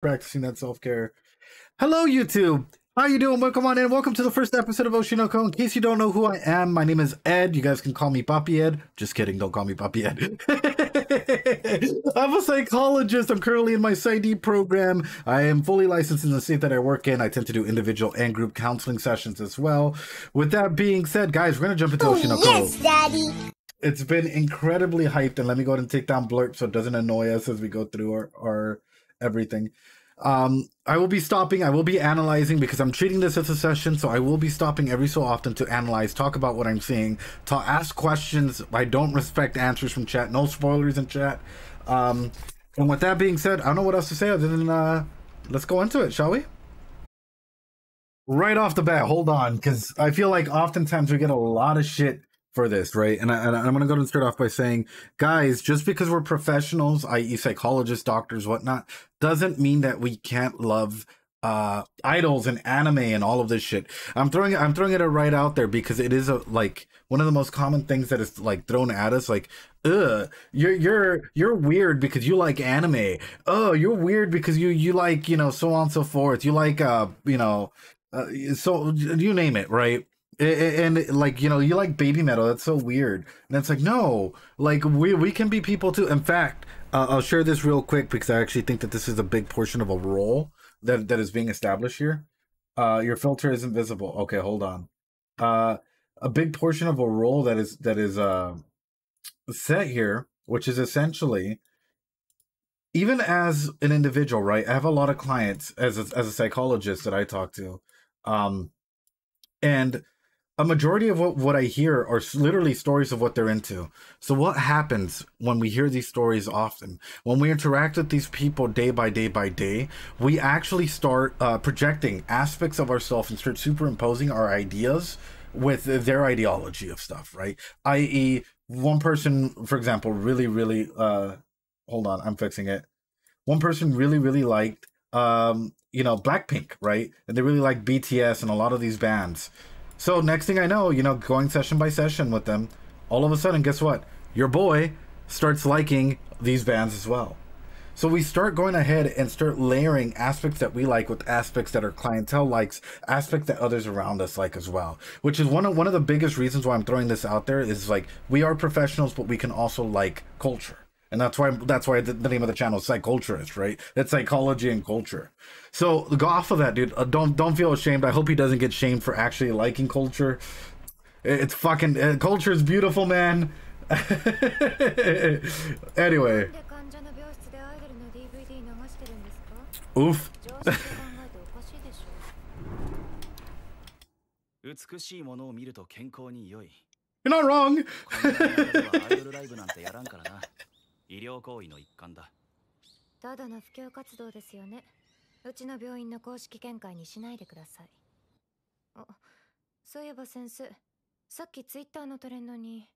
Practicing that self-care. Hello, YouTube. How you doing? Welcome on in. Welcome to the first episode of OshiNoKo. In case you don't know who I am, my name is Ed. You guys can call me Papi Ed. Just kidding. Don't call me Papi Ed. I'm a psychologist. I'm currently in my PsyD program. I am fully licensed in the state that I work in. I tend to do individual and group counseling sessions as well. With that being said, guys, we're going to jump into OshiNoKo. Yes, Daddy. It's been incredibly hyped, and let me go ahead and take down blurb so it doesn't annoy us as we go through our everything. I will be stopping, I will be analyzing because I'm treating this as a session, so I will be stopping every so often to analyze, talk about what I'm seeing, to ask questions. I don't respect answers from chat, no spoilers in chat. And with that being said, I don't know what else to say other than let's go into it, shall we? Right off the bat, hold on, because I feel like oftentimes we get a lot of shit for this, right? And I'm going to go and start off by saying, guys, just because we're professionals, i.e. psychologists, doctors, whatnot, doesn't mean that we can't love idols and anime and all of this shit. I'm throwing it right out there because it is like one of the most common things that is like thrown at us, like, you're weird because you like anime. Oh, you're weird because you like, you know, so on and so forth. You like you know, so you name it, right? And like, you know, you like baby metal. That's so weird. And it's like, no, like we can be people too. In fact, I'll share this real quick because I actually think that this is a big portion of a role that is being established here. Your filter is invisible. Okay, hold on. A big portion of a role that is set here, which is essentially, even as an individual, right? I have a lot of clients as a psychologist that I talk to, and a majority of what I hear are literally stories of what they're into. So what happens when we hear these stories often? When we interact with these people day by day by day, we actually start projecting aspects of ourselves and start superimposing our ideas with their ideology of stuff, right? I.e., one person, for example, really, hold on, I'm fixing it. One person really liked, you know, Blackpink, right? And they really like BTS and a lot of these bands. So next thing I know, you know, going session by session with them, all of a sudden, guess what? Your boy starts liking these bands as well. So we start going ahead and start layering aspects that we like with aspects that our clientele likes, aspects that others around us like as well. Which is one of the biggest reasons why I'm throwing this out there is, like, we are professionals, but we can also like culture. And that's why the name of the channel is Psyculturists, right? It's psychology and culture. So go off of that, dude. Don't feel ashamed. I hope he doesn't get shamed for actually liking culture. It's fucking culture is beautiful, man. Anyway. Oof. You're not wrong. 医療行為の一環だ。ただの布教活動ですよね。うちの病院の公式見解にしないでください。あ、そういえば先生、さっきツイッターのトレンドに。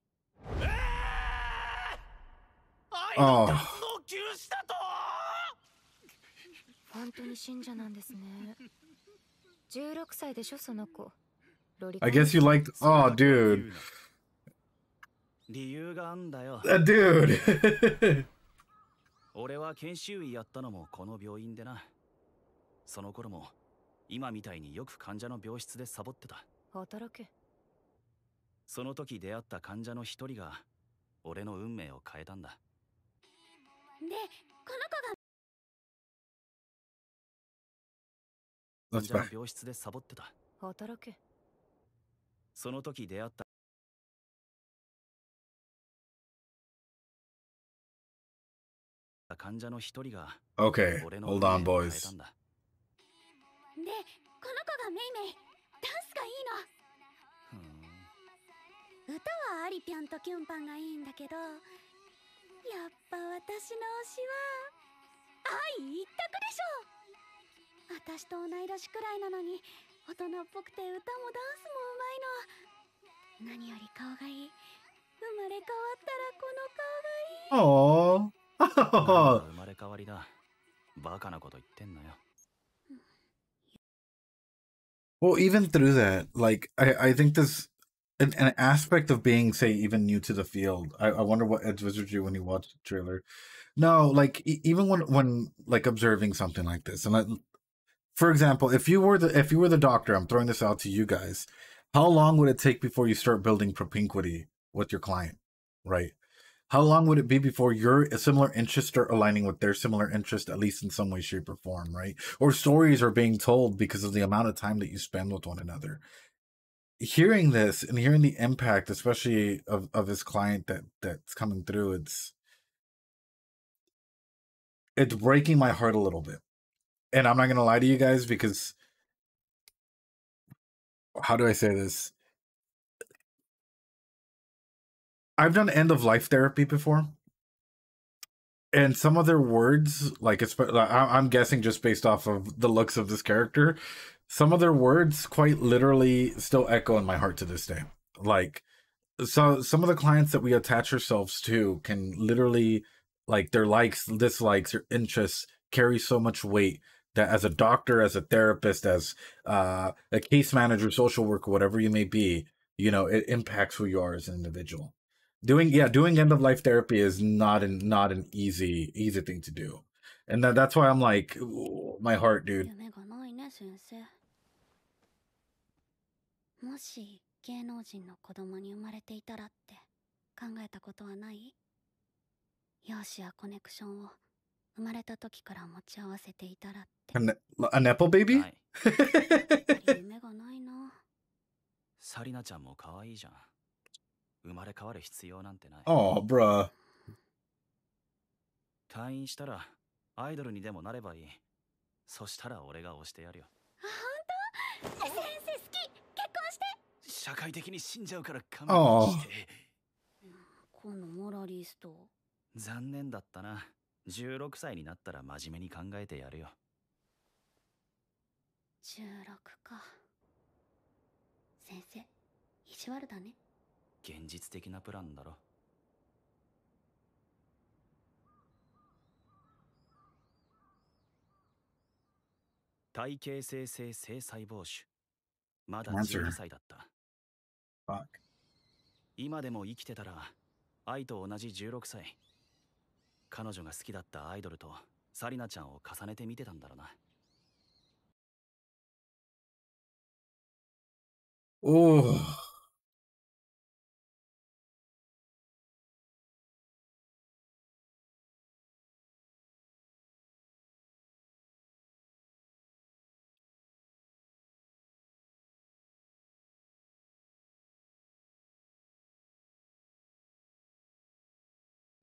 ああ。本当に信者なんですね。16歳でしょその子。I guess you liked. Oh, dude. 理由があんだよ。Dude. 俺は研修医やったのもこの病院でな。その頃も今みたいによく患者の病室でサボってた。働け。その時出会った患者の一人が俺の運命を変えたんだ。で、この子が患者の病室でサボってた。働け。その時出会った患者の一人が Okay, hold on, boys. で、この子がメイメイ、ダンスがいいの。歌はアリピョンとキュンパンがいいんだけど、やっぱ私の推しは愛一択でしょ。私と同い年くらいなのに大人っぽくて歌もダンスもうまいの。何より顔がいい。生まれ変わったらこの顔がいい。Oh. 生まれ変わりだ。バカなこと言ってんなよ。Well, even through that, like, I think this an aspect of being, say, even new to the field. I wonder what Ed's Wizardry when you watch the trailer. No, like even when like observing something like this, and like, for example, if you were the doctor, I'm throwing this out to you guys. How long would it take before you start building propinquity with your client, right? How long would it be before your similar interests start aligning with their similar interest, at least in some way, shape, or form, right? Or stories are being told because of the amount of time that you spend with one another. Hearing this and hearing the impact, especially of his client that's coming through, it's breaking my heart a little bit. And I'm not gonna lie to you guys, because how do I say this? I've done end of life therapy before, and some of their words, like I'm guessing just based off of the looks of this character, some of their words quite literally still echo in my heart to this day. Like, so some of the clients that we attach ourselves to can literally, like, their likes, dislikes, or interests carry so much weight that as a doctor, as a therapist, as a case manager, social worker, whatever you may be, you know, it impacts who you are as an individual. Doing end of life therapy is not an easy thing to do, and that's why I'm like, ooh, my heart, dude. 夢がないね、先生。もし芸能人の子供に生まれていたらって考えたことはない？容姿やコネクションを生まれた時から持ち合わせていたらって。A Nepo baby? ない。夢がないな。サリナちゃんも可愛いじゃん。生まれ変わる必要なんてない。Oh, bruh. 退院したらアイドルにでもなればいい。そしたら俺が押してやるよ。あ、本当？先生好き。結婚して。社会的に死んじゃうから勘弁して。このモラリスト。残念だったな。16歳になったら真面目に考えてやるよ。16か。先生、意地悪だね。現実的なプランだろ。体系生成性細胞種。まだ12歳だった。Fuck. 今でも生きてたら、愛と同じ16歳。彼女が好きだったアイドルとサリナちゃんを重ねて見てたんだろうな。Oh.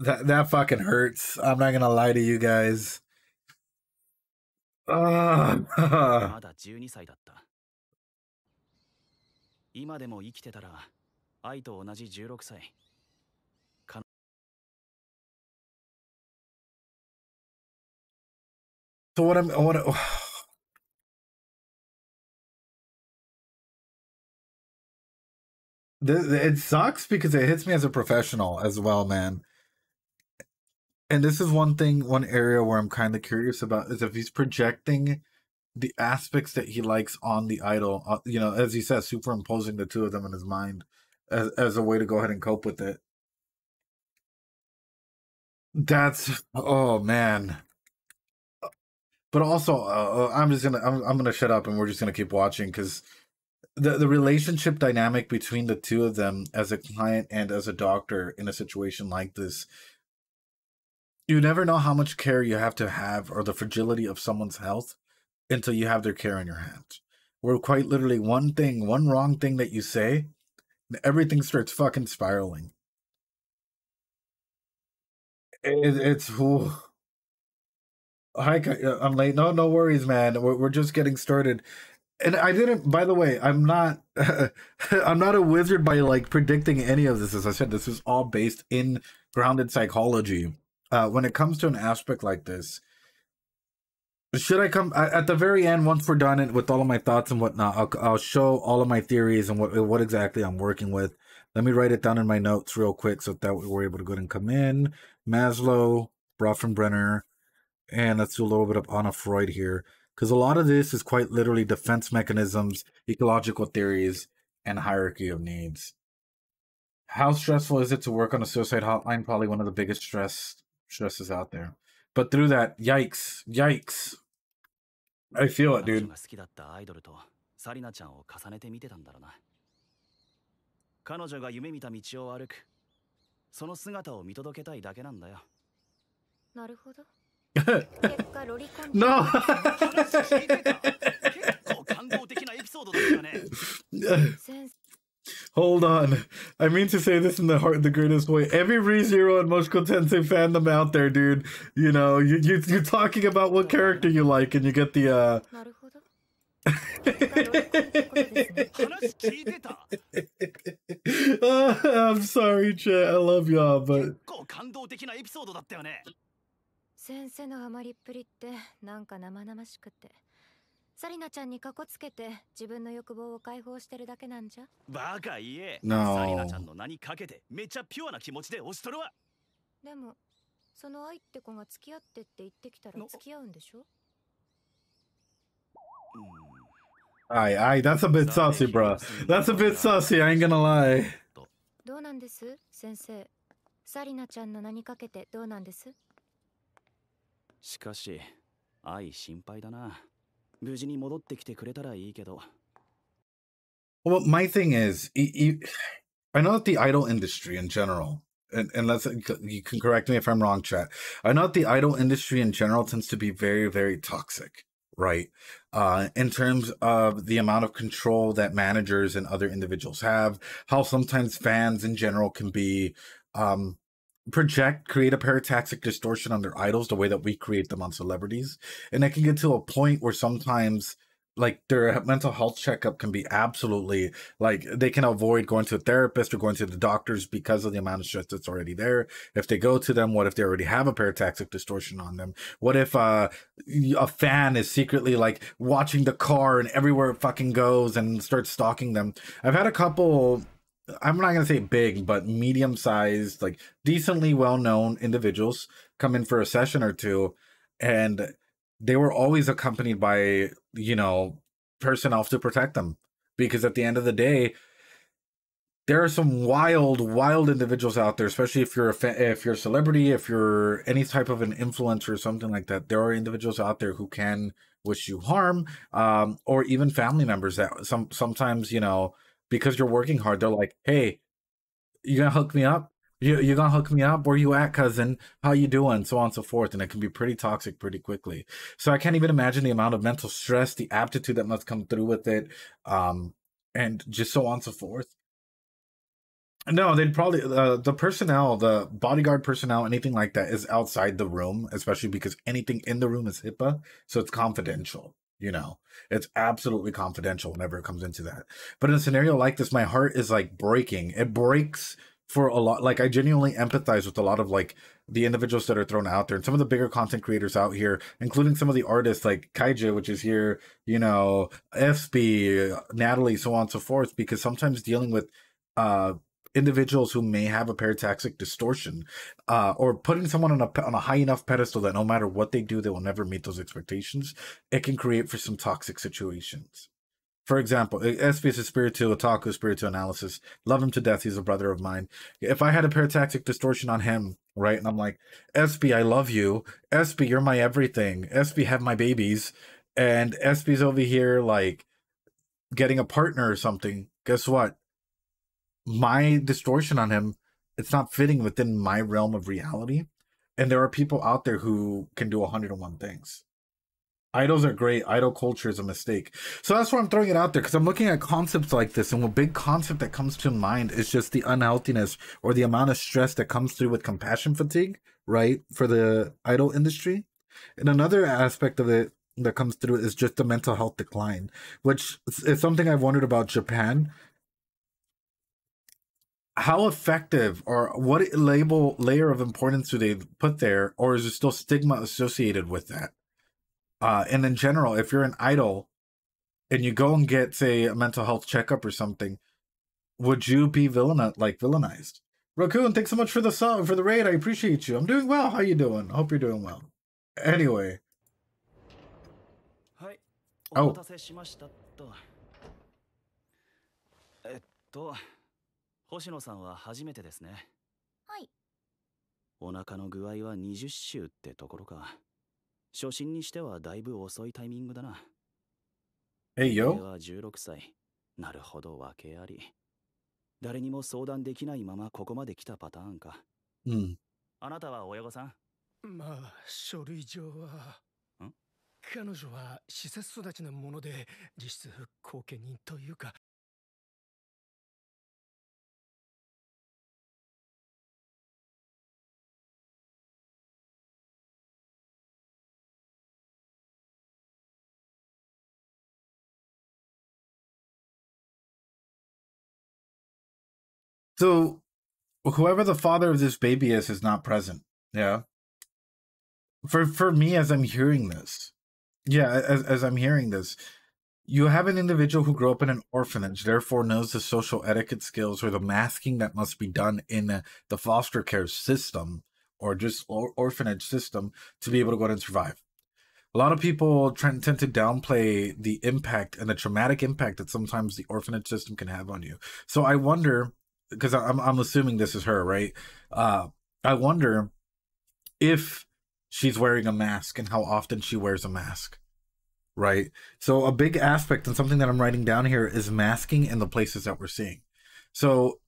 That fucking hurts. I'm not gonna lie to you guys. まだ12歳だった。今でも生きてたら、愛と同じ16歳。So it sucks because it hits me as a professional as well, man. And this is one area where I'm kind of curious about, is if he's projecting the aspects that he likes on the idol, you know, as he says, superimposing the two of them in his mind as a way to go ahead and cope with it. That's, oh man. But also, I'm gonna shut up and we're just gonna keep watching, because the relationship dynamic between the two of them as a client and as a doctor in a situation like this, you never know how much care you have to have, or the fragility of someone's health, until you have their care in your hands. Where quite literally one wrong thing that you say, everything starts fucking spiraling. It's ooh. Hi, I'm late. No worries, man. We're just getting started. And I didn't, by the way, I'm not I'm not a wizard by like predicting any of this. As I said, this is all based in grounded psychology. When it comes to an aspect like this, should I come at the very end, once we're done with all of my thoughts and whatnot, I'll show all of my theories and what exactly I'm working with. Let me write it down in my notes real quick so that we're able to go ahead and come in. Maslow, Bronfenbrenner, and let's do a little bit of Anna Freud here, because a lot of this is quite literally defense mechanisms, ecological theories, and hierarchy of needs. How stressful is it to work on a suicide hotline? Probably one of the biggest stresses out there. But through that, yikes. I feel it, dude. 彼女が夢見た道を歩く。その姿を見届けたいだけなんだよ。なるほど。結果ロリコン。No. 結構感動的なエピソードだったよね。Hold on. I mean to say this in the greatest way. Every ReZero and Moshiko Tensei fandom out there, dude. You know, you're talking about what character you like, and you get the I'm sorry, chat. I love y'all, but 先生のハマりっぷりってなんか生々しくて、サリナちゃんにカコつけて自分の欲望を解放してるだけなんじゃ。バカ言え。 No. サリナちゃんの名にかけてめっちゃピュアな気持ちで押しとるわ。でもその愛って子が付き合ってって言ってきたら付き合うんでしょ。That's a bit saucy, bro. That's a bit saucy, I ain't gonna lie. どうなんです先生。サリナちゃんの名にかけてどうなんです。しかし愛心配だな。無事に戻ってきてくれたらいいけど。 Well, my thing is, I know that the idol industry in general, and you can correct me if I'm wrong, chat. I know that the idol industry in general tends to be very, very toxic, right? In terms of the amount of control that managers and other individuals have, how sometimes fans in general can be, create a parataxic distortion on their idols the way that we create them on celebrities. And it can get to a point where sometimes like their mental health checkup can be absolutely like they can avoid going to a therapist or going to the doctors because of the amount of stress that's already there. If they go to them, what if they already have a parataxic distortion on them? What if a fan is secretly like watching the car and everywhere it fucking goes and starts stalking them? I've had a couple, I'm not going to say big, but medium-sized, like decently well-known individuals come in for a session or two, and they were always accompanied by, you know, personnel to protect them. Because at the end of the day, there are some wild individuals out there, especially if you're a celebrity, if you're any type of an influencer or something like that. There are individuals out there who can wish you harm, or even family members that sometimes, you know, because you're working hard, they're like, hey, you gonna hook me up? You gonna hook me up? Where you at, cousin? How you doing? So on and so forth. And it can be pretty toxic pretty quickly. So I can't even imagine the amount of mental stress, the aptitude that must come through with it, and just so on and so forth. No, they'd probably, the personnel, the bodyguard personnel, anything like that is outside the room, especially because anything in the room is HIPAA, so it's confidential. You know, it's absolutely confidential whenever it comes into that. But in a scenario like this, my heart is like breaking. It breaks for a lot. Like I genuinely empathize with a lot of like the individuals that are thrown out there and some of the bigger content creators out here, including some of the artists like Kaija, which is here, you know, FB, Natalie, so on and so forth, because sometimes dealing with, individuals who may have a parataxic distortion, or putting someone on a high enough pedestal that no matter what they do, they will never meet those expectations, it can create for some toxic situations. For example, SP is a spiritual otaku, spiritual analysis. Love him to death. He's a brother of mine. If I had a parataxic distortion on him, right, and I'm like, SP, I love you. SP, you're my everything. SP, have my babies. And SP's over here, like, getting a partner or something. Guess what? My distortion on him, it's not fitting within my realm of reality. And there are people out there who can do 101 things. Idols are great. Idol culture is a mistake. So that's why I'm throwing it out there, because I'm looking at concepts like this, and one big concept that comes to mind is just the unhealthiness or the amount of stress that comes through with compassion fatigue, right, for the idol industry. And another aspect of it that comes through is just the mental health decline, which is something I've wondered about Japan. How effective or what layer of importance do they put there, or is there still stigma associated with that? And in general, if you're an idol and you go and get, say, a mental health checkup or something, would you be villainized? Raccoon, thanks so much for the song, for the raid. I appreciate you. I'm doing well. How you doing? Hope you're doing well. Anyway. Oh. 星野さんは初めてですね。はい。お腹の具合は20週ってところか。初心にしてはだいぶ遅いタイミングだな。Hey, 俺 yo. は16歳。なるほど、訳あり。誰にも相談できないままここまで来たパターンか。あなたは親御さん？まあ、書類上は。彼女は施設育ちなもので、実質後見人というか。So, whoever the father of this baby is not present. Yeah. For me, as I'm hearing this, as I'm hearing this, you have an individual who grew up in an orphanage, therefore knows the social etiquette skills or the masking that must be done in the foster care system or just orphanage system to be able to go out and survive. A lot of people tend to downplay the impact and the traumatic impact that sometimes the orphanage system can have on you. So I wonder, because I'm assuming this is her, right? I wonder if she's wearing a mask and how often she wears a mask, right? So a big aspect and something that I'm writing down here is masking in the places that we're seeing. So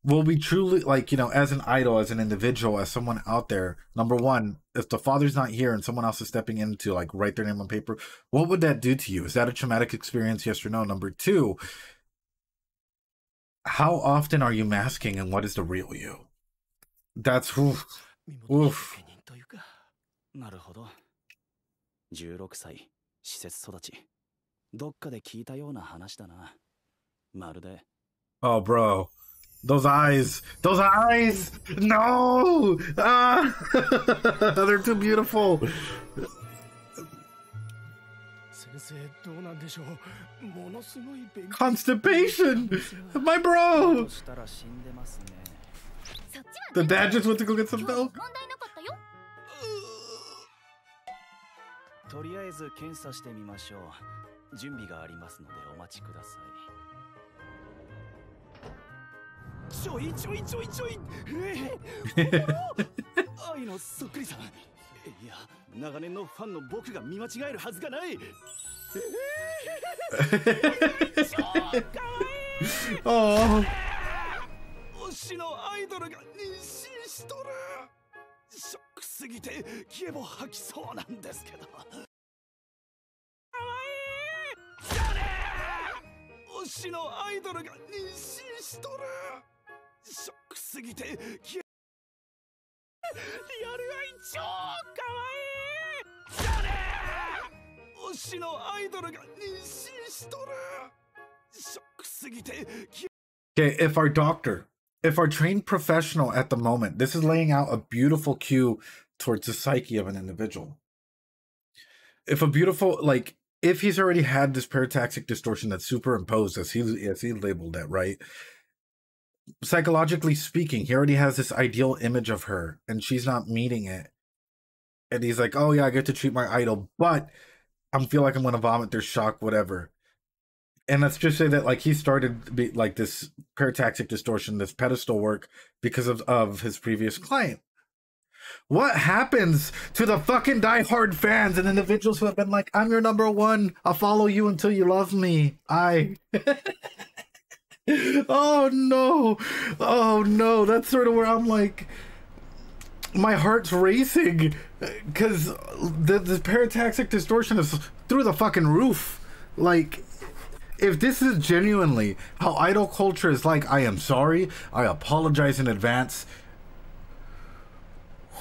will we truly, like, you know, as an idol, as an individual, as someone out there, number one, if the father's not here and someone else is stepping in to like write their name on paper, what would that do to you? Is that a traumatic experience? Yes or no? Number two, how often are you masking and what is the real you? That's oof. なるほど。16歳、施設育ち。どっかで聞いたような話だな。まるで。Oh, bro. Those eyes! Those eyes! No! Ah! They're too beautiful! Constipation! My bro! The dad just went to go get some milk. とりあえず検査してみましょう。準備がありますのでお待ちください。ちょい。愛のそっくりさん。いや、長年のファンの僕が見間違えるはずがない。超かわいい。推しのアイドルが妊娠しとる。ショックすぎて消えも吐きそうなんですけど。かわいい。じゃねえ。推しのアイドルが妊娠しとる。ショックすぎて消え。やる愛超かわいい。じゃねえ。推しのアイドルが妊娠しとる。ショックすぎて消え。 Okay, if our trained professional at the moment, this is laying out a beautiful cue towards the psyche of an individual. If a beautiful, like, if he's already had this parataxic distortion that's superimposed, as he labeled it, right? Psychologically speaking, he already has this ideal image of her, and she's not meeting it. And he's like, oh yeah, I get to treat my idol, but I feel like I'm going to vomit, there's shock, whatever. And let's just say that, like, he started like this parataxic distortion, this pedestal work, because of his previous client. What happens to the fucking diehard fans and individuals who have been like, I'm your number one, I'll follow you until you love me. Oh no, that's sort of where I'm like, my heart's racing, because the parataxic distortion is through the fucking roof. Like, if this is genuinely how idol culture is like, I am sorry, I apologize in advance.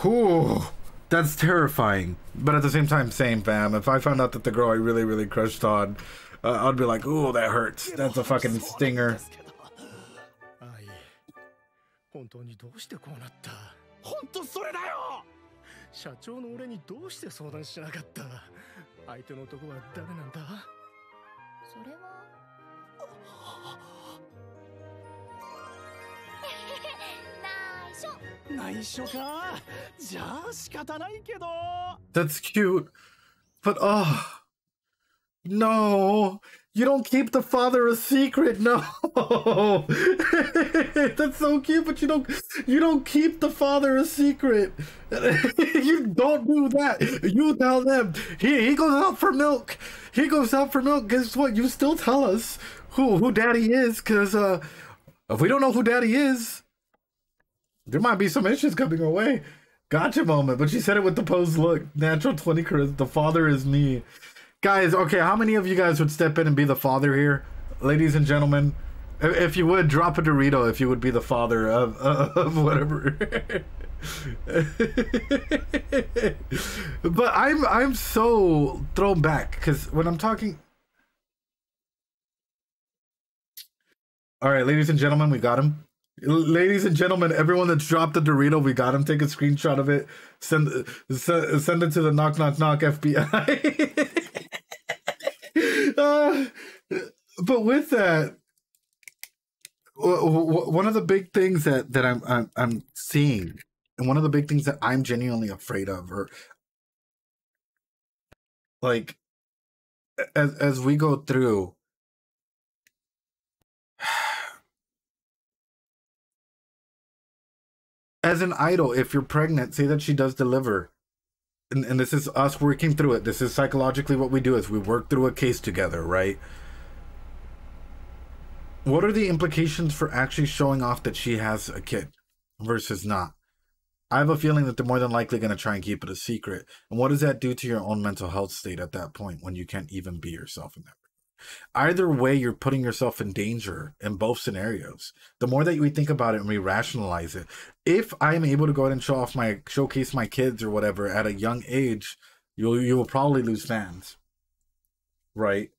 Whew, that's terrifying. But at the same time, same fam. If I found out that the girl I really, really crushed on, I'd be like, ooh, that hurts. That's a fucking stinger. 本当にどうしてこうなった？本当それだよ。社長の俺にどうして相談しなかった？相手の男は誰なんだ？それは内緒か。じゃあ仕方ないけど。 That's cute. But oh no, You don't keep the father a secret. No. That's so cute, but you don't keep the father a secret. You don't do that. You tell them. He goes out for milk. He goes out for milk. Guess what? You still tell us who daddy is, because if we don't know who daddy is, there might be some issues coming our way. Gotcha moment. But she said it with the posed look. Natural 20 charisma. The father is me. Guys, okay, how many of you guys would step in and be the father here? Ladies and gentlemen, if you would, drop a Dorito if you would be the father of whatever. But I'm so thrown back, because when I'm talking... All right, ladies and gentlemen, we got him. Ladies and gentlemen, everyone that's dropped the Dorito, we got him. Take a screenshot of it. Send it to the knock FBI. But with that, one of the big things that I'm seeing, and one of the big things that I'm genuinely afraid of, or like as we go through, as an idol, if you're pregnant, say that she does deliver. And this is us working through it. This is psychologically what we do, is we work through a case together, right? What are the implications for actually showing off that she has a kid versus not? I have a feeling that they're more than likely going to try and keep it a secret. And what does that do to your own mental health state at that point when you can't even be yourself in that? Either way, you're putting yourself in danger in both scenarios. The more that we think about it and we rationalize it, if I'm able to go ahead and showcase my kids or whatever at a young age, you will probably lose fans, right?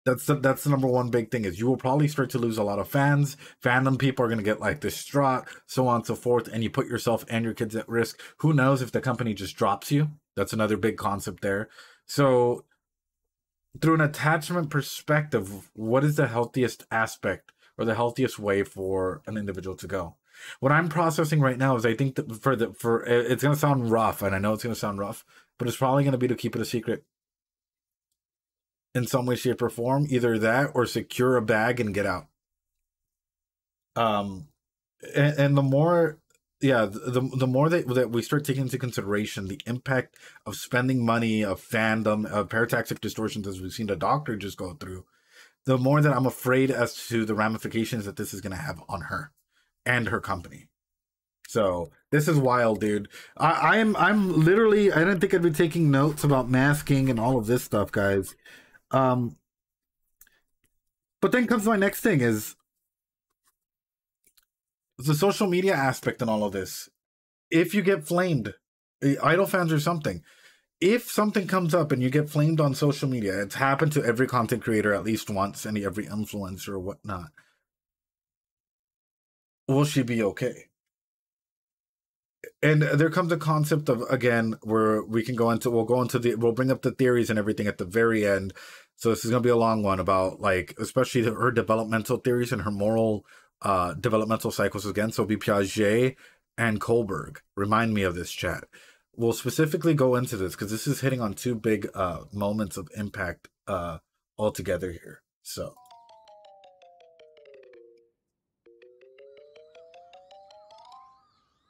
That's the number one big thing, is you will probably start to lose a lot of fans. Fandom people are going to get like distraught, so on and so forth, and you put yourself and your kids at risk. Who knows if the company just drops you? That's another big concept there. So through an attachment perspective, what is the healthiest aspect or the healthiest way for an individual to go? What I'm processing right now is, I think that it's going to sound rough, and I know it's going to sound rough, but it's probably going to be to keep it a secret in some way, shape, or form. Either that or secure a bag and get out. And the more... Yeah, the more that we start taking into consideration the impact of spending money, of fandom, of parataxic distortions, as we've seen the doctor just go through, the more that I'm afraid as to the ramifications that this is going to have on her and her company. So this is wild, dude. I'm literally, I didn't think I'd be taking notes about masking and all of this stuff, guys. But then comes my next thing, is the social media aspect in all of this. If you get flamed, idol fans or something, if something comes up and you get flamed on social media, it's happened to every content creator at least once, and every influencer or whatnot. Will she be okay? And there comes a concept of, again, where we'll bring up the theories and everything at the very end. So this is going to be a long one about, like, especially her developmental theories and her moral developmental cycles again. So be Piaget and Kohlberg. Remind me of this, chat. We'll specifically go into this because this is hitting on two big moments of impact altogether here. So.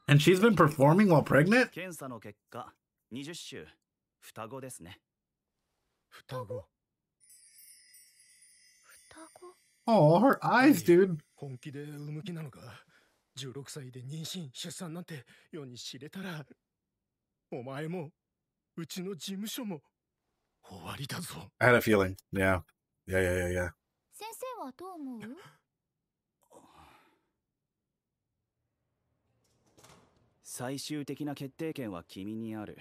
And she's been performing while pregnant? Oh, her eyes, dude. 本気で産む気なのか16歳で妊娠出産なんて世に知れたらお前もうちの事務所も終わりだぞ I had a feeling. Yeah. 先生はどう思う？最終的な決定権は君にある。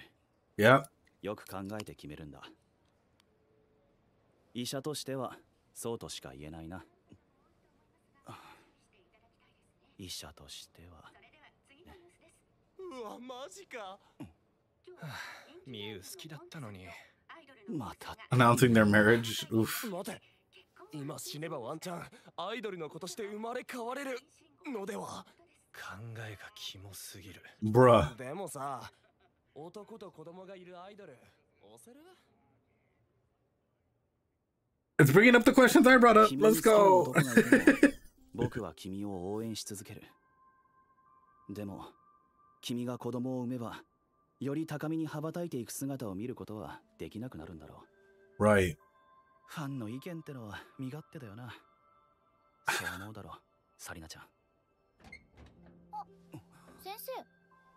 Yeah. よく考えて決めるんだ。医者としてはそうとしか言えないな。医者としては。うわ、マジか。ミユ好きだったのに。また。Announcing their marriage. Oof. 待て。今死ねばワンチャンアイドルの子として生まれ変われるのでは。考えがキモすぎる。Bruh. でもさ、男と子供がいるアイドル、押せる？ It's bringing up the questions I brought up. Let's go. 僕は君を応援し続ける。でも、君が子供を産めば、より高みに羽ばたいていく姿を見ることはできなくなるんだろう。Right. ファンの意見ってのは身勝手だよな。そう思うだろう、サリナちゃん。あ、先生。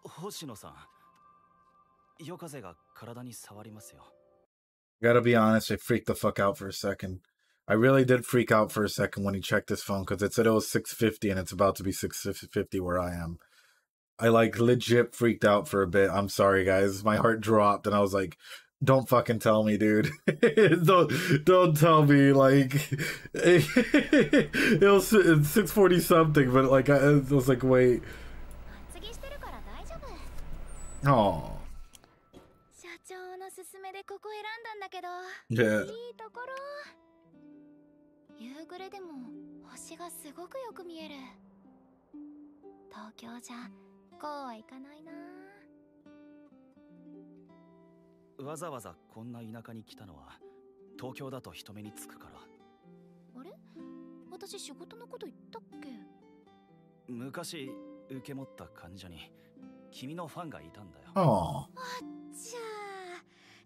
星野さん。夜風が体に触りますよ。Gotta be honest, I freaked the fuck out for a second. I really did freak out for a second when he checked his phone because it said it was 6:50 and it's about to be 6:50 where I am. I like legit freaked out for a bit. I'm sorry, guys. My heart dropped and I was like, "Don't fucking tell me, dude. don't tell me." Like it was 6:40 something, but like I was like, wait. Oh. 社長の勧めでここ選んだんだけど、Yeah. いいところ。夕暮れでも星がすごくよく見える。東京じゃこうはいかないな。わざわざこんな田舎に来たのは東京だと人目につくから。あれ？私仕事のこと言ったっけ？昔受け持った患者に君のファンがいたんだよ。あじゃあ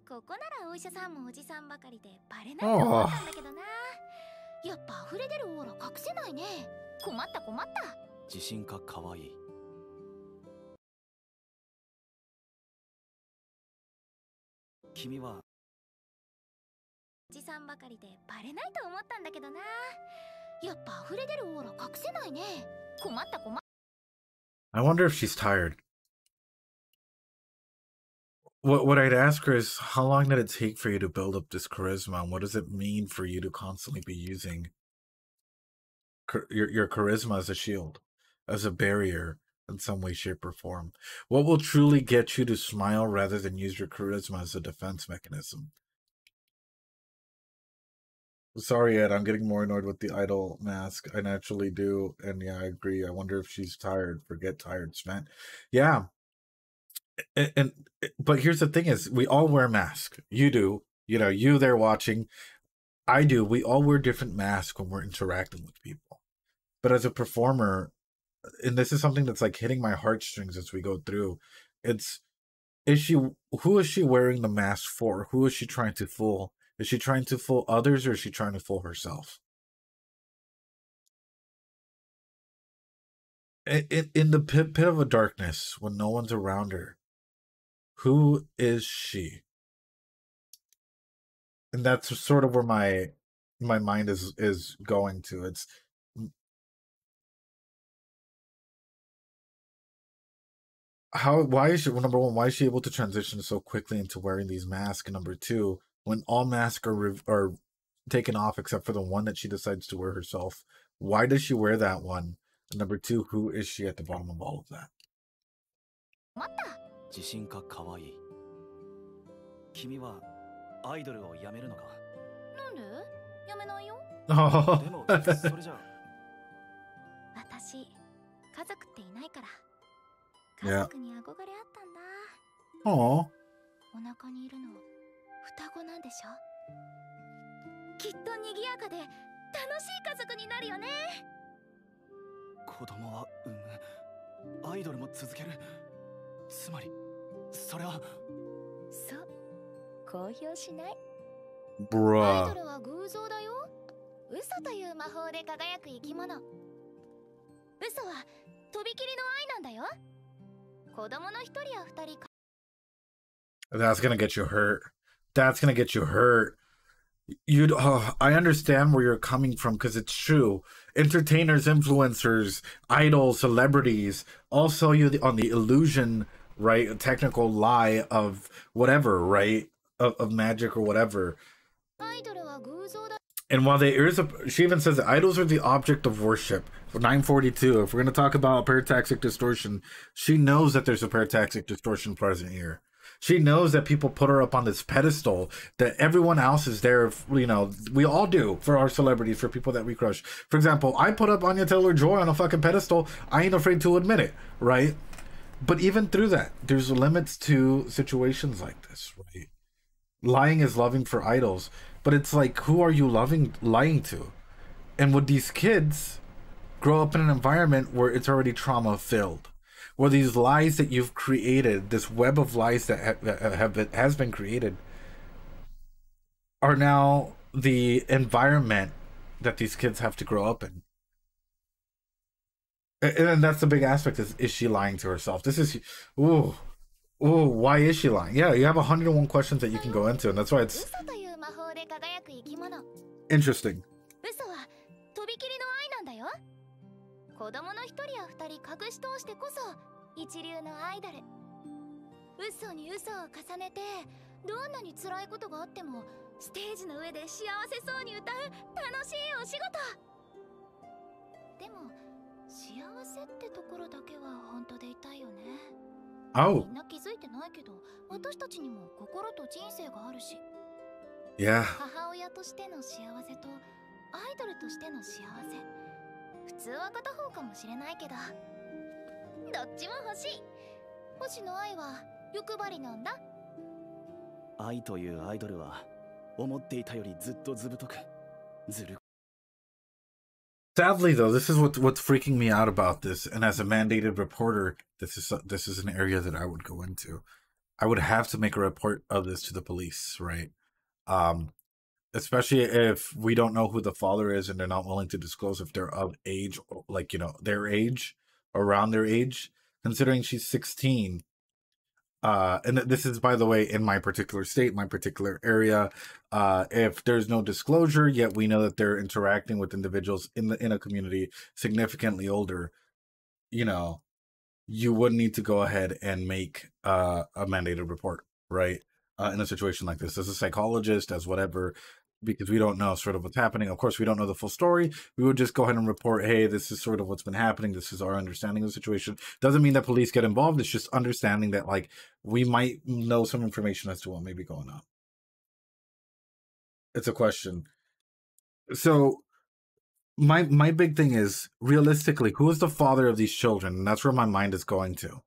ここならお医者さんもおじさんばかりでバレないと思ったんだけどな。やっぱ溢れ出るオーラ隠せないね。困った困った。自信家かわいい。君はおじさんばかりでバレないと思ったんだけどな。やっぱ溢れ出るオーラ隠せないね。困った困った。I wonder if she's tired. What I'd ask her is, how long did it take for you to build up this charisma, and what does it mean for you to constantly be using your charisma as a shield, as a barrier in some way, shape, or form? What will truly get you to smile rather than use your charisma as a defense mechanism? Sorry, Ed, I'm getting more annoyed with the idol mask. I naturally do, and yeah, I agree. I wonder if she's tired. Forget tired, spent. Yeah. But here's the thing is, we all wear masks. You do, you know, you there watching, I do. We all wear different masks when we're interacting with people. But as a performer, and this is something that's like hitting my heartstrings as we go through, who is she wearing the mask for? Who is she trying to fool? Is she trying to fool others, or is she trying to fool herself? In the pit of a darkness, when no one's around her, who is she? And that's sort of where my mind is going to. It's why is she, well, number one, why is she able to transition so quickly into wearing these masks? And number two, when all masks are taken off except for the one that she decides to wear herself, why does she wear that one? And number two, who is she at the bottom of all of that? 自信家かわいい。君はアイドルを辞めるのか？なんで？辞めないよ。でもそれじゃ私、家族っていないから。Yeah. 家族に憧れあったんだ。Aw. お腹にいるの双子なんでしょ？きっと賑やかで楽しい家族になるよね。子供は産む。アイドルも続ける。つまりそれは。そう。公表しない。Bruh. アイドルは偶像だよ。嘘という魔法で輝く生き物。嘘はとびきりの愛なんだよ。子供の一人や二人。That's gonna get you hurt. That's gonna get you hurt. I understand where you're coming from because it's true. Entertainers, influencers, idols, celebrities all sell you on the illusion, right? A technical lie of whatever, right? Of magic or whatever. And while she even says that idols are the object of worship. For 942, if we're going to talk about parataxic distortion, she knows that there's a parataxic distortion present here. She knows that people put her up on this pedestal, that everyone else is there, you know, we all do for our celebrities, for people that we crush. For example, I put up Anya Taylor-Joy on a fucking pedestal. I ain't afraid to admit it, right? But even through that, there's limits to situations like this, right? lying is loving for idols, but it's like, who are you lying to? And would these kids grow up in an environment where it's already trauma filled, where these lies that you've created, this web of lies that has been created, are now the environment that these kids have to grow up in? And that's the big aspect, is she lying to herself? This is, ooh, why is she lying? Yeah, you have 101 questions that you can go into, and that's why it's interesting. 子供の一人や二人隠し通してこそ一流のアイドル。嘘に嘘を重ねて、どんなに辛いことがあってもステージの上で幸せそうに歌う楽しいお仕事。でも幸せってところだけは本当でいたいよね。みんな気づいてないけど、私たちにも心と人生があるし。Yeah. 母親としての幸せとアイドルとしての幸せ。 普通は片方かもしれないけど、どっちも欲しい。星の愛は欲張りなんだ。愛というアイドルは思っていたよりずっとずぶとくずる。 Sadly, though, this is what's freaking me out about this, and as a mandated reporter, this is an area that I would go into. I would have to make a report of this to the police, right? Especially if we don't know who the father is and they're not willing to disclose if they're of age, like, you know, their age, around their age, considering she's 16. And this is, by the way, in my particular state, my particular area. If there's no disclosure, yet we know that they're interacting with individuals in a community significantly older, you know, you would need to go ahead and make a mandated report, right? In a situation like this, as a psychologist, as whatever, because we don't know sort of what's happening. Of course, we don't know the full story. We would just go ahead and report, hey, this is sort of what's been happening. This is our understanding of the situation. Doesn't mean that police get involved. It's just understanding that, like, we might know some information as to what may be going on. It's a question. So my big thing is, realistically, who is the father of these children? And that's where my mind is going to.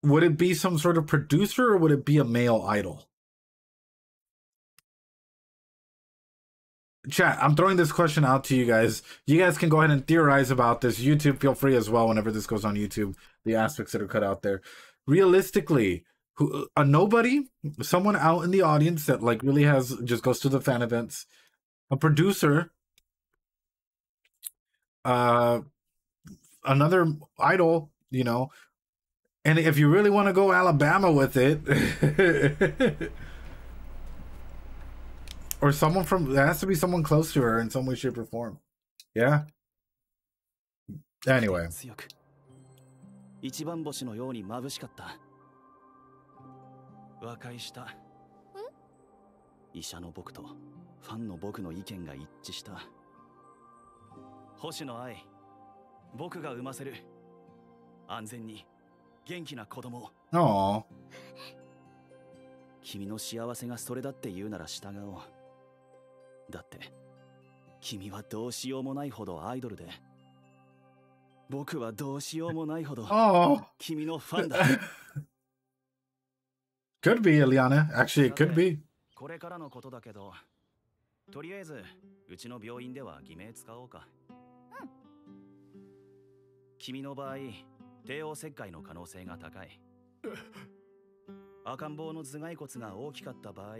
Would it be some sort of producer, or would it be a male idol? Chat, I'm throwing this question out to you guys. You guys can go ahead and theorize about this. YouTube, feel free as well whenever this goes on YouTube, the aspects that are cut out there. Realistically, a nobody, someone out in the audience that, like, really just goes to the fan events, a producer, another idol, you know, and if you really want to go Alabama with it, or someone there has to be someone close to her in some way, shape, or form. Yeah? Anyway. 一番星のように眩しかった。和解した。医者の僕とファンの僕の意見が一致した。星の愛、僕が産ませる。安全に元気な子供を。君の幸せがそれだって言うなら従おう。だって君はどうしようもないほどアイドルで、僕はどうしようもないほど君のファンだ。Could be, Eliana. Actually, it could be. これからのことだけど、とりあえずうちの病院では偽名使おうか。君の場合、帝王切開の可能性が高い。赤ん坊の頭蓋骨が大きかった場合、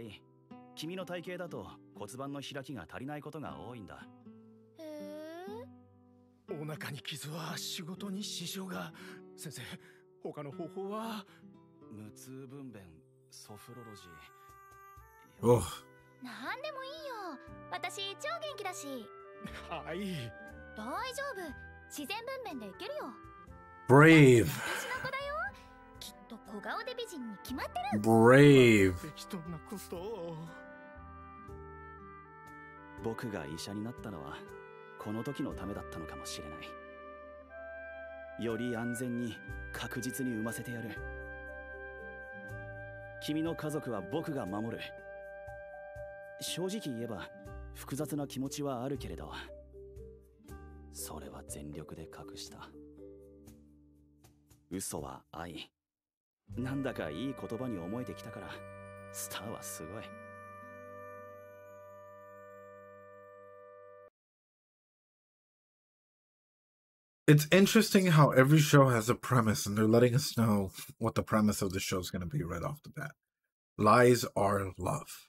君の体型だと骨盤の開きが足りないことが多いんだ。お腹に傷は仕事に支障が。先生、他の方法は？無痛分娩、ソフロロジー。お。なんでもいいよ。私超元気だし。はい。大丈夫。自然分娩でいけるよ。Brave。私の子だよ。きっと小顔で美人に決まってる。Brave。適当なことを。僕が医者になったのはこの時のためだったのかもしれない。より安全に確実に産ませてやる。君の家族は僕が守る。正直言えば複雑な気持ちはあるけれど、それは全力で隠した。嘘は愛。なんだかいい言葉に思えてきたからスターはすごい。It's interesting how every show has a premise, and they're letting us know what the premise of the show is going to be right off the bat. Lies are love.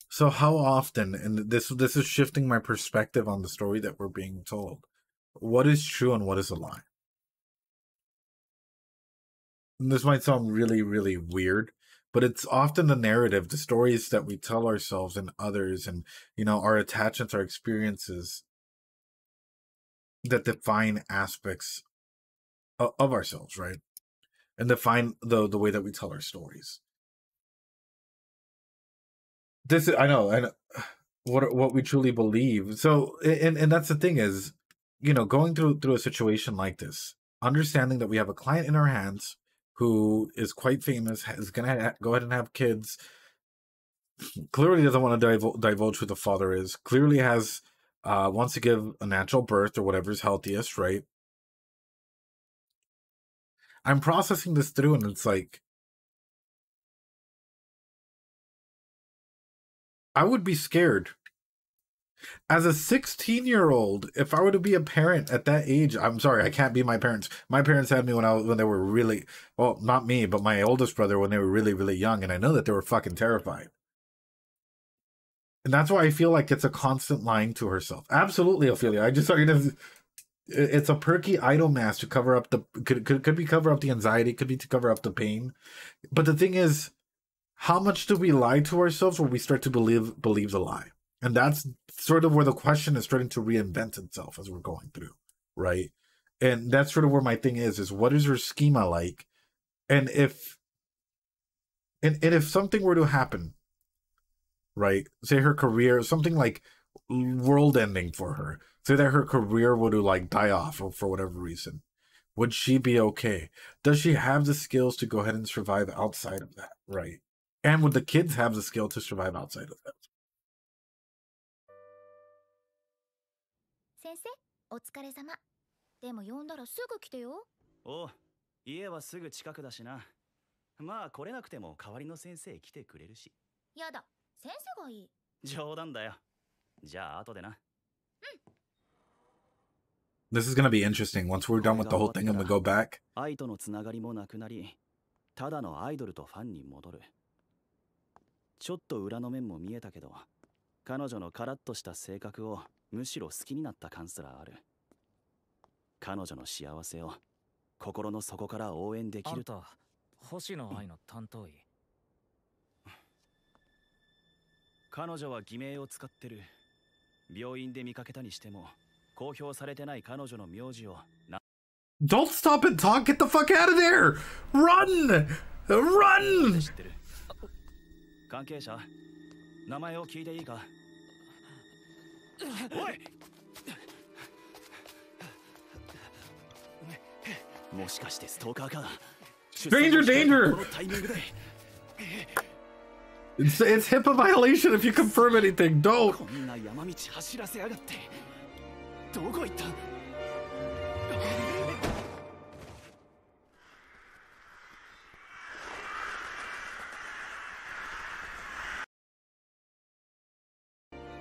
So how often, and this is shifting my perspective on the story that we're being told. What is true and what is a lie? And this might sound really, really weird, but it's often the narrative, the stories that we tell ourselves and others, and our attachments, our experiences that define aspects of ourselves, right? And define the way that we tell our stories. This is, I know what we truly believe. So, and that's the thing is, going through a situation like this, understanding that we have a client in our hands who is quite famous, is gonna go ahead and have kids. Clearly doesn't want to divulge who the father is. Clearly wants to give a natural birth or whatever's healthiest, right? I'm processing this through, and it's like, I would be scared. As a 16-year-old, if I were to be a parent at that age, I'm sorry, I can't be my parents. My parents had me when they were really, well, not me, but my oldest brother when they were really, really young, and I know that they were fucking terrified. And that's why I feel like it's a constant lying to herself. Absolutely, Ophelia. I just it's a perky idol mask to cover up could be cover up the anxiety, could be to cover up the pain. But the thing is, how much do we lie to ourselves when we start to believe the lie? And that's sort of where the question is starting to reinvent itself as we're going through, right? And that's sort of where my thing is what is her schema like? And if something were to happen, right? Say her career, something like world ending for her. Say that her career were to like die off or for whatever reason. Would she be okay? Does she have the skills to go ahead and survive outside of that, right? And would the kids have the skill to survive outside of that? 先生、お疲れ様。でも呼んだらすぐ来てよ。おう、家はすぐ近くだしな。まあ来れなくても代わりの先生来てくれるし。やだ、先生がいい。冗談だよ。じゃあ後でな。This is gonna be interesting. Once we're done with the whole thing and we go back. 愛とのつながりもなくなり、ただのアイドルとファンに戻る。ちょっと裏の面も見えたけど、彼女のカラッとした性格をむしろ好きになった感すらある。彼女の幸せを心の底から応援できる。あんた、星野愛の担当医。彼女は偽名を使ってる。病院で見かけたにしても、公表されてない彼女の名字をな。Don't stop and talk! Get the fuck out of there! Run! Run! 知ってる。関係者、名前を聞いていいか？おい！もしかしてストーカーか。Danger, danger! It's HIPAA violation if you confirm anything. Don't. こんな山道走らせやがって。どこ行った？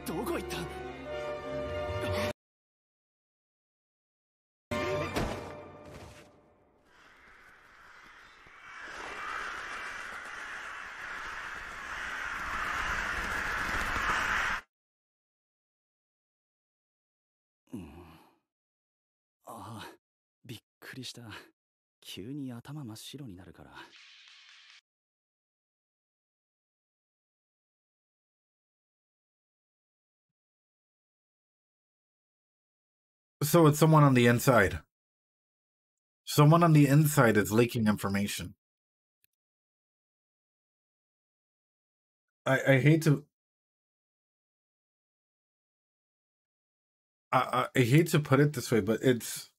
どこ行った？ああ、びっくりした。急に頭真っ白になるから。So it's someone on the inside. Someone on the inside is leaking information. I hate to... I hate to put it this way, but it's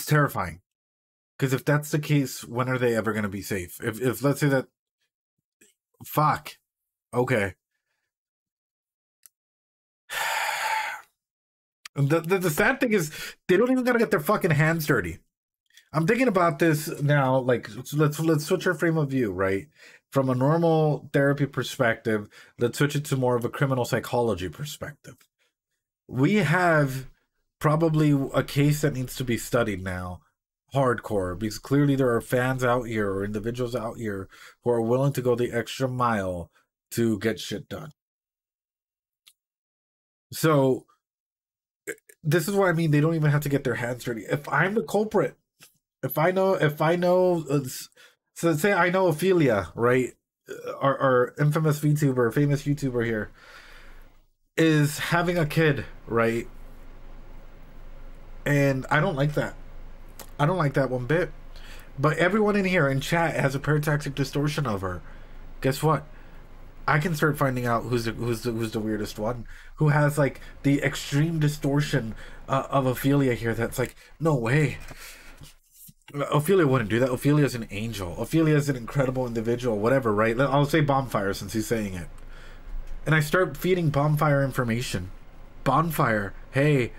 terrifying. Because if that's the case, when are they ever going to be safe? If let's say that... Fuck. Okay. The sad thing is, they don't even gotta get their fucking hands dirty. I'm thinking about this now. Like, let's switch our frame of view, right? From a normal therapy perspective, let's switch it to more of a criminal psychology perspective. We have probably a case that needs to be studied now, hardcore, because clearly there are fans out here or individuals out here who are willing to go the extra mile to get shit done. So this is what I mean. They don't even have to get their hands dirty. If I'm the culprit, if I know, so say I know Ophelia, right? Our infamous VTuber, famous YouTuber here, is having a kid, right? And I don't like that. I don't like that one bit. But everyone in here in chat has a parataxic distortion of her. Guess what? I can start finding out who's the weirdest one, who has like the extreme distortion of Ophelia here. That's like, no way. Ophelia wouldn't do that. Ophelia's an angel. Ophelia's an incredible individual, whatever, right? I'll say Bonfire since he's saying it. And I start feeding Bonfire information. Bonfire, hey,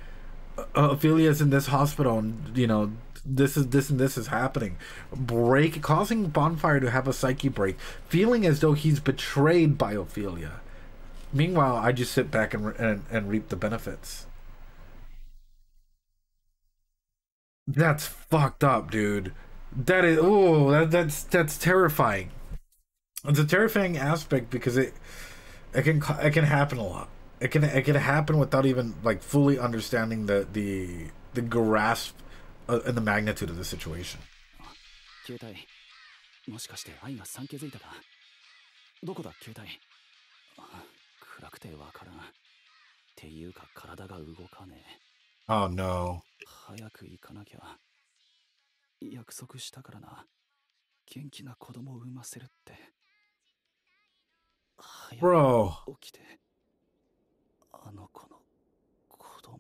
Ophelia's in this hospital, and you know, this is happening. Causing Bonfire to have a psyche break, feeling as though he's betrayed by Ophelia. Meanwhile, I just sit back and reap the benefits. That's fucked up, dude. That is that's terrifying. It's a terrifying aspect because it can happen a lot. It can happen without even like fully understanding the grasp and the magnitude of the situation. 携帯もしかして愛が産気づいたかどこだ携帯暗くてわからんっていうか体が動かねえ Oh no 早く行かなきゃ約束したからな元気な子供を産ませるって Bro 起きてあの子の子供を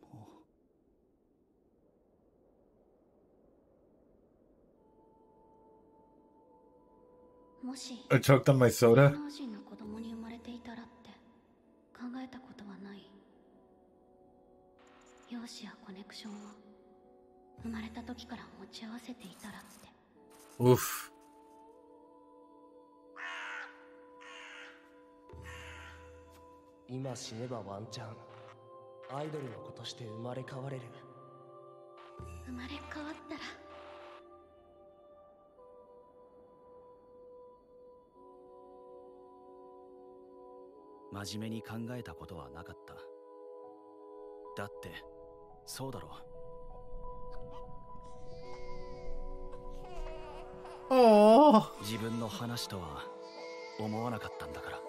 もし I choked on my soda 脳人の子供に生まれていたらって考えたことはない容姿やコネクションを生まれた時から持ち合わせていたらって Oof 今死ねばワンチャンアイドルの子として生まれ変われる生まれ変わったら真面目に考えたことはなかっただってそうだろう自分の話とは思わなかったんだから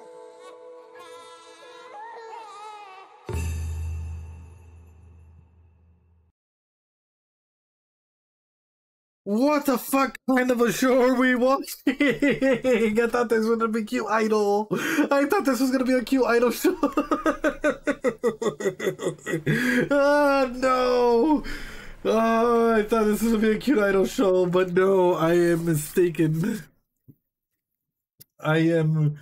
What the fuck kind of a show are we watching? I thought this was gonna be cute idol. I thought this was gonna be a cute idol show. Oh no. Oh, I thought this was gonna be a cute idol show, but no, I am mistaken. I am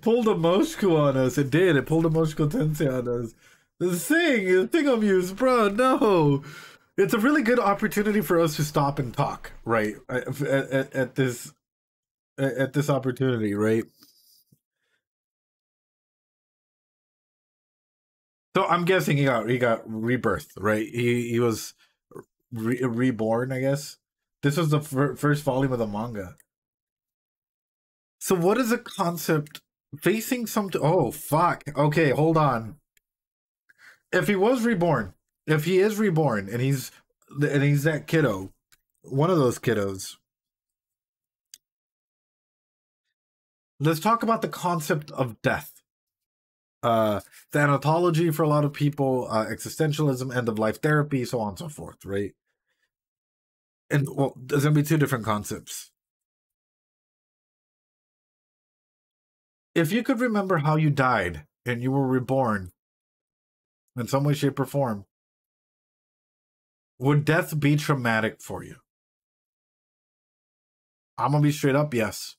pulled a Moshku on us. It did. It pulled a Moshku Tensei on us. The thing of use, bro, no. It's a really good opportunity for us to stop and talk, right? At this opportunity, right? So I'm guessing he got rebirthed, right? He was reborn, I guess. This was the first volume of the manga. So what is the concept? Facing some... Oh, fuck. Okay, hold on. If he was reborn, if he is reborn, and he's that kiddo, one of those kiddos, let's talk about the concept of death. The thanatology for a lot of people, existentialism, end-of-life therapy, so on and so forth, right? And, well, there's going to be two different concepts. If you could remember how you died and you were reborn, in some way, shape, or form, would death be traumatic for you? I'm gonna be straight up, yes.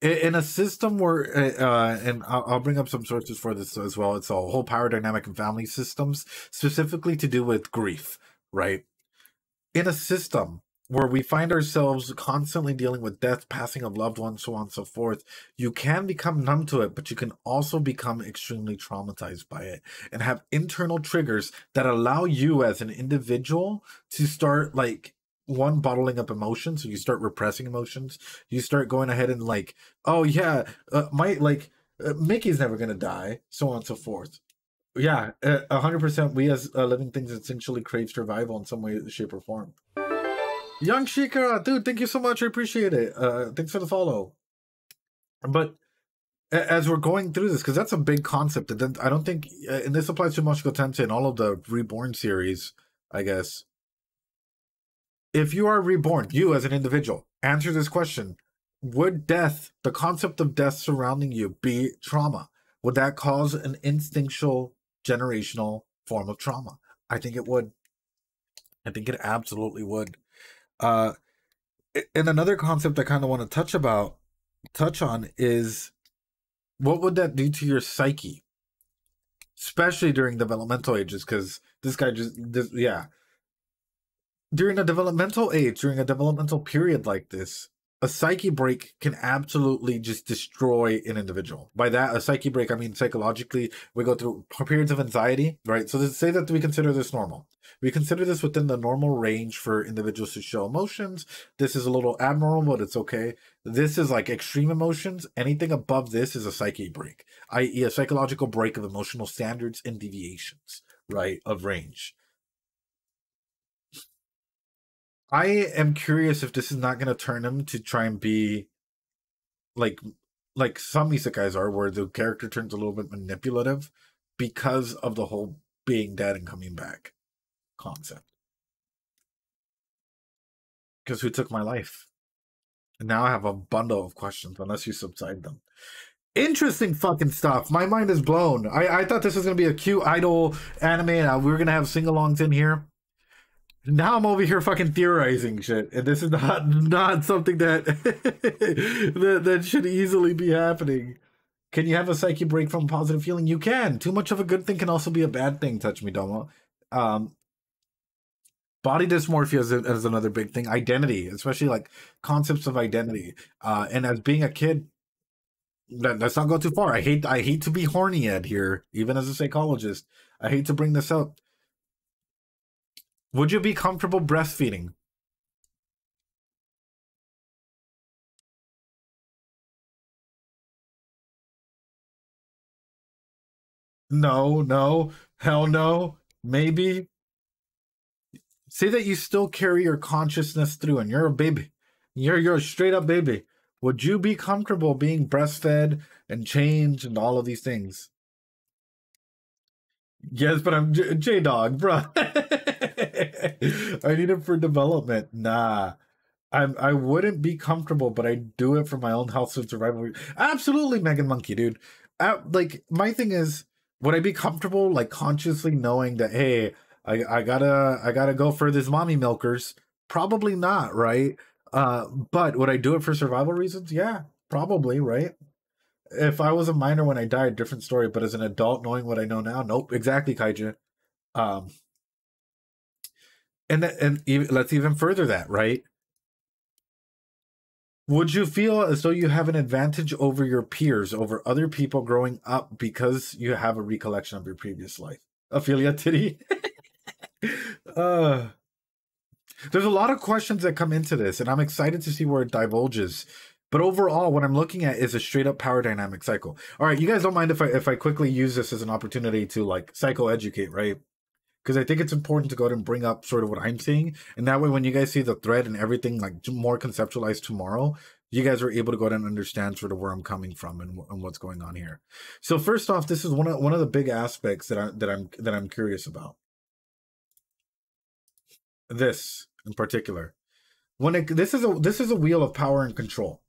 In a system where, and I'll bring up some sources for this as well. It's a whole power dynamic in family systems, specifically to do with grief, right? In a system where we find ourselves constantly dealing with death, passing of loved ones, so on and so forth, you can become numb to it, but you can also become extremely traumatized by it and have internal triggers that allow you as an individual to start like one bottling up emotions. So you start repressing emotions. You start going ahead and like, oh yeah, Mickey's never gonna die, so on and so forth. Yeah, 100%. We as living things essentially crave survival in some way, shape, or form. Young Shika, dude, thank you so much. I appreciate it. Thanks for the follow. But as we're going through this, because that's a big concept, and then I don't think, and this applies to Mushoku Tensei and all of the Reborn series, I guess. If you are reborn, you as an individual, answer this question. Would death, the concept of death surrounding you, be trauma? Would that cause an instinctual, generational form of trauma? I think it would. I think it absolutely would. And another concept I kind of want to touch on is, what would that do to your psyche? Especially during developmental ages, because during a developmental age, during a developmental period like this, a psyche break can absolutely just destroy an individual. By that, a psyche break, I mean psychologically, we go through periods of anxiety, right? So let's say that we consider this normal. We consider this within the normal range for individuals to show emotions. This is a little abnormal, but it's okay. This is like extreme emotions. Anything above this is a psyche break, i.e. a psychological break of emotional standards and deviations, right, of range. I am curious if this is not going to turn him to try and be like some isekais are, where the character turns a little bit manipulative because of the whole being dead and coming back concept. Because who took my life? And now I have a bundle of questions, unless you subside them. Interesting fucking stuff. My mind is blown. I thought this was going to be a cute idol anime, and we were going to have sing-alongs in here. Now I'm over here fucking theorizing shit, and this is not something that that should easily be happening. Can you have a psyche break from a positive feeling? You can. Too much of a good thing can also be a bad thing, Touch Me Domo. Body dysmorphia is another big thing. Identity, especially like concepts of identity. And as being a kid, let's not go too far. I hate to be horny Ed here, even as a psychologist. I hate to bring this up. Would you be comfortable breastfeeding? No, hell no, maybe. Say that you still carry your consciousness through and you're a baby. You're a straight up baby. Would you be comfortable being breastfed and changed and all of these things? Yes, but I'm J-Dog, bro. I need it for development. Nah. I wouldn't be comfortable, but I do it for my own health and survival. Absolutely, Megan Monkey, dude. Like, my thing is, would I be comfortable, like, consciously knowing that, hey, I gotta go for this mommy milkers? Probably not, right? But would I do it for survival reasons? Yeah, probably, right? If I was a minor when I died, different story. But as an adult, knowing what I know now, nope, exactly, Kaiju. And let's even further that, right? Would you feel as though you have an advantage over your peers, over other people growing up, because you have a recollection of your previous life? Ophelia Titty? There's a lot of questions that come into this, and I'm excited to see where it divulges. But overall, what I'm looking at is a straight up power dynamic cycle. All right, you guys don't mind if I quickly use this as an opportunity to like psychoeducate, right? Because I think it's important to go ahead and bring up sort of what I'm seeing. And that way, when you guys see the thread and everything like more conceptualized tomorrow, you guys are able to go ahead and understand sort of where I'm coming from and what's going on here. So first off, this is one of the big aspects that I'm curious about. This in particular, this is a wheel of power and control,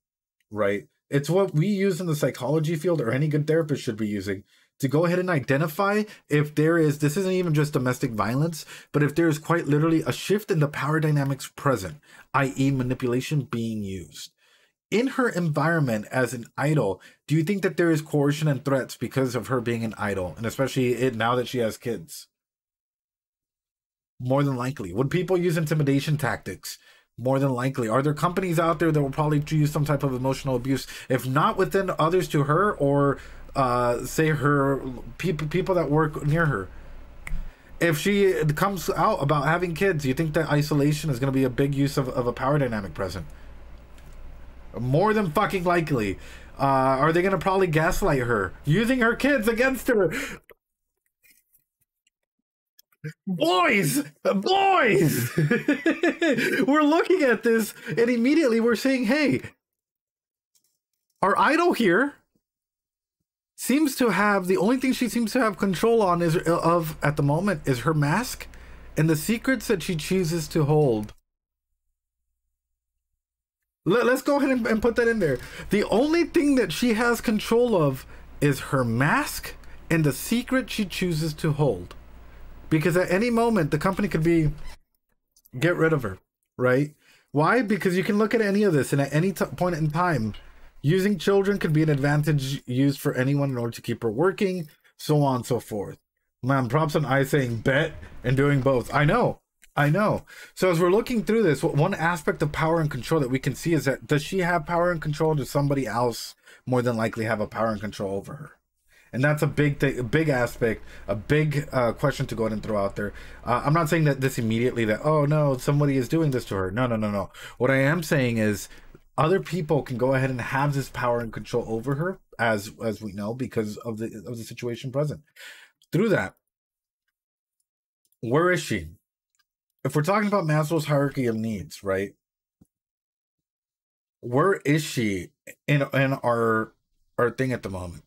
right? It's what we use in the psychology field, or any good therapist should be using, to go ahead and identify if there is, this isn't even just domestic violence, but if there is quite literally a shift in the power dynamics present, i.e. manipulation being used. In her environment as an idol, do you think that there is coercion and threats because of her being an idol, and especially now that she has kids? More than likely. Would people use intimidation tactics? More than likely. Are there companies out there that will probably use some type of emotional abuse, if not within others to her, or say her people that work near her? If she comes out about having kids, do you think that isolation is going to be a big use of a power dynamic present? More than fucking likely. Are they going to probably gaslight her, using her kids against her? Boys! Boys! We're looking at this, and immediately we're saying, hey, our idol here seems to have, the only thing she seems to have control on is at the moment is her mask and the secrets that she chooses to hold. Let's go ahead and put that in there. The only thing that she has control of is her mask and the secret she chooses to hold. Because at any moment, the company could be, get rid of her, right? Why? Because you can look at any of this, and at any point in time, using children could be an advantage used for anyone in order to keep her working, so on and so forth. Man, props on I saying bet and doing both. I know. So as we're looking through this, one aspect of power and control that we can see is that, does she have power and control, or does somebody else more than likely have a power and control over her? And that's a big thing, a big aspect, a big question to go ahead and throw out there. I'm not saying that this immediately that, oh no, somebody is doing this to her. No. What I am saying is other people can go ahead and have this power and control over her, as we know, because of the situation present. Through that, where is she? If we're talking about Maslow's hierarchy of needs, right? Where is she in our thing at the moment?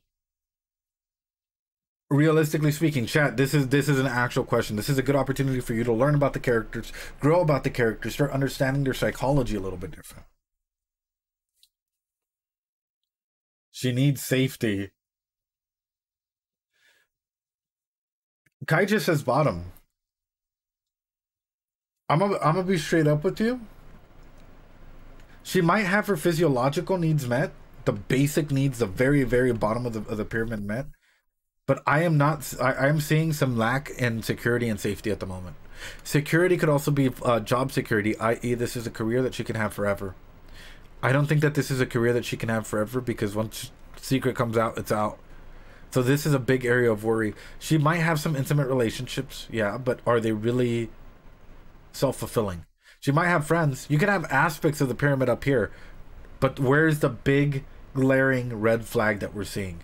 Realistically speaking, chat, this is an actual question. This is a good opportunity for you to learn about the characters, grow about the characters, start understanding their psychology a little bit different. She needs safety. Kai just says bottom. I'm gonna be straight up with you. She might have her physiological needs met, the basic needs, the very, very bottom of the pyramid met. But I am seeing some lack in security and safety at the moment. Security could also be job security, i.e. this is a career that she can have forever. I don't think that this is a career that she can have forever, because once secret comes out, it's out. So this is a big area of worry. She might have some intimate relationships, yeah, but are they really self-fulfilling? She might have friends. You can have aspects of the pyramid up here, but where's the big glaring red flag that we're seeing?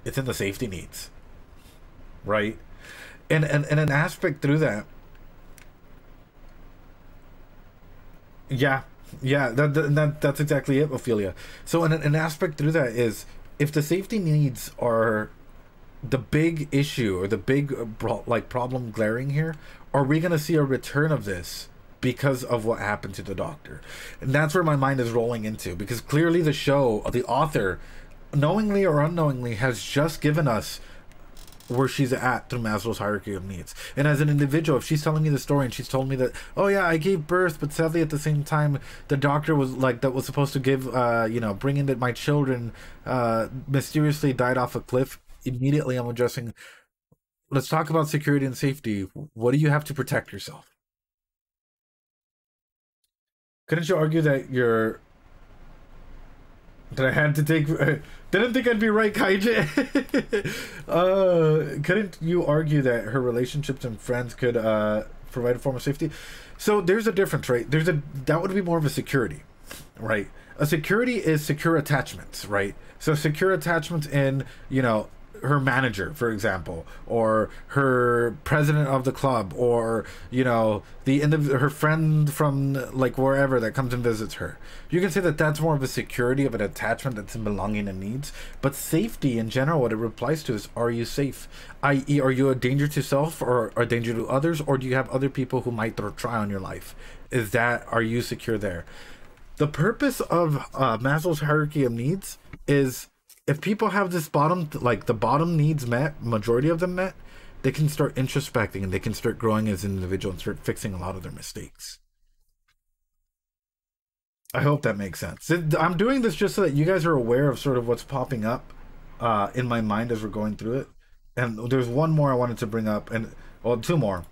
It's in the safety needs, right? And an aspect through that, yeah, that's exactly it, Ophelia. So an aspect through that is, if the safety needs are the big issue, or the big problem glaring here, are we going to see a return of this because of what happened to the doctor? And that's where my mind is rolling into, because clearly the show, the author, knowingly or unknowingly, has just given us where she's at through Maslow's hierarchy of needs. And as an individual, if she's telling me the story and she's told me that, oh yeah, I gave birth, but sadly at the same time the doctor was that was supposed to give bring in my children mysteriously died off a cliff, immediately I'm addressing, let's talk about security and safety. What do you have to protect yourself? Couldn't you argue that that I had to take, didn't think I'd be right, Kaiji. Couldn't you argue that her relationships and friends could provide a form of safety? So there's a difference, right? That would be more of a security, right? A security is secure attachments, right? So secure attachments in, her manager, for example, or her president of the club, or her friend from wherever that comes and visits her. You can say that that's more of a security of an attachment that's in belonging and needs. But safety in general, what it applies to is, are you safe? I.e., are you a danger to self or a danger to others, or do you have other people who might try on your life? Are you secure there? The purpose of Maslow's hierarchy of needs is, if people have this bottom, the bottom needs met, majority of them met, they can start introspecting and they can start growing as an individual and start fixing a lot of their mistakes. I hope that makes sense. I'm doing this just so that you guys are aware of sort of what's popping up in my mind as we're going through it. And there's one more I wanted to bring up, and well, two more.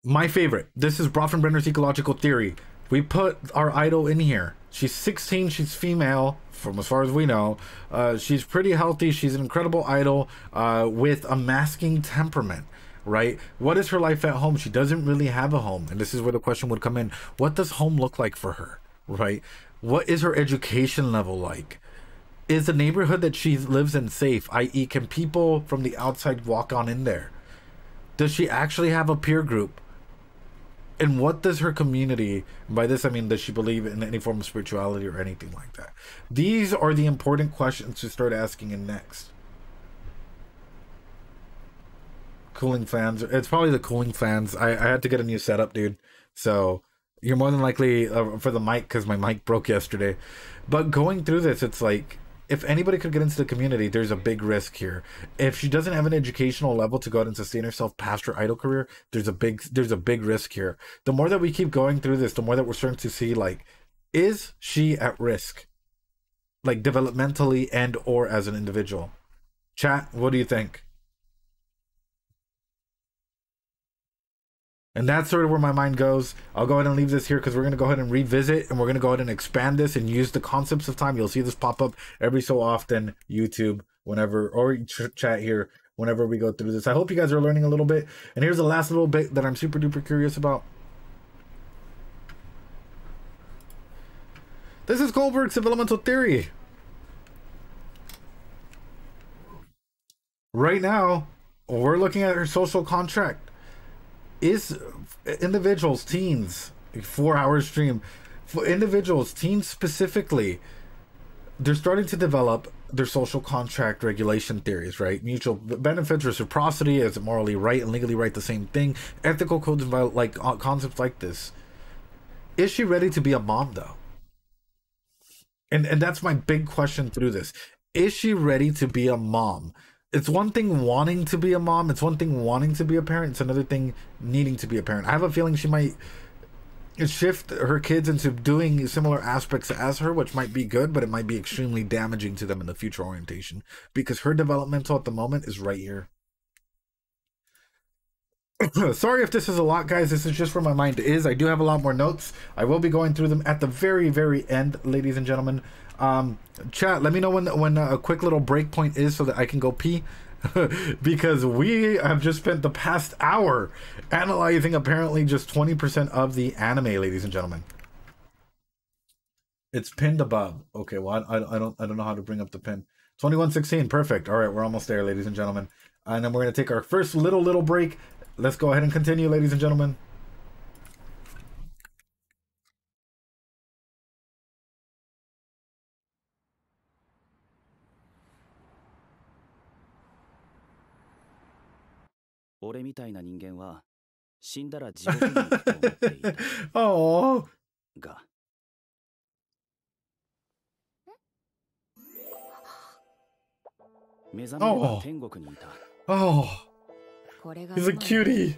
My favorite. This is Brofenbrenner's ecological theory. We put our idol in here. She's 16. She's female, from as far as we know. She's pretty healthy. She's an incredible idol with a masking temperament, right? What is her life at home? She doesn't really have a home. And this is where the question would come in. What does home look like for her, right? What is her education level like? Is the neighborhood that she lives in safe? I.e., can people from the outside walk on in there? Does she actually have a peer group? And what does her community, by this I mean, does she believe in any form of spirituality or anything like that? These are the important questions to start asking in next. Cooling fans. It's probably the cooling fans. I had to get a new setup, dude. So you're more than likely for the mic, because my mic broke yesterday. But going through this, it's like, if anybody could get into the community, there's a big risk here. If she doesn't have an educational level to go out and sustain herself past her idol career, there's a big risk here. The more that we keep going through this, the more that we're starting to see, like, is she at risk? Like, developmentally and or as an individual? Chat, what do you think? And that's sort of where my mind goes. I'll go ahead and leave this here because we're going to go ahead and revisit, and we're going to go ahead and expand this and use the concepts of time. You'll see this pop up every so often, YouTube, whenever, or chat here, whenever we go through this. I hope you guys are learning a little bit. And here's the last little bit that I'm super duper curious about. This is Goldberg's developmental theory. Right now, we're looking at her social contract. Is individuals, teens, 4-hour stream, for individuals, teens specifically, they're starting to develop their social contract regulation theories, right? Mutual benefits, reciprocity, is it morally right and legally right the same thing? Ethical codes, like concepts like this. Is she ready to be a mom, though? And that's my big question through this. Is she ready to be a mom? It's one thing wanting to be a mom. It's one thing wanting to be a parent. It's another thing needing to be a parent. I have a feeling she might shift her kids into doing similar aspects as her, which might be good, but it might be extremely damaging to them in the future orientation, because her developmental at the moment is right here. Sorry if this is a lot, guys. This is just where my mind is. I do have a lot more notes. I will be going through them at the very, very end, ladies and gentlemen. Chat, let me know when a quick little break point is so that I can go pee. Because we have just spent the past hour analyzing apparently just 20% of the anime, ladies and gentlemen. It's pinned above. Okay, well, I don't know how to bring up the pin. 2116, perfect. All right, we're almost there, ladies and gentlemen. And then we're going to take our first little break. Let's go ahead and continue, ladies and gentlemen. Oh. Oh. He's a cutie.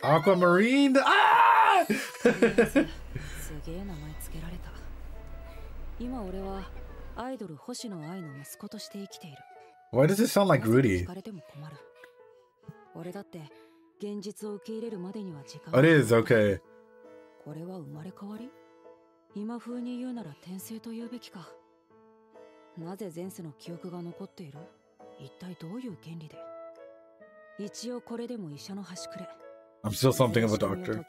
Aquamarine. Ah! Why does it sound like Rudy? It is, okay. I'm still something of a doctor.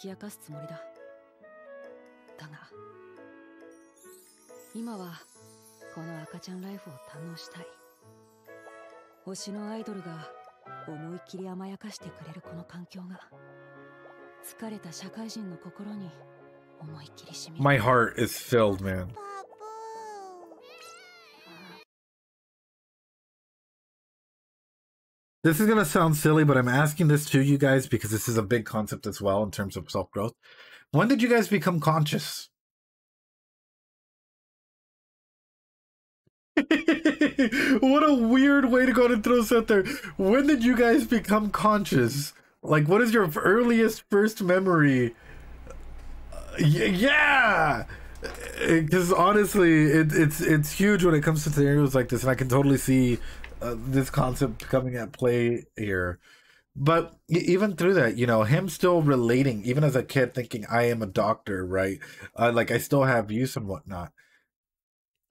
My heart is filled, man. This is going to sound silly, but I'm asking this to you guys because this is a big concept as well in terms of self-growth. When did you guys become conscious? What a weird way to go and throw this out there. When did you guys become conscious? Like, what is your earliest first memory? Yeah! Because honestly, it's huge when it comes to scenarios like this, and I can totally see this concept coming at play here. But even through that, you know, him still relating, even as a kid, thinking I am a doctor, right? Like I still have use and whatnot.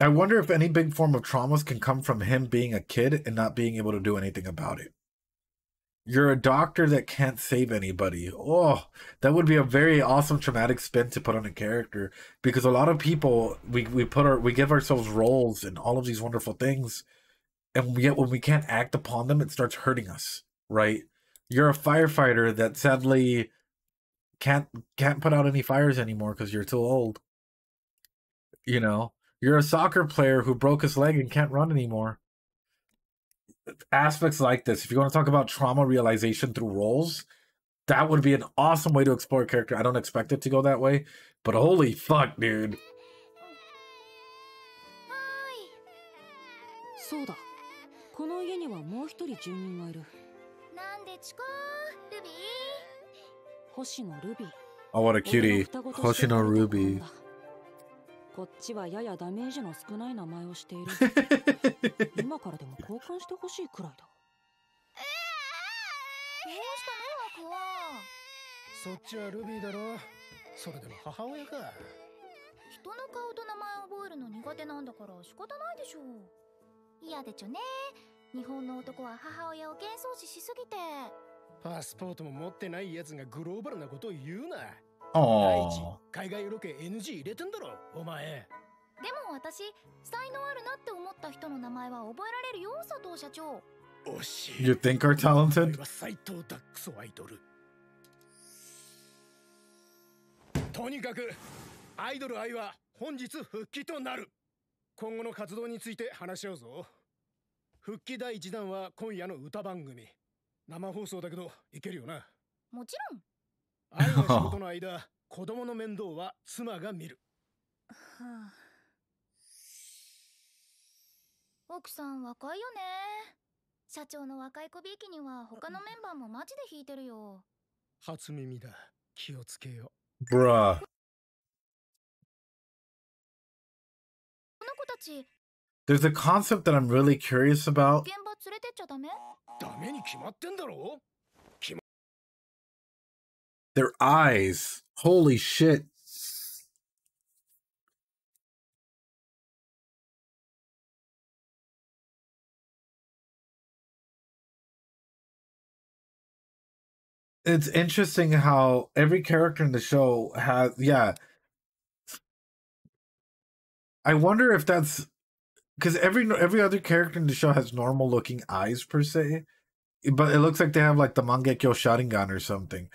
I wonder if any big form of traumas can come from him being a kid and not being able to do anything about it. You're a doctor that can't save anybody. Oh, that would be a very awesome traumatic spin to put on a character, because a lot of people we give ourselves roles and all of these wonderful things, and yet when we can't act upon them, it starts hurting us, right? You're a firefighter that sadly can't put out any fires anymore because you're too old. You know, you're a soccer player who broke his leg and can't run anymore. Aspects like this, if you want to talk about trauma realization through roles, that would be an awesome way to explore a character. I don't expect it to go that way, but holy fuck, dude. そうだ。この家にはもう一人住人がいる。なんでちかルビー星野ルビー。 Oh, what a cutie. Hoshino Ruby. こっちはややダメージの少ない名前をしている。今からでも交換してほしいくらいだ。どうしたのワクは。そっちはルビーだろ。それでも母親か。人の顔と名前覚えるの苦手なんだから仕方ないでしょう。嫌でちょね。日本の男は母親を幻想視しすぎて。パスポートも持ってないやつがグローバルなことを言うな。Oh. 海外ロケ NG 入れてんだろお前。でも私才能あるなって思った人の名前は覚えられるよ佐藤社長。おし。 You think are talented? 斎藤ダックスアイドル。とにかくアイドル愛は本日復帰となる。今後の活動について話し合うぞ。復帰第1弾は今夜の歌番組。生放送だけどいけるよな。もちろん。愛の仕事の間、子供の面倒は妻が見る。はあ、奥さん若いよね。社長の若い子びいきには他のメンバーもマジで引いてるよ。初耳だ。気をつけよ。Bruh. この子たち。There's a concept that I'm really curious about. 現場連れてっちゃダメ？ダメに決まってんだろ。Their eyes. Holy shit. It's interesting how every character in the show has, yeah. I wonder if that's because every other character in the show has normal looking eyes per se, but it looks like they have like the Mangekyo Sharingan or something.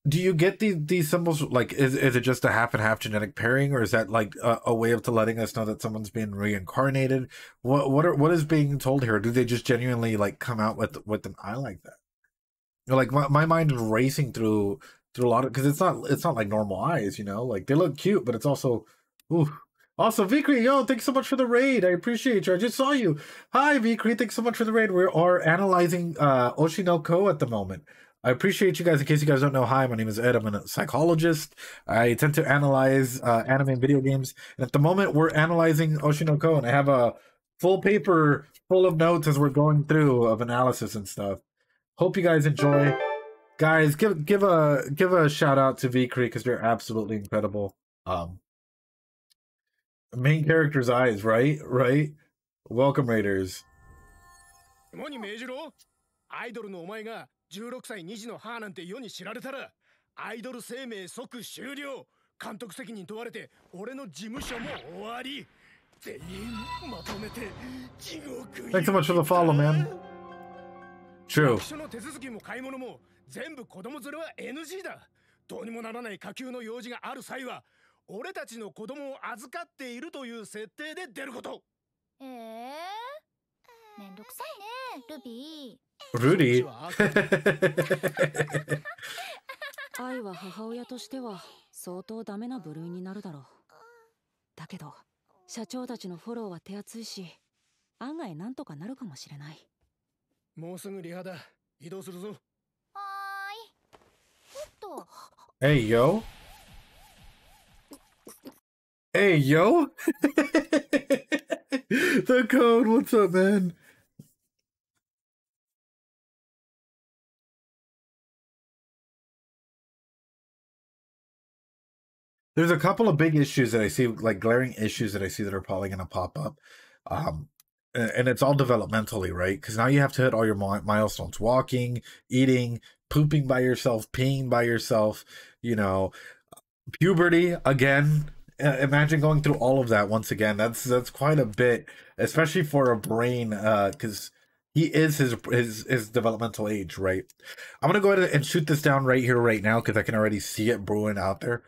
Do you get these symbols? Like, is it just a half and half genetic pairing, or is that like a way of letting us know that someone's being reincarnated? What is being told here? Do they just genuinely like come out with an eye like that? Like my mind is racing through a lot of, because it's not like normal eyes, you know. Like they look cute, but it's also, ooh. Also, Vikri, yo, thanks so much for the raid. I appreciate you. I just saw you. Hi, Vikri. Thanks so much for the raid. We are analyzing OshiNoKo at the moment. I appreciate you guys. In case you guys don't know, hi, my name is Ed. I'm a psychologist. I tend to analyze anime and video games. And at the moment, we're analyzing OshiNoKo, and I have a full paper full of notes as we're going through of analysis and stuff. Hope you guys enjoy. Guys, give a shout out to Vikri because they're absolutely incredible. Main character's eyes, right? Welcome, Raiders. 何命じろ？アイドルのお前が16歳2児の母なんて世に知られたら、アイドル生命即終了。監督責任問われて、俺の事務所も終わり。全員まとめて地獄。Thanks so much for the follow, man. True. 役所の手続きも買い物も全部子供連れは NG だ。どうにもならない下級の用事がある際は、俺たちの子供を預かっているという設定で出ること。めんどくさいね、ルビー。ルディ愛は母親としては相当ダメな部類になるだろう。だけど、社長たちのフォローは手厚いし、案外なんとかなるかもしれない。もうすぐリハだ。移動するぞ。はーい。おっと。Hey, yo. Hey, yo. The code, what's up, man? There's a couple of big issues that I see, like glaring issues that I see that are probably going to pop up. And it's all developmentally, right? Because now you have to hit all your milestones: walking, eating, pooping by yourself, peeing by yourself, you know, puberty again. Imagine going through all of that once again. That's quite a bit, especially for a brain, because he is his developmental age, right? I'm gonna go ahead and shoot this down right here, right now, because I can already see it brewing out there.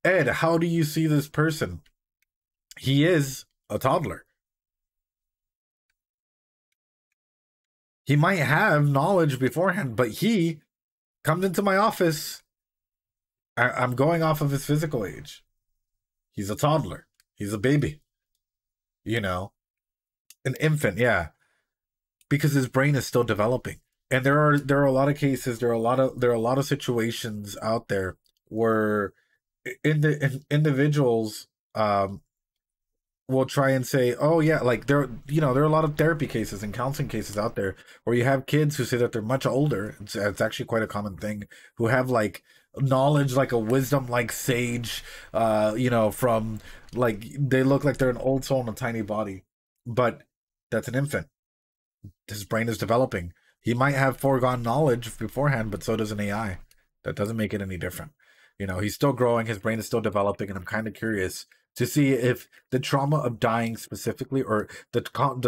Ed, how do you see this person? He is a toddler. He might have knowledge beforehand, but he comes into my office. I'm going off of his physical age. He's a toddler. He's a baby. You know, an infant, yeah, because his brain is still developing. And there are a lot of cases. There are a lot of situations out there where individuals will try and say, oh yeah, like there are a lot of therapy cases and counseling cases out there where you have kids who say that they're much older. It's actually quite a common thing, who have like knowledge, like a wisdom, like sage, from, like, they look like they're an old soul in a tiny body, but that's an infant. His brain is developing. He might have foregone knowledge beforehand, but so does an AI. That doesn't make it any different. You know, he's still growing, his brain is still developing, and I'm kind of curious to see if the trauma of dying specifically, or the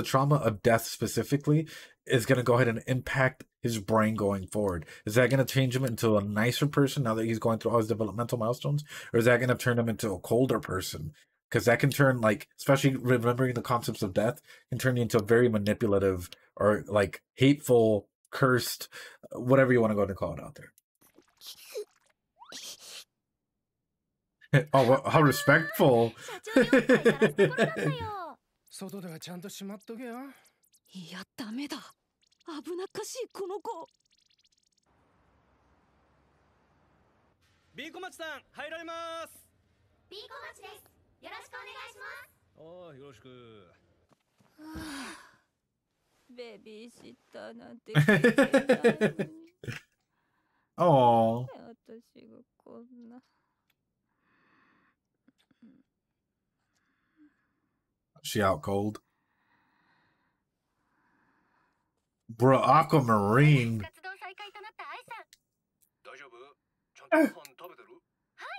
trauma of death specifically, is going to go ahead and impact his brain going forward. Is that going to change him into a nicer person now that he's going through all his developmental milestones? Or is that going to turn him into a colder person? Because that can turn, like, especially remembering the concepts of death, can turn you into a very manipulative or, like, hateful, cursed, whatever you want to go and call it out there. Oh, well, how respectful. 外ではちゃんとしまっとけよ。いや、ダメだ。危なっかしいこの子。ビーコマチさん、入られます。ビーコマチです。よろしくお願いします。おー、よろしく。ベビーシッターなんて聞いてないのに。Oh. 私がこんな。She out cold. Bro, Aquamarine. 活動再開となったアイさん。大丈夫？ちゃんとご飯食べてる？はい、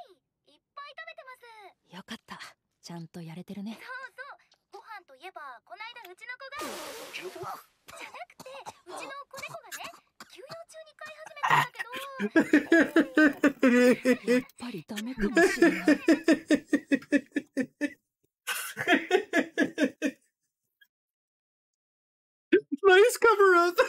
いっぱい食べてます。よかった。ちゃんとやれてるね。そうそう。ご飯といえば、この間うちの子が。じゃなくて、うちの子猫がね、休養中に飼い始めたんだけど。やっぱりダメかもしれない。Nice cover up.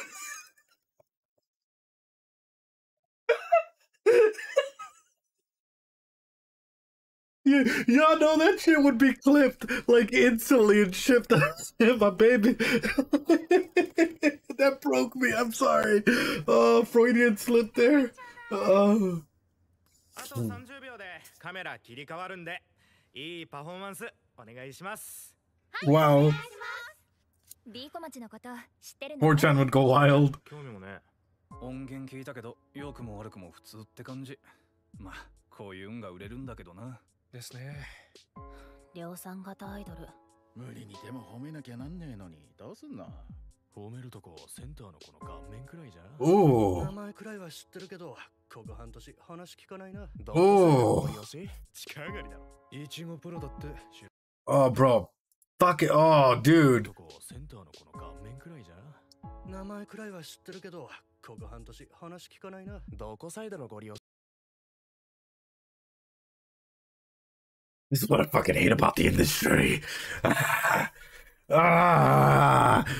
Yeah, y'all know that shit would be clipped like instantly and shipped out. My baby. That broke me. I'm sorry. Oh, Freudian slip there. Oh. あと30秒でカメラ切り替わるんで、いいパフォーマンスお願いします。 Wow. ビーコマチのこと知ってるの4chan would go wild. 興味もね。音源聞いたけど、良くも悪くも普通って感じ。まあ、こういう運が売れるんだけどな。ですね。量産型アイドル。無理にでも褒めなきゃなんねえのに、どうすんの？褒めるとこセンターの子の顔面くらいじゃ。Ooh. 名前くらいは知ってるけど、ここ半年話聞かないな。おー。近上がりだろ。いちごプロだって。Oh, bro. Fuck it. Oh, dude. センターの子の顔面くらいじゃ。名前くらいは知ってるけど、ここ半年話聞かないな。どこサイドのご利用。 This is what I fucking hate about the industry.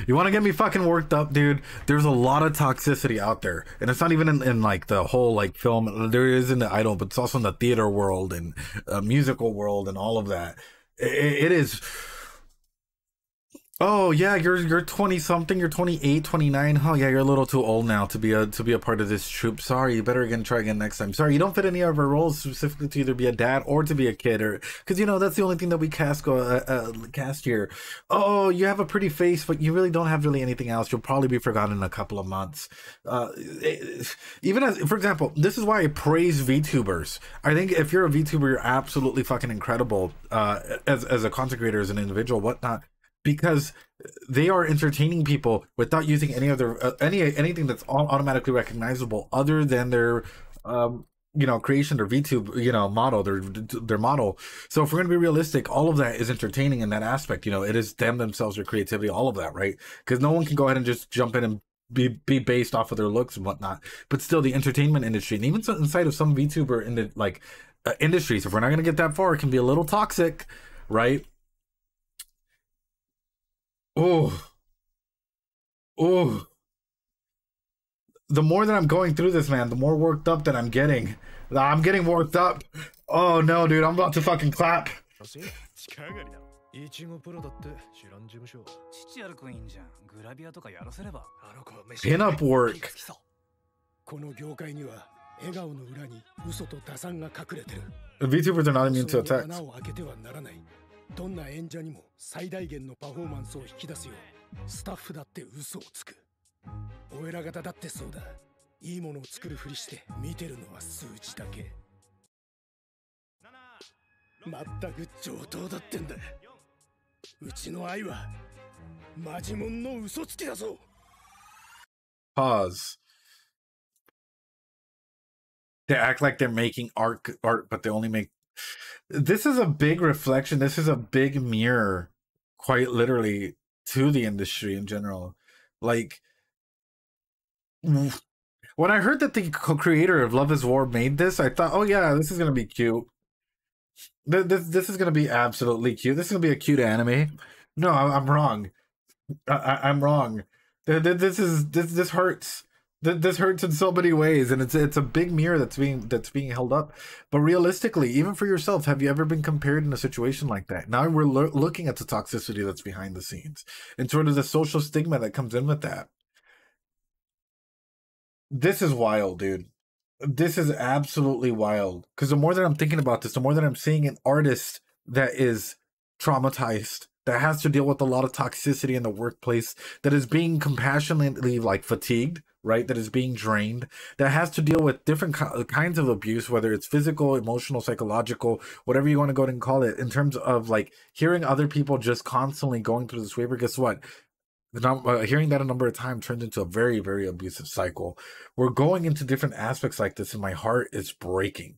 You want to get me fucking worked up, dude? There's a lot of toxicity out there, and it's not even in like the whole like film. There is in the idol, but it's also in the theater world and musical world and all of that. It is. Oh yeah, you're 20 something, you're 28, 29. Oh yeah, you're a little too old now to be a part of this troop. Sorry, you better again try again next time. Sorry, you don't fit any of our roles specifically to either be a dad or to be a kid, or because you know that's the only thing that we cast here. Oh, you have a pretty face, but you really don't have really anything else. You'll probably be forgotten in a couple of months. Even as, for example, this is why I praise VTubers. I think if you're a VTuber, you're absolutely fucking incredible as a content creator, as an individual, whatnot, because they are entertaining people without using any of their anything that's automatically recognizable other than their creation, their VTube model, their model. So if we're gonna be realistic, all of that is entertaining in that aspect. It is them themselves, their creativity, all of that, right? Because no one can go ahead and just jump in and be based off of their looks and whatnot. But still, the entertainment industry, and even inside of some VTuber in the industries, if we're not gonna get that far, it can be a little toxic, right? Oh, oh. The more that I'm going through this, man, the more worked up that I'm getting. I'm getting worked up. Oh no, dude, I'm about to fucking clap. Pin-up work. VTubers are not immune to attacks. どんな演者にも最大限のパフォーマンスを引き出すようスタッフだって嘘をつく。お偉方だってそうだ。いいものを作るふりして見てるのは数字だけ。まったく上等だってんだ。うちの愛はマジモンの嘘つきだぞ。 Pause. They act like they're making art, but they only make. This is a big reflection. This is a big mirror, quite literally, to the industry in general. Like, when I heard that the co-creator of Love is War made this, I thought, oh yeah, this is gonna be cute. This is gonna be absolutely cute. This is gonna be a cute anime. No, I'm wrong. I'm wrong. This hurts. This hurts in so many ways, and it's a big mirror that's being held up. But realistically, even for yourself, have you ever been compared in a situation like that? Now we're looking at the toxicity that's behind the scenes and sort of the social stigma that comes in with that. This is wild, dude. This is absolutely wild. Because the more that I'm thinking about this, the more that I'm seeing an artist that is traumatized, that has to deal with a lot of toxicity in the workplace, that is being compassionately fatigued, right? That is being drained, that has to deal with different kinds of abuse, whether it's physical, emotional, psychological, whatever you want to go ahead and call it, in terms of hearing other people just constantly going through this waiver. Guess what? Hearing that a number of times turns into a very, very abusive cycle. We're going into different aspects like this, and my heart is breaking.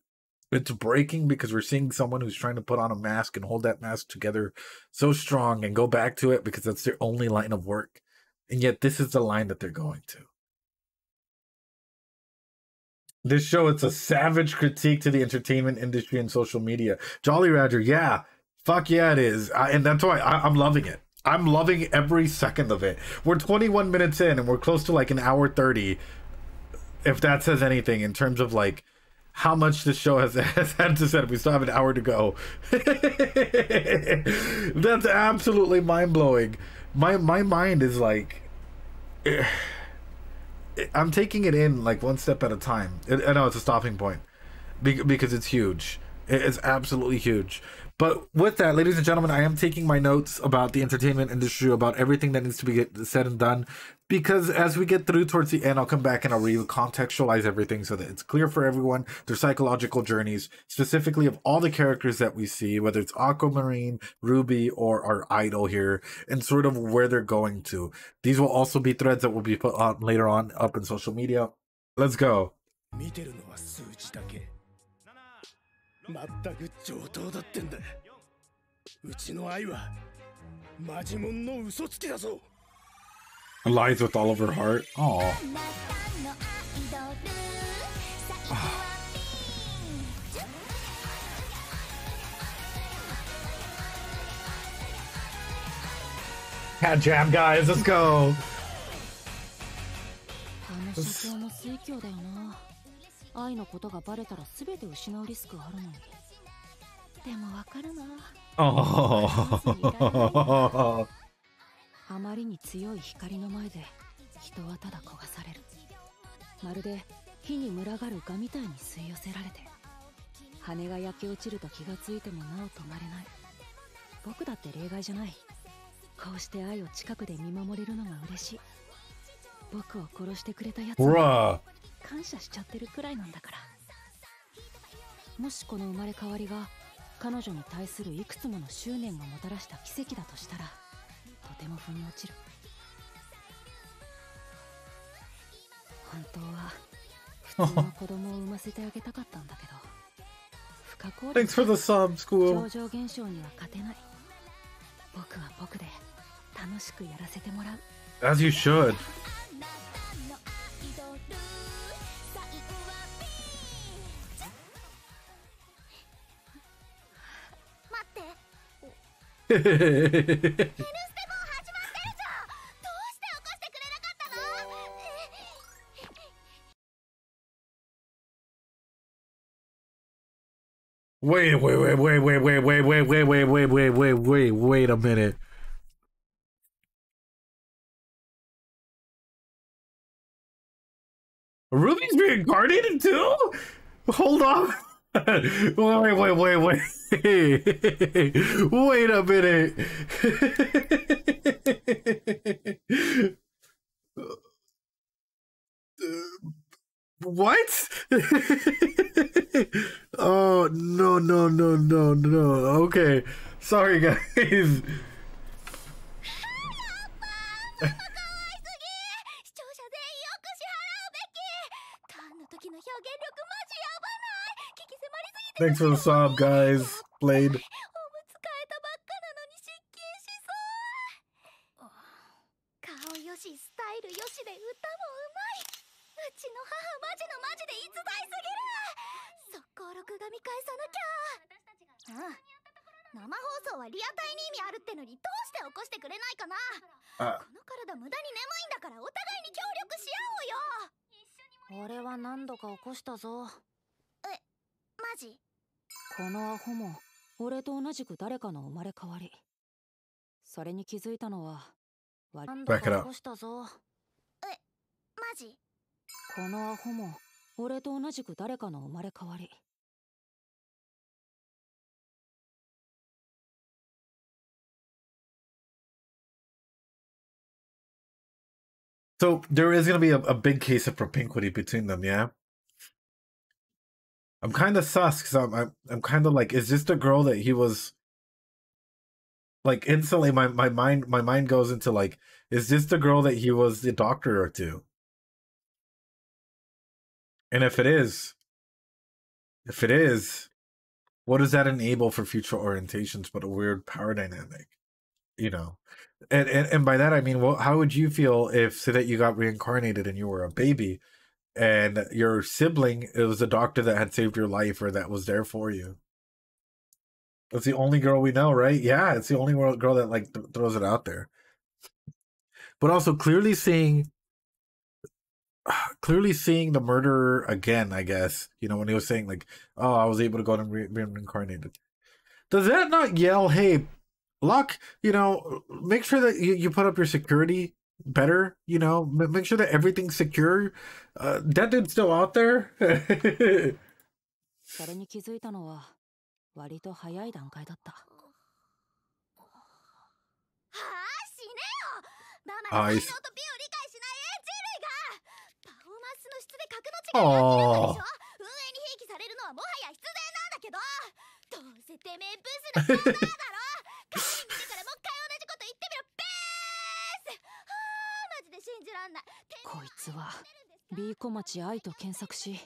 It's breaking because we're seeing someone who's trying to put on a mask and hold that mask together so strong and go back to it because that's their only line of work. And yet this is the line that they're going to. This show, it's a savage critique to the entertainment industry and social media. Jolly Roger, yeah. Fuck yeah, it is. And that's why I'm loving it. I'm loving every second of it. We're 21 minutes in and we're close to an hour 30. If that says anything in terms of how much this show has had to say. We still have an hour to go. That's absolutely mind-blowing. My mind is I'm taking it in one step at a time. I know it's a stopping point because it's huge. It's absolutely huge. But with that, ladies and gentlemen, I am taking my notes about the entertainment industry, about everything that needs to be said and done, because as we get through towards the end, I'll come back and I'll recontextualize everything so that it's clear for everyone, their psychological journeys, specifically of all the characters that we see, whether it's Aquamarine, Ruby, or our idol here, and sort of where they're going to. These will also be threads that will be put on later on up in social media. Let's go. まったく上等だってんだ。うちの愛はマジモンの嘘つきだぞ。 Lies with all of her heart. Aww. Cat jam, guys, let's go. 愛のことがバレたら全て失うリスクがあるのに。でもわかるな。あまりに強い光の前で人はただ焦がされる。まるで火に群がる蛾みたいに吸い寄せられて、羽が焼け落ちると気がついてもなお止まれない。僕だって例外じゃない。こうして愛を近くで見守れるのが嬉しい。僕を殺してくれたやつに感謝しちゃってるくらいなんだから。もしこの生まれ変わりが彼女に対するいくつもの執念がもたらした奇跡だとしたら、とても腑に落ちる。本当は普通の子供を産ませてあげたかったんだけど、不可抗力超常現象には勝てない。僕は僕で楽しくやらせてもらう。 As you should. 待って。N ステも始まってるじゃん。どうして起こしてくれなかったのWait a minute. Ruby's reincarnated too? Hold on. Wait. Wait a minute. What? Oh, no. Okay. Sorry, guys. 時の表現力マジやばない。聞き迫りすぎて。 Thanks for the sub, guys. Played. おむつ替えたばっかなのに失禁しそう。顔よしスタイルよしで歌もうまい。うちの母マジで逸材すぎる。速攻録画見返さなきゃ。生放送はリアタイに意味あるってのにどうして起こしてくれないかな。この体無駄に眠いんだからお互いに協力し合おうよ。俺は何度か起こしたぞ。マジ？このアホも俺と同じく誰かの生まれ変わり。それに気づいたのは何度か起こしたぞ。マジ？このアホも俺と同じく誰かの生まれ変わり。So there is going to be a big case of propinquity between them, yeah? I'm kind of sus because I'm kind of like, is this the girl that he was like instantly my mind goes into like, is this the girl that he was the doctor to? And if it is, what does that enable for future orientations but a weird power dynamic? You know? And by that I mean, well, how would you feel if, say that you got reincarnated and you were a baby and your sibling, it was a doctor that had saved your life or that was there for you? That's the only girl we know, right? Yeah, it's the only girl that like throws it out there. But also clearly seeing the murderer again, I guess, you know, when he was saying like, oh, I was able to go and be reincarnated. Does that not yell, hey, Luck, you know, make sure that you put up your security better, you know, make sure that everything's secure. That dude's still out there. それに気づいたのは割と早い段階だった。はあ、死ねよ。ママの才能と美を理解しないエンジン類が。パフォーマンスの質で格の違いが明らかでしょ。運営にひいきされるのはもはや必然なんだけど、どうせてめえブスのコーナーだろ。鏡見てからもう一回同じこと言ってみろ。ベース。はあ、マジで信じらんない。こいつは B 小町愛と検索し、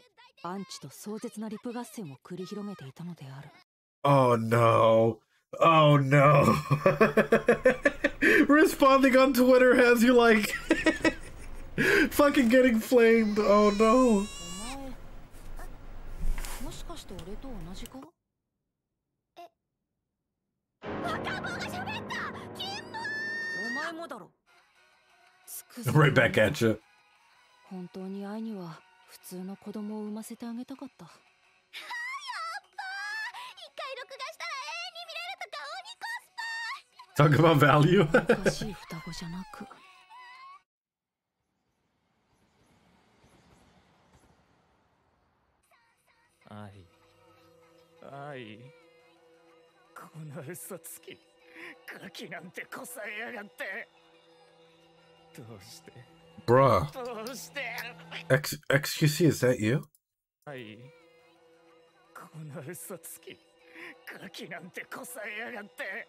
アンチと壮絶なリプ合戦を繰り広げていたのである。Oh no. Oh no. Responding on Twitter has you like fucking getting flamed. Oh no. もしかして俺と同じか？若者が喋った。キモ。お前もだろ。Right back at you. 本当に愛には普通の子供を産ませてあげたかった。やっばー。一回録画したら永遠に見れるとか鬼コスパ。Talk about value. おかしい双子じゃなく。愛。この嘘つき。ガキなんてこさえやがって。どうして Bruh. どうして XQC, is that you? 愛。この嘘つき。ガキなんてこさえやがって。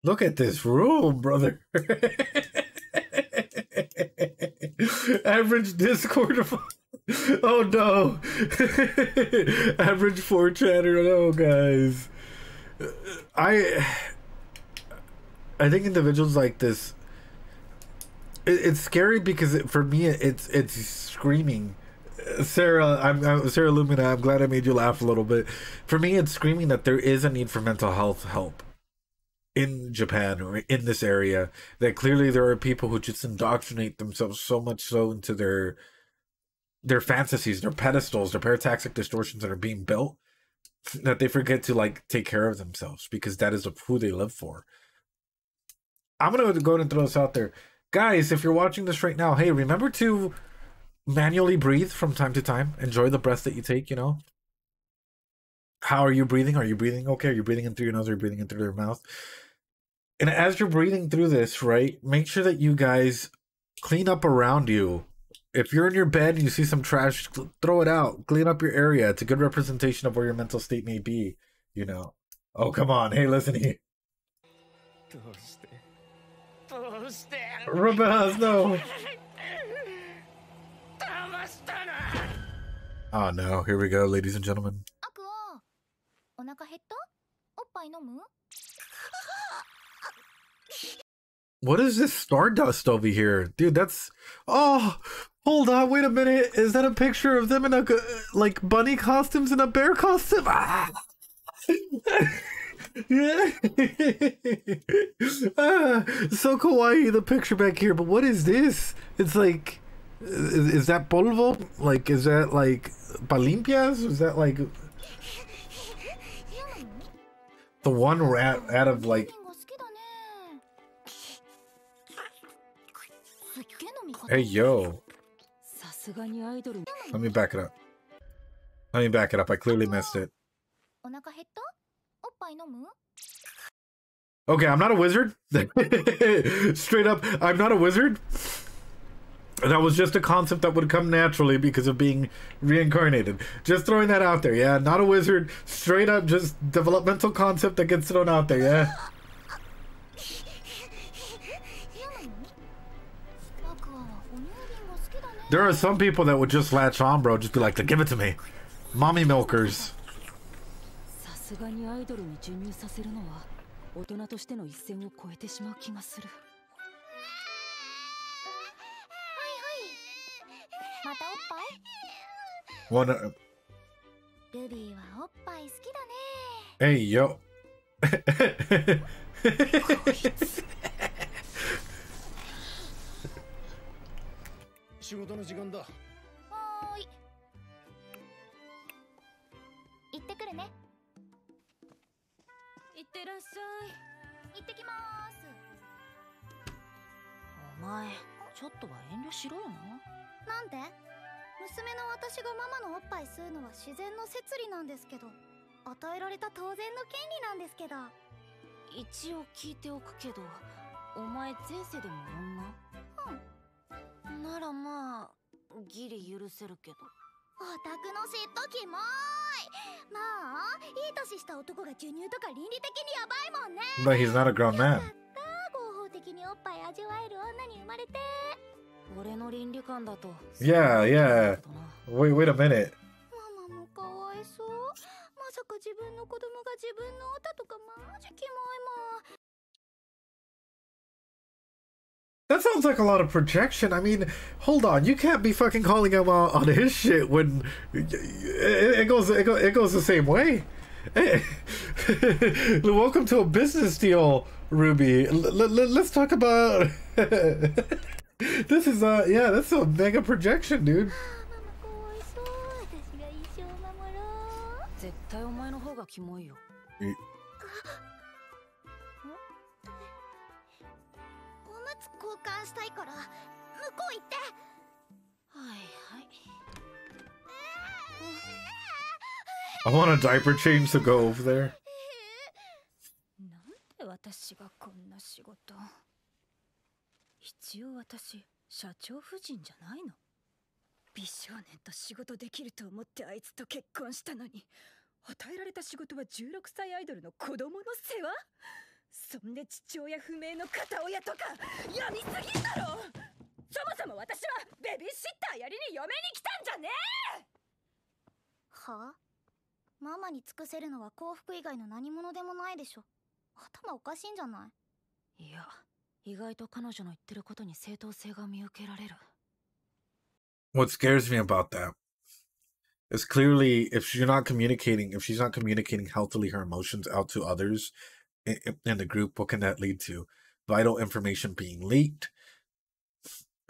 Look at this room, brother. Average Discord of... Oh no. Average 4chatter. No, guys. I think individuals like this, it's scary because for me it's screaming. Sarah, I'm Sarah Lumina. I'm glad I made you laugh a little bit. For me, it's screaming that there is a need for mental health help in Japan or in this area. That clearly there are people who just indoctrinate themselves so much so into their fantasies, their pedestals, their parataxic distortions that are being built, that they forget to like take care of themselves because that is who they live for. I'm gonna go ahead and throw this out there, guys. If you're watching this right now, hey, remember to manually breathe from time to time. Enjoy the breaths that you take. You know, how are you breathing? Are you breathing okay? Are you breathing in through your nose? Or are you breathing in through your mouth? And as you're breathing through this, right, make sure that you guys clean up around you. If you're in your bed and you see some trash, throw it out. Clean up your area. It's a good representation of where your mental state may be, you know. Oh, come on. Hey, listen here. Rabaz, no. Oh, no. Here we go, ladies and gentlemen. What is this stardust over here? Dude, that's... Oh, hold on, wait a minute. Is that a picture of them in a, like, bunny costumes and a bear costume? Ah! Yeah. So kawaii, the picture back here, but what is this? It's like... Is that polvo? Like, is that, like, palimpias? Is that, like... The one rat out of, like... Hey, yo. Let me back it up. Let me back it up. I clearly missed it. Okay, I'm not a wizard. Straight up, I'm not a wizard. That was just a concept that would come naturally because of being reincarnated. Just throwing that out there, yeah? Not a wizard. Straight up, just developmental concept that gets thrown out there, yeah? There are some people that would just latch on, bro. Just be like, give it to me. Mommy milkers. One, hey, yo. 仕事の時間だ。はーい。行ってくるね。行ってらっしゃい。行ってきまーす。お前、ちょっとは遠慮しろよな。なんで？娘の私がママのおっぱい吸うのは自然の摂理なんですけど、与えられた当然の権利なんですけど。一応聞いておくけど、お前前世でも女？ならまあギリ許せるけど。オタクの嫉妬キモーい。まあいい年した男が授乳とか倫理的にやばいもんね。But he's not a grown man. 合法的におっぱい味わえる女に生まれて。俺の倫理観だと。Yeah, yeah. Wait a minute. ママもかわいそう。まさか自分の子供が自分のオタとかマジキモいもん。That sounds like a lot of projection. I mean, hold on. You can't be fucking calling him out on his shit when it goes the same way. Hey, welcome to a business deal, Ruby. Let's talk about. This is yeah, that's a mega projection, dude. 交換したいから向こう行って。はいはい。I want a diaper change to go over there. なんで私がこんな仕事。一応私社長夫人じゃないの。美少年と仕事できると思ってあいつと結婚したのに、与えられた仕事は16歳アイドルの子供の世話。そんで父親不明の片親とかやみすぎんだろ。そもそも私はベビーシッターやりに嫁に来たんじゃねえ。はあ、ママに尽くせるのは幸福以外の何者でもないでしょ。頭おかしいんじゃない？いや、意外と彼女の言ってることに正当性が見受けられる。What scares me about that is clearly if she's not communicating healthily her emotions out to others in the group, what can that lead to? Vital information being leaked.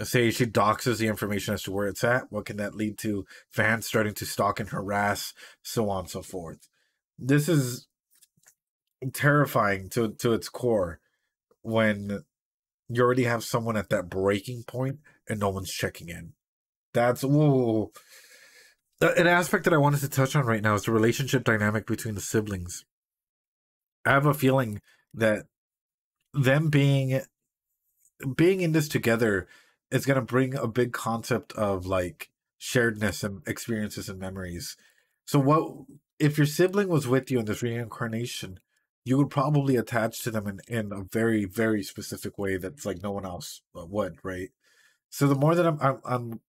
Say she doxes the information as to where it's at. What can that lead to? Fans starting to stalk and harass, so on and so forth. This is terrifying to its core when you already have someone at that breaking point and no one's checking in. That's whoa. An aspect that I wanted to touch on right now is the relationship dynamic between the siblings. I have a feeling that them being in this together is going to bring a big concept of like sharedness and experiences and memories. So what if your sibling was with you in this reincarnation, you would probably attach to them in a very, very specific way that's like no one else would, right? So the more that I'm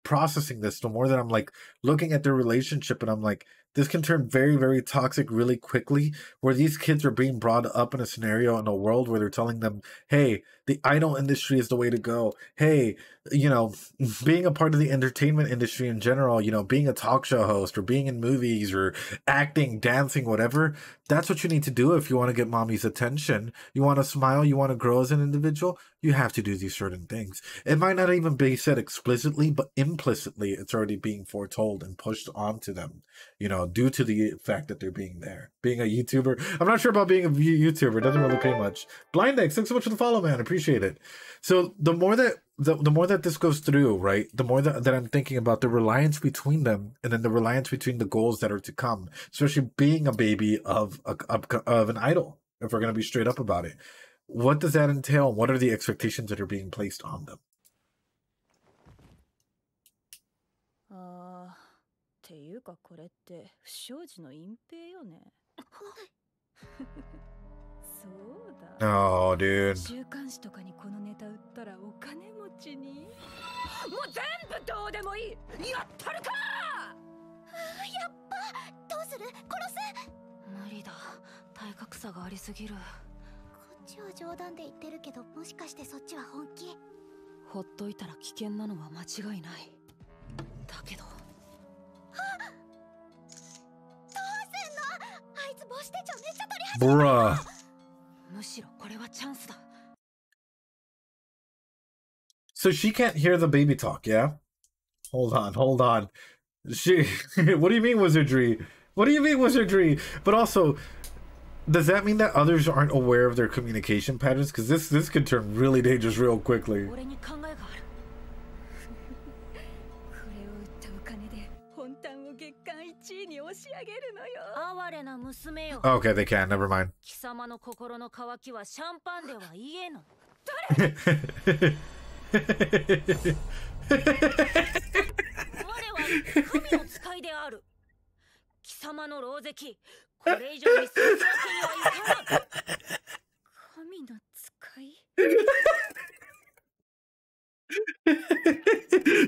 processing this, the more that I'm like looking at their relationship and I'm like, this can turn very, very toxic really quickly, where these kids are being brought up in a scenario in a world where they're telling them, hey, the idol industry is the way to go. Hey, you know, being a part of the entertainment industry in general, you know, being a talk show host or being in movies or acting, dancing, whatever, that's what you need to do if you want to get mommy's attention. You want to smile, you want to grow as an individual, you have to do these certain things. It might not even be said explicitly, but implicitly it's already being foretold and pushed onto them, you know, due to the fact that they're being there. Being a YouTuber. I'm not sure about being a YouTuber. It doesn't really pay much. Blind X, thanks so much for the follow, man. Appreciate it. So the more that the more that this goes through, right, the more that I'm thinking about the reliance between them and then the reliance between the goals that are to come, especially being a baby of an idol, if we're going to be straight up about it. What does that entail? What are the expectations that are being placed on them? っていうかこれって不祥事の隠蔽よね。そうだ。Oh, dude. 週刊誌とかにこのネタ売ったらお金持ちに。もう全部どうでもいい。やったるか。やっぱどうする？殺す？無理だ。体格差がありすぎる。こっちは冗談で言ってるけど、もしかしてそっちは本気？ほっといたら危険なのは間違いない。だけど。Bruh. むしろこれはチャンスだ。 So she can't hear the baby talk, yeah? Hold on. She what do you mean wizardry? What do you mean wizardry? But also, does that mean that others aren't aware of their communication patterns? Because this could turn really dangerous real quickly. Okay, they can. Never mind.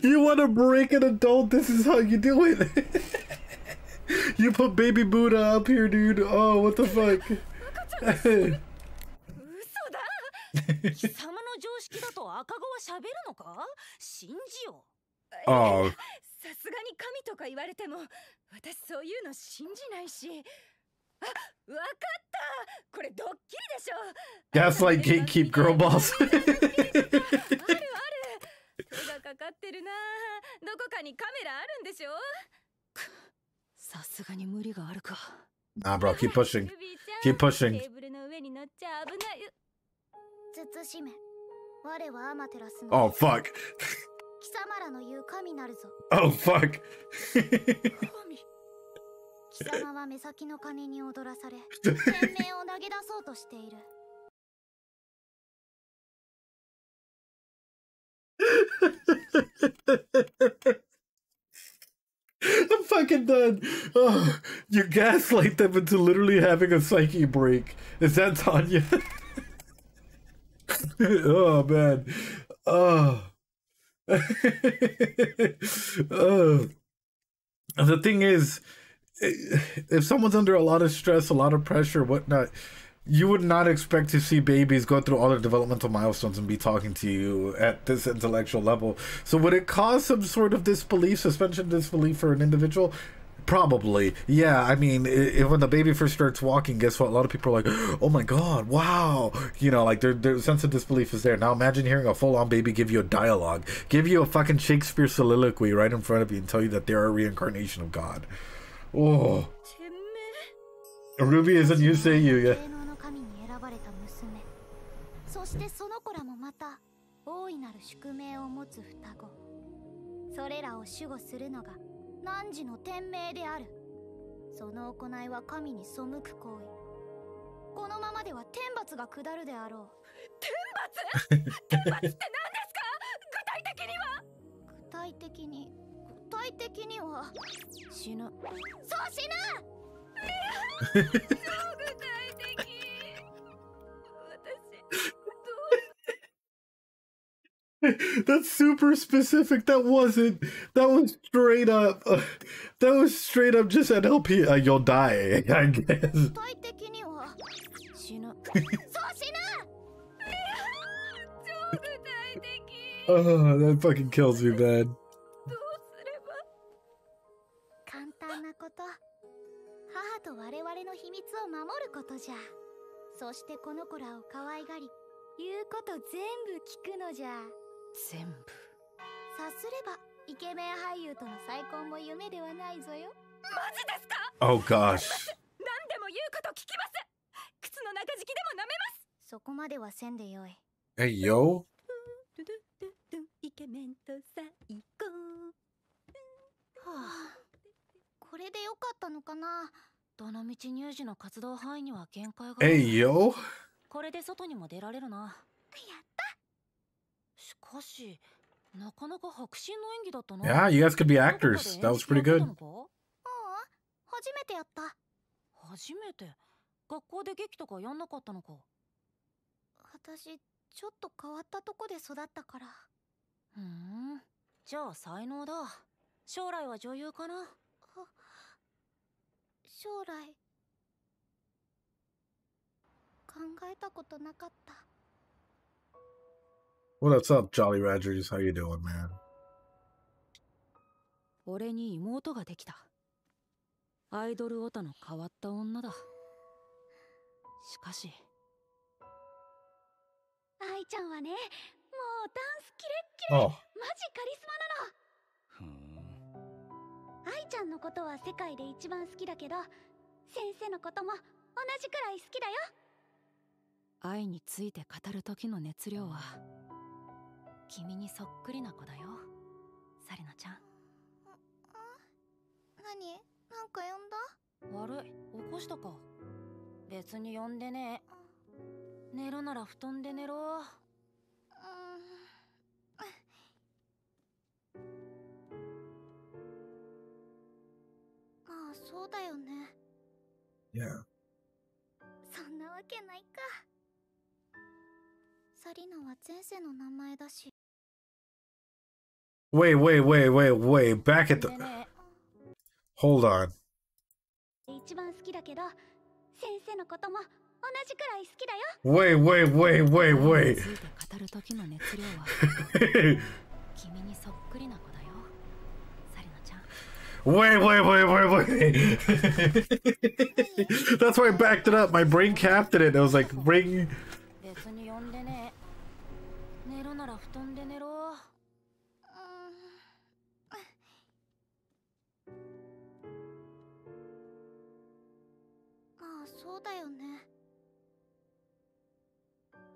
You want to break an adult? This is how you do it. You put baby Buddha up here, dude. Oh, what the fuck? Oh. That's like gatekeep girl boss. Nah, bro, keep pushing. Keep pushing. Oh fuck. Oh fuck. 貴様は目先の金に踊らされ、天命を投げ出そうとしている。I'm fucking done. Oh, you gaslight them into literally having a psyche break. Is that Tanya? Oh man. Oh. Oh. The thing is, if someone's under a lot of stress, a lot of pressure, whatnot, you would not expect to see babies go through all the developmental milestones and be talking to you at this intellectual level. So would it cause some sort of disbelief, suspension disbelief for an individual? Probably. Yeah, I mean, when the baby first starts walking, guess what? A lot of people are like, oh my god, wow. You know, like their sense of disbelief is there. Now imagine hearing a full-on baby give you a dialogue, give you a fucking Shakespeare soliloquy right in front of you and tell you that they're a reincarnation of God. Oh. Ruby is a new Seiyu, yeah. そしてその子らもまた大いなる宿命を持つ双子。それらを守護するのが汝の天命である。その行いは神に背く行為。このままでは天罰が下るであろう。天罰？天罰って何ですか？具体的には？具体的には死ぬ。そう死ぬ！超具体的。That's super specific. That wasn't. That was straight up. That was straight up just an LP. You'll die, I guess. Oh, that fucking kills me, man. 簡単なこと。母と我々の秘密を守ることじゃ。そしてこの子らを可愛がり、言うこと全部聞くのじゃ。全部。さすればイケメン俳優との再婚も夢ではないぞよ。マジですか？ Oh gosh. 何でも言うこと聞きます。靴の中敷きでも舐めます。そこまではせんでよい。Hey yo. イケメンと再婚。はあ。これでよかったのかな。どのみち乳児の活動範囲には限界が。Hey yo. これで外にも出られるな。やった。しかし、なかなか迫真の演技だったな。Yeah, you guys could be actors. That was pretty good. 初めてやった。初めて？学校で劇とかやんなかったのか？私、ちょっと変わったとこで育ったから。じゃあ才能だ。将来は女優かな？将来考えたことなかった。What's up, Jolly Rogers? How you doing, man? 俺に妹ができた。アイドルオタの変わった女だ。しかし愛ちゃんはね、もうダンスキレッキレ、マジカリスマなの。愛ちゃんのことは世界で一番好きだけど、先生のことも同じくらい好きだよ。愛について語る時の熱量は君にそっくりな子だよ、サリナちゃん。何？なんか呼んだ？悪い、起こしたか？別に呼んでねえ。寝るなら布団で寝ろ。まあそうだよね。Yeah. そんなわけないか。サリナは前世の名前だし。Wait. Back at the. Hold on. 一番好きだけど、先生のことも同じくらい好きだよ。Wait. ついて語る時の熱量は君にそっくりな子だよ、サリナちゃん。Wait. That's why I backed it up. My brain captured it. I was like, bring. 別に呼んでねえ。寝るなら布団で寝ろ。まあそうだよね。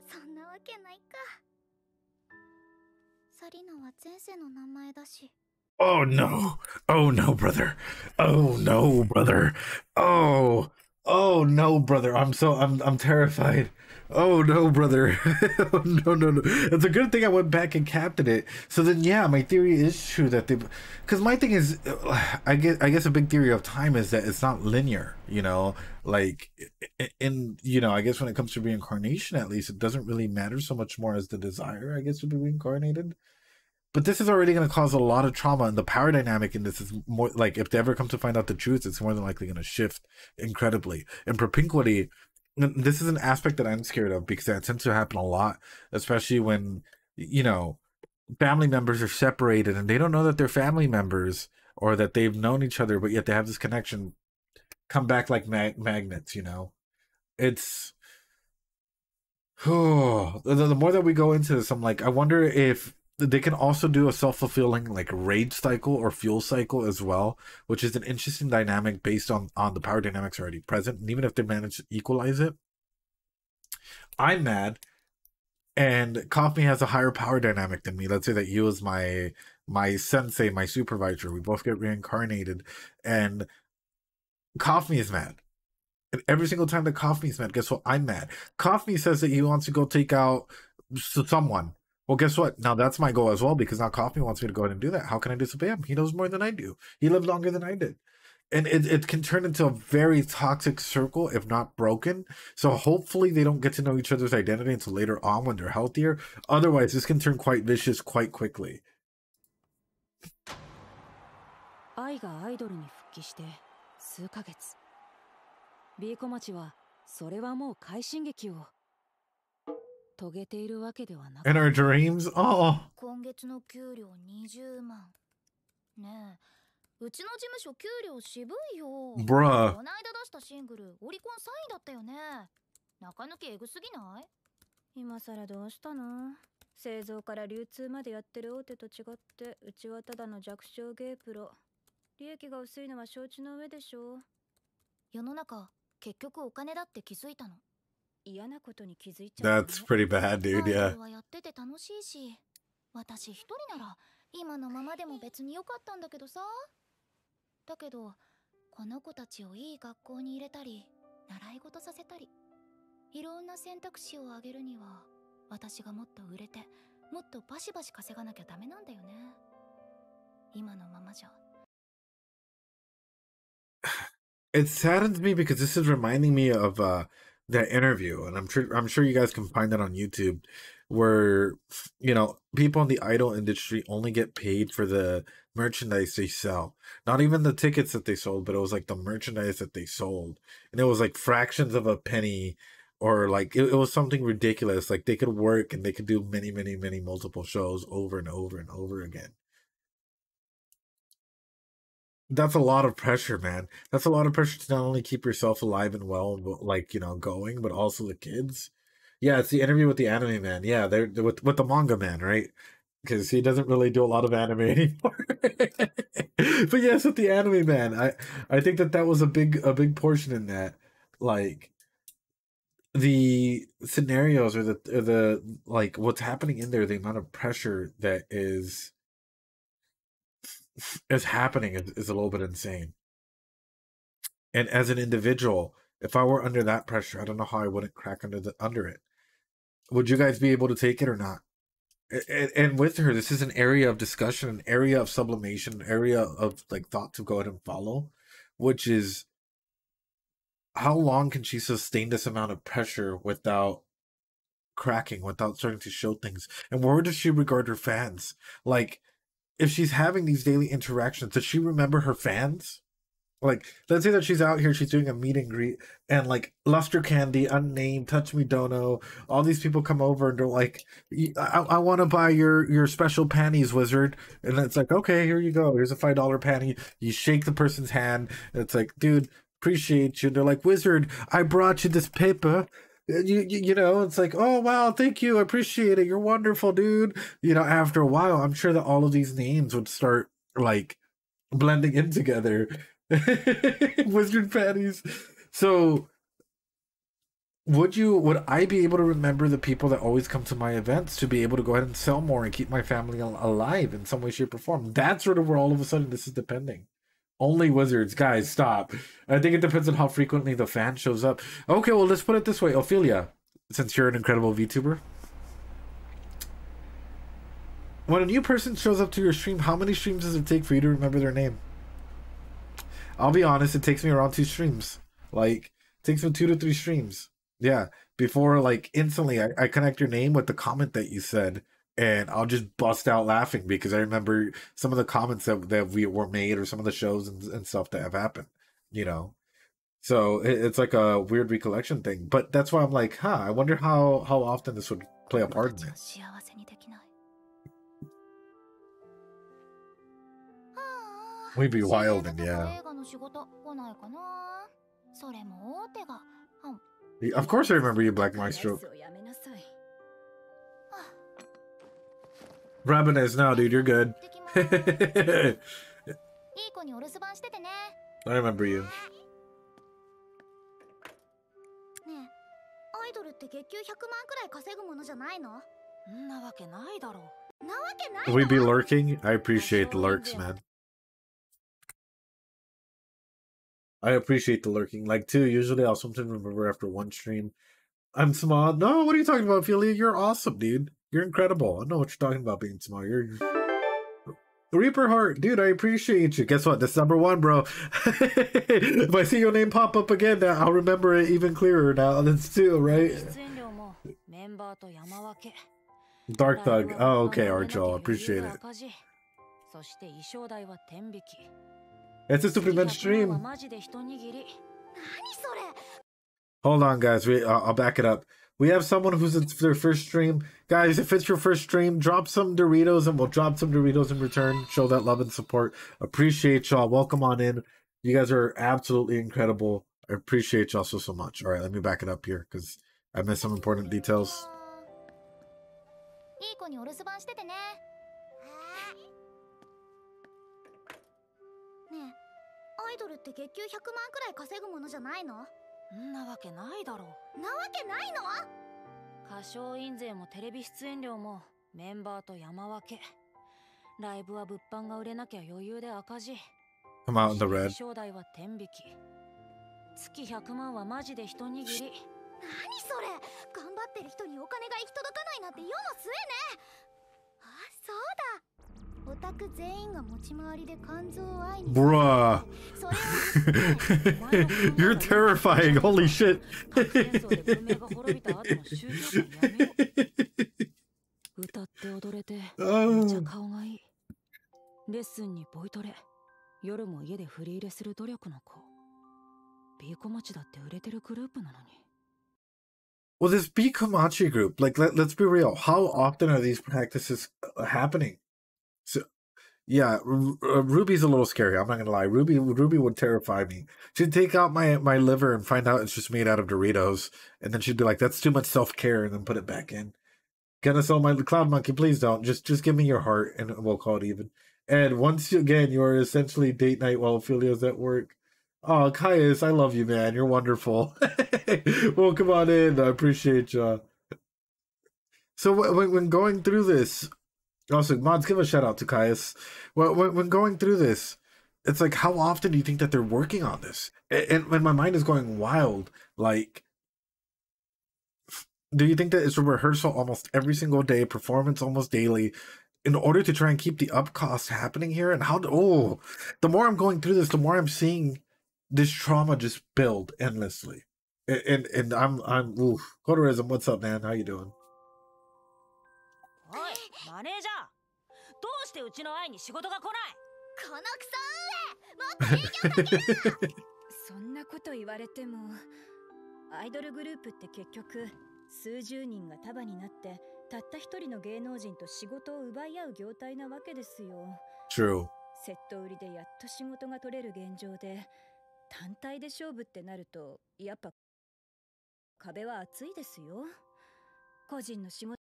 そんなわけないか。サリナは前世の名前だし。 Oh no. Oh no, brother. Oh no, brother. Oh. Oh no, brother. I'm terrified. Oh no, brother. Oh, no. It's a good thing I went back and captain it. So then yeah, my theory is true that they, because my thing is, I guess a big theory of time is that it's not linear, you know, like in, you know, I guess when it comes to reincarnation, at least it doesn't really matter so much more as the desire, I guess, to be reincarnated. But this is already going to cause a lot of trauma, and the power dynamic in this is more like, if they ever come to find out the truth, it's more than likely going to shift incredibly. And propinquity, this is an aspect that I'm scared of because that tends to happen a lot, especially when, you know, family members are separated and they don't know that they're family members or that they've known each other, but yet they have this connection, come back like magnets, you know? It's... the more that we go into this, I'm like, I wonder if they can also do a self-fulfilling like rage cycle or fuel cycle as well, which is an interesting dynamic based on the power dynamics already present. And even if they manage to equalize it, I'm mad, and Coffee has a higher power dynamic than me. Let's say that you is my sensei, my supervisor. We both get reincarnated, and Coffee is mad. And every single time that Coffee is mad, guess what? I'm mad. Coffee says that he wants to go take out someone. Well, guess what? Now that's my goal as well, because now Coffee wants me to go ahead and do that. How can I disobey him? He knows more than I do. He lived longer than I did. And it can turn into a very toxic circle if not broken. So hopefully they don't get to know each other's identity until later on when they're healthier. Otherwise, this can turn quite vicious quite quickly. 愛がアイドルに復帰して数ヶ月。ビーコ町はそれはもう快進撃を遂げているわけではなく。In our dreams? Oh. 今月の給料20万。ねえ、うちの事務所給料渋いよ。Bruh. この間出したシングル、オリコン3位だったよね。中抜きエグすぎない？今さらどうしたの？製造から流通までやってる大手と違って、うちはただの弱小ゲープロ。利益が薄いのは承知の上でしょ。世の中、結局お金だって気づいたの。嫌なことに気づいちゃう。That's pretty bad, dude. Yeah. はやってて楽しいし、私一人なら今のままでも別に良かったんだけどさ。だけど、この子たちをいい学校に入れたり、習い事させたり、いろんな選択肢をあげるには、私がもっと売れて、もっとバシバシ稼がなきゃダメなんだよね。今のままじゃ。It saddens me because this is reminding me of that interview, and I'm sure you guys can find that on YouTube, where, you know, people in the idol industry only get paid for the merchandise they sell, not even the tickets that they sold, but it was like the merchandise that they sold, and it was like fractions of a penny, or like it was something ridiculous. Like they could work and they could do many multiple shows over and over and over again. That's a lot of pressure, man. That's a lot of pressure to not only keep yourself alive and well, like, you know, going, but also the kids. Yeah, it's the interview with the anime man. Yeah, they're with the manga man, right? Because he doesn't really do a lot of anime anymore. But yes, with the anime man, I think that was a big portion in that. Like the scenarios or the like what's happening in there, the amount of pressure that is happening is a little bit insane. And as an individual, if I were under that pressure, I don't know how I wouldn't crack under it. Would you guys be able to take it or not? And with her, this is an area of discussion, an area of sublimation, an area of like thought to go ahead and follow, which is how long can she sustain this amount of pressure without cracking, without starting to show things? And where does she regard her fans? Like, if she's having these daily interactions, does she remember her fans? Like, let's say that she's out here, she's doing a meet and greet, and like Luster Candy, Unnamed, Touch Me Dono, all these people come over and they're like, I want to buy your special panties, wizard. And it's like, okay, here you go. Here's a $5 panty. You shake the person's hand, and it's like, dude, appreciate you. And they're like, wizard, I brought you this paper. You know, it's like, oh wow, thank you, I appreciate it, you're wonderful, dude. You know, after a while, I'm sure that all of these names would start like blending in together. Wizard patties. So would I be able to remember the people that always come to my events to be able to go ahead and sell more and keep my family alive in some way, shape, or form? That's sort of where all of a sudden this is depending. Only wizards, guys, stop. I think it depends on how frequently the fan shows up. Okay, well, let's put it this way, Ophelia, since you're an incredible VTuber. When a new person shows up to your stream, how many streams does it take for you to remember their name? I'll be honest, it takes me around 2 streams. Like, it takes me 2 to 3 streams. Yeah, before, like, instantly I connect your name with the comment that you said, and I'll just bust out laughing because I remember some of the comments that we were made or some of the shows and stuff that have happened, you know? So it's like a weird recollection thing. But that's why I'm like, I wonder how often this would play a part in it. We'd be wild, and yeah. Of course I remember you, Black Maestro. Rabinez, no, dude, you're good. I remember you. We'd be lurking? I appreciate the lurks, man. I appreciate the lurking. Like, too, usually I'll sometimes remember after 1 stream. I'm small. No, what are you talking about, Ophelia? You're awesome, dude. You're incredible. I know what you're talking about being small. You're Reaper Heart, dude, I appreciate you. Guess what? This #1, bro. If I see your name pop up again, now I'll remember it even clearer now. That's 2, right? Dark Thug. Oh, okay, Archel. Appreciate it. It's a Superman stream. Hold on, guys. I'll back it up. We have someone who's it's their first stream. Guys, if it's your first stream, drop some Doritos and we'll drop some Doritos in return. Show that love and support. Appreciate y'all. Welcome on in. You guys are absolutely incredible. I appreciate y'all so much. All right, let me back it up here because I missed some important details. Come out in the red. Bruh. You're terrifying. Holy shit. Well, this Bikomachi group, like, let's be real. How often are these practices happening? So, yeah, Ruby's a little scary. I'm not gonna lie. Ruby would terrify me. She'd take out my liver and find out it's just made out of Doritos, and then she'd be like, "That's too much self-care," and then put it back in. Gonna sell my Cloud Monkey? Please don't. Just give me your heart, and we'll call it even. And once again, you are essentially date night while Ophelia's at work. Oh, Caius, I love you, man. You're wonderful. Well, come on in. I appreciate you. So when going through this, also, mods, give a shout out to Caius. When going through this, it's like, how often do you think that they're working on this? And when my mind is going wild, like, do you think that it's a rehearsal almost every single day, performance almost daily, in order to try and keep the up costs happening here? And the more I'm going through this, the more I'm seeing this trauma just build endlessly. And I'm Kodorism, what's up, man? How you doing? True. 単体で勝負ってなるとやっぱ壁は厚いですよ。個人の仕事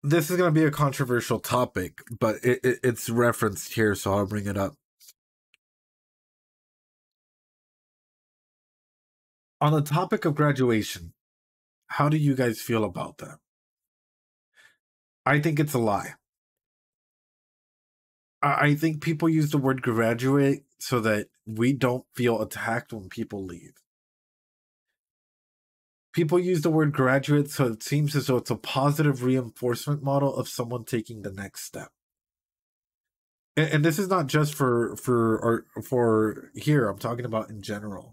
This is going to be a controversial topic, but it's referenced here, so I'll bring it up. On the topic of graduation, how do you guys feel about that? I think it's a lie. I think people use the word graduate so that we don't feel attacked when people leave. People use the word graduate so it seems as though it's a positive reinforcement model of someone taking the next step. And this is not just for here. I'm talking about in general.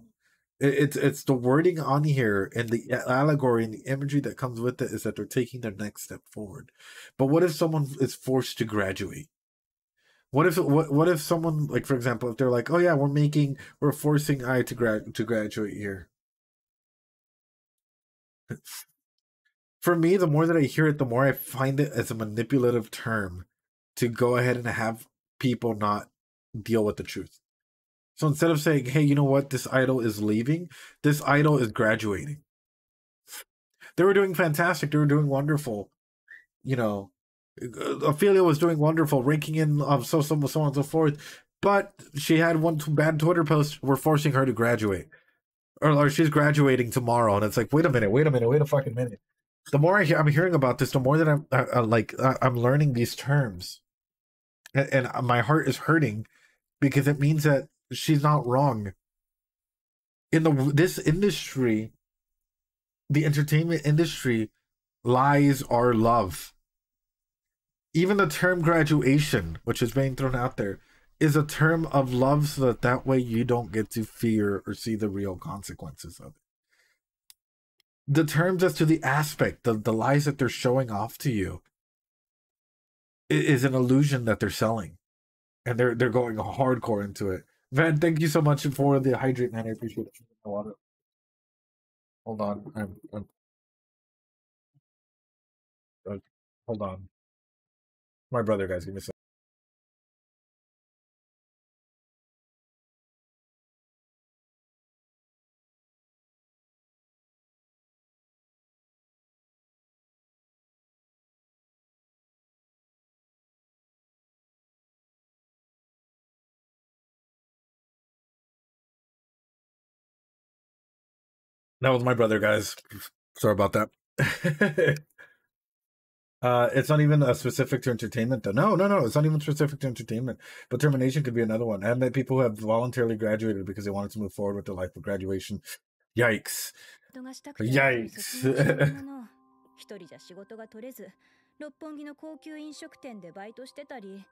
It's the wording on here and the allegory and the imagery that comes with it is that they're taking their next step forward. But what if someone is forced to graduate? What if someone, like, for example, if they're like, oh yeah, we're forcing I to graduate here. For me, the more that I hear it, the more I find it as a manipulative term to go ahead and have people not deal with the truth. So instead of saying, hey, you know what, this idol is leaving, this idol is graduating. They were doing fantastic. They were doing wonderful. You know, Ophelia was doing wonderful, ranking in so on and so forth. But she had one bad Twitter post. We're forcing her to graduate. Or she's graduating tomorrow. And it's like, wait a fucking minute. The more I'm hearing about this, the more that I'm learning these terms. And my heart is hurting because it means that she's not wrong. In this industry, the entertainment industry, lies are love. Even the term graduation, which is being thrown out there, is a term of love so that way you don't get to fear or see the real consequences of it. The terms as to the aspect, the lies that they're showing off to you is an illusion that they're selling. And they're going hardcore into it. Van, thank you so much for the hydrate, man. I appreciate it. Water. Hold on. Hold on. My brother, guys, give me a second. That was my brother, guys. Sorry about that. It's not even specific to entertainment, though. No. It's not even specific to entertainment. But termination could be another one. I met people who have voluntarily graduated because they wanted to move forward with their life of graduation. Yikes. Yikes. 一人じゃ仕事が取れず、六本木の高級飲食店でバイトしてたり、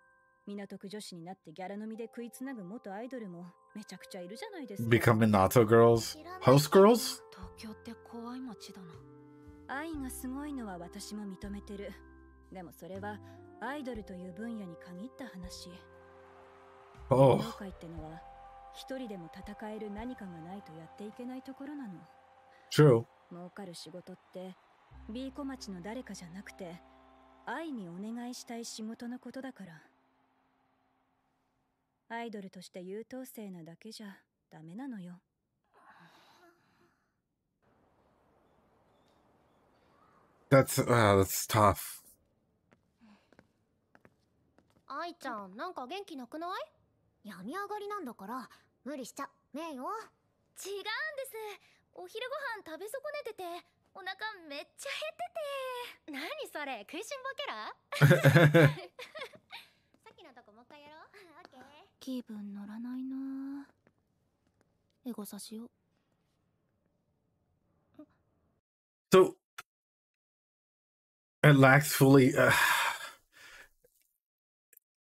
港区女子になってギャラ飲みで食いつなぐ元アイドルもめちゃくちゃいるじゃないですか。Become Minato girls? House girls? 東京って怖い街だな。愛がすごいのは私も認めてる。でもそれはアイドルという分野に限った話。業界ってのは一人でも戦える何かがないとやっていけないところなの。True. 儲かる仕事って B 小町の誰かじゃなくて愛にお願いしたい仕事のことだから。アイドルとして優等生なだけじゃダメなのよ。That's tough. 愛ちゃん、なんか元気なくない？病み上がりなんだから無理しちゃねえよ。違うんです。お昼ご飯食べ損ねててお腹めっちゃ減ってて。何それ、食いしん坊キャラ？さっきのとこもう一回やろう。オッケー。気分乗らないな。エゴサしよう。So it lacks fully.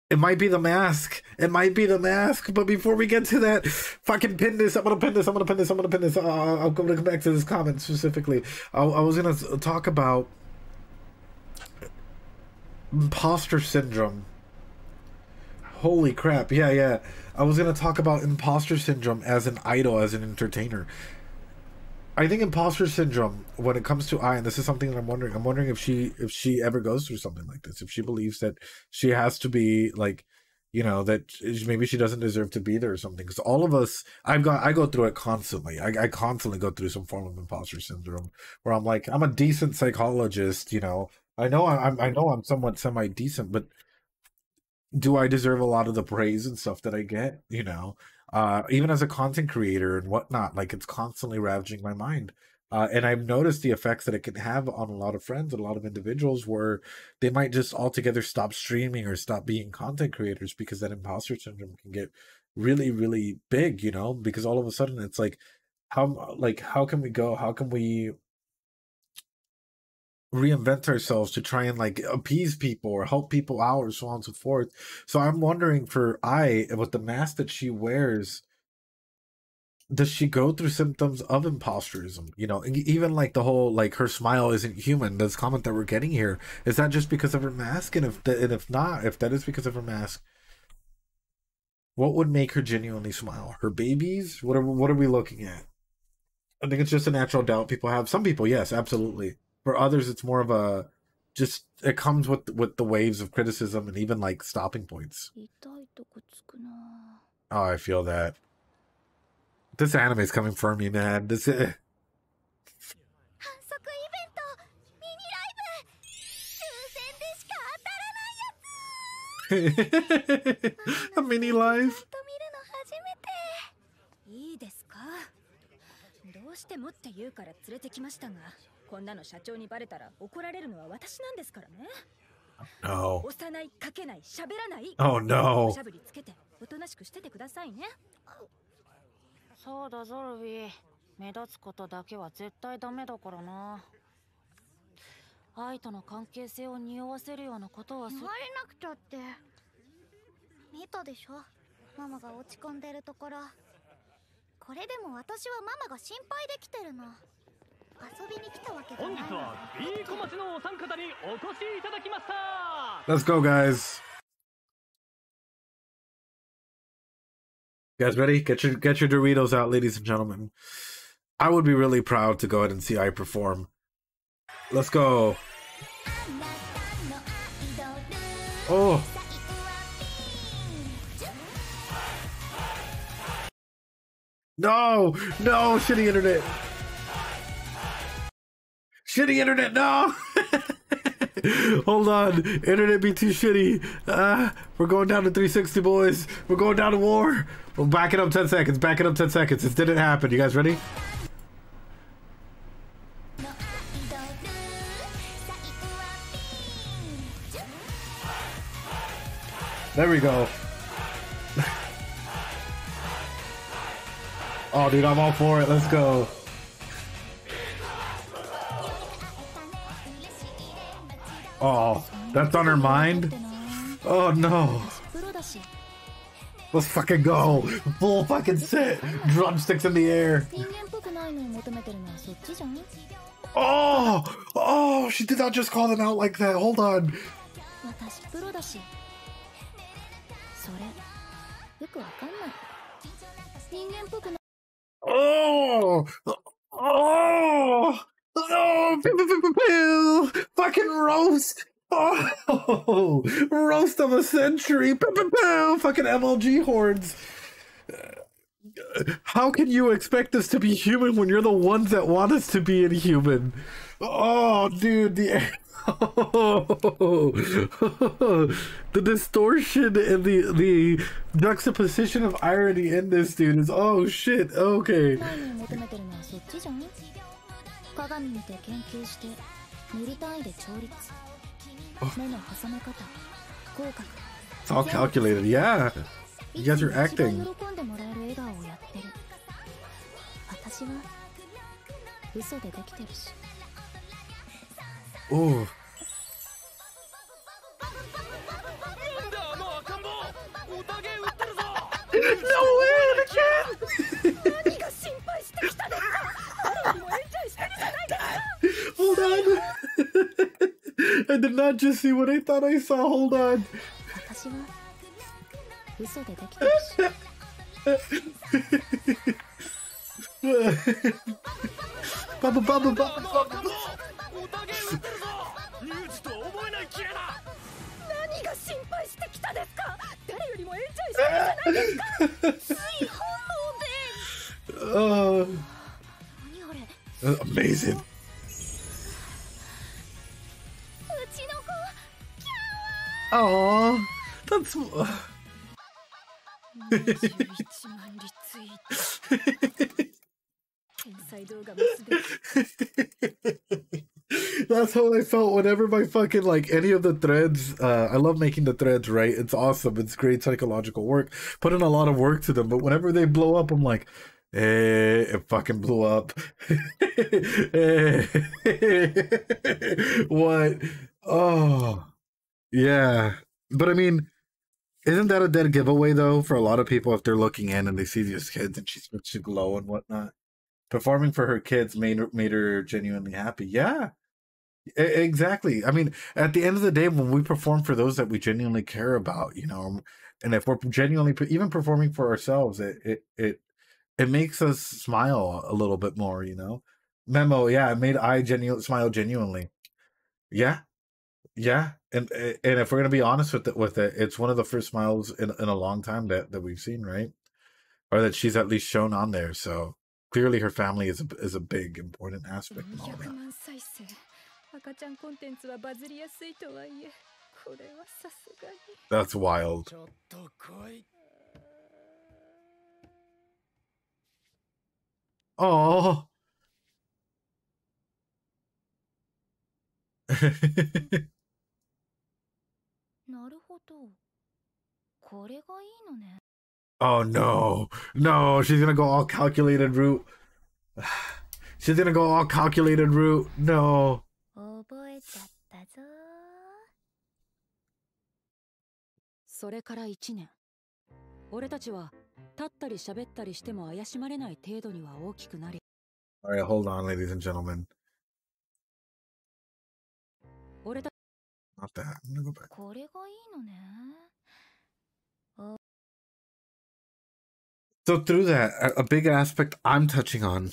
It might be the mask. It might be the mask. But before we get to that, fucking pin this. I'm gonna pin this. I'm gonna pin this. I'm gonna come back to this comment specifically. I was gonna talk about imposter syndrome. Holy crap. Yeah. I was gonna talk about imposter syndrome as an idol, as an entertainer. I think imposter syndrome, when it comes to Ai, and this is something that I'm wondering if she ever goes through something like this, if she believes that she has to be like, you know, that maybe she doesn't deserve to be there or something. Because all of us, I go through it constantly. I constantly go through some form of imposter syndrome where I'm like, I'm a decent psychologist, you know. I know I'm somewhat semi-decent, but do I deserve a lot of the praise and stuff that I get? You know, even as a content creator and whatnot. Like, it's constantly ravaging my mind. And I've noticed the effects that it can have on a lot of friends and a lot of individuals, where they might just altogether stop streaming or stop being content creators because that imposter syndrome can get really, really big, you know, because all of a sudden it's like, how can we go? How can we reinvent ourselves to try and like appease people or help people out or so on and so forth? So I'm wondering for with the mask that she wears, does she go through symptoms of imposterism? You know, even like the whole, like, her smile isn't human, this comment that we're getting here, is that just because of her mask? And if not, if that is because of her mask, what would make her genuinely smile? Her babies? What are we looking at? I think it's just a natural doubt people have. Some people, yes, absolutely. For others, it's more of a, just, it comes with the waves of criticism and even like stopping points. Oh, I feel that. This anime is coming for me, man. This is... A mini live? いいですか。どうしてもって言うから連れてきましたが、こんなの社長にバレたら怒られるのは私なんですからね。No. 押さない、かけない、喋らない。Oh no. おしゃぶりつけて、おとなしくしててくださいね。そうだゾルビー、目立つことだけは絶対ダメだからな。愛との関係性を匂わせるようなことは言われなくたって。見たでしょ、ママが落ち込んでるところ。これでも私はママが心配できてるの。遊びに来たわけじゃない。本日は B 小町のお三方にお越しいただきました。 Let's go, guys. You guys ready? Get your Doritos out, ladies and gentlemen. I would be really proud to go ahead and see I perform. Let's go. Oh. No, no, shitty internet. Shitty internet, no. Hold on, internet be too shitty. We're going down to 360, boys. We're going down to war. We'll back it up 10 seconds. Back it up 10 seconds. This didn't happen. You guys ready? There we go. Oh, dude, I'm all for it. Let's go. Oh, that's on her mind? Oh, no. Let's fucking go. Full fucking set. Drumsticks in the air. Oh! Oh, she did not just call them out like that. Hold on. Oh! Oh! Oh! Fucking roast! Oh! Roast of a century! Fucking MLG hordes! How can you expect us to be human when you're the ones that want us to be inhuman? Oh, dude, the distortion and the juxtaposition of irony in this, dude, is, oh shit, okay. It's all calculated, yeah. You guys are acting. Ooh. No way, the cat! Hold on. I did not just see what I thought I saw. Hold on. Baba, baba, baba, baba. Amazing. Oh, that's That's how I felt whenever my fucking, like, any of the threads, I love making the threads, right? It's awesome. It's great psychological work. Put in a lot of work to them, but whenever they blow up, I'm like, it fucking blew up. What? Oh, yeah. But I mean, isn't that a dead giveaway, though, for a lot of people if they're looking in and they see these kids and she starts to glow and whatnot? Performing for her kids made her genuinely happy. Yeah, exactly. I mean, at the end of the day, when we perform for those that we genuinely care about, you know, and if we're genuinely even performing for ourselves, it makes us smile a little bit more, you know. Memo, yeah, it made I smile genuinely. Yeah, yeah, and if we're gonna be honest with it, it's one of the first smiles in a long time that we've seen, right? Or that she's at least shown on there. So clearly, her family is a big important aspect in all that. That's wild. Oh. Oh no, no, she's gonna go all calculated route. She's gonna go all calculated route. No. それから1年。俺たちは立ったり喋ったりしても怪しまれない程度には大きくなり。All right, hold on, ladies and gentlemen. Not that. I'm gonna go back. So through that, a big aspect I'm touching on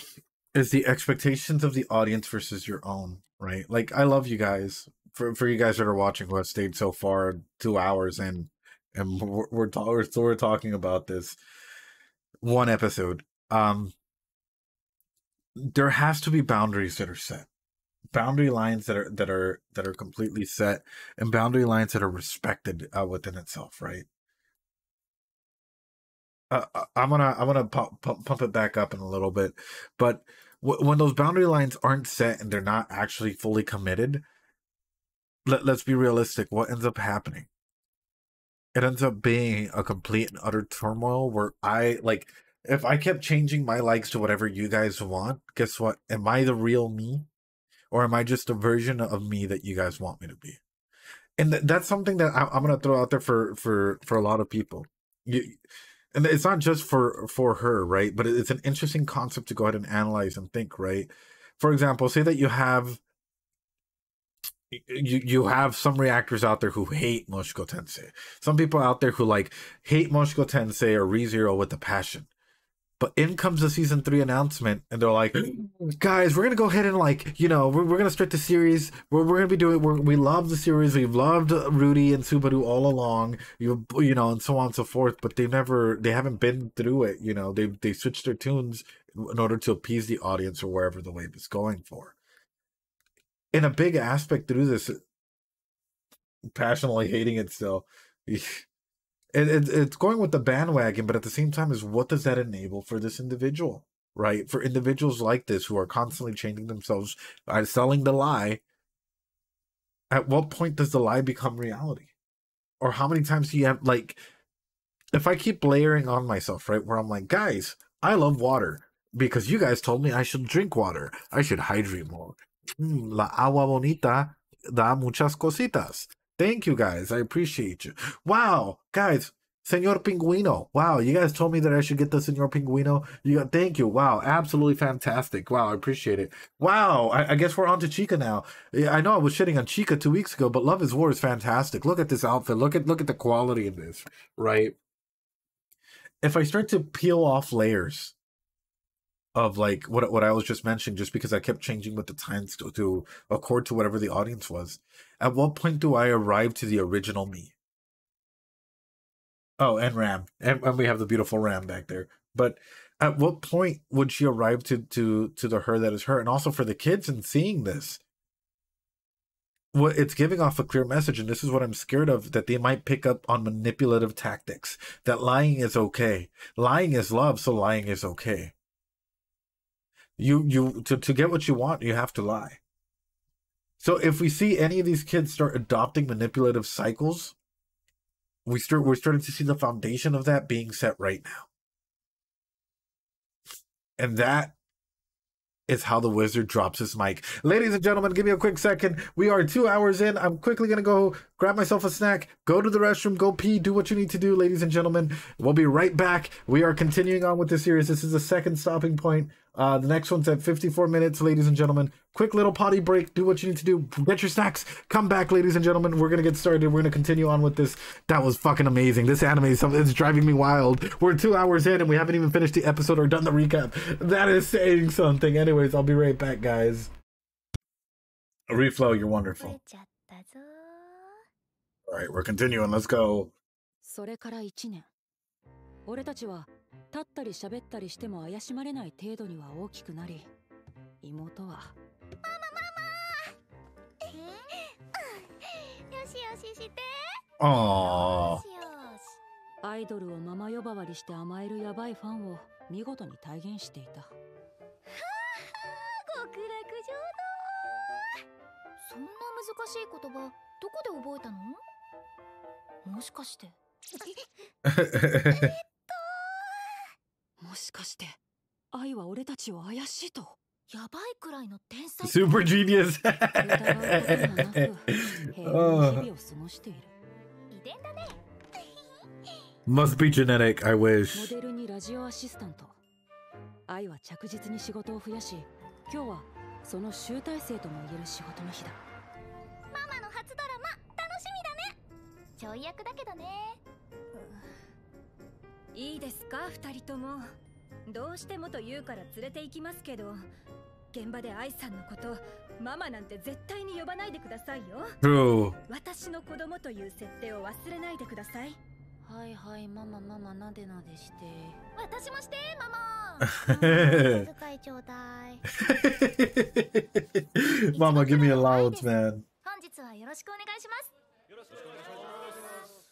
is the expectations of the audience versus your own, right? Like, I love you guys. For you guys that are watching who have stayed so far, 2 hours in, and we're talking about this one episode. There has to be boundaries that are set. Boundary lines that are completely set, and boundary lines that are respected within itself, right? I'm gonna pump it back up in a little bit, but when those boundary lines aren't set and they're not actually fully committed, let's be realistic. What ends up happening? It ends up being a complete and utter turmoil where if I kept changing my likes to whatever you guys want, guess what? Am I the real me? Or am I just a version of me that you guys want me to be? And that's something that I'm going to throw out there for a lot of people. And it's not just for her, right? But it's an interesting concept to go ahead and analyze and think, right? For example, say that you have some reactors out there who hate Mushoku Tensei. Some people out there who hate Mushoku Tensei or ReZero with a passion. But in comes the season 3 announcement, and they're like, guys, we're gonna go ahead and we're gonna start the series. We're gonna be doing. We love the series. We've loved Rudy and Subaru all along. You know, and so on and so forth. But they haven't been through it. You know, they switched their tunes in order to appease the audience or wherever the wave is going for. In a big aspect through this, passionately hating it still. It's going with the bandwagon, but at the same time, is what does that enable for this individual, right? For individuals like this who are constantly changing themselves, selling the lie. At what point does the lie become reality? Or how many times do you have, if I keep layering on myself, right? Where I'm like, guys, I love water because you guys told me I should drink water. I should hydrate more. La agua bonita da muchas cositas. Thank you, guys. I appreciate you. Wow, guys, Senor Pinguino. Wow, you guys told me that I should get the Senor Pinguino. Thank you. Wow, absolutely fantastic. Wow, I appreciate it. Wow, I guess we're on to Chica now. I know I was shitting on Chica 2 weeks ago, but Love is War is fantastic. Look at this outfit. Look at the quality in this, right? If I start to peel off layers of what I was just mentioning, just because I kept changing with the times to accord to whatever the audience was. At what point do I arrive to the original me? Oh, and Ram. And we have the beautiful Ram back there. But at what point would she arrive to the her that is her? And also for the kids and seeing this, what it's giving off a clear message, and this is what I'm scared of, that they might pick up on manipulative tactics, that lying is okay. Lying is love, so lying is okay. To get what you want, you have to lie. So if we see any of these kids start adopting manipulative cycles, we're starting to see the foundation of that being set right now. And that is how the wizard drops his mic. Ladies and gentlemen, give me a quick second. We are 2 hours in. I'm quickly going to go grab myself a snack, go to the restroom, go pee, do what you need to do, ladies and gentlemen. We'll be right back. We are continuing on with this series. This is the second stopping point. The next one's at 54 minutes, ladies and gentlemen. Quick little potty break. Do what you need to do. Get your snacks. Come back, ladies and gentlemen. We're going to get started. We're going to continue on with this. That was fucking amazing. This anime is something that's driving me wild. We're 2 hours in and we haven't even finished the episode or done the recap. That is saying something. Anyways, I'll be right back, guys. Reflow, you're wonderful. All right, we're continuing. Let's go. それから1年。俺たちは立ったり喋ったりしても怪しまれない程度には大きくなり、妹はママよしよしして。ああ。アイドルをママ呼ばわりして甘えるヤバいファンを見事に体現していた。はあ、極楽浄土。そんな難しい言葉どこで覚えたの？もしかして。もしかして愛は俺たちを怪しいと。やばいくらいの天才。Super genius. 疑うこともなく平和な日々を過ごしている。遺伝だね。Must be genetic, I wish. モデルにラジオアシスタント。愛は着実に仕事を増やし、今日はその集大成とも言える仕事の日だ。ママの初ドラマ楽しみだね。ちょい役だけどね。いいですか、二人とも。どうしてもと言うから連れて行きますけど、現場で愛さんのことママなんて絶対に呼ばないでくださいよ。私の子供という設定を忘れないでください。はいはい、ママママなでなでして。私もしてママ。小遣いちょうだい。Mama, give me allowance, man. 本日はよろしくお願いします。よろしくお願いします。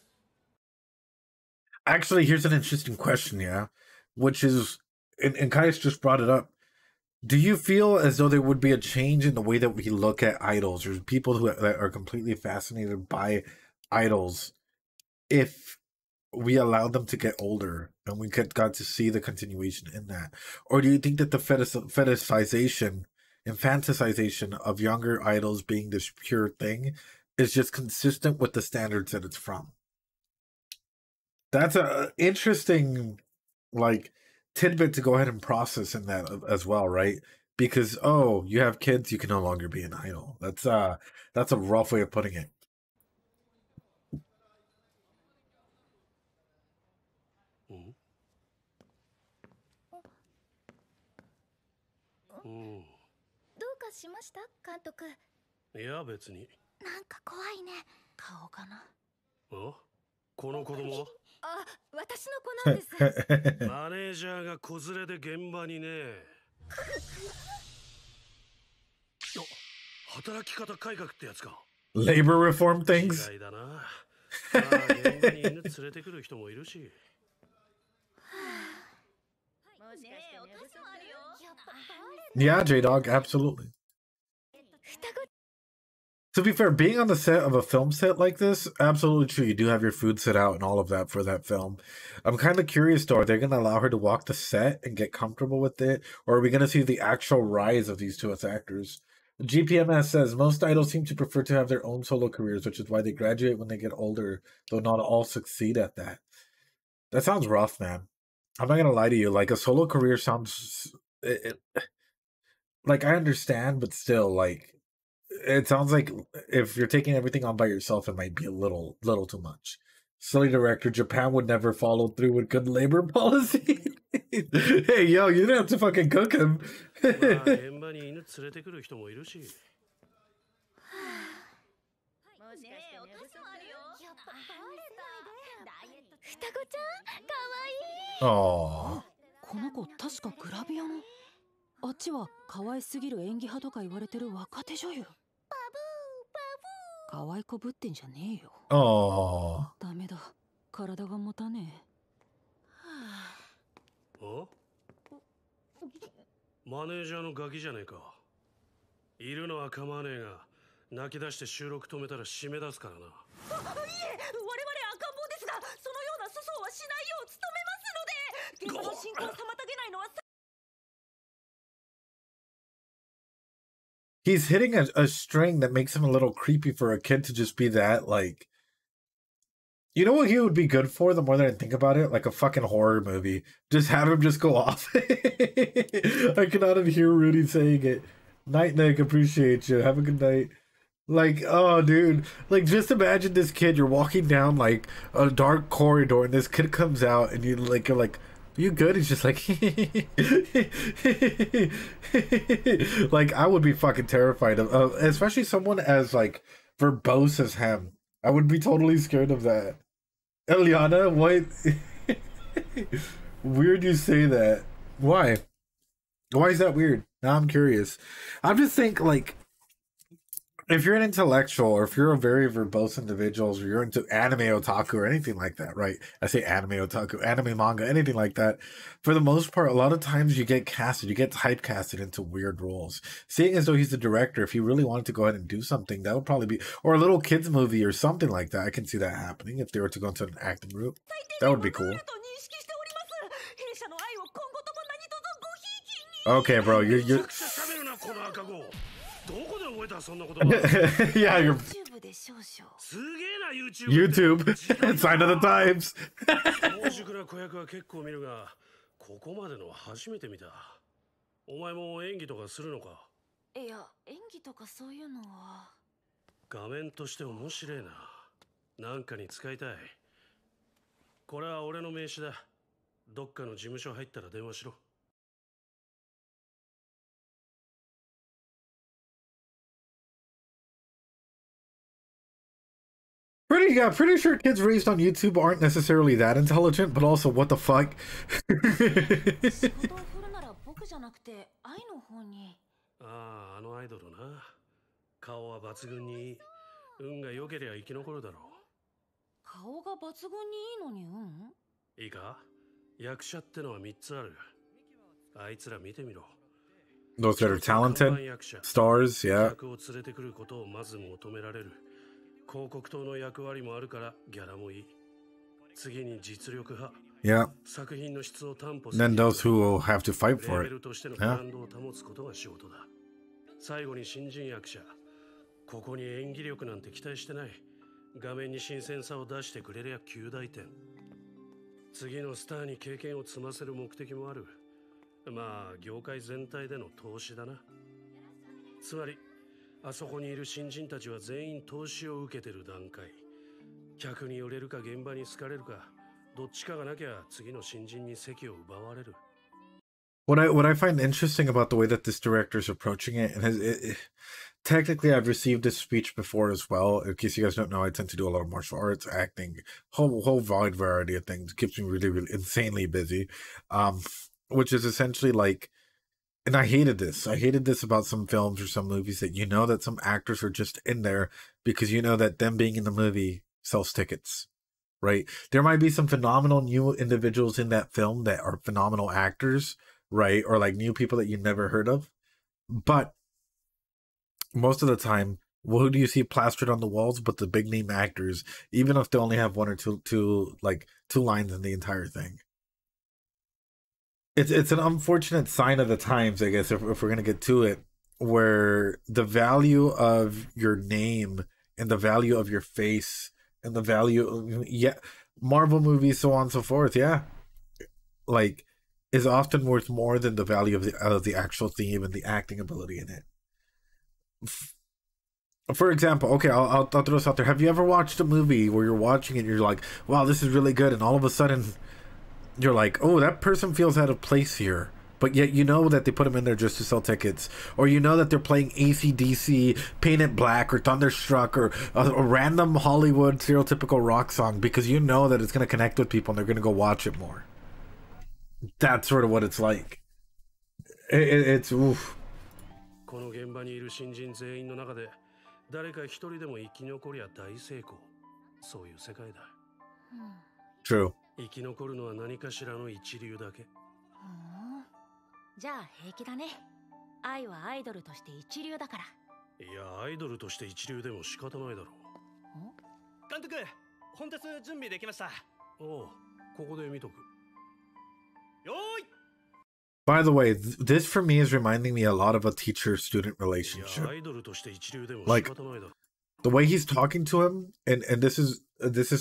Actually, here's an interesting question, yeah, which is, and Kai's just brought it up. Do you feel as though there would be a change in the way that we look at idols, or people who are completely fascinated by idols, if we allowed them to get older and we got to see the continuation in that? Or do you think that the fetishization and fantasization of younger idols being this pure thing is just consistent with the standards that it's from? That's an interesting, like, tidbit to go ahead and process in that as well, right? Because, oh, you have kids, you can no longer be an idol. That's a rough way of putting it. Mm. どうかしました監督。いや別に。なんか怖いね。顔かな。あ、この子供は？あ、私の子なんです。マネージャーが子連れで現場にね。働き方改革ってやつか。Labor reform things? 時代だな。まあ現場に犬連れてくる人もいるし。Yeah, J-Dog, absolutely. To be fair, being on the set of a film set like this, absolutely true. You do have your food set out and all of that for that film. I'm kind of curious, though. Are they going to allow her to walk the set and get comfortable with it? Or are we going to see the actual rise of these two as actors? GPMS says, most idols seem to prefer to have their own solo careers, which is why they graduate when they get older, though not all succeed at that. That sounds rough, man. I'm not going to lie to you. Like, a solo career sounds... like, I understand, but still, like... It sounds like if you're taking everything on by yourself, it might be a little too much. Silly director, Japan would never follow through with good labor policy. Hey, yo, you didn't have to fucking cook him. 現場に犬連れてくる人もいるし。ねえ、お菓子もあるよ。やっぱバレた。双子ちゃん、かわいい。ああ。この子確かグラビアの。あっちは可愛すぎる演技派とか言われてる若手女優。バブーバブ可愛いこぶってんじゃねえよ。Oh. ダメだ。体が持たねえ。お？マネージャーのガキじゃねえか。いるのは構わねえが、泣き出して収録止めたら締め出すからな。いえ、我々赤ん坊ですが、そのような粗相はしないよう努めますので、現場の進行を妨げないのは。He's hitting a string that makes him a little creepy for a kid to just be that, like... You know what he would be good for, the more that I think about it? Like a fucking horror movie. Just have him just go off. I cannot even hear Rudy saying it. Night, Nick, appreciate you. Have a good night. Like, oh, dude. Like, just imagine this kid. You're walking down, like, a dark corridor, and this kid comes out, and you're like, are you good? He's just like, like, I would be fucking terrified of, especially someone as, like, verbose as him. I would be totally scared of that. Eliana, what? Weird you say that. Why? Why is that weird? Now I'm curious. I'm just think, like, if you're an intellectual, or if you're a very verbose individual, or you're into anime otaku or anything like that, right? I say anime otaku, anime manga, anything like that. For the most part, a lot of times you get casted, you get typecasted into weird roles. Seeing as though he's the director, if he really wanted to go ahead and do something, that would probably be, or a little kids movie or something like that. I can see that happening if they were to go into an acting route. That would be cool. Okay, bro, you're yeah, you're YouTube. Sign of the times. ここまでの初めて見た。お前も演技とかするのか？いや、演技とかそういうのは。画面として面白いな。なんかに使いたい。これは俺の名刺だ。どっかの事務所入ったら電話しろ。Pretty sure kids raised on YouTube aren't necessarily that intelligent, but also what the fuck? ああ、あのアイドルな。顔は抜群に運が良ければ生き残るだろう。顔が抜群にいいのにいいか？役者ってのは3つある。あいつら見てみろ。Those that are talented stars, yeah. 客を連れてくることをまず求められる。広告塔の役割もあるからギャラもいい。次に実力派。Yeah. 作品の質を担保する。Then those who will have to fight for レ it. ベルとしてのブランドを保つことが仕事だ。最後に新人役者。ここに演技力なんて期待してない。画面に新鮮さを出してくれりゃ9大点。次のスターに経験を積ませる目的もある。まあ業界全体での投資だな。つまりあそこにいる新人たちは全員投資を受けてる段階。客に寄れるか現場に好かれるか、どっちかがなきゃ次の新人に席を奪われる。What I find interesting about the way that this director is approaching it, and technically I've received this speech before as well. In case you guys don't know, I tend to do a lot of martial arts, acting, whole wide variety of things. It keeps me really, really insanely busy. Which is essentially like, and I hated this. I hated this about some films or some movies that you know that some actors are just in there because you know that them being in the movie sells tickets, right? There might be some phenomenal new individuals in that film that are phenomenal actors, right? Or like new people that you never heard of. But most of the time, who do you see plastered on the walls but the big name actors, even if they only have one or two lines in the entire thing? It's an unfortunate sign of the times, I guess, if we're going to get to it, where the value of your name and the value of your face and the value of, yeah, Marvel movies, so on and so forth, yeah, like, is often worth more than the value of the actual theme and the acting ability in it. For example, okay, I'll throw this out there. Have you ever watched a movie where you're watching it and you're like, wow, this is really good, and all of a sudden you're like, oh, that person feels out of place here, but yet you know that they put them in there just to sell tickets, or you know that they're playing AC/DC, Paint It Black, or Thunderstruck, or a random Hollywood stereotypical rock song because you know that it's going to connect with people and they're going to go watch it more. That's sort of what it's like. It's oof. この現場にいる新人全員の中で誰か一人でも生き残りゃ大成功。そういう世界だ。True. 生き残るのは何かしらの一流だけ。じゃあ平気だね。愛はアイドルとして一流だから。いや、アイドルとして一流でも仕方ないだろう。監督、本テス準備できました。おう、ここで見とく。よーい。 By the way, this for me is reminding me a lot of a teacher-student relationship. Like the way he's talking to him, and this is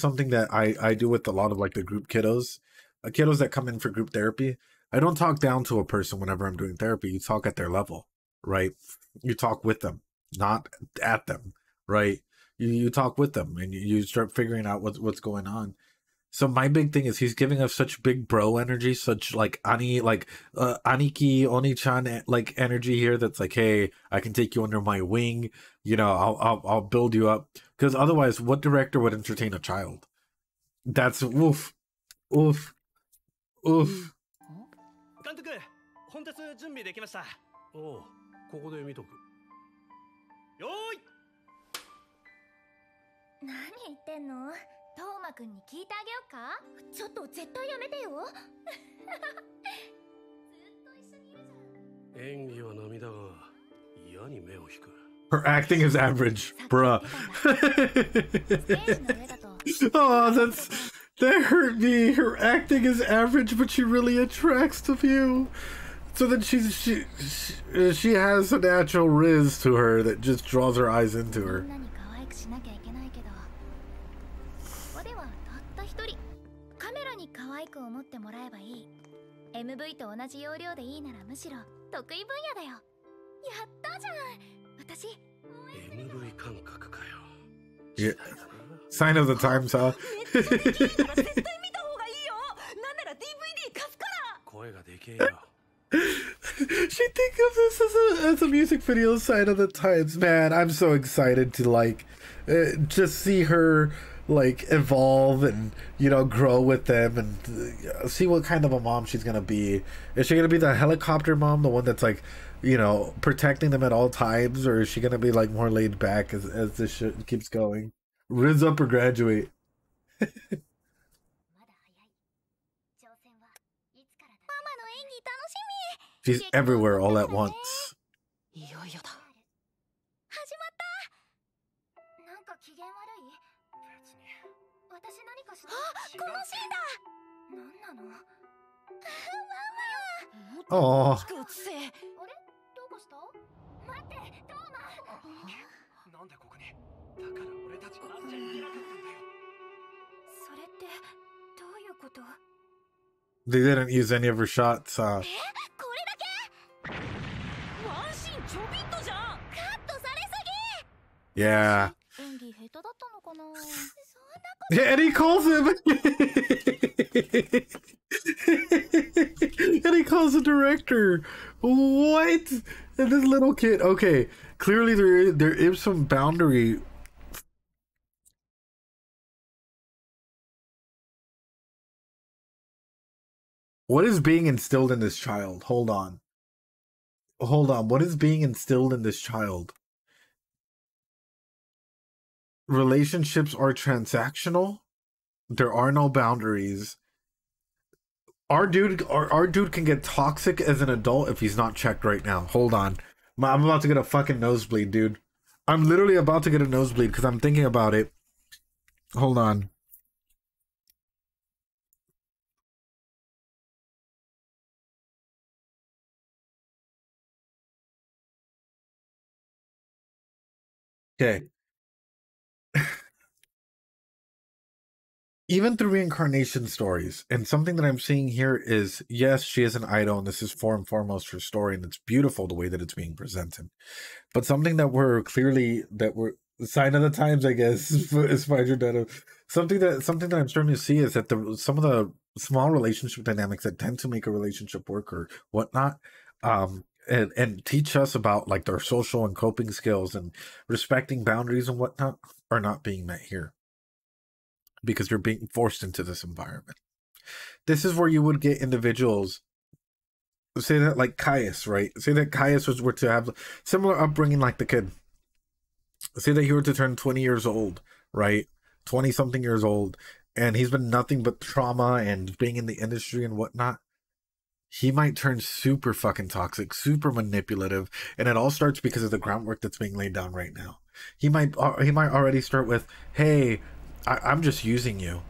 something that I do with a lot of like the group kiddos that come in for group therapy. I don't talk down to a person whenever I'm doing therapy. You talk at their level, right? You talk with them, not at them, right? You talk with them and you start figuring out what's going on. So my big thing is he's giving us such big bro energy, such like Aniki Oni-chan like energy here. That's like, hey, I can take you under my wing. You know, I'll build you up. Because otherwise, what director would entertain a child? That's oof, oof, oof. 監督、本テス準備できました。おう、ここで見とく。よーい。何言ってんの？トーマくんに聞いてあげようか？ちょっと絶対やめてよ。ずっと一緒にいるじゃん。演技は涙が嫌に目を引く。Her acting is average, bruh. Oh, that hurt me. Her acting is average, but she really attracts to you. So then she has a natural riz to her that just draws her eyes into her. MV と同じ要領でいいならむしろ得意分野だよ。やったじゃん。私 MV 感覚かよ。Yeah. Sign of the times, huh? 絶対見た方がいいよ。なんなら DVD 貸すから。声がでけえよ。She thinks of this as a music video sign of the times. Man, I'm so excited to like just see her like evolve and, you know, grow with them and see what kind of a mom she's gonna be. Is she gonna be the helicopter mom, the one that's like, you know, protecting them at all times, or is she gonna be like more laid back as this shit keeps going? Riz up or graduate. She's everywhere all at once. いよいよだ。始まった。なんか機嫌悪い？別に。私何かした？あ、このシーンだ。なんなの？ママ。あれ？どうかした？待って、トーマ。なんでここに？だから俺たち会っちゃいけなかったんだよ。それってどういうこと？ They didn't use any of her shots. Yeah. Yeah, and he calls him. And he calls the director. What? And this little kid. Okay, clearly there is some boundary. What is being instilled in this child? Hold on. What is being instilled in this child? Relationships are transactional. There are no boundaries. Our dude can get toxic as an adult if he's not checked right now. Hold on. I'm about to get a fucking nosebleed, dude. I'm literally about to get a nosebleed because I'm thinking about it. Hold on. Okay. Even through reincarnation stories, and something that I'm seeing here is, yes, she is an idol, and this is and foremost her story, and it's beautiful the way that it's being presented. But something that we're sign of the times, I guess, is something that I'm starting to see is that some of the small relationship dynamics that tend to make a relationship work or whatnot, and teach us about like their social and coping skills and respecting boundaries and whatnot are not being met here. Because you're being forced into this environment. This is where you would get individuals, say that like Caius, right? Say that Caius were to have similar upbringing like the kid. say that he were to turn 20 years old, right? 20 something years old, and he's been nothing but trauma and being in the industry and whatnot. He might turn super fucking toxic, super manipulative, and it all starts because of the groundwork that's being laid down right now. He might already start with, "Hey, I'm just using you.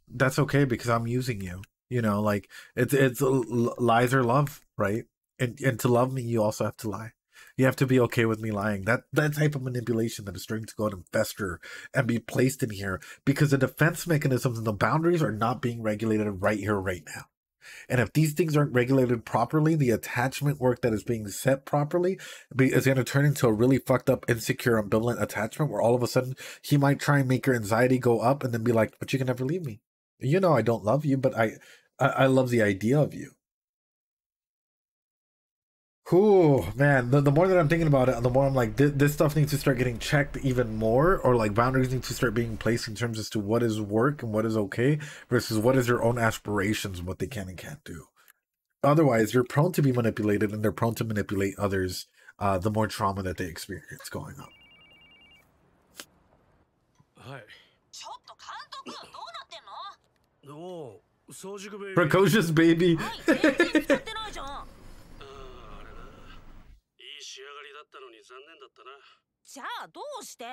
That's okay because I'm using you." You know, like it's lies or love, right? And to love me, you also have to lie. You have to be okay with me lying. That type of manipulation that is starting to go out and fester and be placed in here because the defense mechanisms and the boundaries are not being regulated right here, right now. And if these things aren't regulated properly, the attachment work that is being set properly is going to turn into a really fucked up, insecure, ambivalent attachment where all of a sudden he might try and make your anxiety go up and then be like, "But you can never leave me. You know I don't love you, but I love the idea of you." Ooh, man, the more that I'm thinking about it, the more I'm like, this stuff needs to start getting checked even more, or like boundaries need to start being placed in terms as to what is work and what is okay versus what is their own aspirations and what they can and can't do. Otherwise, you're prone to be manipulated, and they're prone to manipulate others the more trauma that they experience going up. Precocious baby. 仕上がりだったのに残念だったな。じゃあどうして？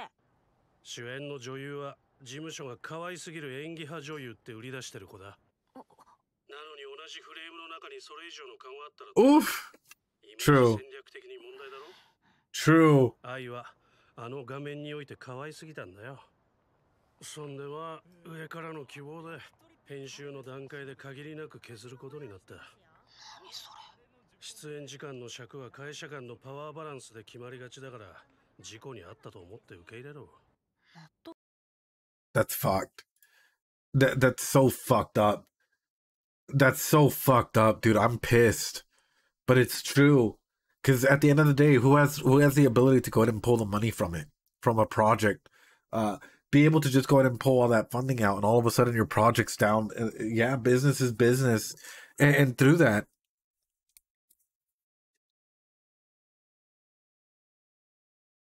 主演の女優は事務所が可愛すぎる演技派女優って売り出してる子だ。なのに同じフレームの中にそれ以上の顔があったら。Oof. True. 戦略的に問題だろ。True. 愛はあの画面において可愛すぎたんだよ。そんでは上からの希望で編集の段階で限りなく削ることになった。何それ？出演時間の尺は会社間のパワーバランスで決まりがちだから事故にあったと思って受け入れろ。That's fucked. That's so fucked up. That's so fucked up, dude. I'm pissed. But it's true. Because at the end of the day, who has the ability to go ahead and pull the money from it, from a project? Be able to just go ahead and pull all that funding out, and all of a sudden your project's down. Yeah, business is business. And through that,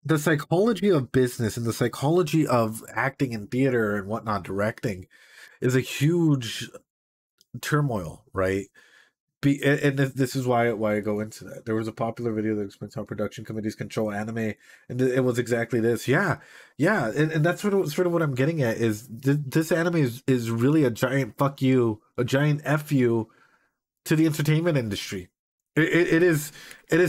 the psychology of business and the psychology of acting in theater and whatnot, directing, is a huge turmoil, right? And this is why I go into that. There was a popular video that explains how production committees control anime, and it was exactly this. Yeah, and that's sort of what I'm getting at is this anime is really a giant fuck you, a giant F you to the entertainment industry. It is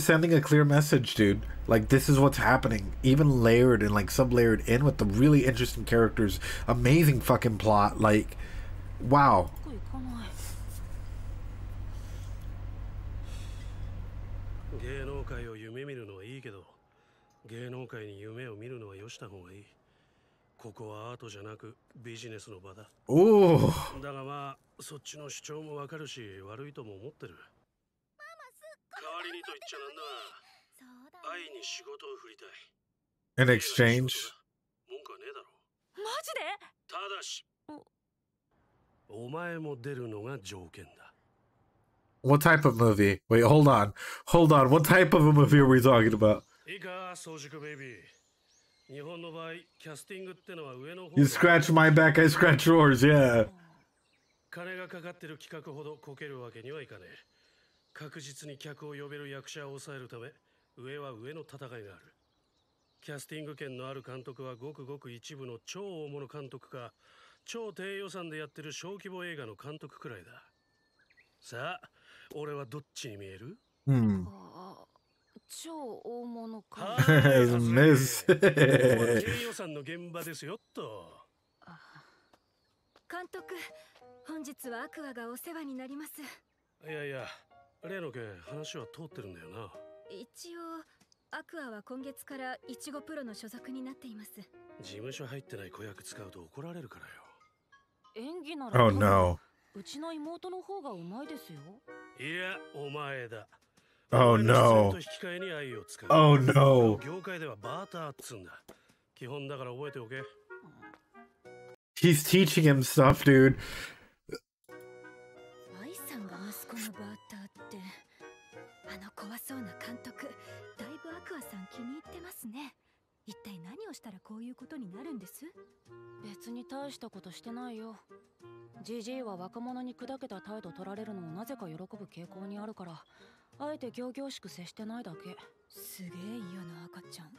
sending a clear message, dude. Like, this is what's happening, even layered and like sub-layered in with the really interesting characters, amazing fucking plot. Like, wow. 芸能界を夢見るのはいいけど、芸能界に夢を見るのはよした方がいい。ここはアートじゃなくビジネスの場だ。おお。だがまあそっちの主張もわかるし悪いとも思ってる。代わりにと言っちゃなんだが、愛に仕事を振りたい。In exchange? 文句はねえだろ。マジで？ただし、お前も出るのが条件だ。What type of movie? Wait, hold on. What type of a movie are we talking about? いいか、早熟ベイビー。日本の場合、キャスティングってのは上の方。You scratch my back, I scratch yours, yeah. 金がかかってる企画ほどこけるわけにはいかねえ。確実に客を呼べる役者を抑えるため、上は上の戦いがある。キャスティング権のある監督はごくごく一部の超大物監督か、超低予算でやってる小規模映画の監督くらいだ。さあ、俺はどっちに見える？超大物か。Miss 低予算の現場ですよっと。監督、本日はアクアがお世話になります。いやいや、例の件話は通ってるんだよな。一応アクアは今月からイチゴプロの所属になっています。事務所入ってない子役使うと怒られるからよ。演技なら Oh no. うちの妹の方がうまいですよ。いや、お前だ。Oh no. Oh no. 業界ではバーターっつんだ。基本だから覚えておけ。He's teaching him stuff, dude. 愛さんが息子のバーターって、あの怖そうな監督、だいぶアクアさん気に入ってますね。一体何をしたらこういうことになるんです？別に大したことしてないよ。ジジイは若者に砕けた態度取られるのをなぜか喜ぶ傾向にあるから、あえて仰々しく接してないだけ。すげえ嫌な赤ちゃん。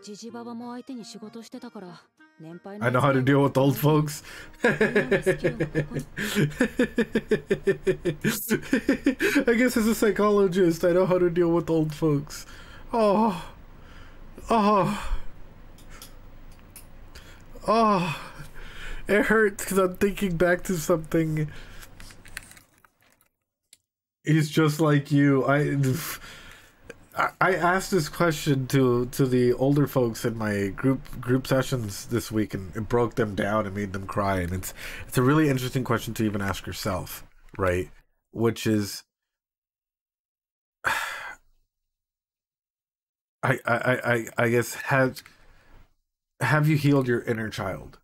ジジババも相手に仕事してたから、年配の。 I know how to deal with old folks. I guess as a psychologist, I know how to deal with old folks. Oh. It hurts because I'm thinking back to something. He's just like you. I asked this question to the older folks in my group sessions this week, and it broke them down and made them cry. And it's a really interesting question to even ask yourself, right? Which is, I guess, have you healed your inner child,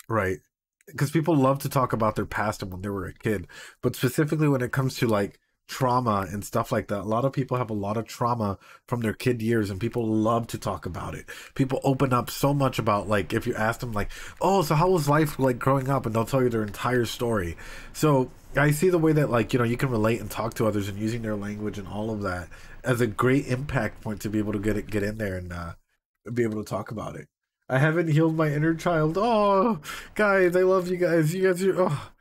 right? Because people love to talk about their past and when they were a kid, but specifically when it comes to like trauma and stuff like that, a lot of people have a lot of trauma from their kid years, and people love to talk about it. People open up so much about, like, if you ask them like, oh, so how was life like growing up, and they'll tell you their entire story. So I see the way that, like, you know, you can relate and talk to others and using their language and all of that as a great impact point to be able to get in there and be able to talk about it. I haven't healed my inner child. Oh, guys, I love you guys. You guys are, oh,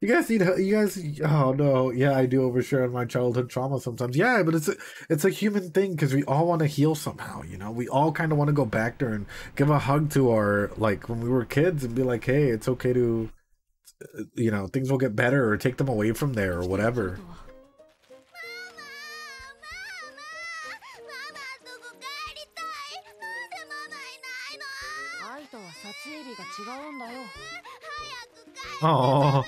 you guys need, you guys, oh no, yeah, I do overshare on my childhood trauma sometimes. Yeah, but it's a human thing, because we all want to heal somehow, you know? We all kind of want to go back there and give a hug to our, like, when we were kids and be like, hey, it's okay to, you know, things will get better, or take them away from there, or whatever. Oh.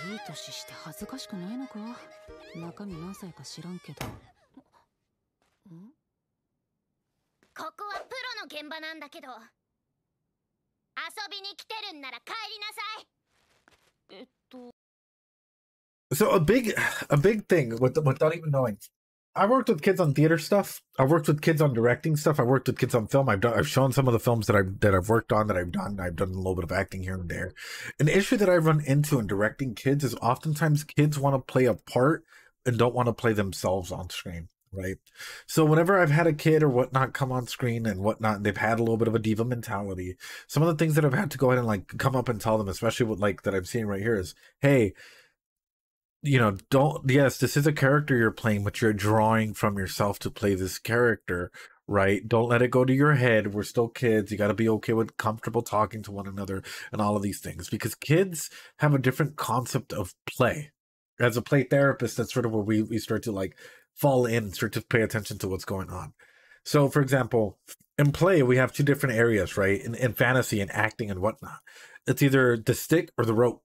いい年して恥ずかしくないのか。中身何歳か知らんけど。ここはプロの現場なんだけど、遊びに来てるんなら帰りなさい。So a big thing without even knowing, I worked with kids on theater stuff. I worked with kids on directing stuff. I worked with kids on film. I've shown some of the films that I've worked on, that I've done. I've done a little bit of acting here and there. An issue that I run into in directing kids is oftentimes kids want to play a part and don't want to play themselves on screen, right? So whenever I've had a kid or whatnot come on screen and whatnot, and they've had a little bit of a diva mentality, some of the things that I've had to go ahead and like come up and tell them, especially with like that I'm seeing right here, is, hey, you know, yes, this is a character you're playing, but you're drawing from yourself to play this character, right? Don't let it go to your head. We're still kids. You got to be okay with comfortable talking to one another and all of these things, because kids have a different concept of play. As a play therapist, that's sort of where we start to like fall in and start to pay attention to what's going on. So, for example, in play, we have two different areas, right? In fantasy and acting and whatnot. It's either the stick or the rope.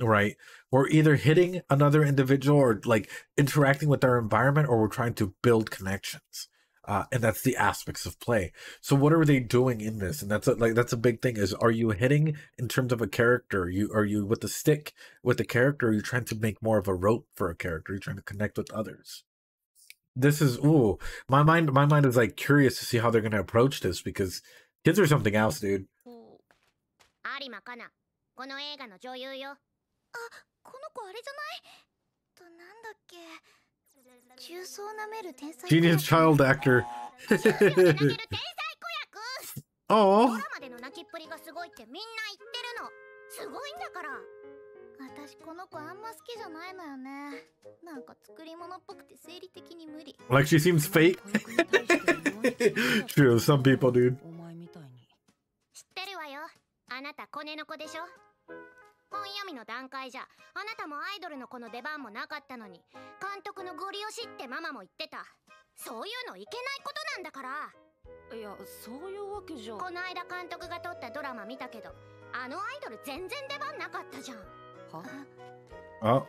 Right, we're either hitting another individual or like interacting with our environment, or we're trying to build connections, and that's the aspects of play. So what are they doing in this? And that's a big thing, is, are you hitting in terms of a character? Are you with the stick with the character? Or are you trying to make more of a rope for a character? Are you trying to connect with others? This is, ooh, my mind is like curious to see how they're going to approach this, because kids are something else, dude. あ、この子あれじゃない？なんだっけ？重曹なめる天才。 Genius child actor. Oh. ドラマでの泣きっぷりがすごいってみんな言ってるの。すごいんだから。私この子あんま好きじゃないのよね。なんか作り物っぽくて生理的に無理。Like she seems fake. True, some people, dude. 知ってるわよ。あなたコネの子でしょ。 本読みの段階じゃ、あなたもアイドルの子の出番もなかったのに、監督のゴリ押しってママも言ってた。そういうのいけないことなんだから。いや、そういうわけじゃ。この間監督が撮ったドラマ見たけど、あのアイドル全然出番なかったじゃん。は？あ。どう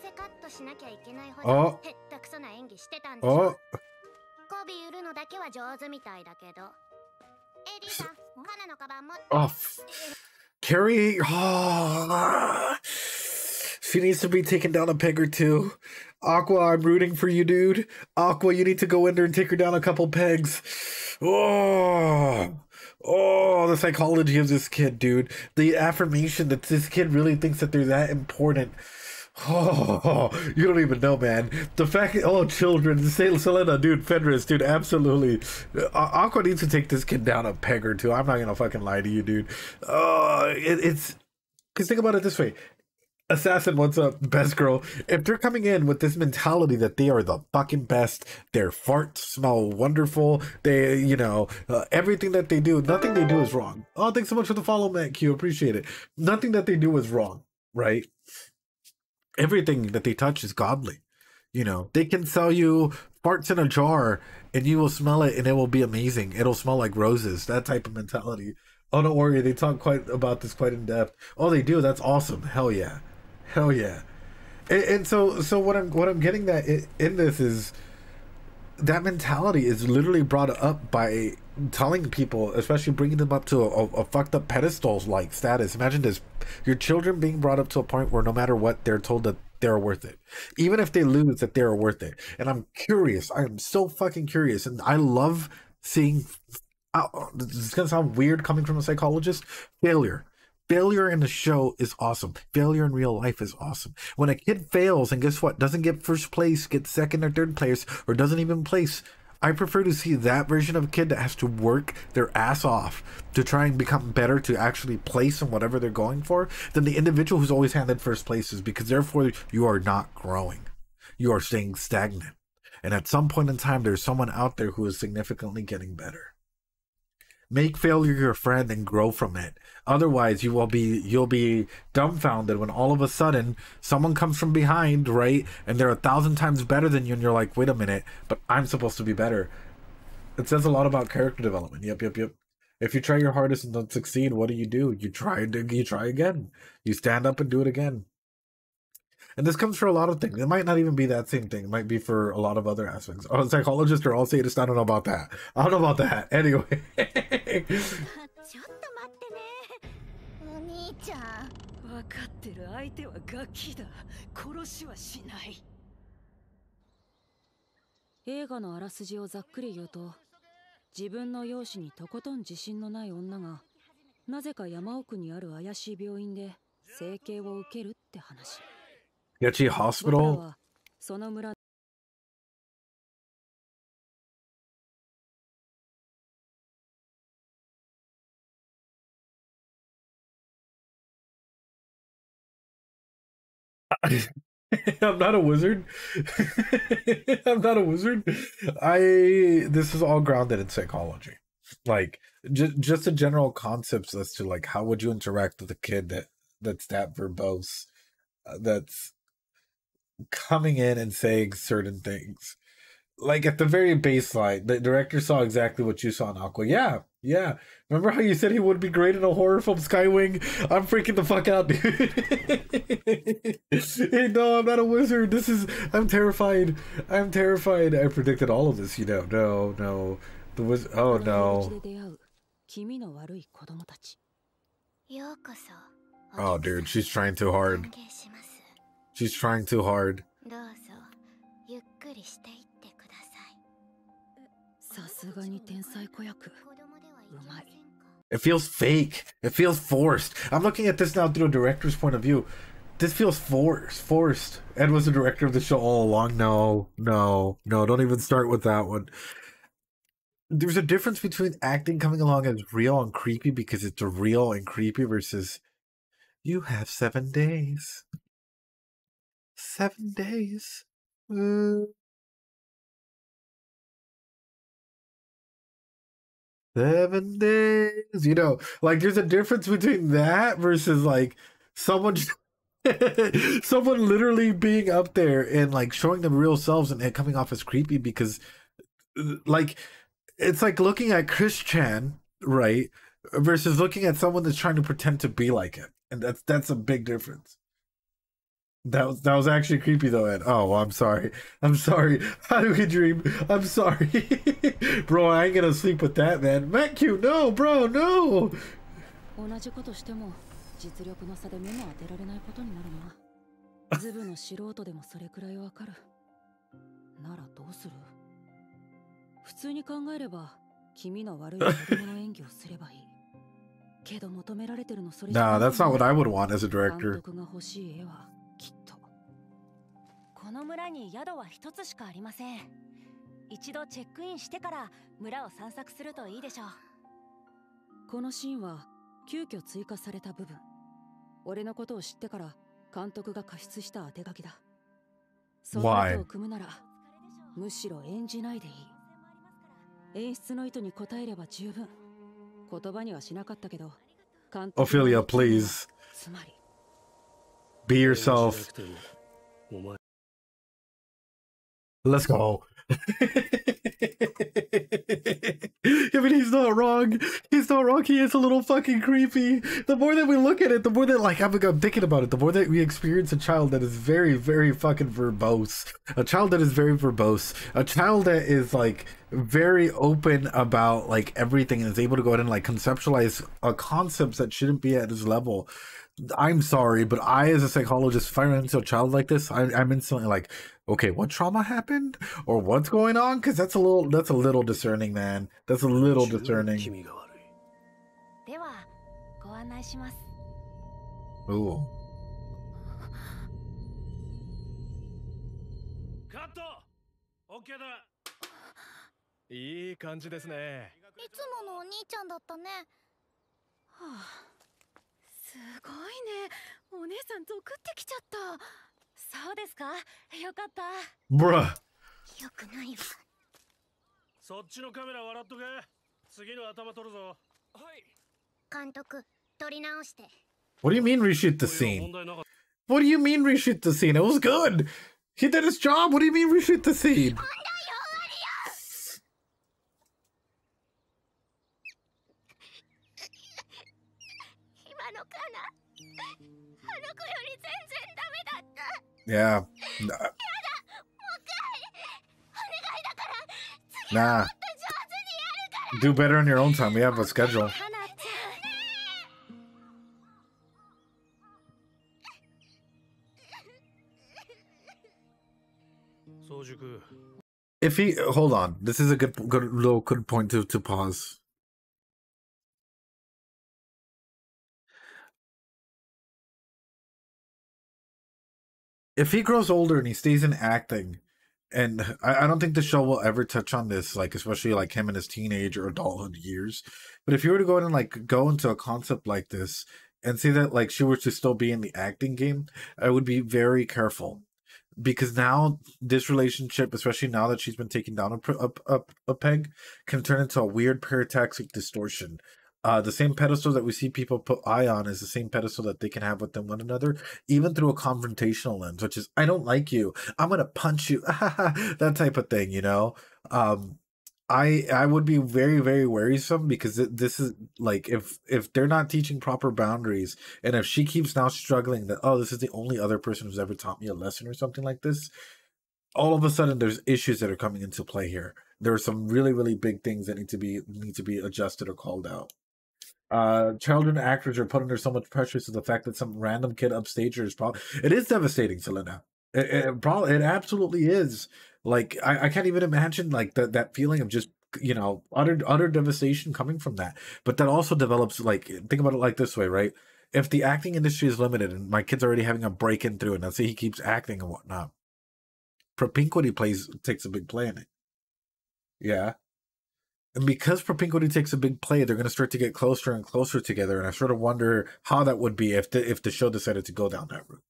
せカットしなきゃいけないほどへったくそな演技してたんでしょ。媚び売るのだけは上手みたいだけど。エディさん、カナのカバン持って。 Carrie, she needs to be taken down a peg or two. Aqua, I'm rooting for you, dude. Aqua, you need to go in there and take her down a couple pegs. Oh, the psychology of this kid, dude. The affirmation that this kid really thinks that they're that important. Oh, you don't even know, man. The fact, children, Selena, dude, Fenris, dude, absolutely. Aqua needs to take this kid down a peg or two. I'm not gonna fucking lie to you, dude. It's because think about it this way. Assassin, what's up, best girl? If they're coming in with this mentality that they are the fucking best, their farts smell wonderful, they, everything that they do, nothing they do is wrong. Oh, thanks so much for the follow, Matt Q. Appreciate it. Nothing that they do is wrong, right? Everything that they touch is godly. They can sell you farts in a jar and you will smell it and it will be amazing. It'll smell like roses. That type of mentality. Oh, don't worry. They talk about this quite in depth. Oh, they do. That's awesome. Hell yeah. Hell yeah. And so what I'm getting at in this is that mentality is literally brought up by telling people, especially bringing them up to a fucked up pedestals like status. Imagine this, your children being brought up to a point where no matter what, they're told that they're worth it. Even if they lose, that they're worth it. And I'm curious. I am so fucking curious. And I love seeing, this is going to sound weird coming from a psychologist, failure. Failure in the show is awesome. Failure in real life is awesome. When a kid fails and guess what? Doesn't get first place, gets second or third place, or doesn't even place. I prefer to see that version of a kid that has to work their ass off to try and become better to actually place in whatever they're going for than the individual who's always handed first places, because therefore you are not growing. You are staying stagnant. And at some point in time, there's someone out there who is significantly getting better. Make failure your friend and grow from it. Otherwise, you'll be dumbfounded when all of a sudden someone comes from behind, right? And they're 1,000 times better than you, and you're like, wait a minute, but I'm supposed to be better. It says a lot about character development. Yep. If you try your hardest and don't succeed, what do? You try again. You stand up and do it again. And this comes for a lot of things. It might not even be that same thing. It might be for a lot of other aspects. Oh, psychologists are all sadists. I don't know about that. I don't know about that. Anyway. Yachi Hospital? I'm not a wizard. I'm not a wizard. This is all grounded in psychology. Like just the general concepts as to like how would you interact with a kid that's that verbose, that's coming in and saying certain things. Like at the very baseline, the director saw exactly what you saw in Aqua. Yeah. Remember how you said he would be great in a horror film, Skywing? I'm freaking the fuck out, dude. Hey, no, I'm not a wizard. I'm terrified. I predicted all of this, No. The wizard. Oh, no. Oh, dude, she's trying too hard. She's trying too hard. It feels fake. It feels forced. I'm looking at this now through a director's point of view. This feels forced. Ed was the director of the show all along. No, don't even start with that one. There's a difference between acting coming along as real and creepy because it's real and creepy versus you have 7 days. 7 days. 7 days. Like there's a difference between that versus like someone literally being up there and like showing them real selves and it coming off as creepy because like it's like looking at Chris Chan, right? Versus looking at someone that's trying to pretend to be like him. And that's a big difference. That was actually creepy though, Ed. Oh, well, I'm sorry. How do we dream? I'm sorry. Bro, I ain't gonna sleep with that, man. Matt Q, no, bro, no. ならどうする？普通に考えれば気味の悪い子供の演技をすればいい。けど求められてるのそれじゃ。Nah, that's not what I would want as a director. 監督が欲しい絵はきっと。この村に宿は一つしかありません。一度チェックインしてから村を散策するといいでしょう。このシーンは急遽追加された部分。俺のことを知ってから監督が加筆した当て書きだ。そのことを組むならむしろ演じないでいい。演出の意図に応えれば十分。言葉にはしなかったけど。Ophelia, please. Be yourself. Let's go. I mean, he's not wrong. He's not wrong. He is a little fucking creepy. The more that we look at it, the more that, like, I'm thinking about it, the more that we experience a child that is very, very fucking verbose. A child that is very verbose. A child that is, like, very open about, like, everything and is able to go ahead and, like, conceptualize concepts that shouldn't be at his level. I'm sorry, but I, as a psychologist, if I run into a child like this, I'm instantly like, okay, what trauma happened, or what's going on? Because that's a little discerning, man. That's a little discerning. Ooh. OK だ。いい感じですね。いつものお兄ちゃんだったね。はあ。すごいね。お姉さんゾクってきちゃった。そうですか。よかった。Bruh。よくないわ。そっちのカメラ笑っとけ。次の頭取るぞ。はい。監督、撮り直して。What do you mean reshoot the scene? What do you mean reshoot the scene? It was good. He did his job. What do you mean reshoot the scene? Yeah. Nah. Do better on your own time. We have a schedule. If he hold on, this is a good point to pause. If he grows older and he stays in acting, and I don't think the show will ever touch on this, like especially like him in his teenage or adulthood years. But if you were to go in and like go into a concept like this and say that like she were to still be in the acting game, I would be very careful. Because now this relationship, especially now that she's been taken down a peg, can turn into a weird parataxic distortion. The same pedestal that we see people put eye on is the same pedestal that they can have within one another, even through a confrontational lens, which is, I don't like you, I'm gonna punch you, that type of thing, you know? I would be very, very worrisome, because this is like, if they're not teaching proper boundaries, and if she keeps now struggling that, oh, this is the only other person who's ever taught me a lesson or something like this, all of a sudden there's issues that are coming into play here. There are some really, really big things that need to be adjusted or called out. Children actors are put under so much pressure, so the fact that some random kid upstager is probably, it is devastating, Selena. It absolutely is. Like, I can't even imagine like that feeling of just, you know, utter devastation coming from that. But that also develops, like, think about it like this way, right? If the acting industry is limited and my kid's already having a break in through, and let's say he keeps acting and whatnot, propinquity takes a big play in it. Yeah. And because propinquity takes a big play, they're going to start to get closer and closer together. And I sort of wonder how that would be if the show decided to go down that route.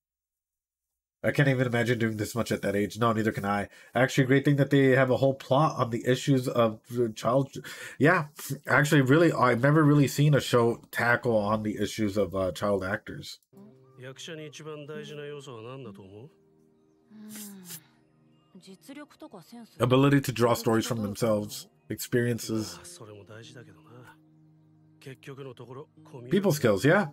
I can't even imagine doing this much at that age. No, neither can I. Actually, great thing that they have a whole plot on the issues of child. Yeah, actually, really, I've never really seen a show tackle on the issues of child actors. Ability to draw stories from themselves, experiences, people skills, yeah.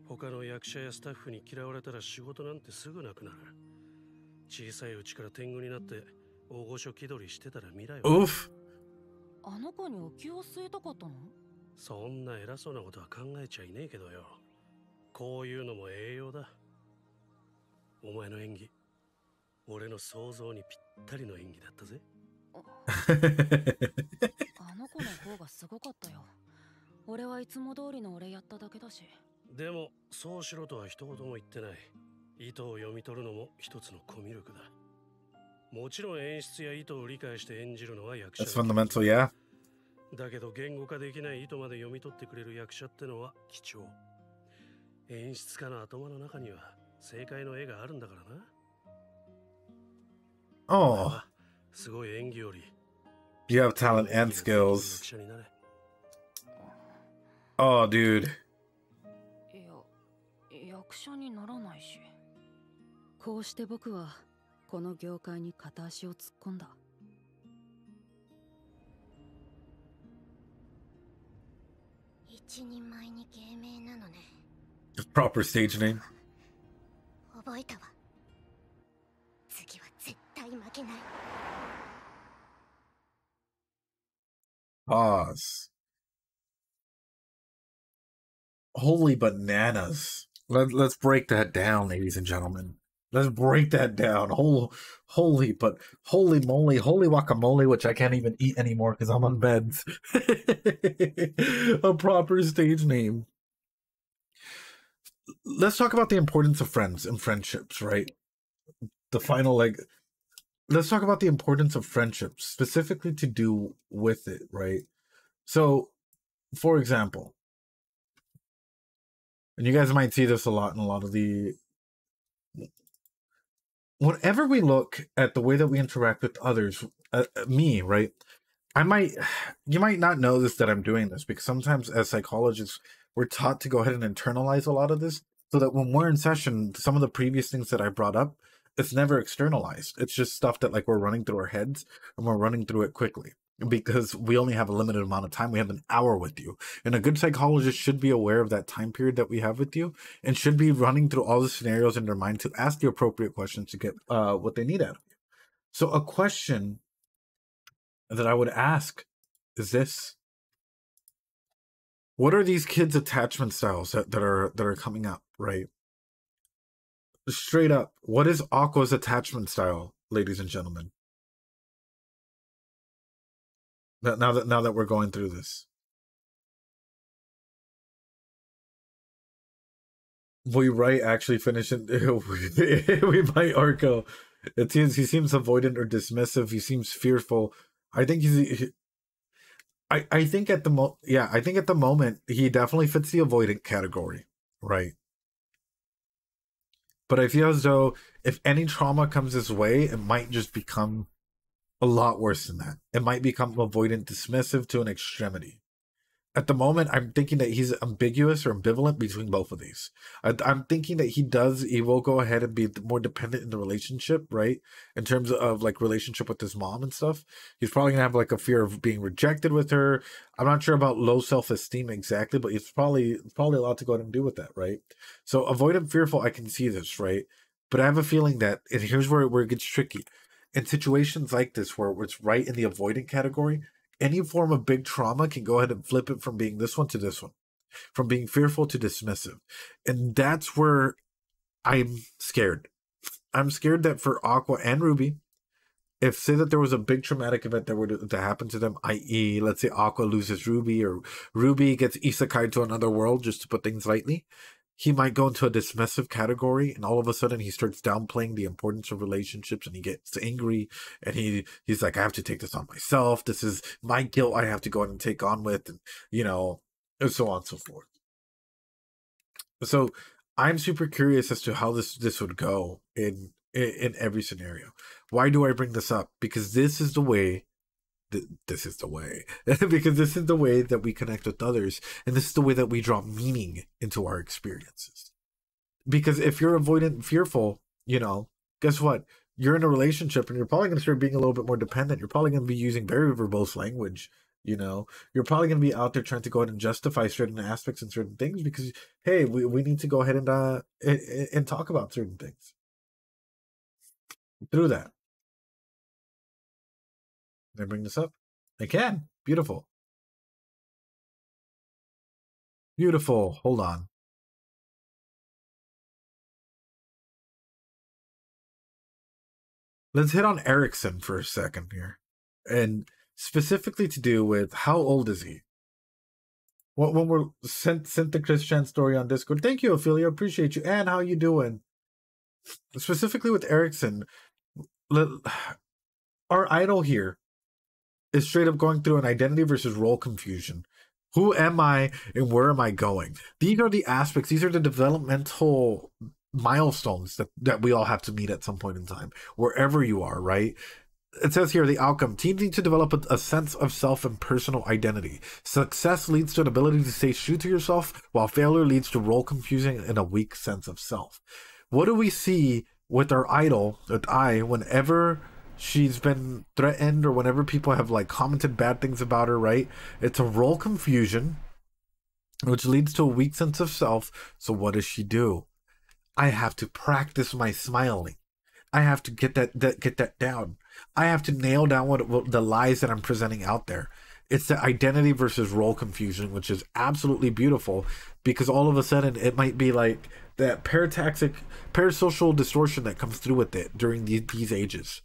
他の役者やスタッフに嫌われたら仕事なんてすぐなくなる。小さいうちから天狗になって大御所気取りしてたら未来は。Oof。あの子にお気を据えたかったの？そんな偉そうなことは考えちゃいねえけどよ。こういうのも栄養だ。お前の演技、俺の想像にぴったりの演技だったぜ。あの子の方がすごかったよ。俺はいつも通りの俺やっただけだし。でもそうしろとは一言も言ってない。意図を読み取るのも一つのコミュ力だ。もちろん演出や意図を理解して演じるのは役者。That's fundamental, yeah. だけど言語化できない意図まで読み取ってくれる役者ってのは貴重。演出家の頭の中には正解の絵があるんだからな。Oh, すごい演技より you have talent and skills. Oh, dude. 役者にならないし。こうして僕はこの業界に片足を突っ込んだ。一人前に芸名なのね。Proper stage name. 覚えたわ。次は絶対負けない。Pause. Holy bananas. Let's break that down, ladies and gentlemen. Let's break that down. Holy moly, holy guacamole, which I can't even eat anymore because I'm on meds. A proper stage name. Let's talk about the importance of friends and friendships, right? The final leg. Let's talk about the importance of friendships, specifically to do with it, right? So, for example, and you guys might see this a lot in a lot of the... Whenever we look at the way that we interact with others, me, right? You might not know this, that I'm doing this, because sometimes as psychologists, we're taught to go ahead and internalize a lot of this, so that when we're in session, some of the previous things that I brought up, it's never externalized. It's just stuff that like we're running through our heads, and we're running through it quickly. Because we only have a limited amount of time. We have an hour with you. And a good psychologist should be aware of that time period that we have with you, and should be running through all the scenarios in their mind to ask the appropriate questions to get what they need out of you. So a question that I would ask is this: what are these kids' attachment styles that are coming up, right? Straight up, what is Aqua's attachment style, ladies and gentlemen? Now that we're going through this, we might actually finish it. We might Arco. It seems he seems avoidant or dismissive. He seems fearful. I think I think at the moment he definitely fits the avoidant category, right? But I feel as though if any trauma comes his way, it might just become a lot worse than that. It might become avoidant dismissive to an extremity. At the moment, I'm thinking that he's ambiguous or ambivalent between both of these. I'm thinking that he will go ahead and be more dependent in the relationship, right? In terms of like relationship with his mom and stuff. He's probably gonna have like a fear of being rejected with her. I'm not sure about low self-esteem exactly, but it's probably a lot to go ahead and do with that, right? So avoidant, fearful, I can see this, right? But I have a feeling that, and here's where it gets tricky. In situations like this, where it's right in the avoidant category, any form of big trauma can go ahead and flip it from being this one to this one, from being fearful to dismissive. And that's where I'm scared. I'm scared that for Aqua and Ruby, if say that there was a big traumatic event that were to happen to them, i.e., let's say Aqua loses Ruby, or Ruby gets isekai to another world, just to put things lightly, he might go into a dismissive category, and all of a sudden he starts downplaying the importance of relationships, and he gets angry, and he's like, I have to take this on myself. This is my guilt I have to go ahead and take on with, and and so on and so forth. So I'm super curious as to how this would go in every scenario. Why do I bring this up? Because this is the way. This is the way. Because this is the way that we connect with others, and this is the way that we draw meaning into our experiences. Because if you're avoidant and fearful, guess what? You're in a relationship, and you're probably going to start being a little bit more dependent. You're probably going to be using very verbose language. You're probably going to be out there trying to go ahead and justify certain aspects and certain things because, hey, we need to go ahead and talk about certain things. Through that. Can I bring this up? I can. Beautiful. Beautiful. Hold on. Let's hit on Erickson for a second here. And specifically to do with how old is he? When we're sent the Christian story on Discord. Thank you, Ophelia. Appreciate you. And how you doing? Specifically with Erickson, our idol here is straight up going through an identity versus role confusion. Who am I and where am I going? These are the aspects, these are the developmental milestones that we all have to meet at some point in time, wherever you are, right? It says here, the outcome. Teens need to develop a sense of self and personal identity. Success leads to an ability to stay true to yourself, while failure leads to role confusion and a weak sense of self. What do we see with our idol, with whenever she's been threatened or whenever people have like commented bad things about her, right? It's a role confusion, which leads to a weak sense of self. So what does she do? I have to practice my smiling. I have to get that down. I have to nail down what the lies that I'm presenting out there. It's the identity versus role confusion, which is absolutely beautiful, because all of a sudden it might be like that parasocial distortion that comes through with it during these ages.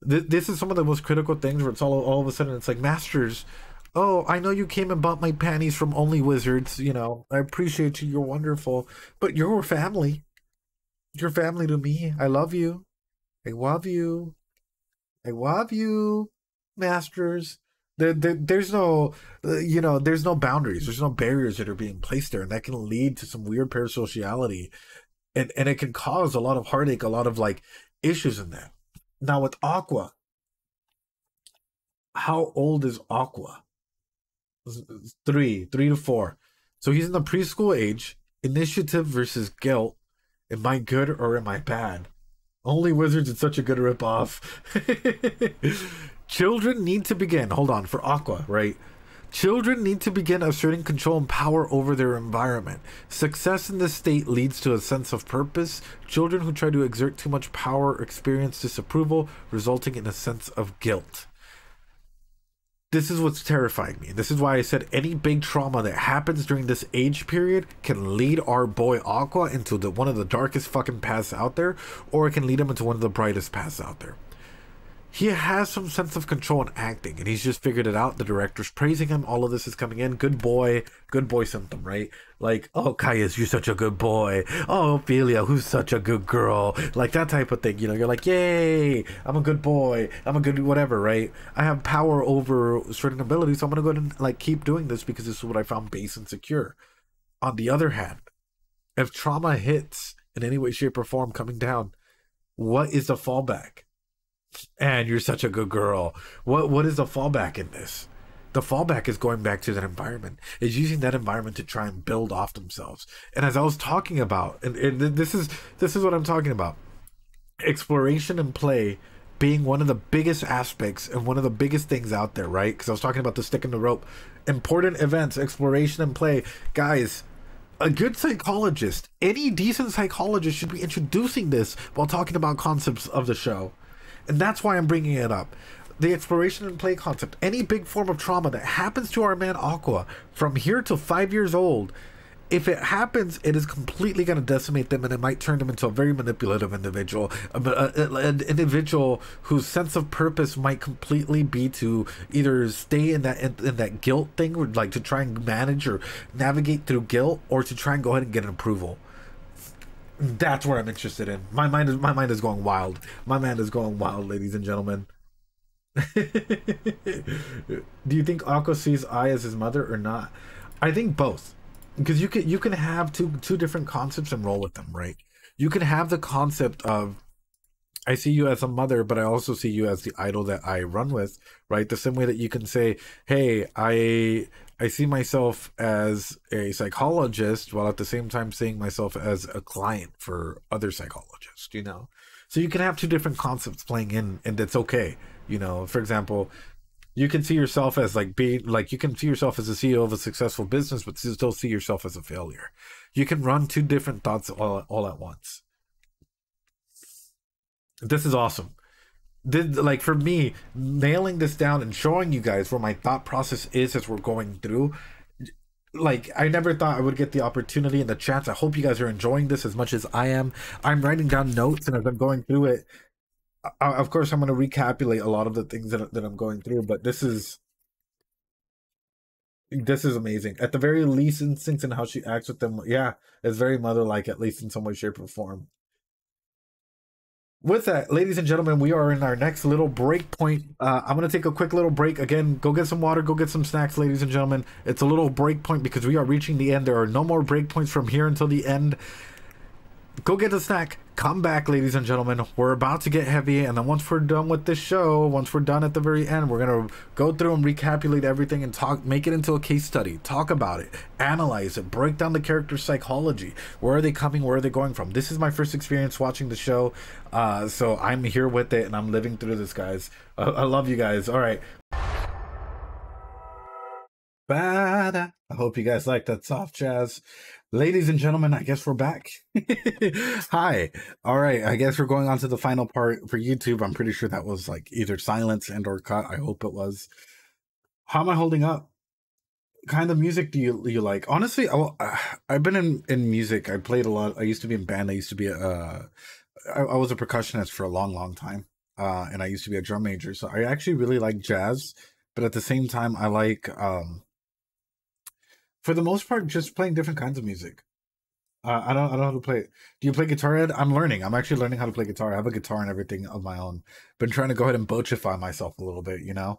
This is some of the most critical things where it's all of a sudden it's like, Masters, oh, I know you came and bought my panties from Only Wizards, you know, I appreciate you, you're wonderful, but you're family. You're family to me. I love you. I love you. I love you, Masters. There's no, there's no boundaries. There's no barriers that are being placed there, and that can lead to some weird parasociality, and it can cause a lot of heartache, a lot of like issues in that. Now with Aqua, how old is Aqua? 3 to 4. So he's in the preschool age. Initiative versus guilt. Am I good or am I bad? Only Wizards is such a good ripoff. Children need to begin, hold on, for Aqua, right? Children need to begin asserting control and power over their environment. Success in this state leads to a sense of purpose. Children who try to exert too much power experience disapproval, resulting in a sense of guilt. This is what's terrifying me. This is why I said any big trauma that happens during this age period can lead our boy Aqua into one of the darkest fucking paths out there, or it can lead him into one of the brightest paths out there. He has some sense of control in acting, and he's just figured it out. The director's praising him. All of this is coming in. Good boy symptom, right? Like, oh, Caius, you're such a good boy. Oh, Ophelia, who's such a good girl? Like that type of thing. You know, you're like, yay, I'm a good boy. I'm a good whatever, right? I have power over certain abilities, so I'm going to go ahead and like keep doing this because this is what I found base and secure. On the other hand, if trauma hits in any way, shape, or form coming down, what is the fallback? And you're such a good girl. What is the fallback in this? The fallback is going back to that environment, is using that environment to try and build off themselves. And as I was talking about, and this is what I'm talking about, exploration and play being one of the biggest aspects and one of the biggest things out there, right? Because I was talking about the stick in the rope. Important events, exploration and play. Guys, a good psychologist, any decent psychologist should be introducing this while talking about concepts of the show. And that's why I'm bringing it up. The exploration and play concept. Any big form of trauma that happens to our man Aqua from here to 5 years old, if it happens, it is completely going to decimate them, and it might turn them into a very manipulative individual. An individual whose sense of purpose might completely be to either stay in that guilt thing, or like to try and manage or navigate through guilt, or to try and go ahead and get an approval. That's where I'm interested in. My mind is going wild. My mind is going wild, ladies and gentlemen. Do you think Aqua sees I as his mother or not? I think both, because you can have two different concepts and roll with them, right? You can have the concept of, I see you as a mother, but I also see you as the idol that I run with, right? The same way that you can say, hey, I see myself as a psychologist, while at the same time seeing myself as a client for other psychologists, you know? So you can have two different concepts playing in, and it's okay. You know, for example, you can see yourself as like you can see yourself as a CEO of a successful business, but still see yourself as a failure. You can run two different thoughts all at once. This is awesome. Like for me, nailing this down and showing you guys where my thought process is as we're going through, like I never thought I would get the opportunity and the chance. I hope you guys are enjoying this as much as I am. I'm writing down notes, and as I'm going through it, of course, I'm going to recapitulate a lot of the things that I'm going through, but this is amazing. At the very least, instincts and how she acts with them, yeah, it's very mother-like, at least in some way, shape, or form. With that, ladies and gentlemen, we are in our next little break point. I'm going to take a quick little break. Again, go get some water, go get some snacks, ladies and gentlemen. It's a little break point because we are reaching the end. There are no more break points from here until the end. Go get a snack. Come back, ladies and gentlemen. We're about to get heavy, and then once we're done with this show, once we're done at the very end, we're gonna go through and recapitulate everything and make it into a case study. Talk about it, analyze it, break down the character's psychology. Where are they coming? Where are they going from? This is my first experience watching the show, so I'm here with it, and I'm living through this, guys. I love you guys. All right. I hope you guys like that soft jazz. Ladies and gentlemen, I guess we're back. Hi. All right. I guess we're going on to the final part for YouTube. I'm pretty sure that was like either silence and or cut. I hope it was. How am I holding up? What kind of music do you like? Honestly, I've been in music. I played a lot. I used to be in band. I used to be I was a percussionist for a long time. And I used to be a drum major. So I actually really like jazz, but at the same time, I like for the most part, just playing different kinds of music. I don't know how to play it. Do you play guitar, Ed? I'm learning. I'm actually learning how to play guitar. I have a guitar and everything of my own. Been trying to go ahead and bochify myself a little bit, you know?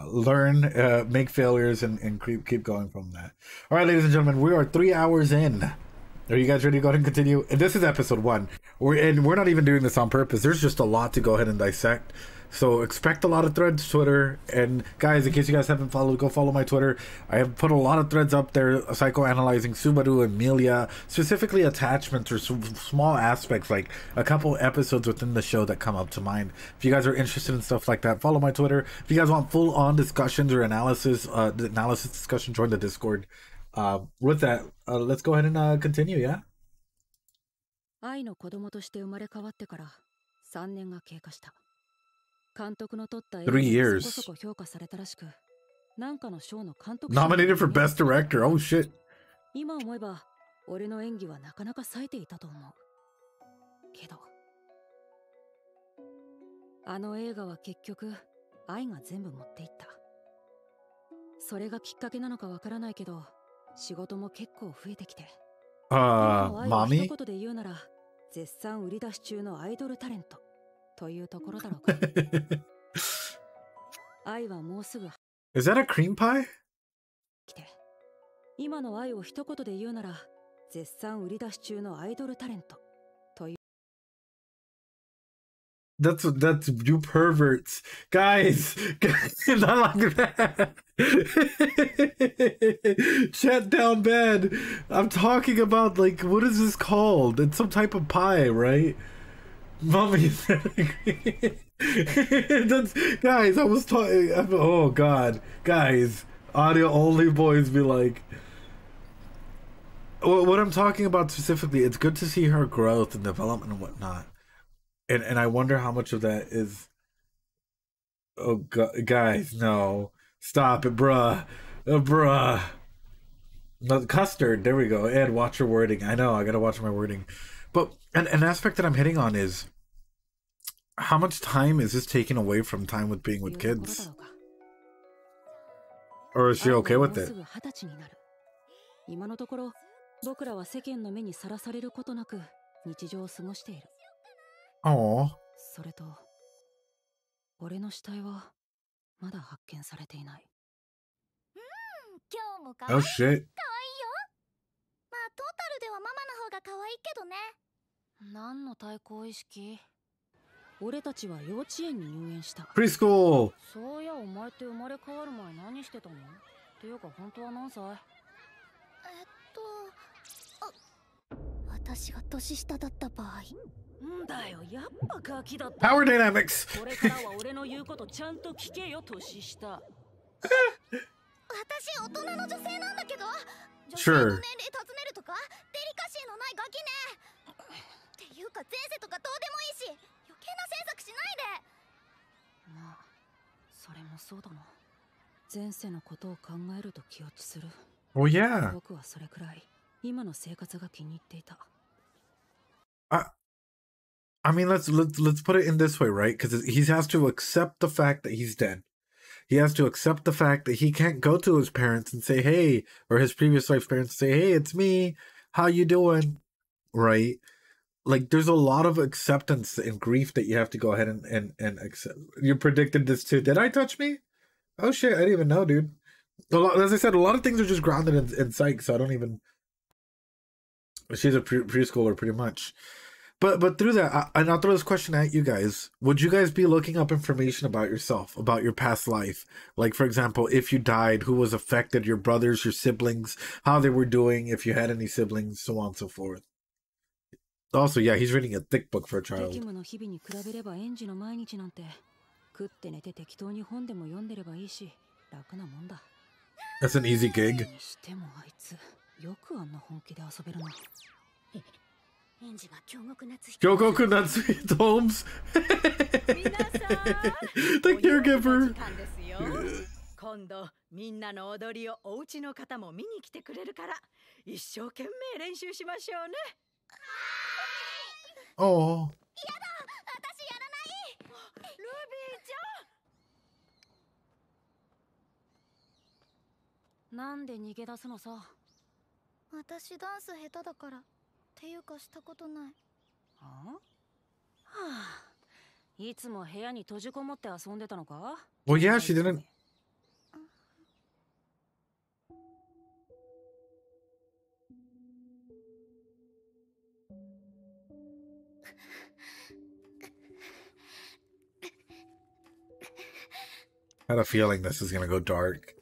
Learn, make failures, and keep going from that. All right, ladies and gentlemen, we are 3 hours in. Are you guys ready to go ahead and continue? And this is episode 1. We're not even doing this on purpose. There's just a lot to go ahead and dissect. So expect a lot of threads, Twitter. And guys, in case you guys haven't followed, go follow my Twitter. I have put a lot of threads up there psychoanalyzing Subaru and Emilia, specifically attachments or small aspects, like a couple episodes within the show that come up to mind. If you guys are interested in stuff like that, follow my Twitter. If you guys want full-on discussions or analysis discussion, join the Discord. With that, let's go ahead and continue, yeah? 愛の子供として生まれ変わってから3年が経過した。監督の撮った映画がそこそこ評価されたらしく、なんかの賞の監督賞 Nominated for Best Director. Oh shit. 今思えば俺の演技はなかなか冴えていたと思う。けど、あの映画は結局愛が全部持っていった。それがきっかけなのかわからないけど、仕事も結構増えてきて。Mommy? 一言で言うなら、絶賛売り出し中のアイドルタレントというところだろうか。愛はもうすぐ。Is that a cream pie? 来て。今の愛を一言で言うなら、絶賛売り出し中のアイドルタレントという。That's you perverts, guys. Not like that. Chat down bad. I'm talking about like what is this called? It's some type of pie, right? Mommy. That's guys. I was talking. Oh God, guys. Audio only boys be like. What I'm talking about specifically, it's good to see her growth and development and whatnot. And I wonder how much of that is. Oh God, guys, no, stop it, bruh, bruh. No, custard. There we go. Ed, watch your wording. I know I gotta watch my wording, but an aspect that I'm hitting on is how much time is this taking away from time with being with kids, or is she okay with it? 今のところ僕らは世間の目にさらされることなく日常を過ごしている。Oh. それと、俺の死体はまだ発見されていない。今日も可愛い。Oh shit. 可愛いよ。まあトータルではママの方が可愛いけどね。何の対抗意識？俺たちは幼稚園に入園した。Preschool。そういやお前って生まれ変わる前何してたの？っていうか本当は何歳？私が年下だった場合。だよ、やっぱガキだった。Power dynamics。これからは俺の言うことちゃんと聞けよ、年下。私大人の女性なんだけど。女性の Sure。 年齢尋ねるとかデリカシーのないガキね。っていうか前世とかどうでもいいし、余計な詮索しないで。まあ、それもそうだな。前世のことを考えると気落ちする。Oh yeah。僕はそれくらい今の生活が気に入っていた。I mean, let's put it in this way, right? Because he has to accept the fact that he's dead. He has to accept the fact that he can't go to his parents and say, "Hey," or his previous wife's parents say, "Hey, it's me. How you doing?" Right? Like, there's a lot of acceptance and grief that you have to go ahead and accept. You predicted this too. Did I touch me? Oh shit, I didn't even know, dude. As I said, a lot of things are just grounded in psych, so I don't even. She's a preschooler, pretty much. But through that, and I'll throw this question at you guys. Would you guys be looking up information about yourself, about your past life? Like, for example, if you died, who was affected, your brothers, your siblings, how they were doing, if you had any siblings, so on and so forth. Also, yeah, he's reading a thick book for a child. That's an easy gig. Kyogoku Natsuki Holmes. The caregiver. 今度みんなの踊りをお家の方も見に来てくれるから一生懸命練習しましょうね。Oh. やだ、私やらない。ルビーちゃん。なんで逃げ出すのさ。私ダンス下手だからっていうかしたことない。はあ。いつも部屋に閉じこもって遊んでたのか？ Well, yeah, she didn't. I had a feeling this is gonna go dark.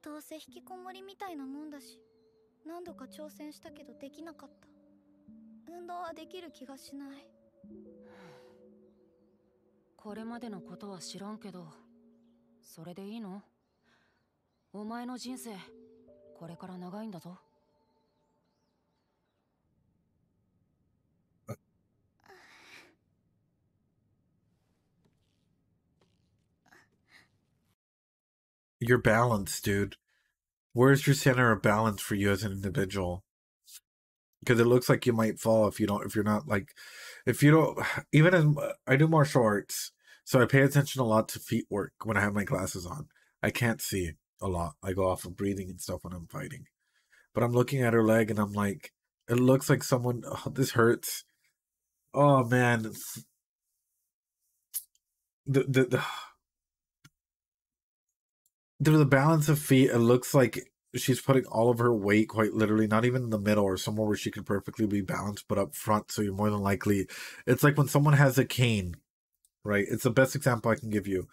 どうせ引きこもりみたいなもんだし、何度か挑戦したけどできなかった。運動はできる気がしない。これまでのことは知らんけど、それでいいの？お前の人生、これから長いんだぞ。Your balance, dude. Where's your center of balance for you as an individual? Because it looks like you might fall if you don't, even as I do martial arts, so I pay attention a lot to feet work when I have my glasses on. I can't see a lot. I go off of breathing and stuff when I'm fighting. But I'm looking at her leg and I'm like, it looks like someone, oh, this hurts. Oh man. The balance of feet, it looks like she's putting all of her weight, quite literally, not even in the middle or somewhere where she could perfectly be balanced, but up front. So you're more than likely, it's like when someone has a cane, right? It's the best example I can give you.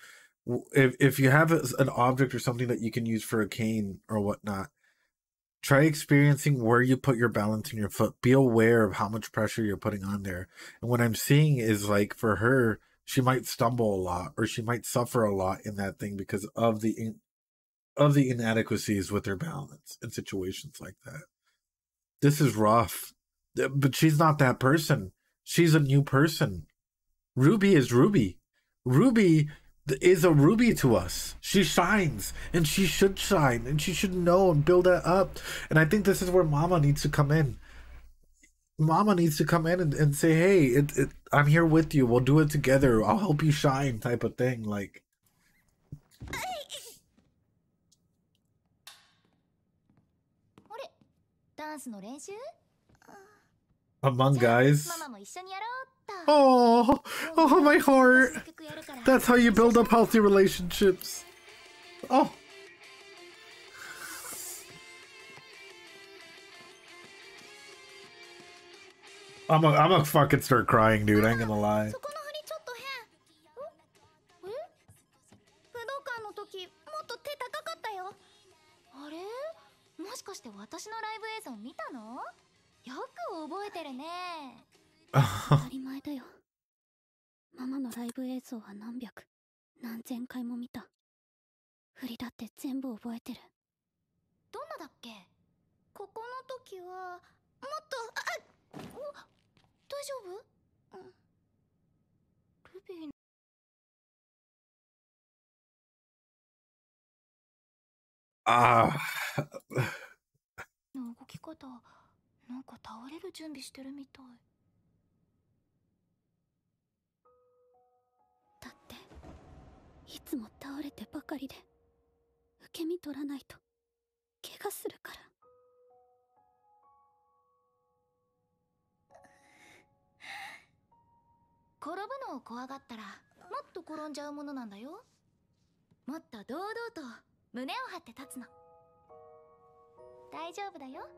If you have an object or something that you can use for a cane or whatnot, try experiencing where you put your balance in your foot. Be aware of how much pressure you're putting on there. And what I'm seeing is, like, for her, she might stumble a lot or she might suffer a lot in that thing because of the inadequacies with her balance in situations like that. This is rough. But she's not that person. She's a new person. Ruby is Ruby. Ruby is a Ruby to us. She shines, and she should shine, and she should know and build that up. And I think this is where Mama needs to come in. Mama needs to come in and say, hey, I'm here with you. We'll do it together. I'll help you shine, type of thing. Like, among guys. Oh, my heart. That's how you build up healthy relationships. Oh. I'm a fucking start crying, dude. I ain't gonna lie. もしかして私のライブ映像見たの？よく覚えてるね。当たり前だよ。ママのライブ映像は何百、何千回も見た。振りだって全部覚えてる。どんなだっけ？ここの時はもっと、大丈夫？ルビー。Ah. の動き方、なんか倒れる準備してるみたい。だっていつも倒れてばかりで受け身取らないと怪我するから。転ぶのを怖がったらもっと転んじゃうものなんだよ。もっと堂々と胸を張って立つの。大丈夫だよ。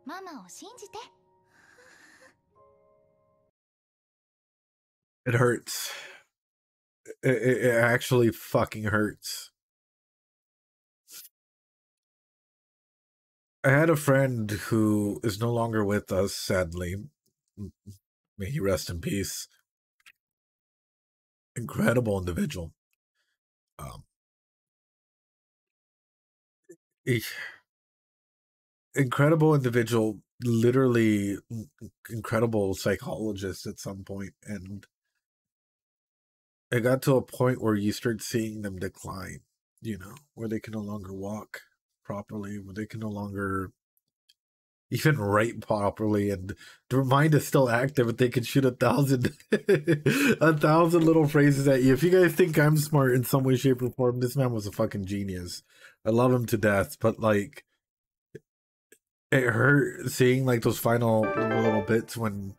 ママを信じて。 It hurts. It actually fucking hurts. I had a friend who is no longer with us, sadly. May he rest in peace. Incredible individual. Incredible individual, literally incredible psychologist at some point, and it got to a point where you start seeing them decline, you know, where they can no longer walk properly, where they can no longer even write properly, and their mind is still active, but they can shoot 1,000 1,000 little phrases at you. If you guys think I'm smart in some way, shape, or form, this man was a fucking genius. I love him to death, but like, it hurt seeing like those final little bits when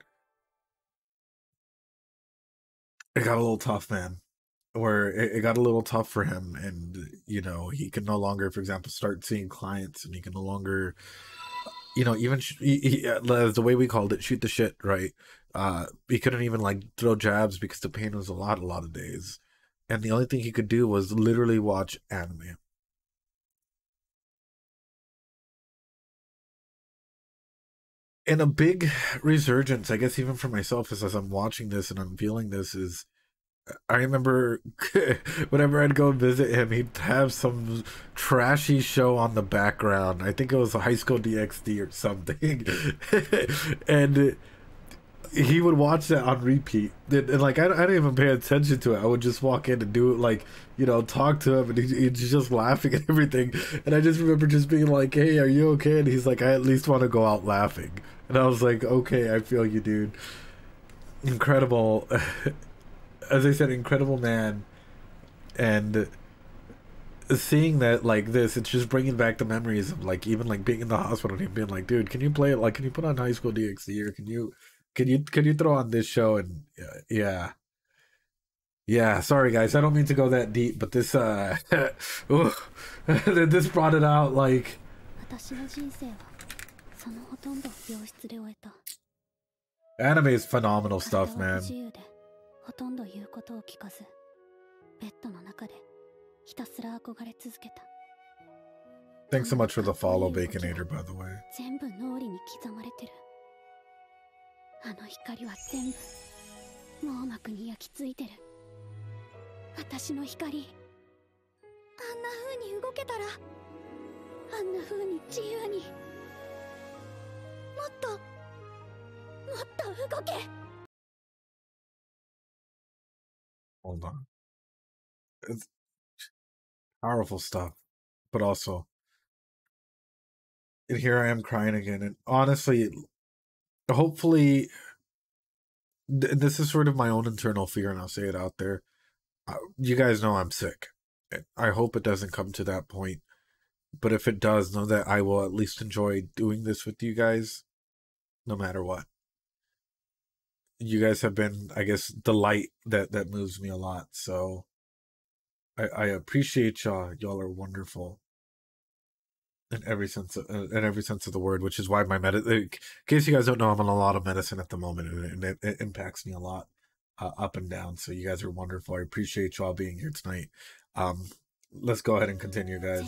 it got a little tough, man. Where it got a little tough for him, and you know, he can no longer, for example, start seeing clients, and he can no longer, you know, even the way we called it, shoot the shit, right? He couldn't even like throw jabs because the pain was a lot of days, and the only thing he could do was literally watch anime. And a big resurgence, I guess, even for myself, is as I'm watching this and I'm feeling this, is I remember whenever I'd go visit him, he'd have some trashy show on the background. I think it was High School DxD or something. And he would watch that on repeat. And like, I didn't even pay attention to it. I would just walk in and do it, like, you know, talk to him, and he's just laughing at everything. And I just remember just being like, hey, are you okay? And he's like, I at least want to go out laughing. And I was like, okay, I feel you, dude. Incredible. As I said, incredible man. And seeing that like this, it's just bringing back the memories of like, even like being in the hospital and him being like, dude, can you play it? Like, can you put on High School DxD, or can you throw on this show? And yeah, sorry guys, I don't mean to go that deep, but this this brought it out. Like, anime is phenomenal stuff, man. Thanks so much for the follow, Baconator, by the way. あの光は全部網膜に焼き付いてる。私の光、あんな風に動けたら、あんな風に自由に、もっと動け。 Hold on. It's powerful stuff, but also, and here I am crying again. And honestly, hopefully, this is sort of my own internal fear, and I'll say it out there. You guys know I'm sick. I hope it doesn't come to that point. But if it does, know that I will at least enjoy doing this with you guys, no matter what. You guys have been, I guess, the light that moves me a lot. So I appreciate y'all. Y'all are wonderful in every sense of the word, which is why my in case you guys don't know, I'm on a lot of medicine at the moment, and it impacts me a lot, up and down. So you guys are wonderful. I appreciate y'all being here tonight. Let's go ahead and continue, guys.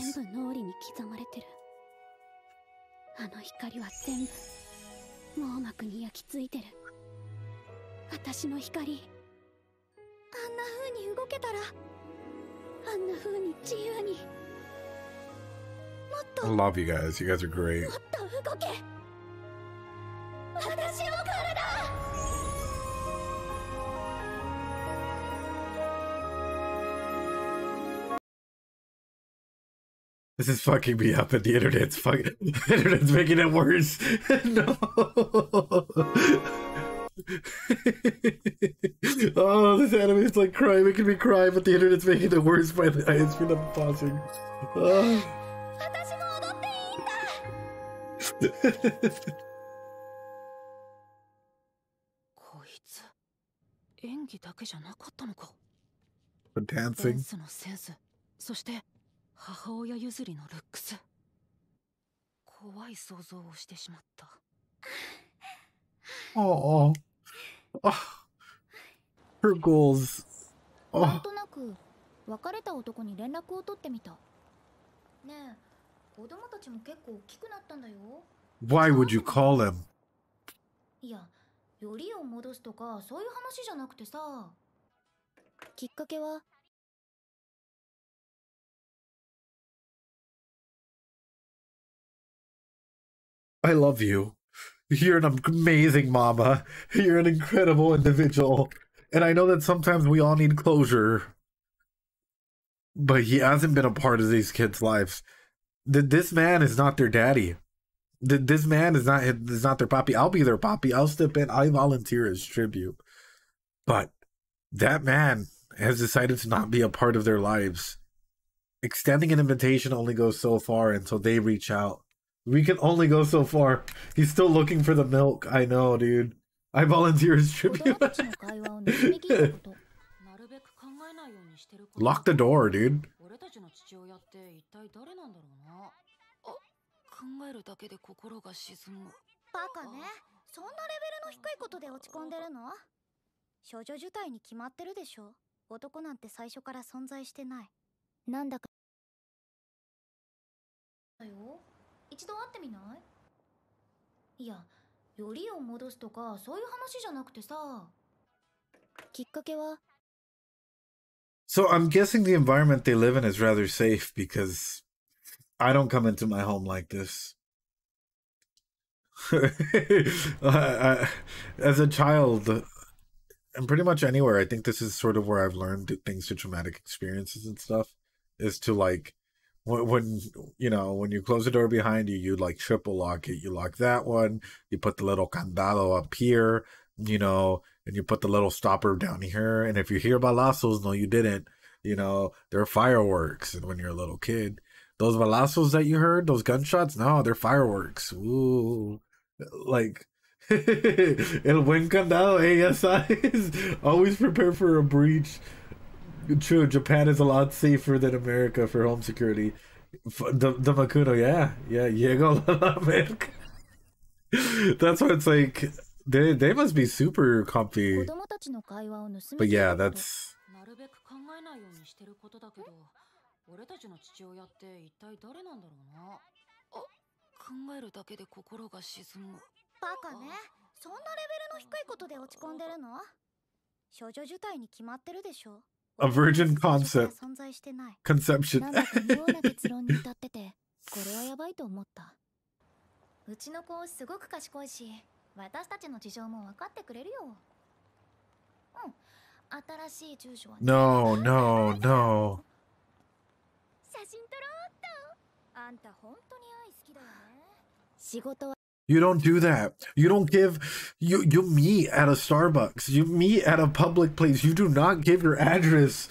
私の光、あんな風に動けたら、あんな風に自由に。I love you guys. You guys are great. もっと動け。私の体。This is fucking me up, and the internet's making it worse. No. Oh, this anime is like crying, making me cry, but the internet's making it worse by the eyes for them pausing. Oh. こいつ演技だけじゃなかったのか。 Dancing. ダンスのセンス、そして母親譲りのルックス。怖い想像をしてしまった。Oh, her goals. なんとなく別れた男に連絡を取ってみた。ねえ、子供たちも結構大きくなったんだよ。Why would you call him? いや、よりを戻すとかそういう話じゃなくてさ。きっかけは I love you. You're an amazing mama. You're an incredible individual. And I know that sometimes we all need closure. But he hasn't been a part of these kids' lives. This man is not their daddy. This man is not their papi. I'll be their papi. I'll step in. I volunteer as tribute. But that man has decided to not be a part of their lives. Extending an invitation only goes so far until they reach out. We can only go so far. He's still looking for the milk. I know, dude. I volunteer as tribute. Lock the door, dude. 考えるだけで心が沈む。バカね。そんなレベルの低いことで落ち込んでるの？少女受胎に決まってるでしょ。男なんて最初から存在してない。なんだかだよ。一度会ってみない？いや、よりを戻すとかそういう話じゃなくてさ。きっかけは So I'm guessing the environment they live in is rather safe because I don't come into my home like this. As a child, and pretty much anywhere, I think this is sort of where I've learned things to traumatic experiences and stuff, is to like, when when you close the door behind you, you like triple lock it. You lock that one, you put the little candado up here, and you put the little stopper down here. And if you hear balazos, no, you didn't, they're fireworks. And when you're a little kid, those balazos that you heard, those gunshots, no, they're fireworks. Ooh, like, el buen candado, ASI, always prepare for a breach. True, Japan is a lot safer than America for home security. The Makuno, yeah, llegó la America. That's why it's like, they must be super comfy. But yeah, that's... 俺たちの父親って一体誰なんだろうな。考えるだけで心が沈む。バカね。そんなレベルの低いことで落ち込んでるの？少女受胎に決まってるでしょ。A virgin concept. Conception. なんだか妙な結論に至ってて、これはやばいと思った。うちの子すごく賢いし、私たちの事情も分かってくれるよ。うん。新しい住所は。No. 写真撮ろうっと。あんた本当に愛好きだよね。仕事は You don't do that. You don't give... You meet at a Starbucks. You meet at a public place. You do not give your address.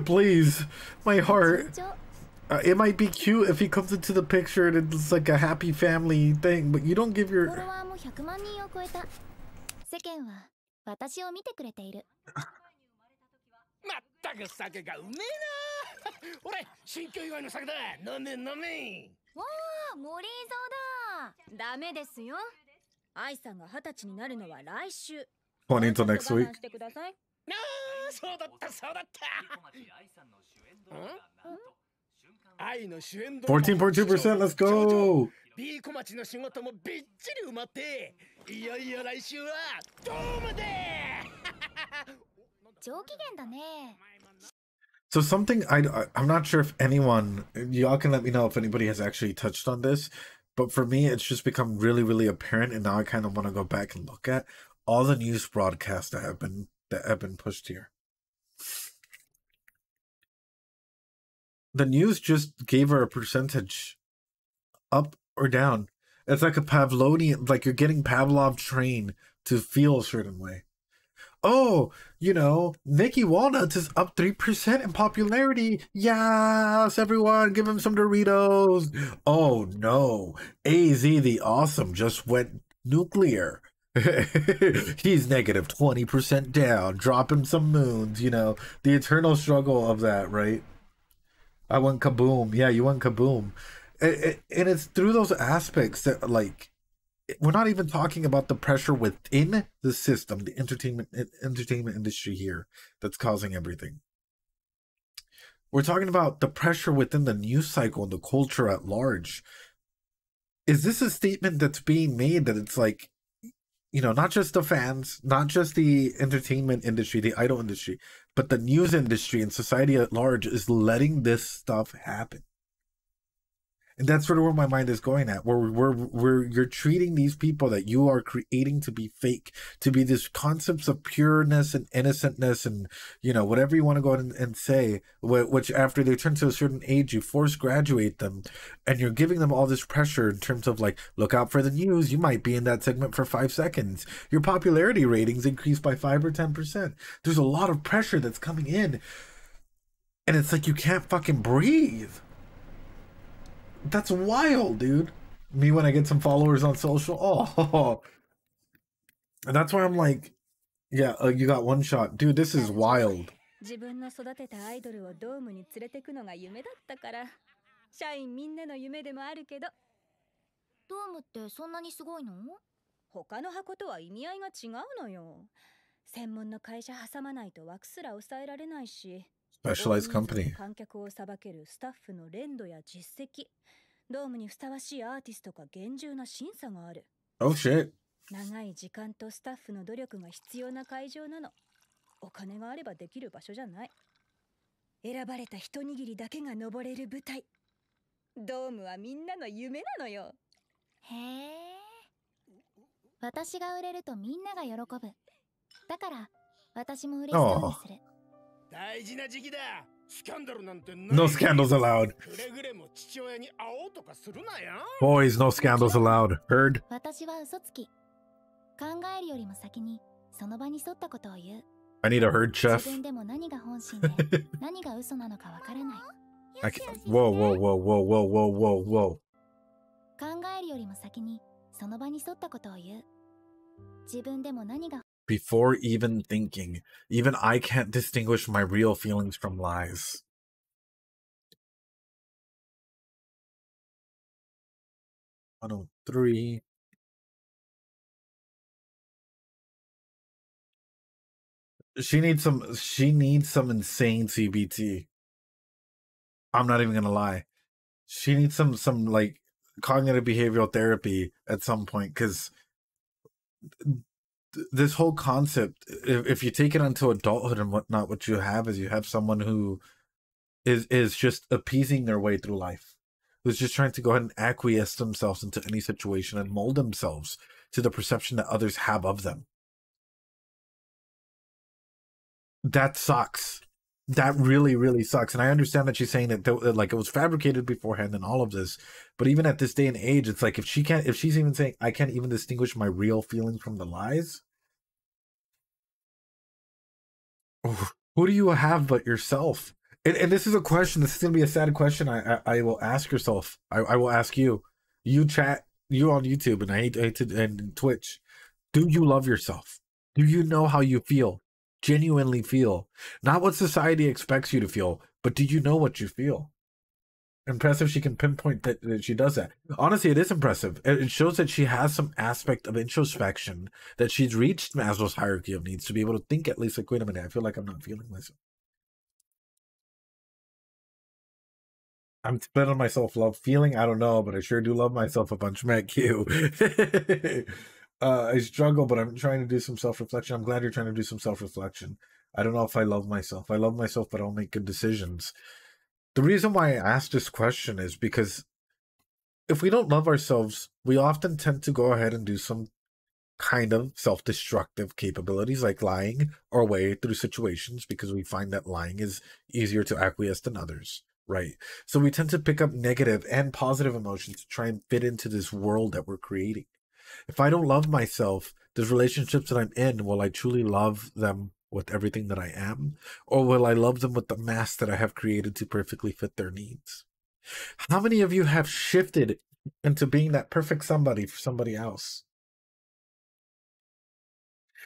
Please. My heart. It might be cute if he comes into the picture and it's like a happy family thing, but you don't give your... フォロワーも100万人を超えた。世間は私を見てくれている。まったく酒がうめえな。俺、新居祝いの酒だ。飲め。わあ、森蔵だ。ダメですよ。愛さんが20歳になるのは来週。Pointing to next week. そうだった。愛の主演 14.2%, let's go! B 小町の仕事もびっちり埋まって、いよいよ来週はドームで上機嫌だね。So something I'm not sure if anyone, y'all can let me know if anybody has actually touched on this, but for me it's just become really, really apparent, and now I kind of want to go back and look at all the news broadcasts that have been pushed here. The news just gave her a percentage, up or down. It's like a Pavlovian, like you're getting Pavlov trained to feel a certain way. Oh, you know, Nicky Walnuts is up 3% in popularity. Yes, everyone, give him some Doritos. Oh no, AZ the Awesome just went nuclear. He's negative 20% down. Drop him some moons, you know, the eternal struggle of that, right? I went kaboom. Yeah, you went kaboom. And it's through those aspects that, like, we're not even talking about the pressure within the system, the entertainment industry here, that's causing everything. We're talking about the pressure within the news cycle and the culture at large. Is this a statement that's being made that it's like, you know, not just the fans, not just the entertainment industry, the idol industry, but the news industry and society at large is letting this stuff happen? And that's sort of where my mind is going at, where you're treating these people that you are creating to be fake, to be these concepts of pureness and innocentness and, you know, whatever you want to go ahead and say, which after they turn to a certain age, you force graduate them, and you're giving them all this pressure in terms of like, look out for the news, you might be in that segment for 5 seconds. Your popularity ratings increase by 5 or 10%. There's a lot of pressure that's coming in, and it's like you can't fucking breathe. That's wild, dude. Me when I get some followers on social. Oh, and that's why I'm like, yeah, you got one shot. Dude, this is wild. 自分の育てたアイドルをドームに連れてくのが夢だったから、社員みんなの夢でもあるけど。ドームってそんなにすごいの？他の箱とは意味合いが違うのよ。専門の会社挟まないと枠すら抑えられないし。Specialized company. 観客をさばけるスタッフの練度や実績、ドームにふさわしいアーティストが厳重な審査がある。Oh shit. 長い時間とスタッフの努力が必要な会場なの。お金があればできる場所じゃない。選ばれた一握りだけが登れる舞台。ドームはみんなの夢なのよ。へえ。私が売れるとみんなが喜ぶ。だから私も嬉しそうにする。大事な時期だ。スキャンダルなんて No scandals allowed. くれぐれも父親に会おうとかするなよ。 Boys, no scandals allowed. Heard? 私は嘘つき。考えるよりも先にその場に沿ったことを言う。I need a herd chef. 自分でも何が本心で何が嘘なのかわからない。Whoa, whoa, whoa, whoa, whoa, whoa, whoa, whoa. 考えるよりも先にその場に沿ったことを言う。自分でも何が Before even thinking, even I can't distinguish my real feelings from lies. Oh, 3. She needs some insane CBT. I'm not even gonna lie. She needs some like cognitive behavioral therapy at some point, because this whole concept, if you take it onto adulthood and whatnot, what you have is you have someone who is just appeasing their way through life, who's just trying to go ahead and acquiesce themselves into any situation and mold themselves to the perception that others have of them. That sucks. That really, really sucks. And I understand that she's saying that like it was fabricated beforehand and all of this, but even at this day and age, it's like if she's even saying I can't even distinguish my real feelings from the lies, who do you have but yourself? And this is a question. This is gonna be a sad question. I will ask yourself. I will ask you. You chat. You on YouTube and I hate to and Twitch. Do you love yourself? Do you know how you feel? Genuinely feel, not what society expects you to feel, but do you know what you feel? Impressive she can pinpoint that she does that. Honestly, it is impressive. It shows that she has some aspect of introspection, that she's reached Maslow's hierarchy of needs to be able to think at least like, wait a minute, I feel like I'm not feeling myself. I'm split on my self-love feeling. I don't know, but I sure do love myself a bunch. Matt Q. I struggle, but I'm trying to do some self-reflection. I'm glad you're trying to do some self-reflection. I don't know if I love myself. I love myself, but I don't make good decisions. The reason why I asked this question is because if we don't love ourselves, we often tend to go ahead and do some kind of self-destructive capabilities like lying our way through situations because we find that lying is easier to acquiesce than others, right? So we tend to pick up negative and positive emotions to try and fit into this world that we're creating. If I don't love myself, those relationships that I'm in, will I truly love them with everything that I am? Or will I love them with the mask that I have created to perfectly fit their needs? How many of you have shifted into being that perfect somebody for somebody else?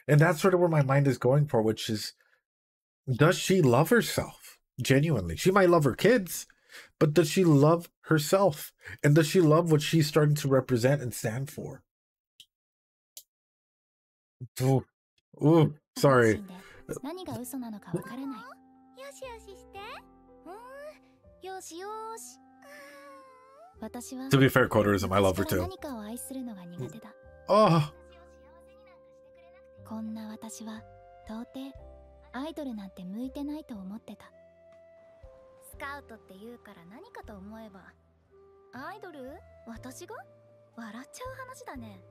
And that's sort of where my mind is going for, which is, does she love herself genuinely? She might love her kids, but does she love herself? And does she love what she's starting to represent and stand for? Ooh, ooh, sorry. To be fair, Kotorism, I love her too. Oh. こんな私は到底アイドルなんて向いてないと思ってた。スカウトって言うから何かと思えば、アイドル？私が？笑っちゃう話だね。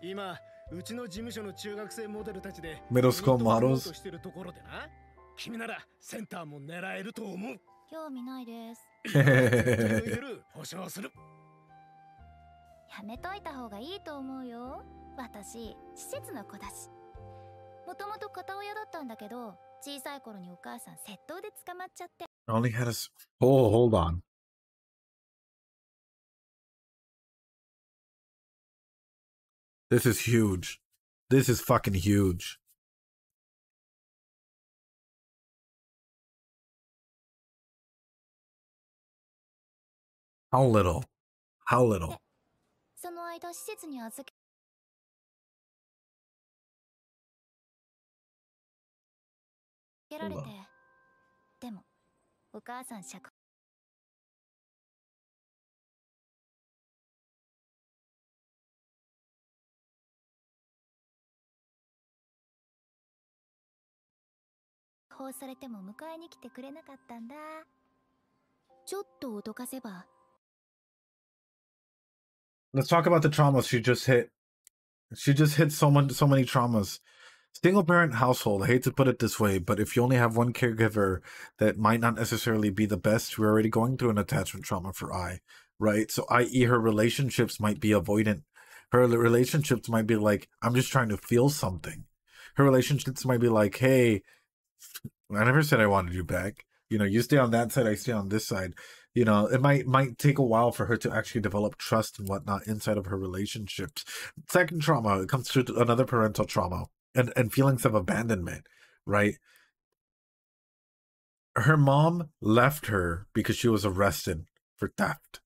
今うちの事務所の中学生モデルたちでミドルスコールモデルズしてるところでな。君ならセンターも狙えると思う。興味ないです。保証する。やめといた方がいいと思うよ。私施設の子だし。もともと片親だったんだけど、小さい頃にお母さん窃盗で捕まっちゃって。Only had us. Oh, hold on. This is huge. This is fucking huge. How little? How little? その間施設に預けられて、でもお母さん釈放されても迎えに来てくれなかったんだ。ちょっと脅かせば。Let's talk about the traumas she just hit. She just hit so many traumas. Single parent household, I hate to put it this way, but if you only have one caregiver, that might not necessarily be the best. We're already going through an attachment trauma for I, right? So i.e. her relationships might be avoidant. Her relationships might be like, I'm just trying to feel something. Her relationships might be like, hey, I never said I wanted you back. You know, you stay on that side, I stay on this side. You know, it might take a while for her to actually develop trust and whatnot inside of her relationships. Second trauma, it comes to another parental trauma and feelings of abandonment, right? Her mom left her because she was arrested for theft.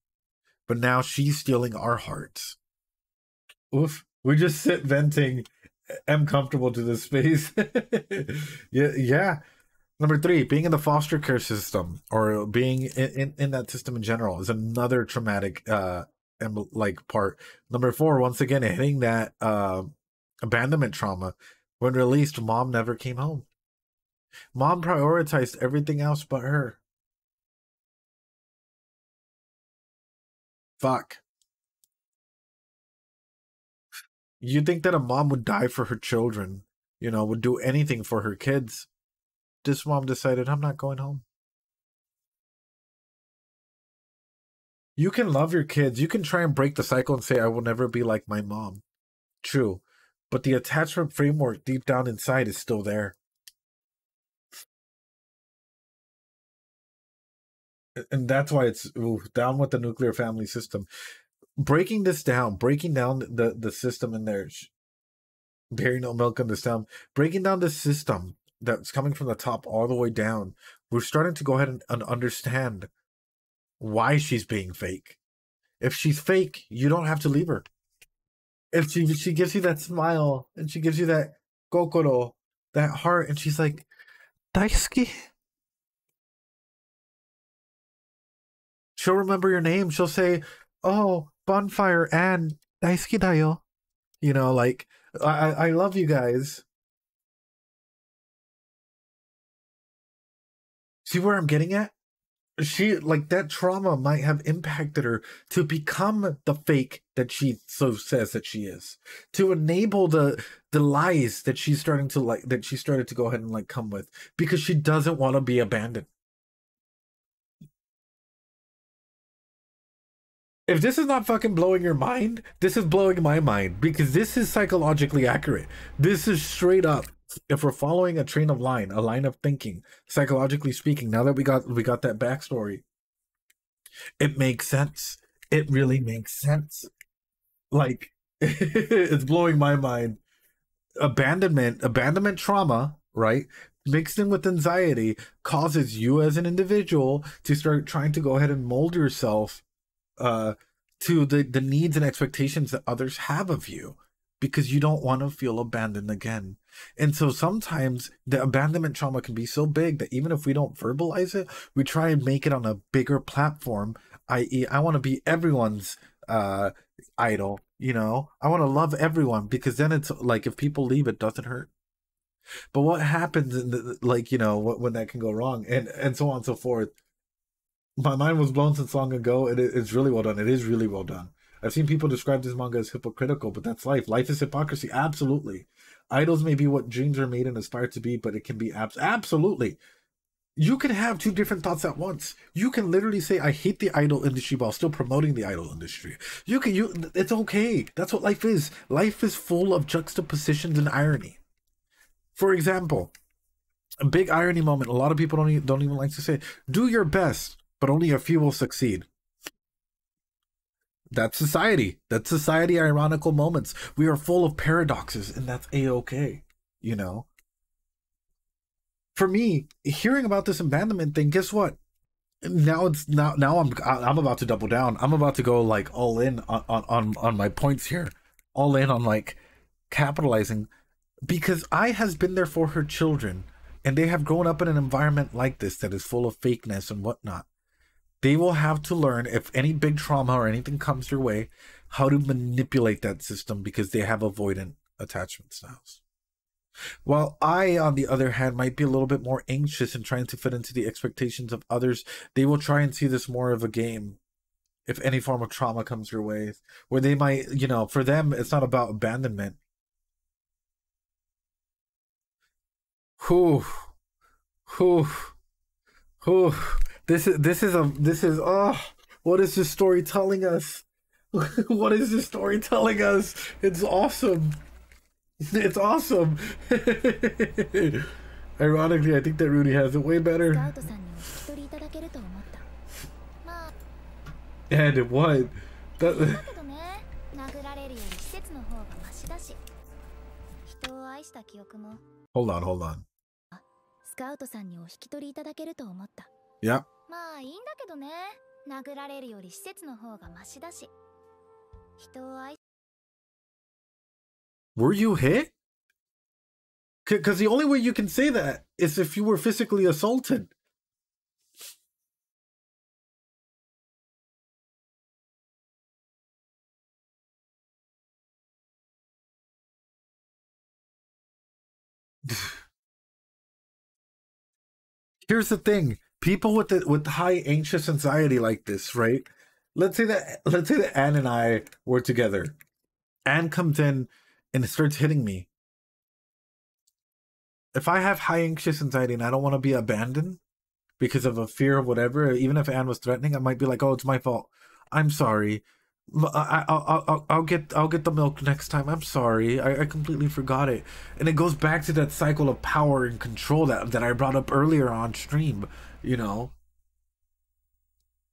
But now she's stealing our hearts. Oof. We just sit venting. I'm comfortable to this space. Yeah. Number 3, being in the foster care system or being in that system in general is another traumatic part. Number 4, once again, hitting that abandonment trauma. When released, mom never came home. Mom prioritized everything else but her. Fuck. You think that a mom would die for her children, you know, would do anything for her kids. This mom decided, I'm not going home. You can love your kids. You can try and break the cycle and say, I will never be like my mom. True. But the attachment framework deep down inside is still there. And that's why it's down with the nuclear family system. Breaking down the system in there. Bearing no milk in this down. Breaking down the system that's coming from the top all the way down. We're starting to go ahead and understand why she's being fake. If she's fake, you don't have to leave her. If she gives you that smile and she gives you that kokoro, that heart, and she's like, daisuki. She'll remember your name. She'll say, oh, Bonfire and daisuki dayo. You know, like, I love you guys. See where I'm getting at? She, like, that trauma might have impacted her to become the fake that she so says that she is, to enable the lies that she's starting to that she started to go ahead and come with, because she doesn't want to be abandoned. If this is not fucking blowing your mind, this is blowing my mind because this is psychologically accurate. This is straight up. If we're following a train of line, a line of thinking, psychologically speaking, now that we got that backstory, it makes sense. It really makes sense. Like it's blowing my mind. Abandonment trauma, right? Mixed in with anxiety causes you as an individual to start trying to go ahead and mold yourself to the needs and expectations that others have of you because you don't want to feel abandoned again. And so sometimes the abandonment trauma can be so big that even if we don't verbalize it, we try and make it on a bigger platform, i.e. I want to be everyone's idol, you know? I want to love everyone because then it's like if people leave, it doesn't hurt. But what happens in the, like, you know, when that can go wrong and so on and so forth. My mind was blown since long ago. It's really well done. It is really well done. I've seen people describe this manga as hypocritical, but that's life. Life is hypocrisy. Absolutely. Idols may be what dreams are made and aspire to be, but it can be absolutely. You can have two different thoughts at once. You can literally say, I hate the idol industry while still promoting the idol industry. It's okay. That's what life is. Life is full of juxtapositions and irony. For example, a big irony moment. A lot of people don't even like to say, do your best, but only a few will succeed. That's society. That's society ironical moments. We are full of paradoxes, and that's a-okay, you know? For me, hearing about this abandonment thing, guess what? Now I'm about to double down. I'm about to go like all in on my points here. All in on like capitalizing because I has been there for her children and they have grown up in an environment like this that is full of fakeness and whatnot. They will have to learn, if any big trauma or anything comes their way, how to manipulate that system because they have avoidant attachment styles. While I, on the other hand, might be a little bit more anxious in trying to fit into the expectations of others, they will try and see this more of a game if any form of trauma comes their way, where they might, you know, for them, it's not about abandonment. Whew. This is what is this story telling us? What is this story telling us? It's awesome. It's awesome. Ironically, I think that Rudy has it way better. And what? Hold on. Yeah. Were you hit? Because the only way you can say that is if you were physically assaulted. Here's the thing. People with high anxious anxiety like this, right? Let's say that Anne and I were together. Anne comes in and starts hitting me. If I have high anxious anxiety and I don't want to be abandoned because of a fear of whatever, even if Anne was threatening, I might be like, "Oh, it's my fault. I'm sorry. I'll get the milk next time. I'm sorry. I completely forgot it." And it goes back to that cycle of power and control that I brought up earlier on stream. You know,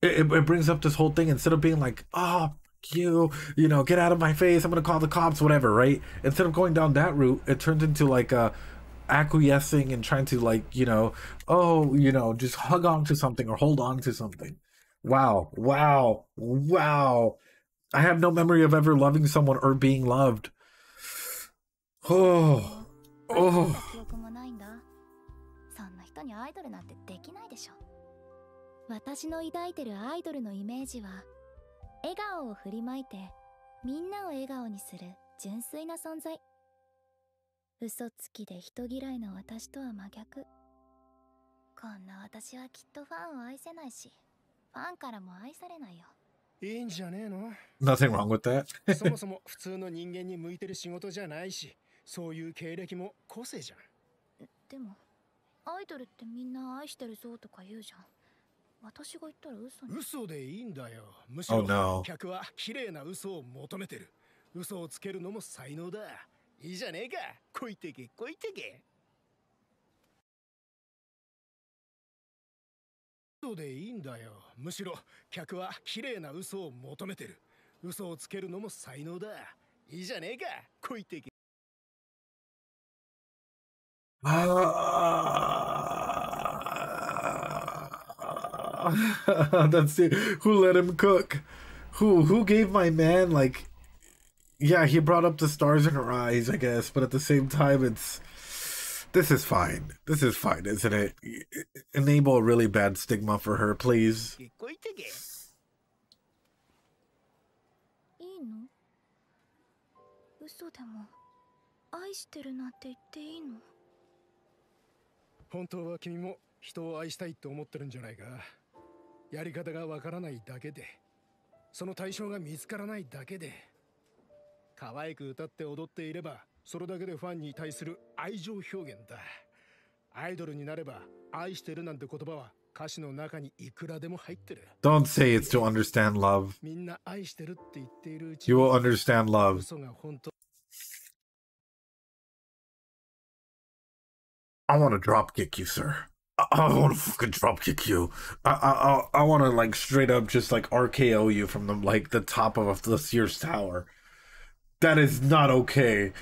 it brings up this whole thing instead of being like, "Oh, you know, get out of my face. I'm gonna call the cops," whatever, right? Instead of going down that route, it turns into like acquiescing and trying to like, you know, oh, you know, just hug on to something or hold on to something. Wow. I have no memory of ever loving someone or being loved. Oh. 私の抱いてるアイドルのイメージは笑顔を振りまいてみんなを笑顔にする純粋な存在。嘘つきで人嫌いな私とは真逆。こんな私はきっとファンを愛せないし、ファンからも愛されないよ。いいんじゃねえの？ Nothing wrong with that. そもそも普通の人間に向いてる仕事じゃないし、そういう経歴も個性じゃん。でもアイドルってみんな愛してるぞとか言うじゃん。私が言ったら嘘に。嘘でいいんだよ。むしろ Oh no. 客は綺麗な嘘を求めてる。嘘をつけるのも才能だ。いいじゃねえか。こいてけこいてけ。嘘でいいんだよ。むしろ客は綺麗な嘘を求めてる。嘘をつけるのも才能だ。いいじゃねえか。こいてけ。That's it. Who let him cook? Who gave my man, like, yeah, he brought up the stars in her eyes, I guess, but at the same time, this is fine. This is fine, isn't it? Enable a really bad stigma for her, please. いいの？嘘でも愛してるなんて言っていいの？本当は君も人を愛したいって思ってるんじゃないか。やり方がわからないだけで、その対象が見つからないだけで、可愛く歌って踊っていればそれだけでファンに対する愛情表現だ。アイドルになれば愛してるなんて言葉は歌詞の中にいくらでも入ってる。 Don't say it's to understand love. みんな愛してるって言っているうち You will understand love. 嘘が本当。 I want to drop kick you, sir. I want to fucking drop kick you. I want to, like, straight up just, like, RKO you from the, like, the top of the Sears Tower. That is not okay.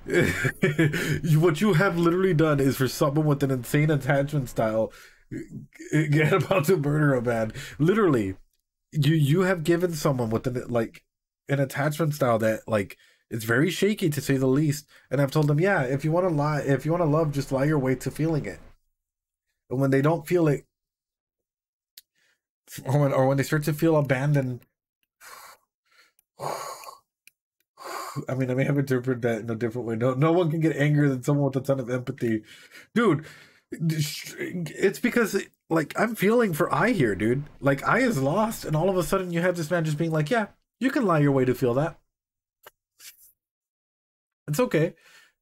What you have literally done is, for someone with an insane attachment style, get about to murder a man. Literally, you have given someone with an, like, an attachment style that, like, it's very shaky, to say the least. And I've told them, yeah, if you want to lie, if you want to love, just lie your way to feeling it. And when they don't feel it, or when they start to feel abandoned, I mean, I may have interpreted that in a different way. No one can get angrier than someone with a ton of empathy. Dude, it's because, like, I'm feeling for I here, dude. Like, I is lost, and all of a sudden you have this man just being like, yeah, you can lie your way to feel that. It's okay.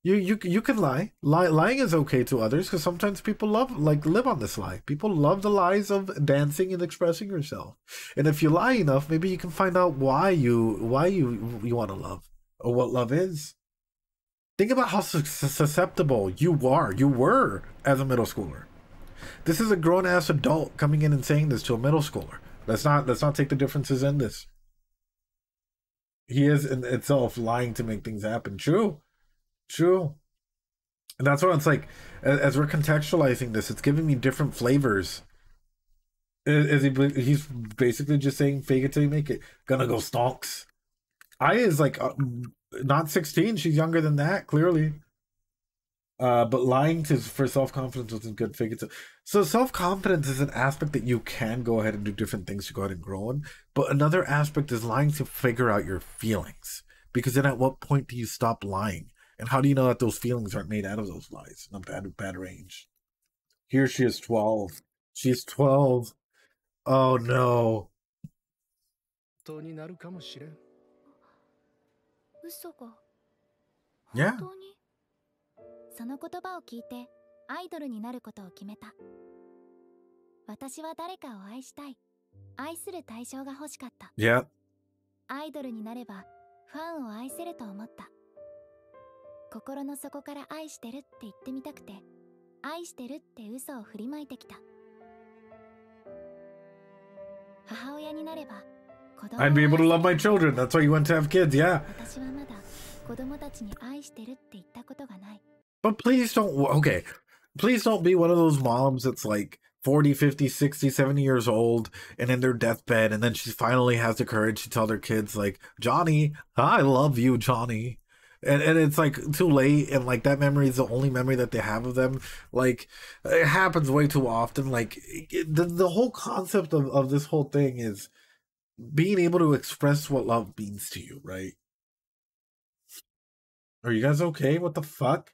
You can lie. Lying is okay to others, because sometimes people live on this lie. People love the lies of dancing and expressing yourself. And if you lie enough, maybe you can find out why you want to love, or what love is. Think about how susceptible you were as a middle schooler. This is a grown-ass adult coming in and saying this to a middle schooler. Let's not take the differences in this. He is in itself lying to make things happen. True. And that's why it's like, as we're contextualizing this, it's giving me different flavors. He's basically just saying, fake it till you make it. Gonna go stonks. I is like, not 16. She's younger than that, clearly. But lying for self-confidence wasn't good. Fake it till. So self-confidence is an aspect that you can go ahead and do different things to go ahead and grow in. But another aspect is lying to figure out your feelings. Because then at what point do you stop lying? And how do you know that those feelings aren't made out of those lies? In a bad range. Here she is 12. She's 12. Oh no. 本当になるかもしれん。嘘が Yeah. 本当に？その言葉を聞いてアイドルになることを決めた。私は誰かを愛したい。愛する対象が欲しかった。Yeah. アイドルになればファンを愛せると思った。心の底から愛してるって言ってみたくて、愛してるって嘘を振りまいてきた。母親になれば子供を I'd be able to love my children. That's why you want to have kids, yeah. 私はまだ子供たちに愛してるって言ったことがない。But please don't, okay. Please don't be one of those moms that's like 40, 50, 60, 70 years old and in their deathbed, and then she finally has the courage to tell their kids, like, Johnny, I love you, Johnny. And it's like too late, and like that memory is the only memory that they have of them. Like, it happens way too often. Like, the whole concept of this whole thing is being able to express what love means to you, right? Are you guys okay? What the fuck?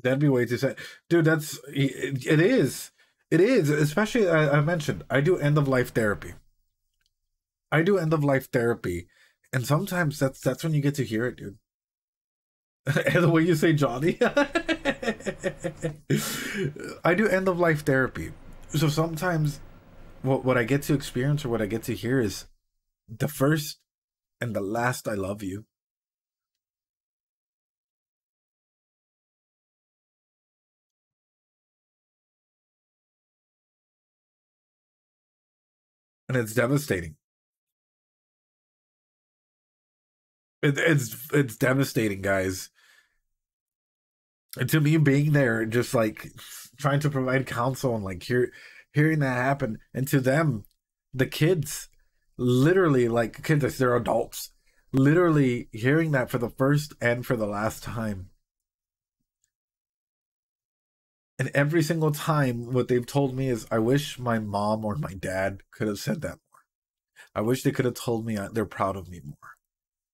That'd be way too sad. Dude, it is. It is. Especially, I mentioned, I do end-of-life therapy. And sometimes that's when you get to hear it, dude. And the way you say Johnny. I do end-of-life therapy. So sometimes what I get to experience or what I get to hear is the first and the last I love you. And it's devastating. It's devastating, guys. And to me, being there, just like trying to provide counsel and like hearing that happen, and to them, the kids, literally, like kids, they're adults, literally hearing that for the first and for the last time. And every single time, what they've told me is, I wish my mom or my dad could have said that more. I wish they could have told me they're proud of me more.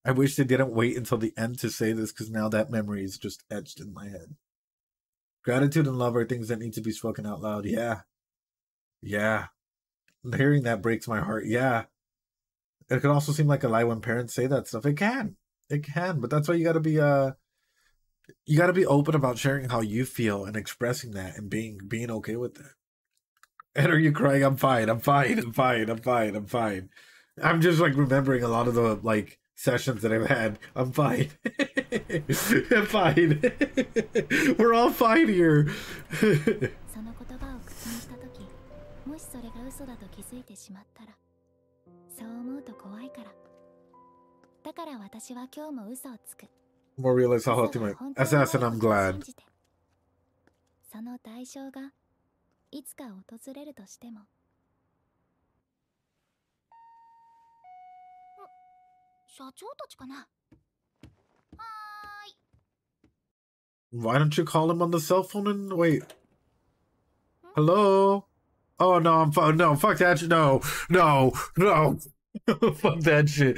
I wish they didn't wait until the end to say this, because now that memory is just etched in my head. Gratitude and love are things that need to be spoken out loud. Yeah. Yeah. Hearing that breaks my heart. Yeah. It can also seem like a lie when parents say that stuff. It can. It can. But that's why you gotta be open about sharing how you feel and expressing that and being okay with it. And are you crying? I'm fine. I'm fine. I'm fine. I'm fine. I'm fine. I'm just like remembering a lot of the like sessions that I've had. I'm fine. I'm fine. We're all fine here. More realize how healthy my assassin. I'm glad. その代償がいつか訪れるとしても。社長たちかな。 Why don't you call him on the cell phone and wait? Hello? Oh no, I'm fine. No, fuck that shit. No. Fuck that shit.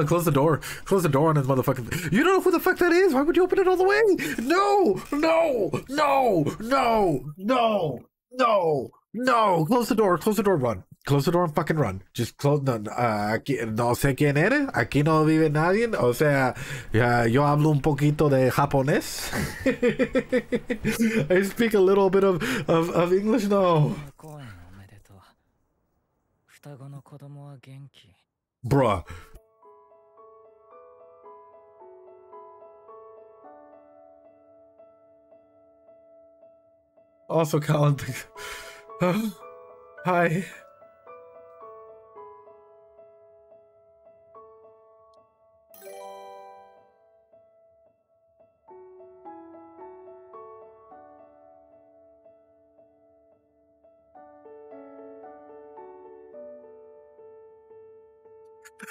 Close the door. Close the door on his motherfucking. You don't know who the fuck that is? Why would you open it all the way? No. Close the door. Close the door. Run. Close the door and fucking run. Just close. No, aquí, no sé quién eres. Aquí no vive nadie. O sea, yo hablo un poquito de japonés. I speak a little bit of English. No. Bruh. Also, Colin. Hi.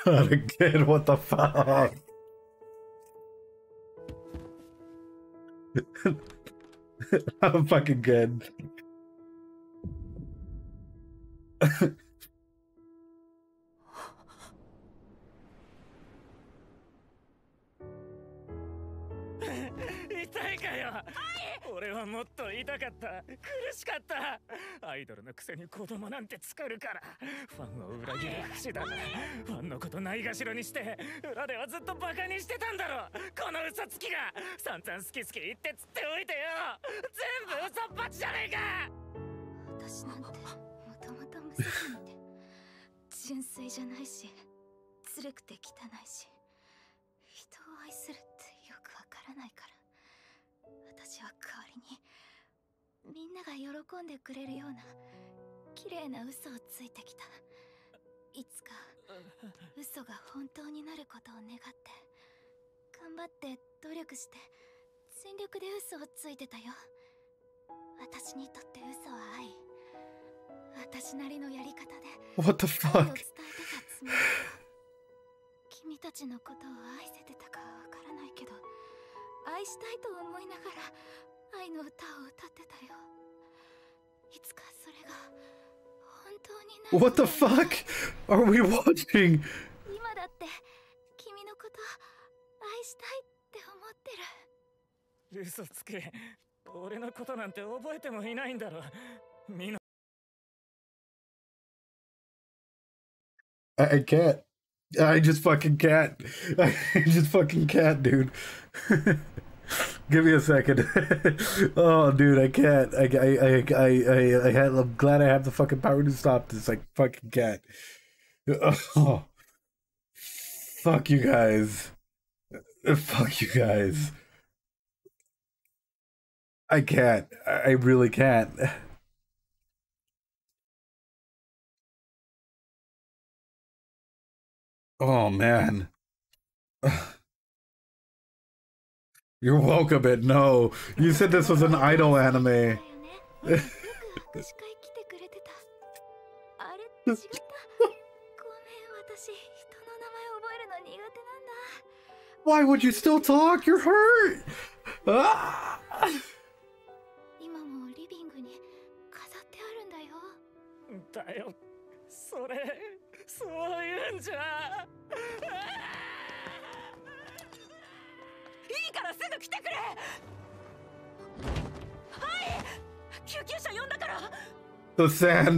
Again, what the fuck? I'm fucking good. What the fuck? What the fuck are we watching? I can't. I just fucking can't. I just fucking can't, dude. Give me a second. Oh, dude, I can't. I'm glad I have the fucking power to stop this. I fucking can't. Oh, fuck you guys. Fuck you guys. I can't. I really can't. Oh, man. You're welcome, but no. You said this was an idol anime. Why would you still talk? You're hurt. Ah!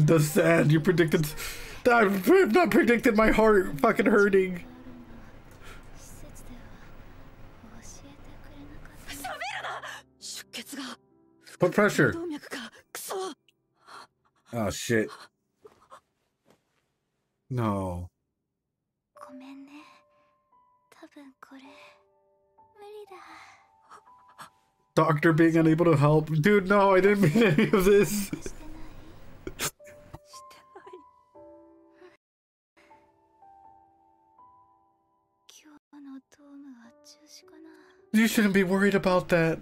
The sand, you predicted. I've not predicted my heart fucking hurting. Put pressure. Oh shit. No. Doctor being unable to help. Dude, no, I didn't mean any of this. You shouldn't be worried about that.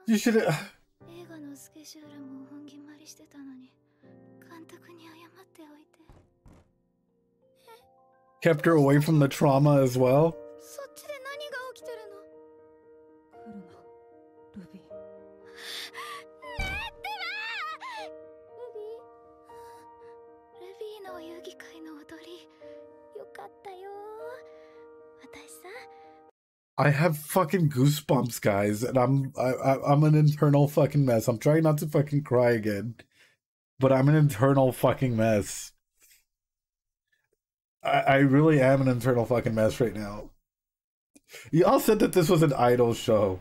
You should. Kept her away from the trauma as well. I have fucking goosebumps, guys, and I'm an internal fucking mess. I'm trying not to fucking cry again, but I'm an internal fucking mess. I really am an internal fucking mess right now. Y'all said that this was an idol show.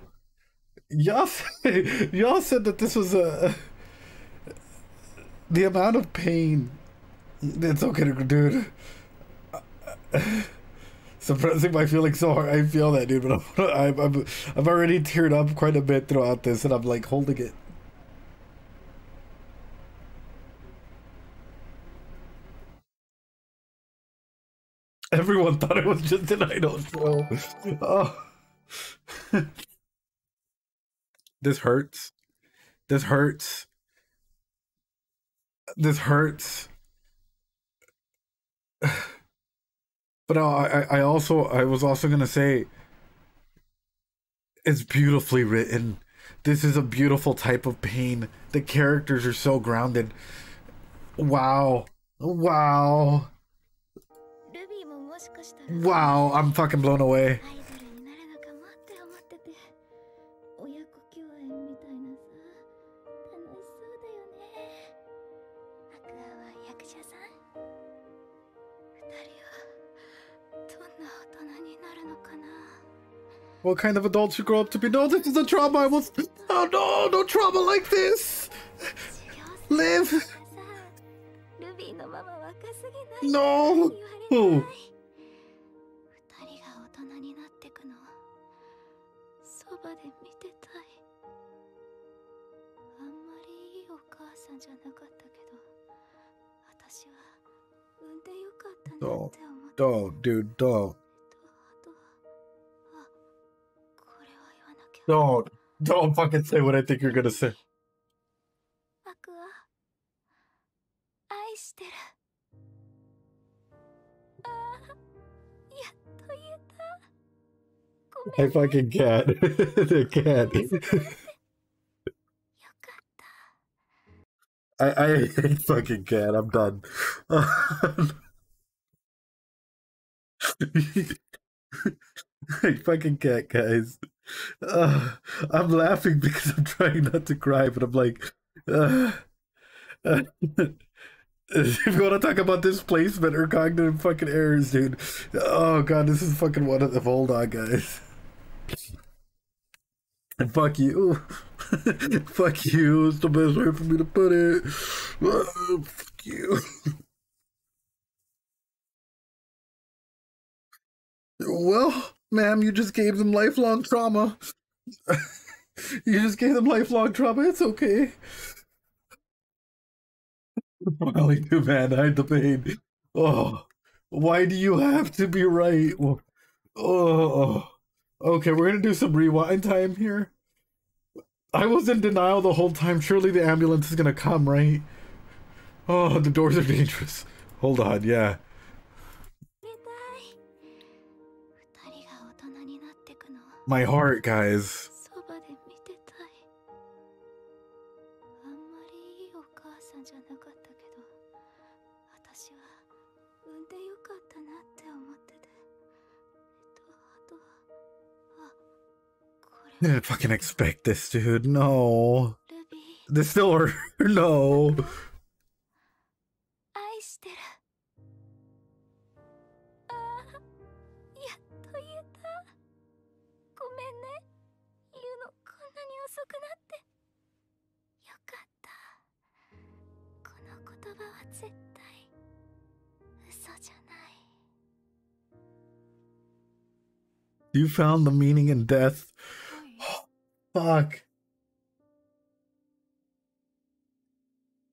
Y'all said that this was a... The amount of pain... It's okay, dude. Suppressing my feelings so hard. I feel that, dude, but I've already teared up quite a bit throughout this, and I'm like holding it. Everyone thought it was just an idol show. Oh. This hurts. This hurts. This hurts. But I was also gonna say, it's beautifully written. This is a beautiful type of pain. The characters are so grounded. Wow. Wow. Wow, I'm fucking blown away. What kind of adults you grow up to be? No, this is a trauma. I was. Oh no, no trauma like this. Live. No. Oh. Don't, dude, don't. Don't fucking say what I think you're gonna say. I fucking can't. I can't. I fucking can't. I'm done. I fucking can't, guys. I'm laughing because I'm trying not to cry, but I'm like, if you want to talk about displacement or cognitive fucking errors, dude. Oh god, this is fucking one of them. Hold on, guys. Fuck you. Fuck you. It's the best way for me to put it. Fuck you. Well, ma'am, you just gave them lifelong trauma. You just gave them lifelong trauma. It's okay. Finally, too bad. Hide the pain. Oh, why do you have to be right? Oh, okay. We're gonna do some rewind time here. I was in denial the whole time. Surely the ambulance is gonna come, right? Oh, the doors are dangerous. Hold on, yeah. My heart, guys. I didn't fucking expect this, dude. No. This still hurt. No. You found the meaning in death. Fuck.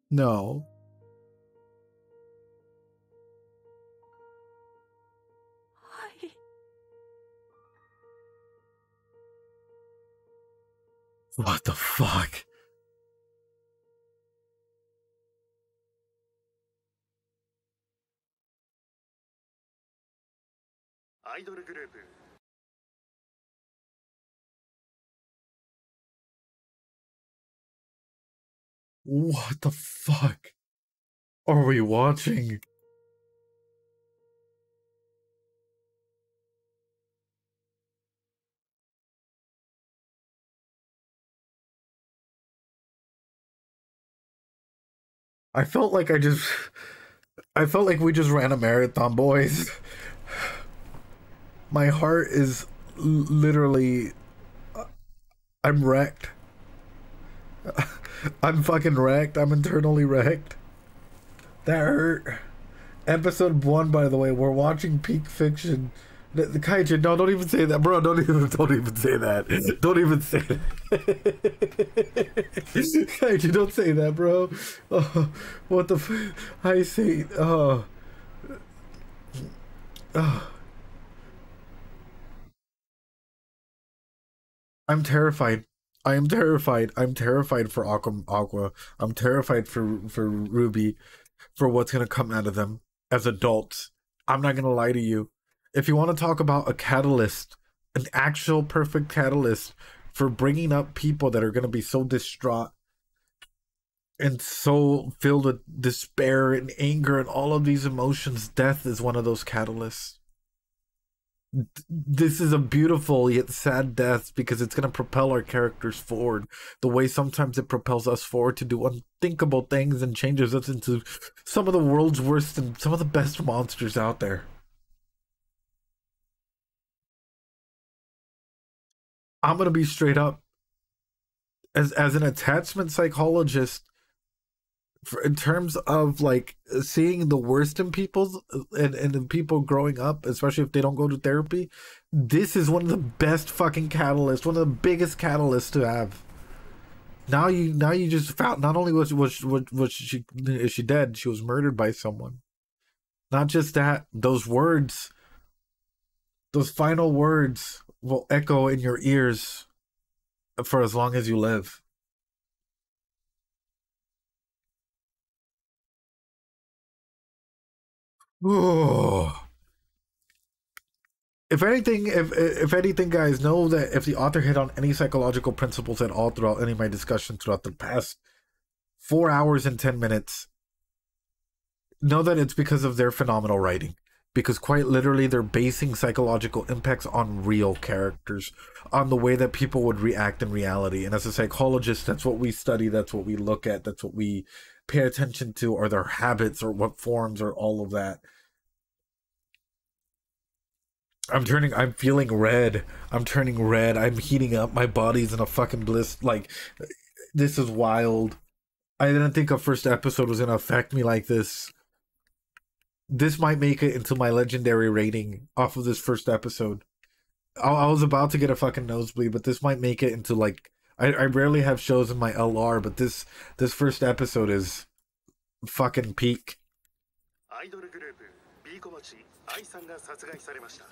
No. What the fuck? What the fuck are we watching? I felt like we just ran a marathon, boys. My heart is literally, I'm wrecked. I'm fucking wrecked. I'm internally wrecked. That hurt. Episode 1, by the way, we're watching Peak Fiction. The Kaiju, no, don't even say that, bro. Don't even say that. Don't even say that. Kaiju, don't say that, bro. Oh, what the I say, oh. Oh. I'm terrified. I am terrified. I'm terrified for Aqua. I'm terrified for Ruby, for what's gonna come out of them as adults. I'm not gonna lie to you. If you want to talk about a catalyst, an actual perfect catalyst for bringing up people that are gonna be so distraught and so filled with despair and anger and all of these emotions, death is one of those catalysts. This is a beautiful yet sad death because it's going to propel our characters forward the way sometimes it propels us forward to do unthinkable things and changes us into some of the world's worst and some of the best monsters out there. I'm going to be straight up. As an attachment psychologist, in terms of like seeing the worst in people and in people growing up, especially if they don't go to therapy, this is one of the best fucking catalysts, one of the biggest catalysts to have. Now you just found not only was she is she dead, she was murdered by someone. Not just that, those words, those final words will echo in your ears for as long as you live. Oh. If anything, guys, know that if the author hit on any psychological principles at all throughout any of my discussion throughout the past 4 hours and 10 minutes, know that it's because of their phenomenal writing. Because quite literally, they're basing psychological impacts on real characters, on the way that people would react in reality. And as a psychologist, that's what we study, that's what we look at, that's what we pay attention to, or their habits, or what forms, or all of that. I'm feeling red. I'm turning red. I'm heating up. My body's in a fucking bliss. Like, this is wild. I didn't think a first episode was gonna affect me like this. This might make it into my legendary rating off of this first episode. I was about to get a fucking nosebleed, but this might make it into like I rarely have shows in my LR, but this first episode is fucking peak. アイドルグループ B 小町愛さんが殺害されました。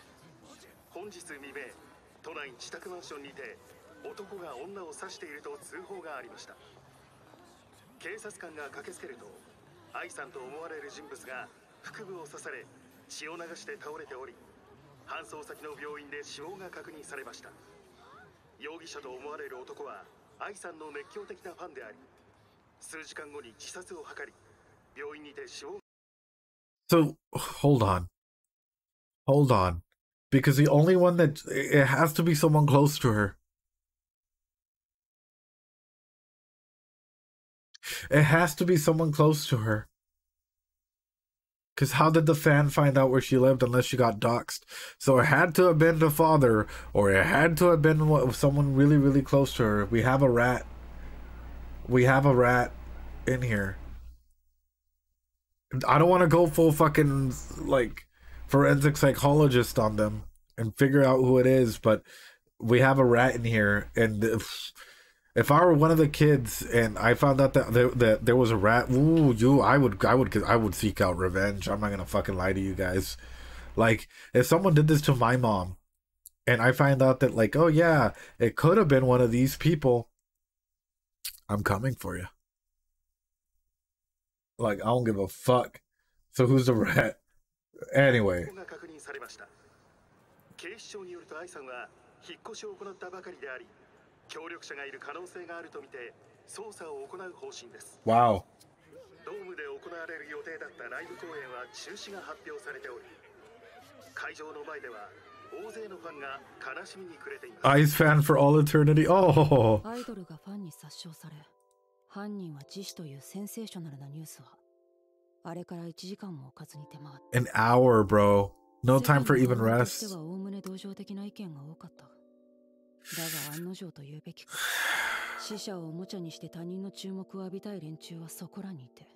本日未明、都内自宅マンションにて男が女を刺していると通報がありました。警察官が駆けつけると、愛さんと思われる人物が腹部を刺され、血を流して倒れており、搬送先の病院で死亡が確認されました。容疑者と思われる男は愛さんの熱狂的なファンであり、数時間後に自殺を図り、病院にて死亡。So hold on, because the only one that it has to be someone close to her. It has to be someone close to her. Because how did the fan find out where she lived unless she got doxxed? So it had to have been the father, or it had to have been someone really, really close to her. We have a rat. We have a rat in here. I don't want to go full fucking, like, forensic psychologist on them and figure out who it is, but we have a rat in here, and if I were one of the kids and I found out that there was a rat, I would seek out revenge. I'm not gonna fucking lie to you guys. Like, if someone did this to my mom, and I find out that, like, oh yeah, it could have been one of these people, I'm coming for you. Like, I don't give a fuck. So who's the rat? Anyway. 協力者がいる可能性があるとみて捜査を行う方針です。Wow. ドームで行われる予定だったライブ公演は中止が発表されており、会場の前では大勢のファンが悲しみに暮れています。Ice fan for all eternity. Oh. アイドルがファンに殺傷され、犯人は自死というセンセーショナルなニュースは、あれから1時間も置かずに手回った。An hour, bro. No time for even rest. 世間の反応としてはおおむね同情的な意見が多かった。だが案の定と言うべきか。死者をおもちゃにして他人の注目を浴びたい連中はそこらにいて、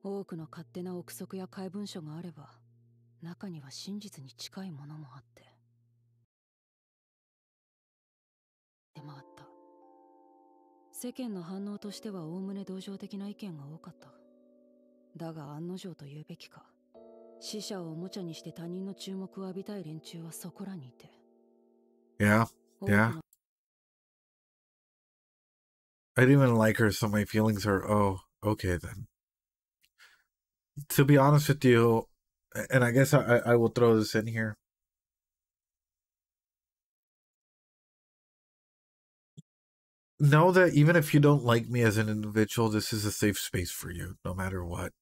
多くの勝手な憶測や怪文書があれば、中には真実に近いものもあって出回った。世間の反応としてはおおむね同情的な意見が多かった。だが案の定と言うべきか。死者をおもちゃにして他人の注目を浴びたい連中はそこらにいて。Yeah. I didn't even like her, so my feelings are, oh, okay then. To be honest with you, and I guess I will throw this in here. Know that even if you don't like me as an individual, this is a safe space for you, no matter what.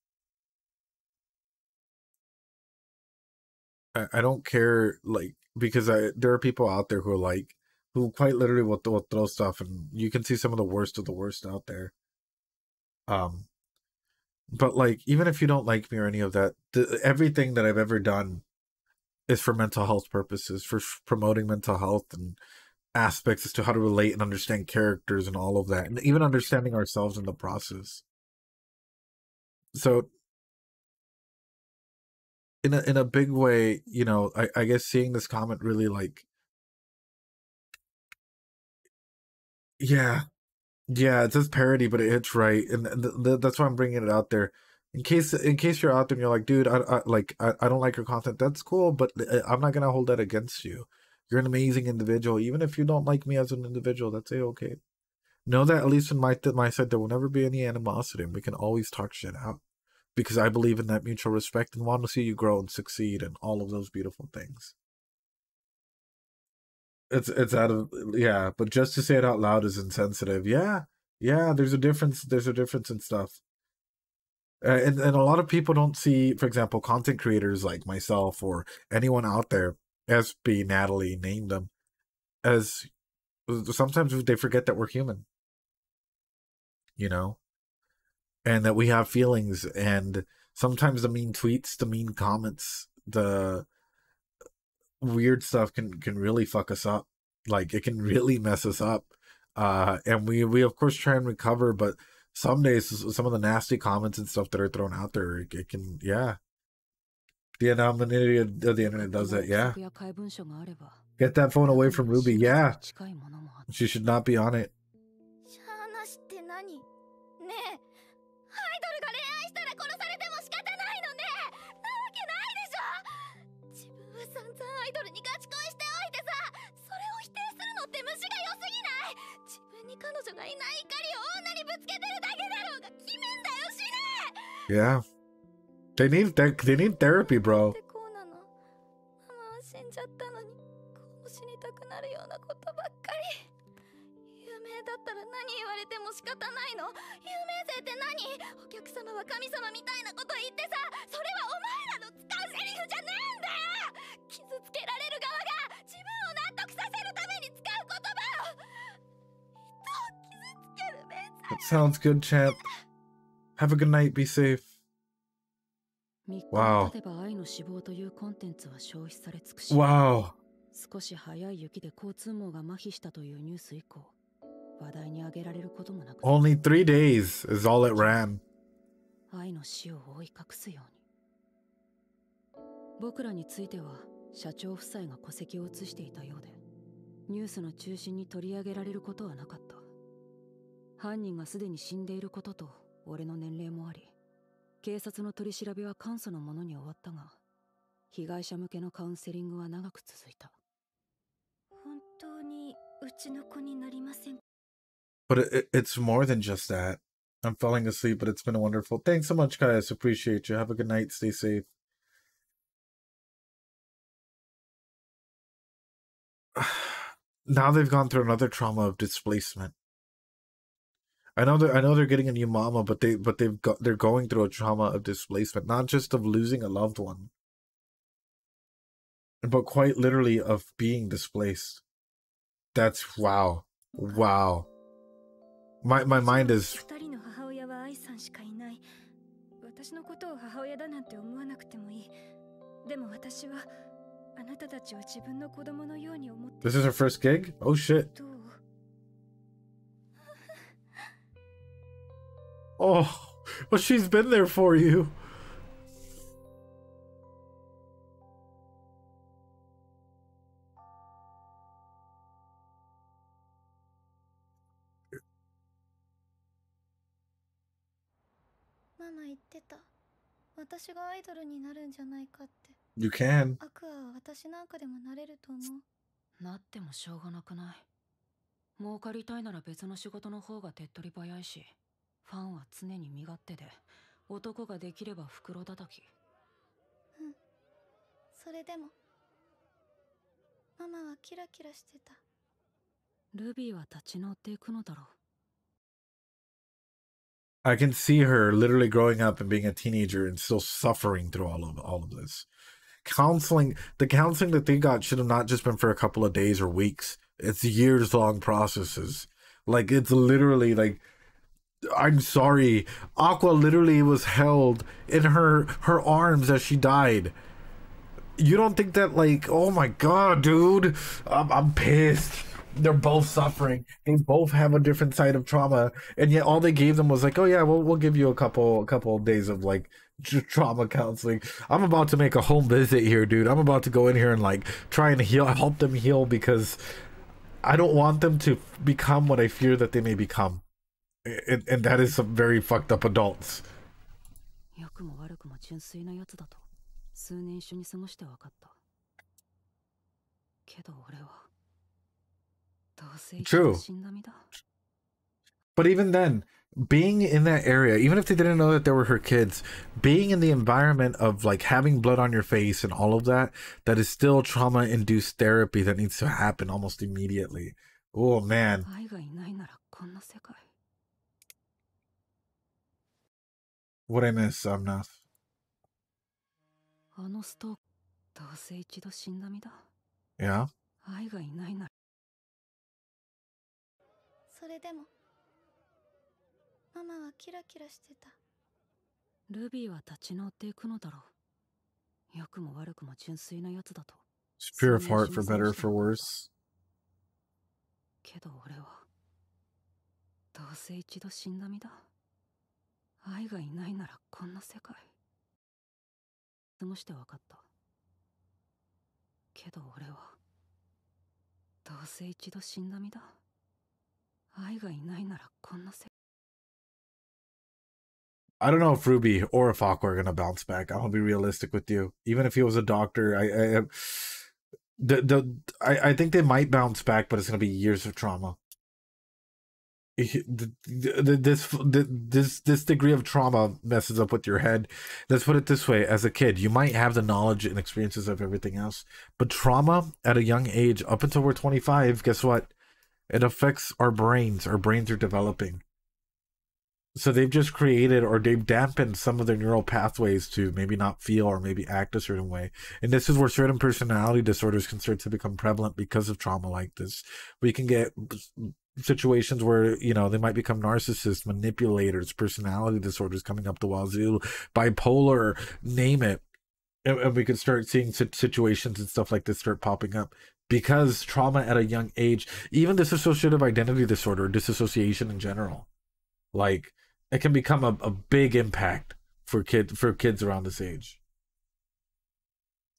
I don't care, like, because there are people out there who are like, who quite literally will throw stuff, and you can see some of the worst out there. But like, even if you don't like me or any of that, everything that I've ever done is for mental health purposes, for promoting mental health and aspects as to how to relate and understand characters and all of that, and even understanding ourselves in the process. So in a big way, you know, I guess seeing this comment really, like, yeah, it says parody, but it hits right, and that's why I'm bringing it out there. In case you're out there and you're like, dude, I don't like your content. That's cool, but I'm not gonna hold that against you. You're an amazing individual, even if you don't like me as an individual. That's okay. Know that at least in my side, there will never be any animosity, and we can always talk shit out. Because I believe in that mutual respect and want to see you grow and succeed and all of those beautiful things. It's out of, yeah, but just to say it out loud is insensitive. Yeah, there's a difference. There's a difference in stuff. And a lot of people don't see, for example, content creators like myself or anyone out there, SB, Natalie, name them, as sometimes they forget that we're human. You know? And that we have feelings, and sometimes the mean tweets, the mean comments, the weird stuff can really fuck us up. Like it can really mess us up. And we of course try and recover, but some days some of the nasty comments and stuff that are thrown out there, it can, yeah. The anonymity of the internet does that, yeah. Get that phone away from Ruby, yeah. She should not be on it. Yeah. They need therapy, bro. That sounds good, champ. Have a good night. Be safe. Wow. Wow. Only 3 days is all it ran. 僕らについては社長夫妻が戸籍を移していたようで、ニュースの中心に取り上げられることはなかった。犯人がすでに死んでいることと俺の年齢もあり、警察の取り調べは簡素なものに終わったが、被害者向けのカウンセリングは長く続いた。本当にうちの子になりません。 But it's more than just that. I'm falling asleep, but it's been wonderful. Thanks so much, guys. Appreciate you. Have a good night. Stay safe. Now they've gone through another trauma of displacement. I know they're getting a new mama, but they're going through a trauma of displacement, not just of losing a loved one, but quite literally of being displaced. That's wow. Wow. My mind is 2人の母親は愛さんしかいない。私のことを母親だなんて思わなくてもいい。でも私はあなたたちを自分の子供のように思って。 This is her first gig? Oh shit. Oh, well, she's been there for you. Mama 言ってた。私がアイドルになるんじゃないかって。 You can. アクアは私なんかでもなれると思う。なってもしょうがなくない。儲かりたいなら別の仕事の方が手っ取り早いし、ファンは常に身勝手で、男ができれば袋叩き。うん。それでも、ママはキラキラしてた。ルビーは立ち直っていくのだろう。 I can see her literally growing up and being a teenager and still suffering through all of this. The counseling that they got should have not just been for a couple of days or weeks. It's years-long processes. Like, it's literally like, I'm sorry, Aqua literally was held in her arms as she died. You don't think that, like, oh my god, dude, I'm pissed. They're both suffering. They both have a different side of trauma, and yet all they gave them was like, oh yeah, we'll give you a couple of days of like trauma counseling. I'm about to make a home visit here, dude. I'm about to go in here and like try and help them heal, because I don't want them to become what I fear that they may become, and that is some very fucked up adults. 良くも悪くも純粋なやつだと数年一緒に過ごして分かった。けど俺は True. But even then, being in that area, even if they didn't know that they were her kids, being in the environment of like having blood on your face and all of that, that is still trauma-induced therapy that needs to happen almost immediately. Oh man. What I miss, Amnath? Yeah? それでも、ママはキラキラしてた。ルビーは立ち直っていくのだろう。良くも悪くも純粋なやつだと It's pure of heart, for better or for worse. けど俺はどうせ一度死んだ身だ。愛がいないならこんな世界。過ごして分かった。けど俺はどうせ一度死んだ身だ。愛がいないならこんな世界。I don't know if Ruby or if Aqua are gonna bounce back. I'm gonna be realistic with you. Even if he was a doctor, I think they might bounce back, but it's gonna be years of trauma. This degree of trauma messes up with your head. Let's put it this way: as a kid, you might have the knowledge and experiences of everything else, but trauma at a young age, up until we're 25, guess what? It affects our brains. Our brains are developing. So they've just created, or they've dampened some of their neural pathways to maybe not feel or maybe act a certain way. And this is where certain personality disorders can start to become prevalent because of trauma like this. We can get situations where, you know, they might become narcissists, manipulators, personality disorders coming up the wazoo, bipolar, name it. And we could start seeing situations and stuff like this start popping up because trauma at a young age, even dissociative identity disorder, disassociation in general, like, it can become a big impact for kids around this age.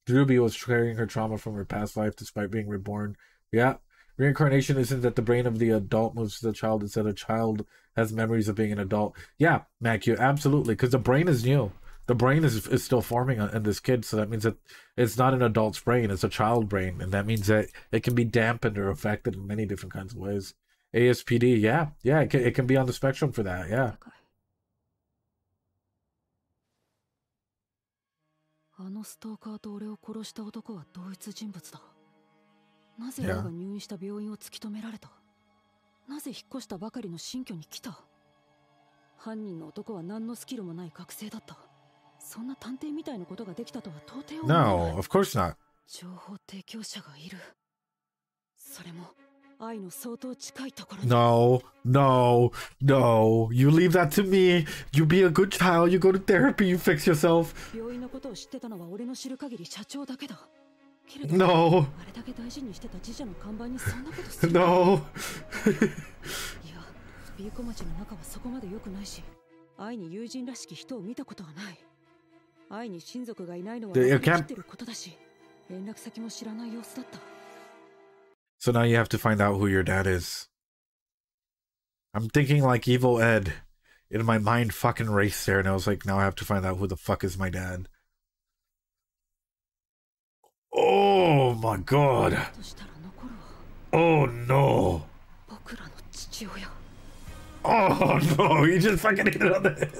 Ruby was carrying her trauma from her past life despite being reborn. Yeah, reincarnation isn't that the brain of the adult moves to the child instead a child has memories of being an adult. Yeah, Macu, absolutely, because the brain is new. The brain is still forming in this kid, so that means that it's not an adult's brain, it's a child brain, and that means that it can be dampened or affected in many different kinds of ways. ASPD, yeah, it can be on the spectrum for that, yeah. あのストーカーと俺を殺した男は同一人物だ。なぜ俺が入院した病院を突き止められた？なぜ引っ越したばかりの新居に来た？犯人の男は何のスキルもない学生だった。そんな探偵みたいなことができたとは到底思えない。No, of course not. 情報提供者がいる。それも愛の相当近いところ。No. You leave that to me. You be a good child. You go to therapy. You fix yourself. 病院のことを知ってたのは俺の知る限り社長だけだ。けれど、No. あれだけ大事にしてた自社の看板にそんなことする。No. いや、ビーコ町の中はそこまで良くないし、愛に友人らしき人を見たことはない。愛に親族がいないのは分かってることだし、連絡先も知らない様子だった。So now you have to find out who your dad is. I'm thinking like Evil Ed. In my mind, fucking raced there, and I was like, now I have to find out who the fuck is my dad. Oh my god. Oh no. Oh no, he just fucking hit it on the head.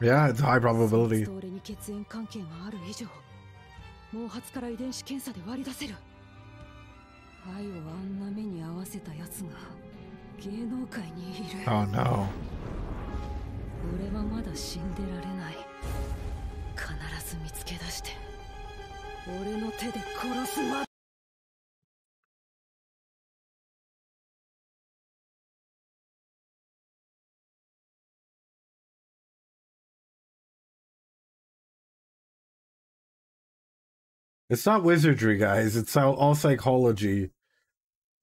Yeah, it's high probability. 俺に血縁関係がある以上、毛髪から遺伝子検査で割り出せる。愛をあんな目に合わせたやつが芸能界にいる。Oh no. 俺はまだ死んでられない。必ず見つけ出して、俺の手で殺すまで。It's not wizardry, guys. It's all psychology.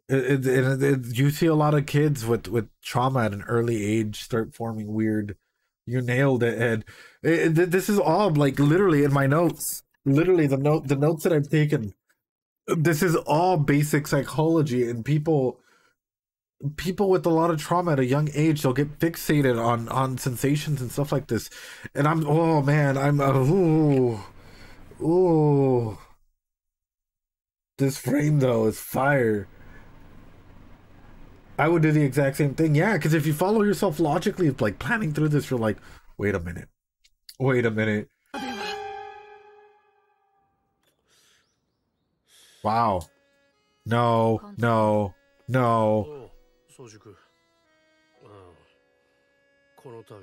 You see a lot of kids with trauma at an early age start forming weird. You nailed it, Ed. This is all like literally in my notes. Literally the notes that I've taken. This is all basic psychology, and people with a lot of trauma at a young age, they'll get fixated on sensations and stuff like this. And ooh. This frame though is fire. I would do the exact same thing. Yeah, because if you follow yourself logically, like planning through this, you're like, wait a minute. Wow. No. 早熟。この度は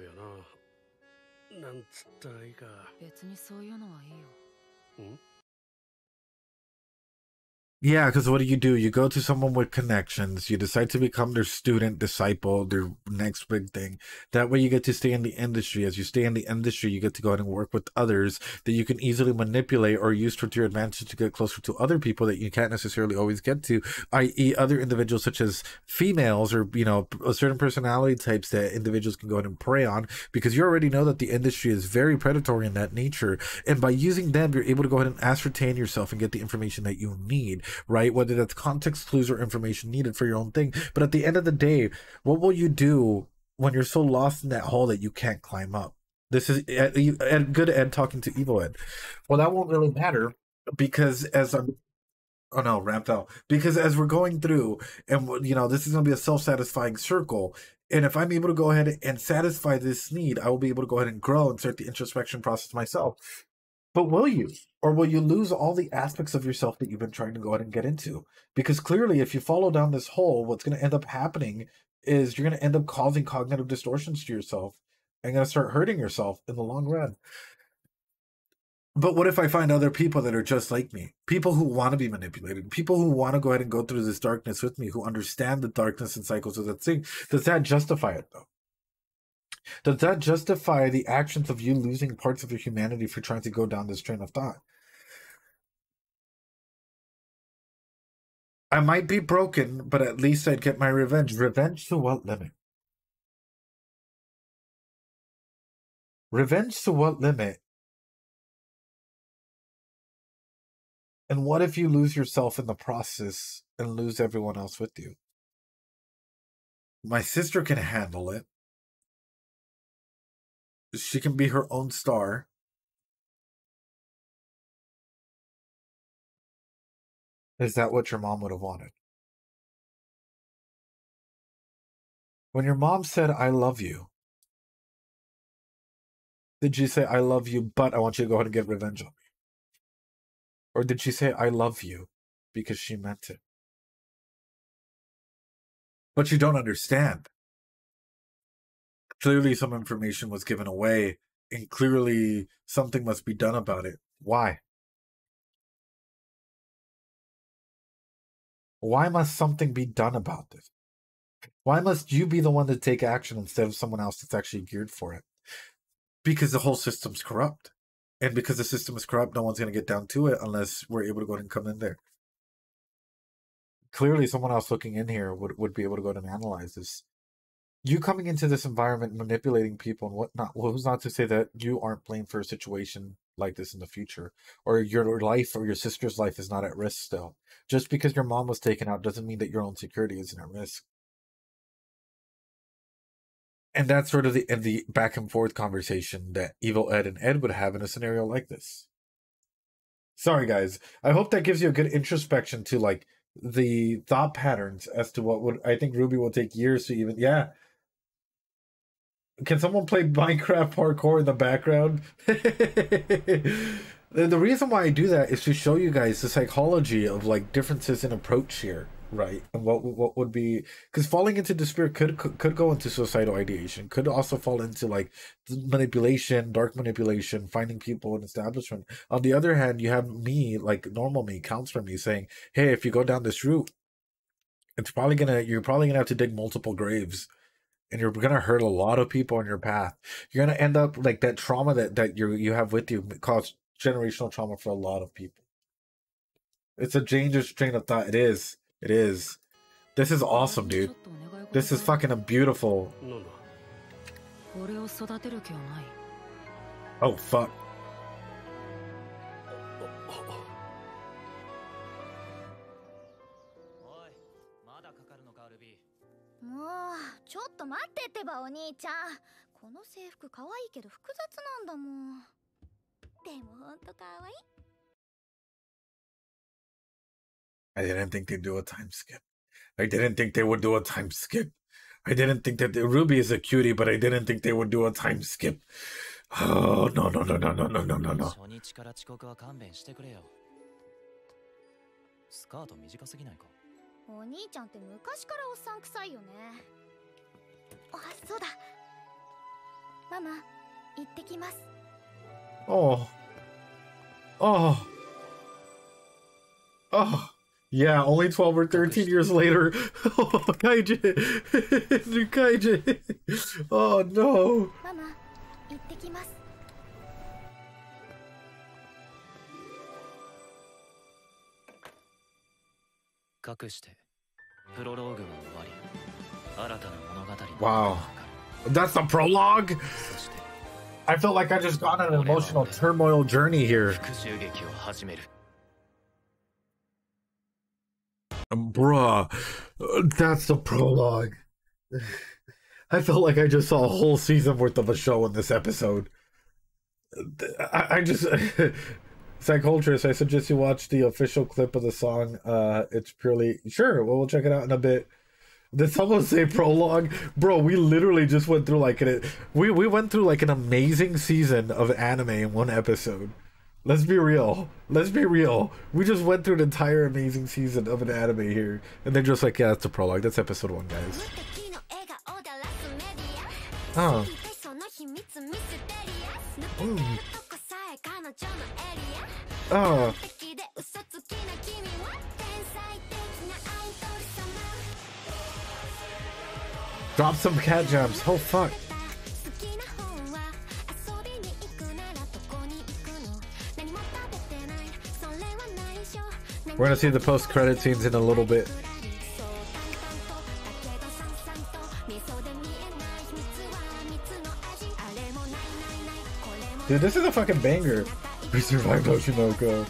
な、なんつったらいいか。別にそういうのはいいよ。Yeah, because what do? You go to someone with connections, you decide to become their student, disciple, their next big thing. That way you get to stay in the industry. As you stay in the industry, you get to go out and work with others that you can easily manipulate or use to your advantage to get closer to other people that you can't necessarily always get to, i.e. other individuals such as females or, certain personality types that individuals can go ahead and prey on, because you already know that the industry is very predatory in that nature. And by using them, you're able to go ahead and ascertain yourself and get the information that you need. Right? Whether that's context clues or information needed for your own thing. But at the end of the day, what will you do when you're so lost in that hole that you can't climb up? This is good Ed talking to evil Ed. Well, that won't really matter because as I'm... Oh no, ramped out. Because as we're going through, and this is going to be a self-satisfying circle. And if I'm able to go ahead and satisfy this need, I will be able to go ahead and grow and start the introspection process myself. But will you? Or will you lose all the aspects of yourself that you've been trying to go ahead and get into? Because clearly, if you follow down this hole, what's going to end up happening is you're going to end up causing cognitive distortions to yourself and going to start hurting yourself in the long run. But what if I find other people that are just like me? People who want to be manipulated. People who want to go ahead and go through this darkness with me, who understand the darkness and cycles of that thing. Does that justify it, though? Does that justify the actions of you losing parts of your humanity for trying to go down this train of thought? I might be broken, but at least I'd get my revenge. Revenge to what limit? Revenge to what limit? And what if you lose yourself in the process and lose everyone else with you? My sister can handle it. She can be her own star. Is that what your mom would have wanted? When your mom said, I love you, did she say, I love you, but I want you to go ahead and get revenge on me? Or did she say, I love you because she meant it? But you don't understand. Clearly some information was given away, and clearly something must be done about it. Why? Why must something be done about this? Why must you be the one to take action instead of someone else that's actually geared for it? Because the whole system's corrupt. And because the system is corrupt, no one's going to get down to it unless we're able to go ahead and come in there. Clearly someone else looking in here would be able to go ahead and analyze this. You coming into this environment, manipulating people and whatnot, well, who's not to say that you aren't blamed for a situation like this in the future, or your life or your sister's life is not at risk still. Just because your mom was taken out doesn't mean that your own security isn't at risk. And that's sort of the back and forth conversation that Evil Ed and Ed would have in a scenario like this. Sorry, guys. I hope that gives you a good introspection to like the thought patterns as to what would... I think Ruby will take years to even... Yeah. Can someone play Minecraft parkour in the background? The reason why I do that is to show you guys the psychology of like differences in approach here, right? And what would be... Because falling into despair could go into suicidal ideation, could also fall into like manipulation, dark manipulation, finding people in establishment. On the other hand, you have me, like normal me, counselor me, saying, hey, if you go down this route, you're probably gonna have to dig multiple graves. And you're gonna hurt a lot of people on your path. You're gonna end up like that trauma that you have with you cause generational trauma for a lot of people. It's a dangerous train of thought. It is. It is. This is awesome, dude. This is fucking a beautiful. Oh fuck. もうちょっと待ってってばお兄ちゃん。この制服可愛いけど複雑なんだもん。でもほんと可愛い。I didn't think they'd do a time skip. I didn't think they would do a time skip. I didn't think that Ruby is a cutie, but I didn't think they would do a time skip. Oh, no, no, no, no, no, no, no, no, no. 初日から遅刻は勘弁してくれよ。スカート短すぎないか。お兄ちゃんって昔からおっさん臭いよね。あ、そうだ。ママ、行ってきます。Oh. Oh. Oh. Yeah, only 12 or 13 years later. Oh, Kaijin. Kaijin. Oh, no. Mama, 行ってきます。隠してプロローグは終わり、新たな物語に。 Wow. That's the prologue? I felt like I just got on an emotional turmoil journey here. Bruh, that's the prologue. I felt like I just saw a whole season worth of a show in this episode. I just... Psychologist, I suggest you watch the official clip of the song. It's purely... Sure, well, we'll check it out in a bit. Did someone say prologue? Bro, we literally just went through like we went through like an amazing season of anime in one episode. Let's be real. Let's be real. We just went through an entire amazing season of an anime here. And they're just like, yeah, that's the prologue. That's episode 1, guys. Oh. Mm. Oh. Drop some cat jumps. Oh, fuck. We're gonna see the post-credit scenes in a little bit. Dude, this is a fucking banger. We survived OshiNoKo.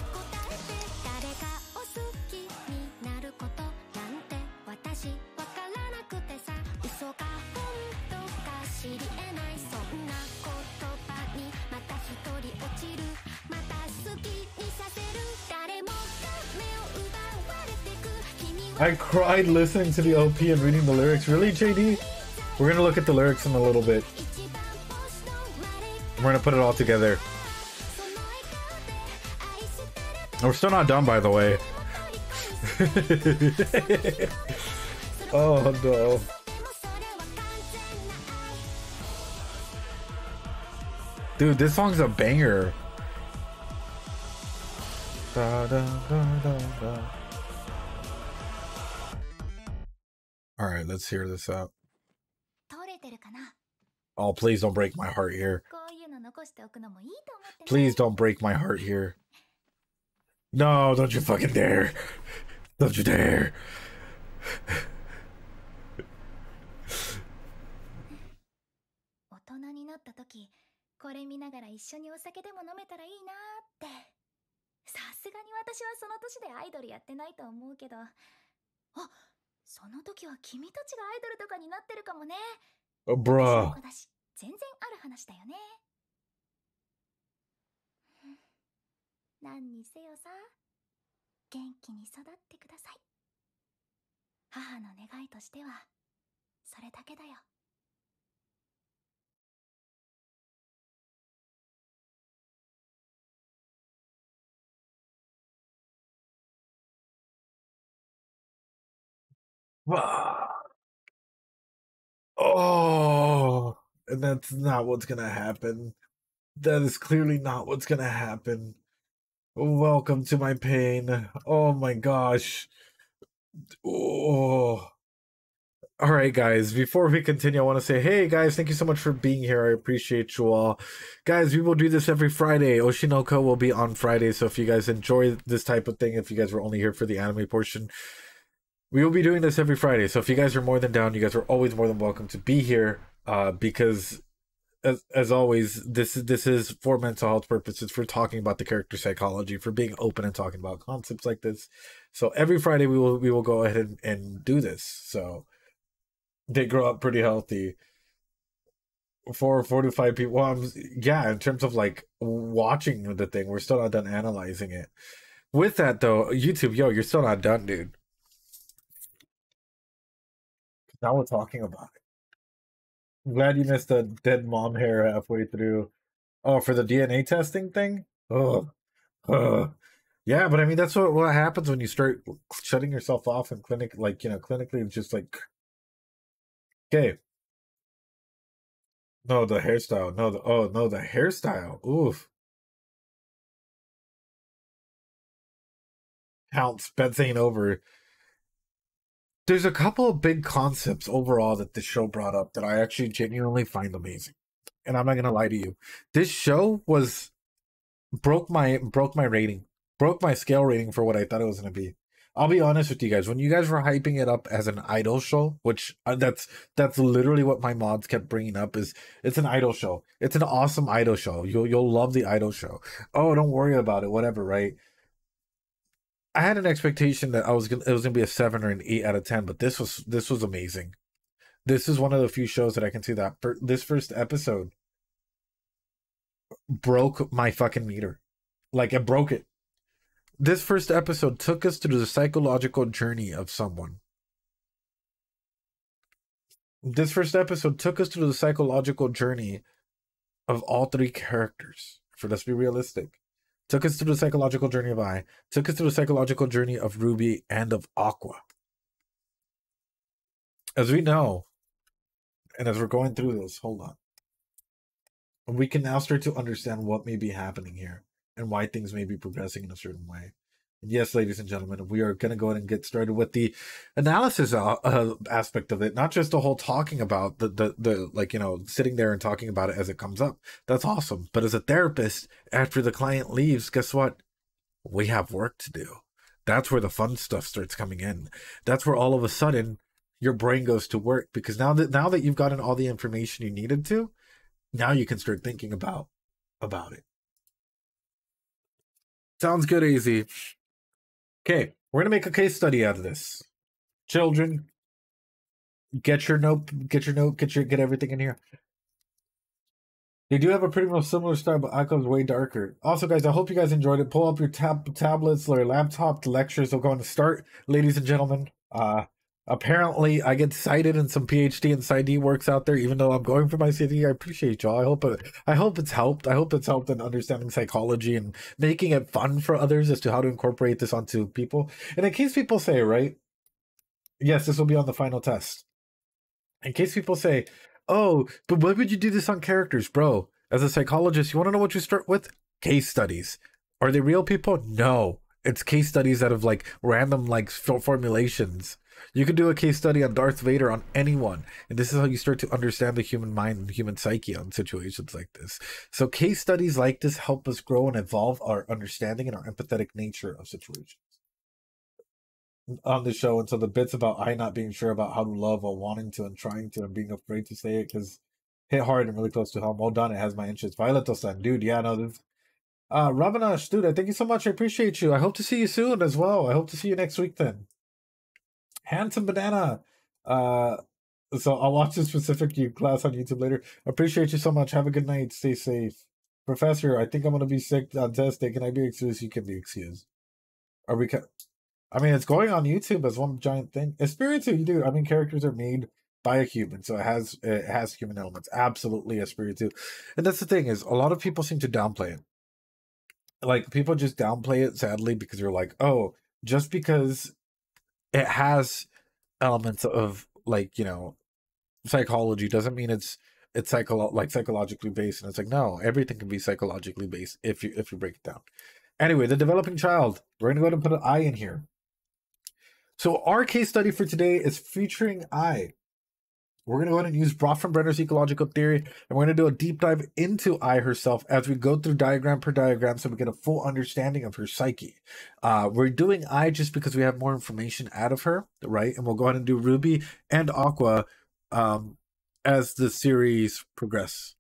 I cried listening to the OP and reading the lyrics. Really, JD? We're gonna look at the lyrics in a little bit. We're gonna put it all together. We're still not done, by the way. Oh no. Dude, this song's a banger. Da, da, da, da, da. All right, let's hear this out. Oh, please don't break my heart here. Please don't break my heart here. No, don't you fucking dare. Don't you dare. Oh, bruh. 全然ある話だよね。何にせよさ、元気に育ってください。母の願いとしてはそれだけだよ。Oh, and that's not what's gonna happen. That is clearly not what's gonna happen. Welcome to my pain. Oh my gosh. Oh. All right, guys, before we continue, I want to say, hey, guys, thank you so much for being here. I appreciate you all. Guys, we will do this every Friday. OshiNoKo will be on Friday, so if you guys enjoy this type of thing, if you guys were only here for the anime portion, we will be doing this every Friday. So if you guys are more than down, you guys are always more than welcome to be here, because as always, this is for mental health purposes, for talking about the character psychology, for being open and talking about concepts like this. So every Friday we will go ahead and do this. So they grow up pretty healthy. 4 to 5 people. Well, yeah, in terms of like watching the thing, we're still not done analyzing it. With that though, YouTube, yo, you're still not done, dude. Now we're talking about it. I'm glad you missed the dead mom hair halfway through. Oh, for the DNA testing thing? Oh, yeah, but I mean, that's what happens when you start shutting yourself off in clinic, like, you know, clinically, it's just like, okay. No, the hairstyle. No, the hairstyle. Oof. counts, bets ain't over. There's a couple of big concepts overall that the show brought up that I actually genuinely find amazing. And I'm not gonna lie to you. This show broke my rating. Broke my scale rating for what I thought it was gonna be. I'll be honest with you guys. When you guys were hyping it up as an idol show, which that's literally what my mods kept bringing up, is it's an idol show. It's an awesome idol show. You'll love the idol show. Oh, don't worry about it. Whatever, right? I had an expectation that it was gonna be a 7 or an 8 out of 10, but this was amazing. This is one of the few shows that I can see that this first episode broke my fucking meter. Like, it broke it. This first episode took us through the psychological journey of someone. This first episode took us through the psychological journey of all three characters. For let's be realistic. Took us through the psychological journey of I. Took us through the psychological journey of Ruby and of Aqua. As we know, and as we're going through this, hold on. We can now start to understand what may be happening here and why things may be progressing in a certain way. And yes, ladies and gentlemen, we are going to go ahead and get started with the analysis aspect of it, not just the whole talking about the like, you know, sitting there and talking about it as it comes up. That's awesome. But as a therapist, after the client leaves, guess what? We have work to do. That's where the fun stuff starts coming in. That's where all of a sudden your brain goes to work, because now that you've gotten all the information you needed to, now you can start thinking about it. Sounds good, AZ. Okay, we're gonna make a case study out of this. Children, get your note, get everything in here. They do have a pretty much similar style, but Icon's way darker. Also, guys, I hope you guys enjoyed it. Pull up your tablets or laptop. The lectures are going to start, ladies and gentlemen. Apparently, I get cited in some PhD and PsyD works out there, even though I'm going for my CD. I appreciate y'all. I hope it's helped. I hope it's helped in understanding psychology and making it fun for others as to how to incorporate this onto people. And in case people say, right, yes, this will be on the final test. In case people say, oh, but why would you do this on characters, bro? As a psychologist, you want to know what you start with? Case studies. Are they real people? No. It's case studies out of like random like formulations. You could do a case study on Darth Vader, on anyone, and this is how you start to understand the human mind and human psyche on situations like this. So case studies like this help us grow and evolve our understanding and our empathetic nature of situations on the show. And so the bits about I not being sure about how to love while wanting to and trying to and being afraid to say it because hit hard and really close to home. Well done, it has my interest. Violet-san, dude, yeah, no, this... Ravanash, dude, thank you so much. I appreciate you. I hope to see you soon as well. I hope to see you next week then. Handsome Banana. So I'll watch this specific class on YouTube later. Appreciate you so much. Have a good night. Stay safe. Professor, I think I'm going to be sick on test day. Can I be excused? You can be excused. Are we... I mean, it's going on YouTube as one giant thing. Espiritu, you do. I mean, characters are made by a human, so it has human elements. Absolutely, Espiritu. And that's the thing, is a lot of people seem to downplay it. Like, people just downplay it, sadly, because they're like, oh, just because it has elements of, like, you know, psychology doesn't mean it's psychologically based. And it's like, no, everything can be psychologically based if you break it down. Anyway, the developing child. We're gonna go ahead and put an I in here. So our case study for today is featuring I. We're going to go ahead and use Bronfenbrenner's ecological theory, and we're going to do a deep dive into I herself as we go through diagram per diagram so we get a full understanding of her psyche. We're doing I just because we have more information out of her, right? And we'll go ahead and do Ruby and Aqua as the series progresses.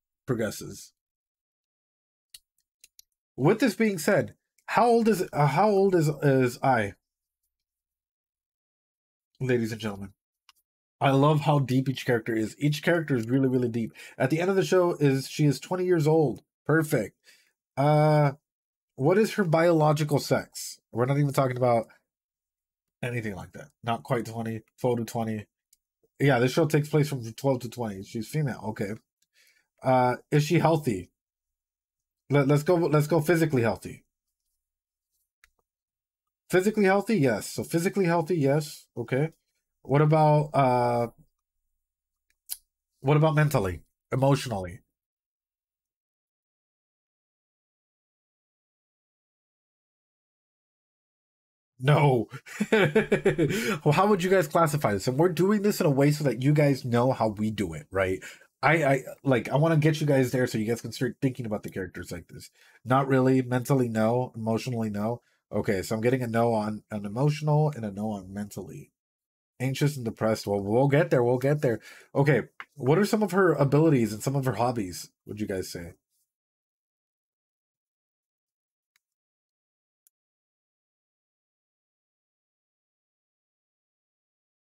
With this being said, how old is I? Ladies and gentlemen, I love how deep each character is. Each character is really, really deep. At the end of the show, she is 20 years old. Perfect. What is her biological sex? We're not even talking about anything like that. Not quite 20, 12 to 20. Yeah, this show takes place from 12 to 20. She's female. Okay. Is she healthy? Let's go physically healthy. Physically healthy, yes. So physically healthy, yes. Okay. What about mentally, emotionally? No. Well, how would you guys classify this? And we're doing this in a way so that you guys know how we do it, right? I want to get you guys there so you guys can start thinking about the characters like this. Not really. Mentally, no. Emotionally, no. Okay, so I'm getting a no on an emotional and a no on mentally. Anxious and depressed. Well, we'll get there. We'll get there. Okay, what are some of her abilities and some of her hobbies, would you guys say?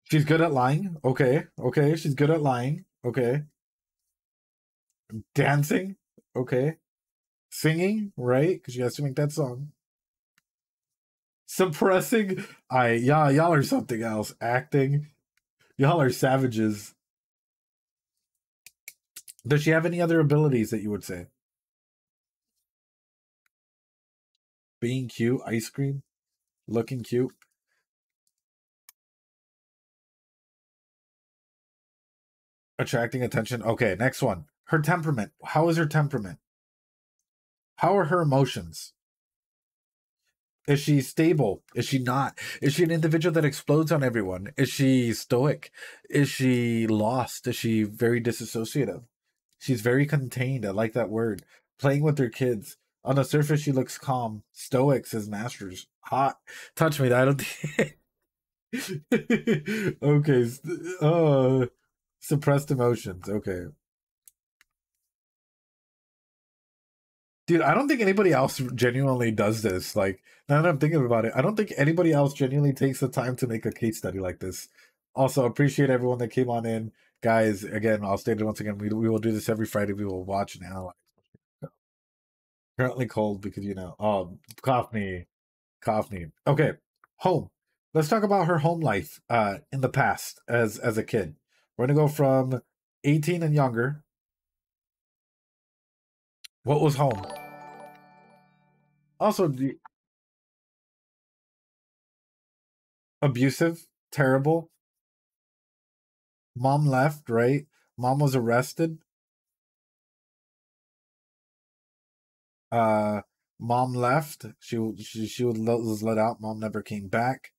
She's good at lying. Okay. Okay. She's good at lying. Okay. Dancing. Okay. Singing, right? Because you has to make that song. Suppressing. Yeah, y'all are something else. Acting. Y'all are savages. Does she have any other abilities that you would say? Being cute, ice cream, looking cute, attracting attention. Okay, next one. Her temperament. How is her temperament? How are her emotions? Is she stable? Is she not? Is she an individual that explodes on everyone? Is she stoic? Is she lost? Is she very disassociative? She's very contained. I like that word. Playing with her kids. On the surface, she looks calm. Stoic, says Masters. Hot. Touch me. I don't think. Okay. Suppressed emotions. Okay. Dude, I don't think anybody else genuinely does this. Like, now that I'm thinking about it, I don't think anybody else genuinely takes the time to make a case study like this. Also, appreciate everyone that came on in. Guys, again, I'll state it once again. We will do this every Friday. We will watch and analyze. Currently cold because, cough me. Cough me. Okay, home. Let's talk about her home life in the past as a kid. We're going to go from 18 and younger. What was home? Also, abusive, terrible. Mom left, right? Mom was arrested. Mom left. She was let out. Mom never came back.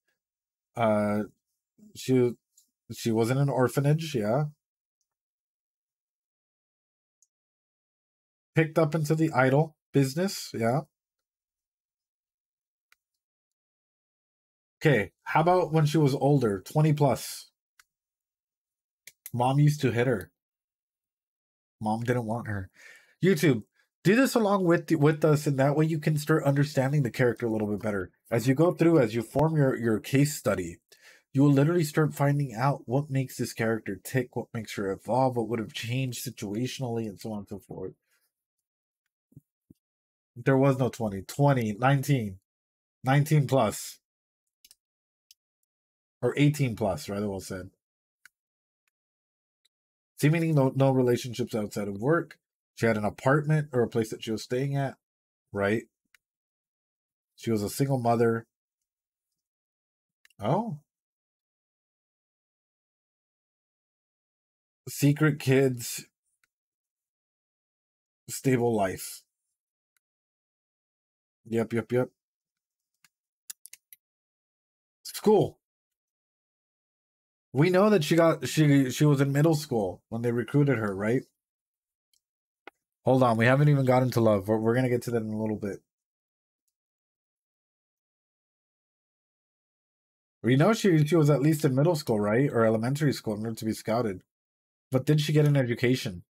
Uh, she was in an orphanage. Yeah. Picked up into the idol business. Yeah. Okay. How about when she was older, 20 plus? Mom used to hit her. Mom didn't want her. YouTube, do this along with us, and that way you can start understanding the character a little bit better. As you go through, as you form your case study, you will literally start finding out what makes this character tick, what makes her evolve, what would have changed situationally, and so on and so forth. There was no 20, 19, 19 plus. Or 18 plus, rather well said. Seemingly no relationships outside of work. She had an apartment or a place that she was staying at, right? She was a single mother. Oh. Secret kids. Stable life. Yep. School. We know that she was in middle school when they recruited her, right? Hold on, we haven't even gotten to love. We're gonna get to that in a little bit. We know she was at least in middle school, right? Or elementary school in order to be scouted. But did she get an education?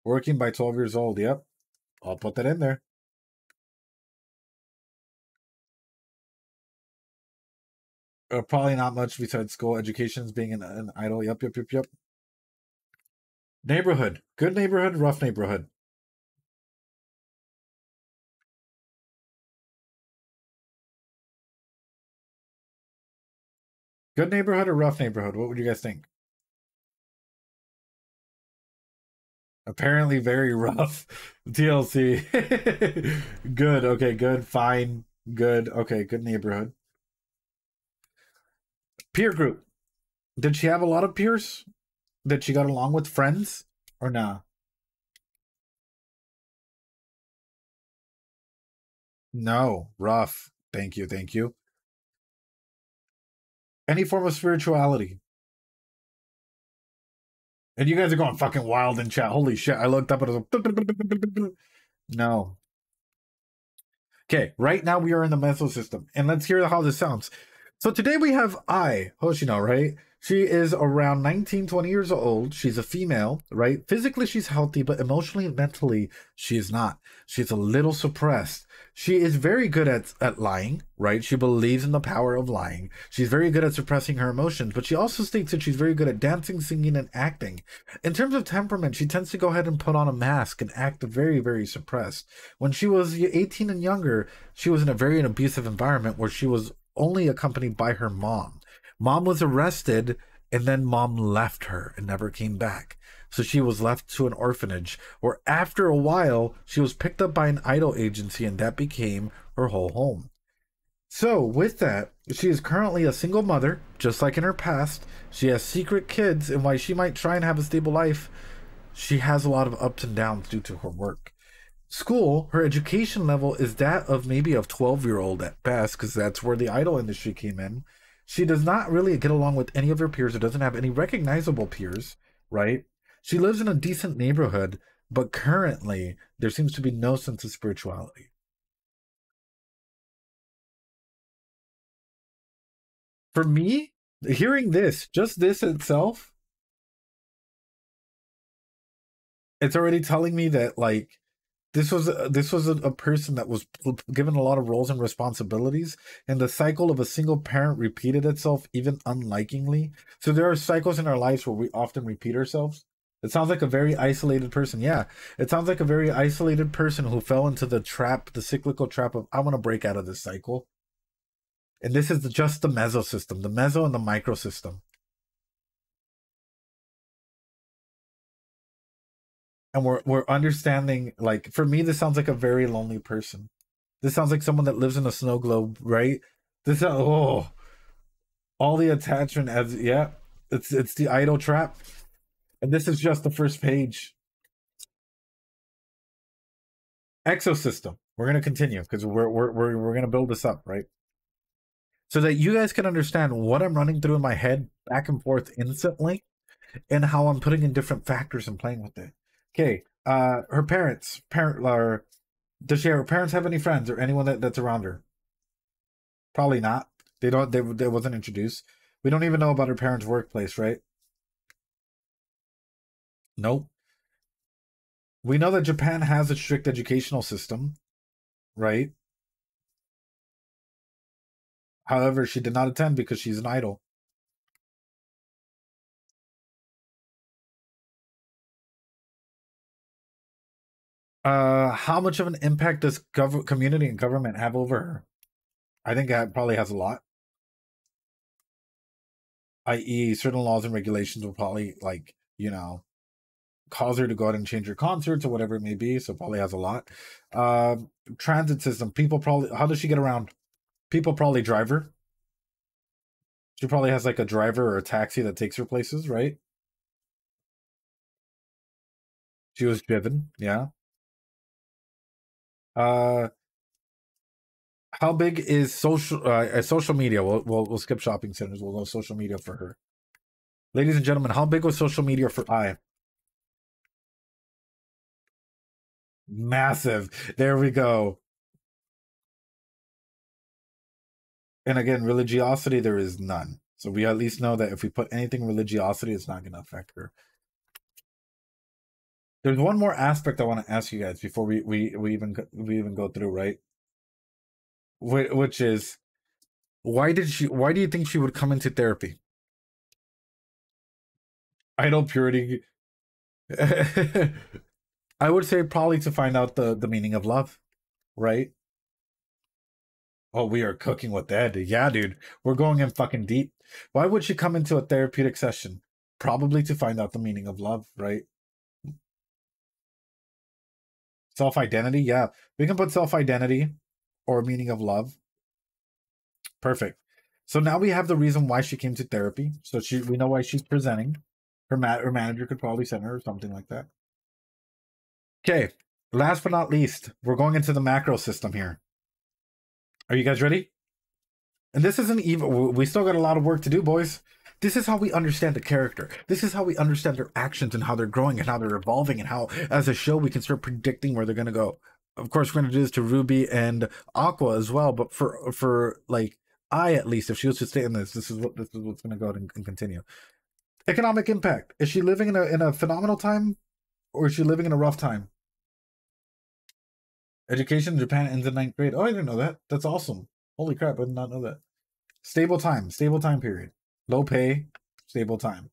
Working by 12 years old, yep. I'll put that in there. Probably not much besides school. Education's being an idol. Yep. Neighborhood. Good neighborhood, rough neighborhood. Good neighborhood or rough neighborhood? What would you guys think? Apparently very rough. TLC. Good. Okay, good. Fine. Good. Okay, good neighborhood. Peer group. Did she have a lot of peers that she got along with, friends, or nah? No, rough. Thank you, thank you. Any form of spirituality. And you guys are going fucking wild in chat. Holy shit. I looked up and I was like, no. Okay, right now we are in the meso system. And let's hear how this sounds. So today we have Hoshino, right? She is around 19, 20 years old. She's a female, right? Physically, she's healthy, but emotionally and mentally, she is not. She's a little suppressed. She is very good at lying, right? She believes in the power of lying. She's very good at suppressing her emotions, but she also states that she's very good at dancing, singing, and acting. In terms of temperament, she tends to go ahead and put on a mask and act very, very suppressed. When she was 18 and younger, she was in a very abusive environment where she was only accompanied by her mom. Mom was arrested, and then mom left her and never came back. So she was left to an orphanage, where after a while, she was picked up by an idol agency, and that became her whole home. So with that, she is currently a single mother, just like in her past. She has secret kids, and while she might try and have a stable life, she has a lot of ups and downs due to her work. School, her education level is that of maybe a 12-year-old at best, because that's where the idol industry came in. She does not really get along with any of her peers, or doesn't have any recognizable peers, right? She lives in a decent neighborhood, but currently there seems to be no sense of spirituality. For me, hearing this, just this itself, it's already telling me that, like, this was a person that was given a lot of roles and responsibilities, and the cycle of a single parent repeated itself even unlikingly. So there are cycles in our lives where we often repeat ourselves. It sounds like a very isolated person. Yeah, it sounds like a very isolated person who fell into the trap, the cyclical trap of, I want to break out of this cycle. And this is just the meso system, the meso and the micro system. And we're understanding, like, for me, this sounds like a very lonely person. This sounds like someone that lives in a snow globe, right? This all the attachment as, yeah, it's the idol trap. And this is just the first page. Exosystem. We're gonna continue because we're gonna build this up, right? So that you guys can understand what I'm running through in my head back and forth instantly, and how I'm putting in different factors and playing with it. Okay, her does her parents have any friends or anyone that's around her? Probably not. They wasn't introduced. We don't even know about her parents' workplace, right? Nope. We know that Japan has a strict educational system, right? However, she did not attend because she's an idol. How much of an impact does community and government have over her? I think that probably has a lot. I.e., certain laws and regulations will probably, like, you know, cause her to go out and change her concerts or whatever it may be. So probably has a lot. Transit system. People probably, how does she get around? People probably drive her. She probably has like a driver or a taxi that takes her places, right? She was driven, yeah. How big is social media? We'll skip shopping centers. We'll go social media for her. Ladies and gentlemen, how big was social media for I? Massive. There we go. And again, religiosity, there is none. So we at least know that if we put anything religiosity, it's not going to affect her. There's one more aspect I want to ask you guys before we even go through, right? Which is, why do you think she would come into therapy? Idol purity. I would say probably to find out the meaning of love, right? Oh, we are cooking with that. Yeah, dude. We're going in fucking deep. Why would she come into a therapeutic session? Probably to find out the meaning of love, right? Self-identity, yeah. We can put self-identity or meaning of love. Perfect. So now we have the reason why she came to therapy. So we know why she's presenting. Her manager could probably send her or something like that. Okay. Last but not least, we're going into the macro system here. Are you guys ready? And this isn't even, we still got a lot of work to do, boys. This is how we understand the character. This is how we understand their actions and how they're growing and how they're evolving and how, as a show, we can start predicting where they're going to go. Of course, we're going to do this to Ruby and Aqua as well. But for like, I, at least, if she was to stay in this is what's going to go and continue. Economic impact. Is she living in a phenomenal time, or is she living in a rough time? Education in Japan ends in 9th grade. Oh, I didn't know that. That's awesome. Holy crap, I did not know that. Stable time period. Low pay, stable time.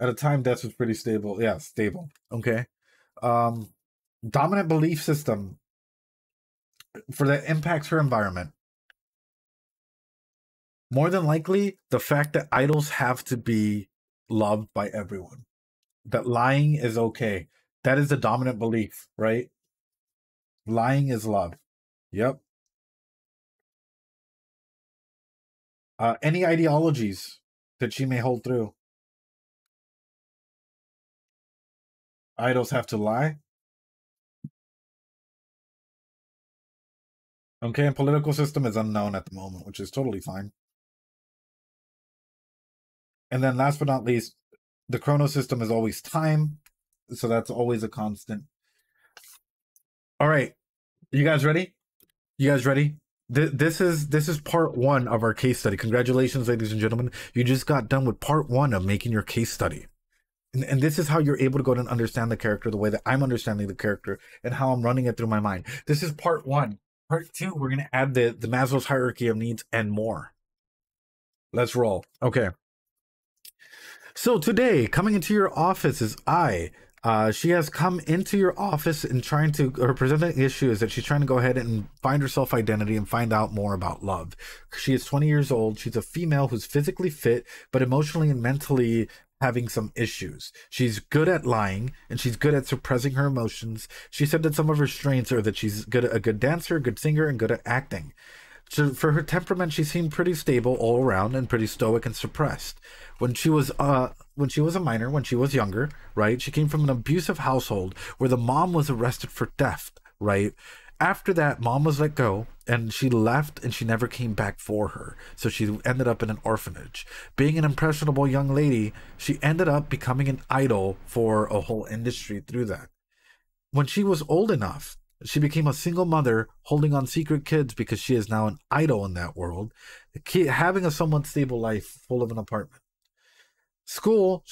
At a time, death was pretty stable. Yeah, stable. Okay. Dominant belief system for that impacts her environment. More than likely, the fact that idols have to be loved by everyone. That lying is okay. That is the dominant belief, right? Lying is love. Yep. Any ideologies that she may hold through. Idols have to lie. Okay, and political system is unknown at the moment, which is totally fine. And then last but not least, the chrono system is always time. So that's always a constant. All right. You guys ready? You guys ready? This is part 1 of our case study. Congratulations, ladies and gentlemen. You just got done with part 1 of making your case study. And this is how you're able to go and understand the character the way that I'm understanding the character and how I'm running it through my mind. This is part 1. Part 2, we're going to add the Maslow's hierarchy of needs and more. Let's roll. Okay. So today, coming into your office is I. She has come into your office and her presenting issue is that she's trying to go ahead and find her self-identity and find out more about love. She is 20 years old. She's a female who's physically fit, but emotionally and mentally having some issues. She's good at lying and she's good at suppressing her emotions. She said that some of her strengths are that she's a good dancer, a good singer, and good at acting. So for her temperament, she seemed pretty stable all around and pretty stoic and suppressed. When she was a minor, when she was younger, right? She came from an abusive household where the mom was arrested for theft, right? After that, mom was let go and she left and she never came back for her. So she ended up in an orphanage. Being an impressionable young lady, she ended up becoming an idol for a whole industry through that. When she was old enough, she became a single mother holding on secret kids because she is now an idol in that world, having a somewhat stable life full of an apartment. School,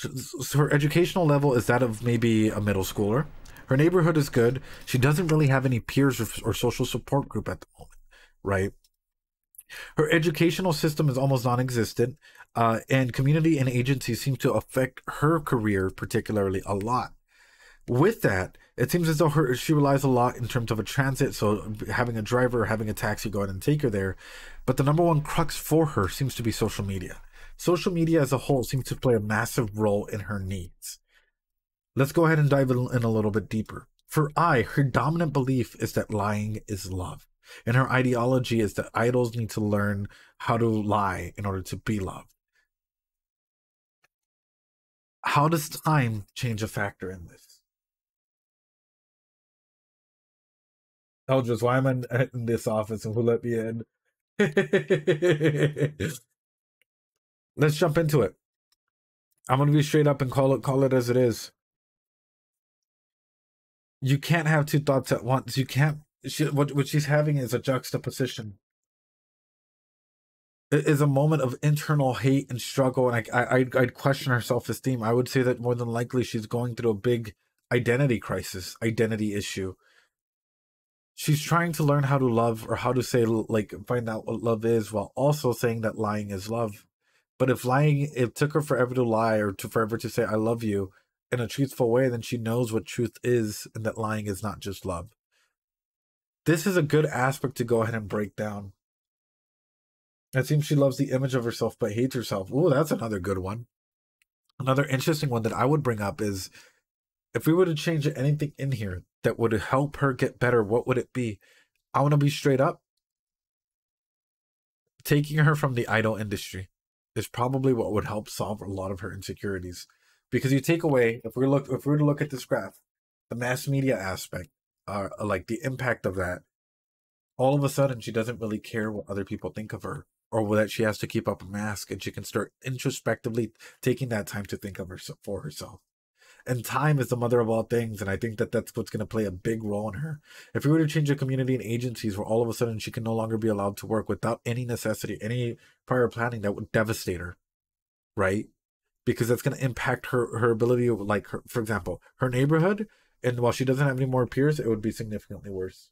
her educational level is that of maybe a middle schooler. Her neighborhood is good. She doesn't really have any peers or social support group at the moment, right? Her educational system is almost non-existent, and community and agency seem to affect her career particularly a lot. With that, it seems as though she relies a lot in terms of a transit, so having a driver or having a taxi go ahead and take her there. But the number one crux for her seems to be social media. Social media as a whole seems to play a massive role in her needs. Let's go ahead and dive in a little bit deeper. For her dominant belief is that lying is love. And her ideology is that idols need to learn how to lie in order to be loved. How does time change a factor in this? Oh, just why am I in this office and who let me in? Let's jump into it. I'm going to be straight up and call it as it is. You can't have two thoughts at once. You can't. What she's having is a juxtaposition. It is a moment of internal hate and struggle, and I'd question her self-esteem. I would say that more than likely she's going through a big identity crisis, identity issue. She's trying to learn how to love, or how to say, like, find out what love is, while also saying that lying is love. But if lying, it took her forever to lie, or forever to say I love you in a truthful way, then she knows what truth is, and that lying is not just love. This is a good aspect to go ahead and break down. It seems she loves the image of herself but hates herself. Ooh, that's another good one. Another interesting one that I would bring up is, if we were to change anything in here that would help her get better, what would it be? I want to be straight up. Taking her from the idol industry is probably what would help solve a lot of her insecurities. Because you take away, if we were to look at this graph, the mass media aspect, like the impact of that, all of a sudden she doesn't really care what other people think of her, or that she has to keep up a mask, and she can start introspectively taking that time to think of herself for herself. And time is the mother of all things, and I think that that's what's going to play a big role in her. If we were to change the community and agencies where all of a sudden she can no longer be allowed to work without any necessity, any prior planning, that would devastate her, right? Because that's going to impact her ability of, like, her, for example, her neighborhood, and while she doesn't have any more peers, it would be significantly worse.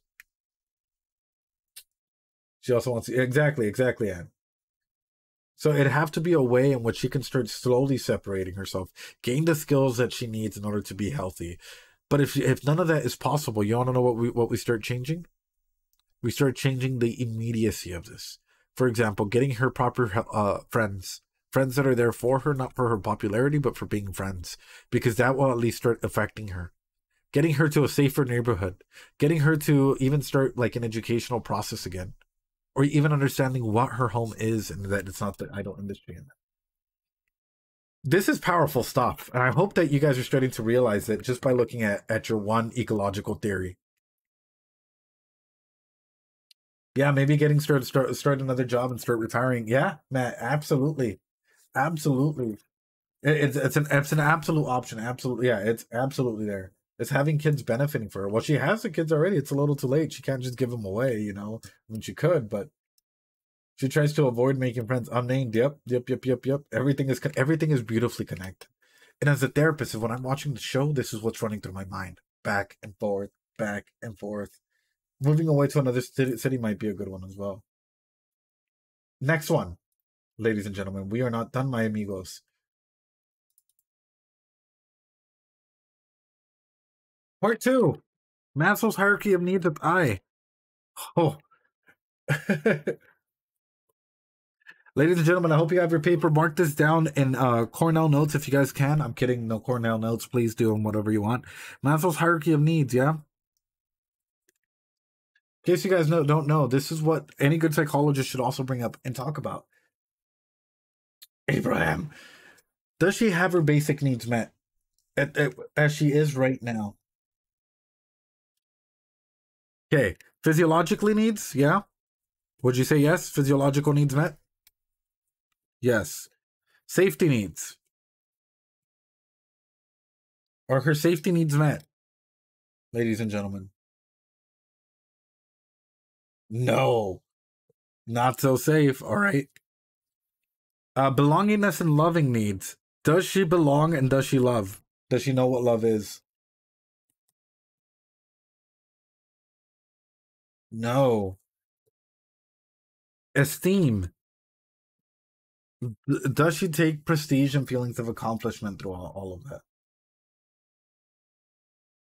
She also wants... Exactly, Anne. So it'd have to be a way in which she can start slowly separating herself, gain the skills that she needs in order to be healthy. But if none of that is possible, you want to know what we start changing? We start changing the immediacy of this. For example, getting her proper friends that are there for her, not for her popularity, but for being friends, because that will at least start affecting her. Getting her to a safer neighborhood, getting her to even start like an educational process again, or even understanding what her home is and that it's not the idle industry in it. This is powerful stuff, and I hope that you guys are starting to realize it just by looking at your one ecological theory. Yeah, maybe getting start another job and start retiring. Yeah, Matt, absolutely. It's an absolute option. Absolutely, yeah, it's absolutely there. It's having kids benefiting for her. Well, she has the kids already. It's a little too late. She can't just give them away, you know. I mean, she could, but she tries to avoid making friends. Unnamed. Yep. Everything is beautifully connected. And as a therapist, when I'm watching the show, this is what's running through my mind. Back and forth. Moving away to another city might be a good one as well. Next one, ladies and gentlemen. We are not done, my amigos. Part 2. Maslow's hierarchy of needs of I. Oh. Ladies and gentlemen, I hope you have your paper. Mark this down in Cornell notes if you guys can. I'm kidding. No Cornell notes. Please do them whatever you want. Maslow's hierarchy of needs, yeah? In case you guys don't know, this is what any good psychologist should also bring up and talk about. Abraham, does she have her basic needs met as she is right now? Okay, physiologically needs, yeah? Would you say yes? Physiological needs met? Yes. Safety needs. Are her safety needs met, ladies and gentlemen? No. Not so safe, all right. Belongingness and loving needs. Does she belong and does she love? Does she know what love is? No. Esteem. Does she take prestige and feelings of accomplishment through all of that?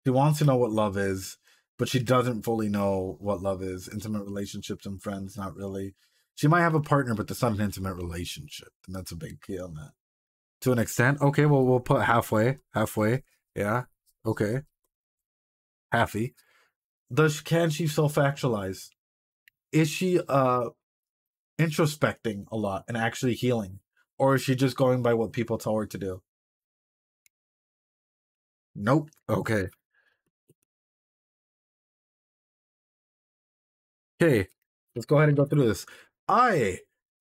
She wants to know what love is, but she doesn't fully know what love is. Intimate relationships and friends, not really. She might have a partner, but it's not an intimate relationship, and that's a big key on that. To an extent, okay, well, we'll put halfway, yeah, okay, halfy. Can she self-actualize? Is she introspecting a lot and actually healing, or is she just going by what people tell her to do? Nope. Okay. Okay, let's go ahead and go through this.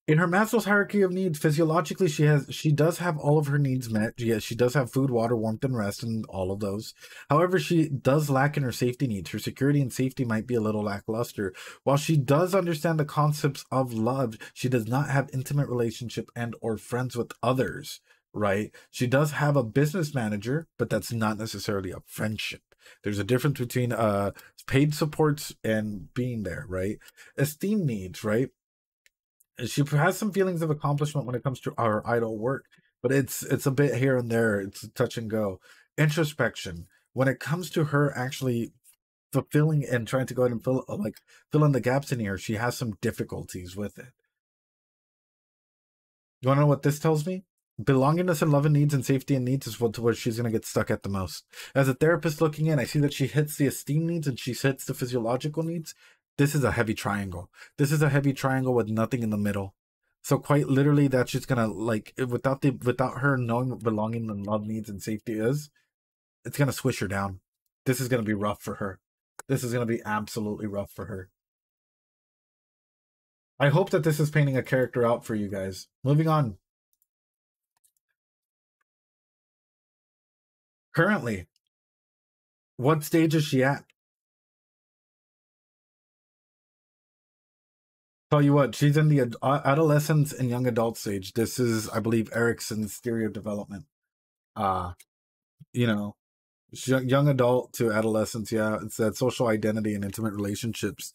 In her Maslow's hierarchy of needs, physiologically, she does have all of her needs met. Yes, she does have food, water, warmth, and rest, and all of those. However, she does lack in her safety needs. Her security and safety might be a little lackluster. While she does understand the concepts of love, she does not have intimate relationship and or friends with others, right? She does have a business manager, but that's not necessarily a friendship. There's a difference between paid supports and being there, right? Esteem needs, right? She has some feelings of accomplishment when it comes to our idle work, but it's a bit here and there. It's a touch and go. Introspection, when it comes to her actually fulfilling and trying to go ahead and fill in the gaps in here, she has some difficulties with it. You want to know what this tells me? Belongingness and love and needs and safety and needs is where she's going to get stuck at the most. As a therapist looking in, I see that she hits the esteem needs and she hits the physiological needs. This is a heavy triangle. This is a heavy triangle with nothing in the middle. So quite literally, that's just gonna, like, without her knowing what belonging and love needs and safety is, it's gonna swish her down. This is gonna be rough for her. This is gonna be absolutely rough for her. I hope that this is painting a character out for you guys. Moving on. Currently, what stage is she at? Tell you what, she's in the adolescence and young adult stage. This is, I believe, Erickson's theory of development. You know, young adult to adolescence. Yeah, it's that social identity and intimate relationships.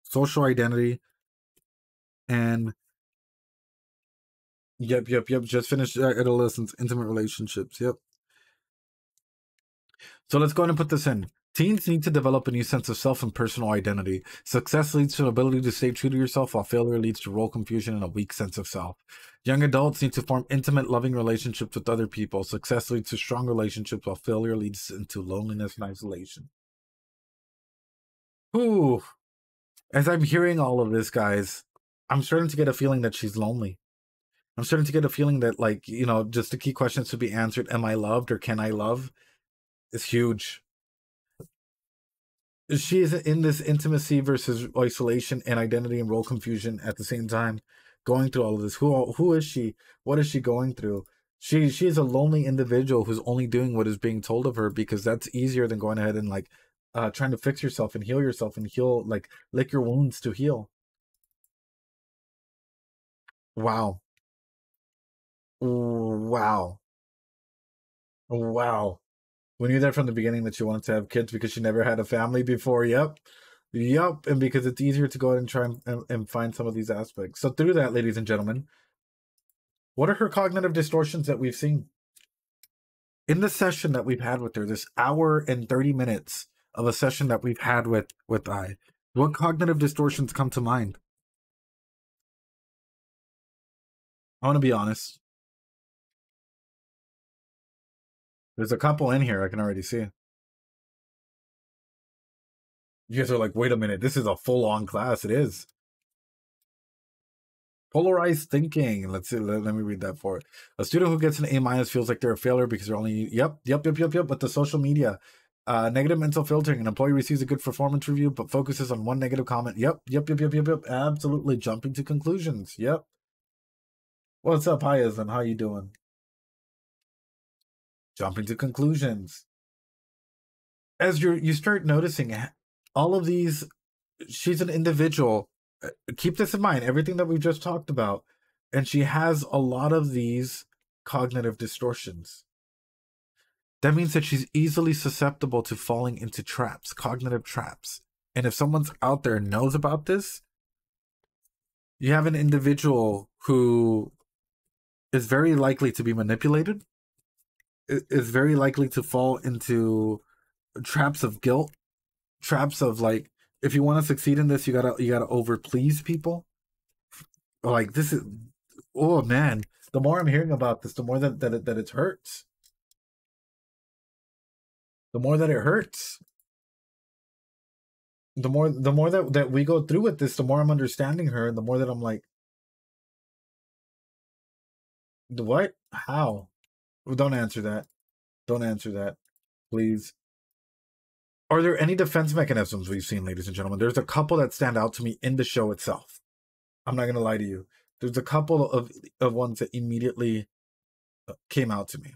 Social identity and yep. Just finished adolescence, intimate relationships. Yep. So let's go ahead and put this in. Teens need to develop a new sense of self and personal identity. Success leads to an ability to stay true to yourself, while failure leads to role confusion and a weak sense of self. Young adults need to form intimate, loving relationships with other people. Success leads to strong relationships, while failure leads into loneliness and isolation. Ooh. As I'm hearing all of this, guys, I'm starting to get a feeling that she's lonely. I'm starting to get a feeling that, like, you know, just the key questions to be answered, am I loved or can I love, is huge. She is in this intimacy versus isolation and identity and role confusion at the same time, going through all of this. Who is she? What is she going through? She is a lonely individual who's only doing what is being told of her, because that's easier than going ahead and like trying to fix yourself and heal, like lick your wounds to heal. Wow. Wow. Wow. We knew that from the beginning that she wanted to have kids because she never had a family before. Yep. And because it's easier to go ahead and try and find some of these aspects. So through that, ladies and gentlemen, what are her cognitive distortions that we've seen? In the session that we've had with her, this hour and 30 minutes of a session that we've had with I, what cognitive distortions come to mind? I want to be honest. There's a couple in here I can already see. You guys are like, wait a minute, this is a full-on class. It is. Polarized thinking. Let's see. Let me read that for it. A student who gets an A- feels like they're a failure because they're only yep. With the social media, negative mental filtering. An employee receives a good performance review but focuses on one negative comment. Yep. Absolutely jumping to conclusions. Yep. What's up, Hyazan? How you doing? Jumping to conclusions. As you start noticing all of these, she's an individual. Keep this in mind, everything that we've just talked about, and she has a lot of these cognitive distortions. That means that she's easily susceptible to falling into traps, cognitive traps. And if someone's out there knows about this, you have an individual who is very likely to be manipulated, is very likely to fall into traps of guilt, traps of like, if you want to succeed in this, you gotta over please people. Like, this is, oh man, the more I'm hearing about this, the more that it hurts. The more that it hurts. The more that we go through with this, the more I'm understanding her, and the more that I'm like, what? How? Well, don't answer that. Don't answer that, please. Are there any defense mechanisms we've seen, ladies and gentlemen? There's a couple that stand out to me in the show itself. I'm not going to lie to you. There's a couple of ones that immediately came out to me.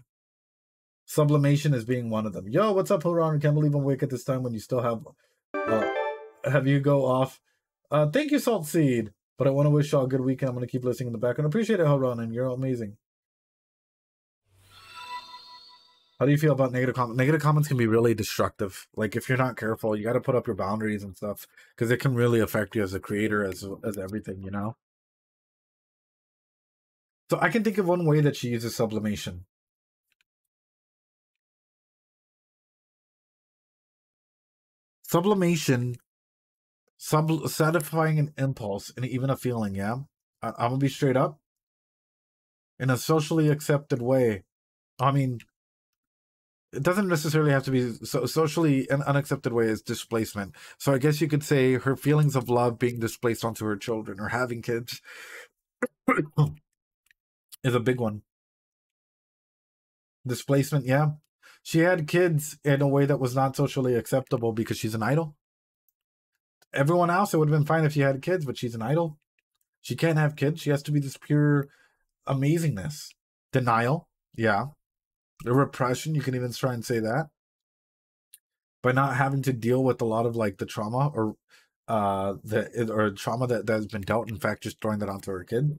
Sublimation is being one of them. Yo, what's up, Huron? I can't believe I'm awake at this time when you still have you go off. Thank you, Salt Seed. But I want to wish y'all a good weekend. I'm going to keep listening in the background. Appreciate it, Huron, and you're amazing. How do you feel about negative comments? Negative comments can be really destructive. Like, if you're not careful, you got to put up your boundaries and stuff, because it can really affect you as a creator, as everything, you know? So I can think of one way that she uses sublimation. Sublimation, satisfying an impulse and even a feeling, yeah? I'm going to be straight up. In a socially accepted way. I mean, it doesn't necessarily have to be so socially an unaccepted way is displacement. So I guess you could say her feelings of love being displaced onto her children or having kids is a big one. Displacement, yeah. She had kids in a way that was not socially acceptable because she's an idol. Everyone else, it would have been fine if she had kids, but she's an idol. She can't have kids. She has to be this pure amazingness. Denial, yeah. Repression, you can even try and say that. By not having to deal with a lot of like the trauma or trauma that has been dealt, in fact, just throwing that onto her kid.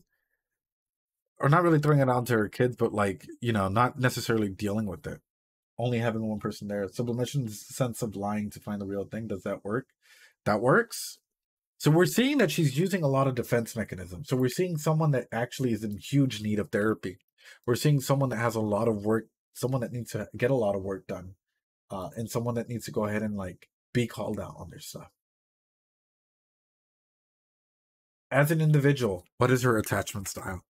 Or not really throwing it onto her kids, but like, you know, not necessarily dealing with it. Only having one person there. Sublimation is the sense of lying to find the real thing. Does that work? That works. So we're seeing that she's using a lot of defense mechanisms. So we're seeing someone that actually is in huge need of therapy. We're seeing someone that has a lot of work, someone that needs to get a lot of work done, and someone that needs to go ahead and like be called out on their stuff. As an individual, what is her attachment style?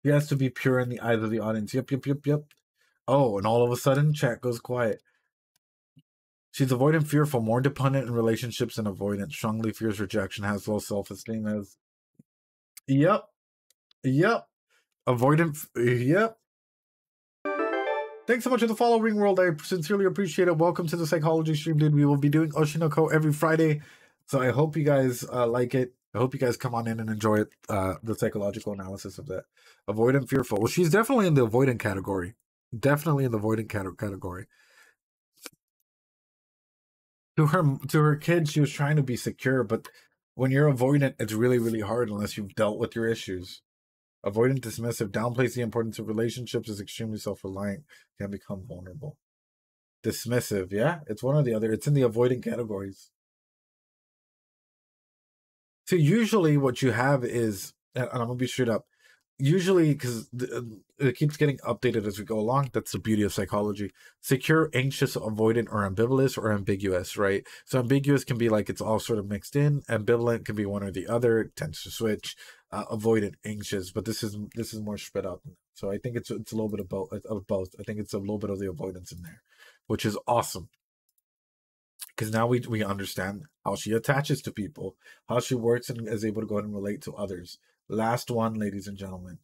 He has to be pure in the eyes of the audience. Yep. Oh, and all of a sudden, chat goes quiet. She's avoidant, fearful, more dependent in relationships than avoidant. Strongly fears rejection, has low self-esteem. As yep. Avoidant. Yep. Thanks so much for the follow, Ring World. I sincerely appreciate it. Welcome to the psychology stream, dude. We will be doing OshiNoKo every Friday, so I hope you guys like it. I hope you guys come on in and enjoy it. The psychological analysis of that. Avoidant, fearful. Well, she's definitely in the avoidant category. Definitely in the avoidant category. To her kids, she was trying to be secure, but when you're avoidant, it's really, really hard unless you've dealt with your issues. Avoidant, dismissive, downplays the importance of relationships, is extremely self-reliant, can become vulnerable. Dismissive, yeah, it's one or the other. It's in the avoidant categories. So usually what you have is, and I'm going to be straight up, usually, because it keeps getting updated as we go along, that's the beauty of psychology. Secure, anxious, avoidant, or ambivalent, or ambiguous, right? So ambiguous can be like it's all sort of mixed in. Ambivalent can be one or the other. It tends to switch. Avoidant, anxious, but this is more spread out. So I think it's a little bit of both. I think it's a little bit of the avoidance in there, which is awesome. Because now we understand how she attaches to people, how she works and is able to go ahead and relate to others. Last one, ladies and gentlemen.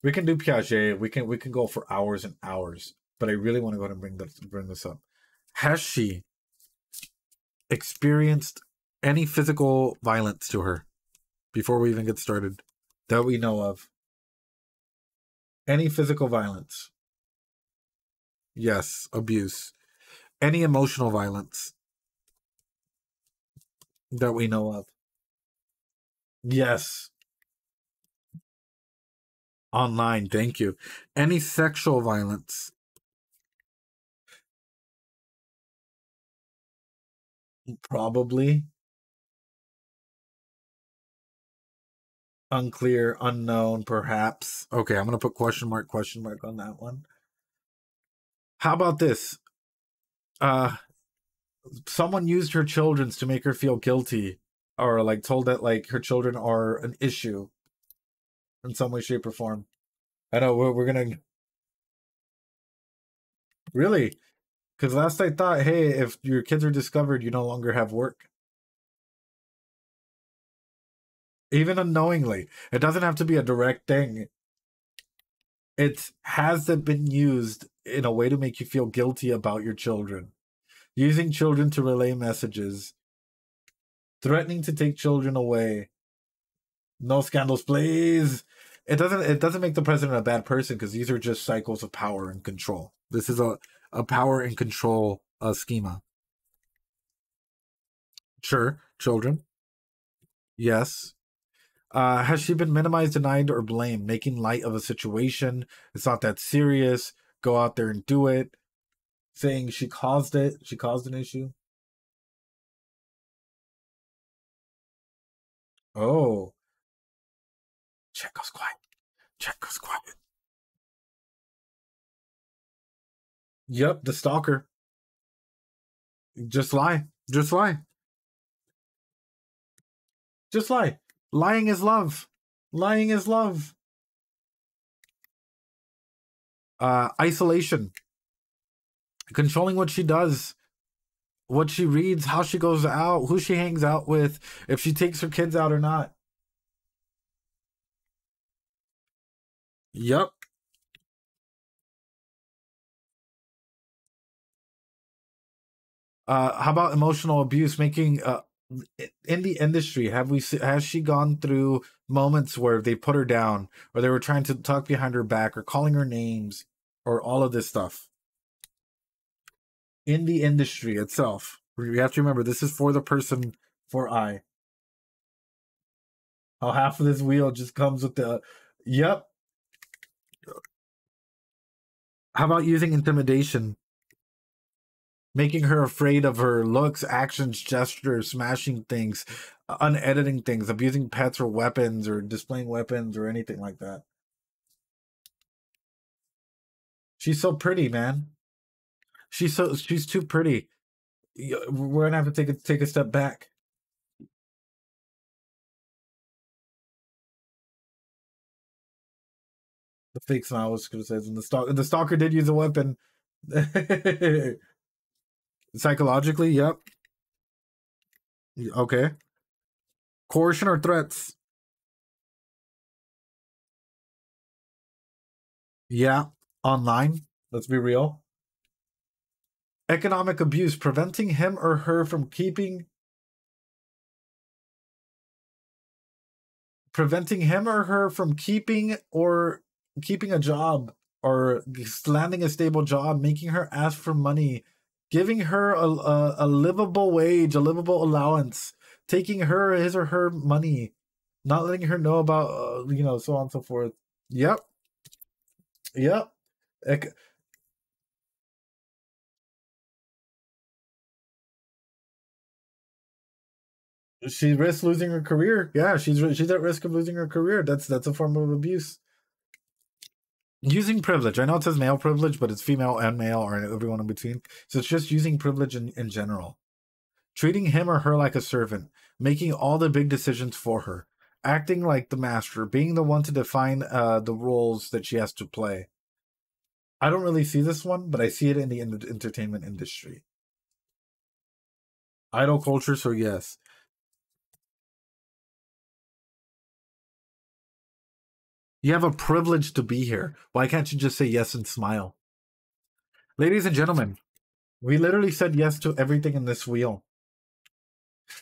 We can do Piaget. We can go for hours and hours, but I really want to go ahead and bring this up. Has she experienced any physical violence to her before we even get started that we know of? Any physical violence? Yes, abuse. Any emotional violence that we know of? Yes. Online, thank you. Any sexual violence? Probably. Unclear, unknown, perhaps. Okay, I'm going to put question mark on that one. How about this? Someone used her children to make her feel guilty, or like told that like her children are an issue in some way, shape, or form. I know we're gonna really, because last I thought, hey, if your kids are discovered, you no longer have work. Even unknowingly, it doesn't have to be a direct thing. Has it been used in a way to make you feel guilty about your children? Using children to relay messages, threatening to take children away. No scandals, please. It doesn't make the president a bad person, because these are just cycles of power and control. This is a power and control schema. Sure, children. Yes. Has she been minimized, denied, or blamed? Making light of a situation. It's not that serious. Go out there and do it. Saying she caused it. She caused an issue. Oh. Chat goes quiet. Chat goes quiet. Yep, the stalker. Just lie. Just lie. Just lie. Lying is love. Lying is love. Isolation. Controlling what she does, what she reads, how she goes out, who she hangs out with, if she takes her kids out or not. Yep. How about emotional abuse? Making in the industry, has she gone through moments where they put her down, or they were trying to talk behind her back, or calling her names, or all of this stuff? In the industry itself, you have to remember this is for the person, for I. How half of this wheel just comes with the, yep. How about using intimidation? Making her afraid of her looks, actions, gestures, smashing things, unediting things, abusing pets or weapons, or displaying weapons, or anything like that. She's so pretty, man. She's too pretty. We're gonna have to take a step back. The fake smile was criticizing the stalker did use a weapon. Psychologically, yep. Okay. Coercion or threats? Yeah. Online. Let's be real. Economic abuse, preventing him or her from keeping a job, or landing a stable job, making her ask for money, giving her a livable wage, a livable allowance, taking his or her money, not letting her know about, so on and so forth. Yep. She risks losing her career. Yeah, she's at risk of losing her career. That's a form of abuse. Using privilege. I know it says male privilege, but it's female and male, or everyone in between. So it's just using privilege in general. Treating him or her like a servant, making all the big decisions for her, acting like the master, being the one to define the roles that she has to play. I don't really see this one, but I see it in the entertainment industry. Idol culture, so yes. You have a privilege to be here. Why can't you just say yes and smile? Ladies and gentlemen, we literally said yes to everything in this wheel.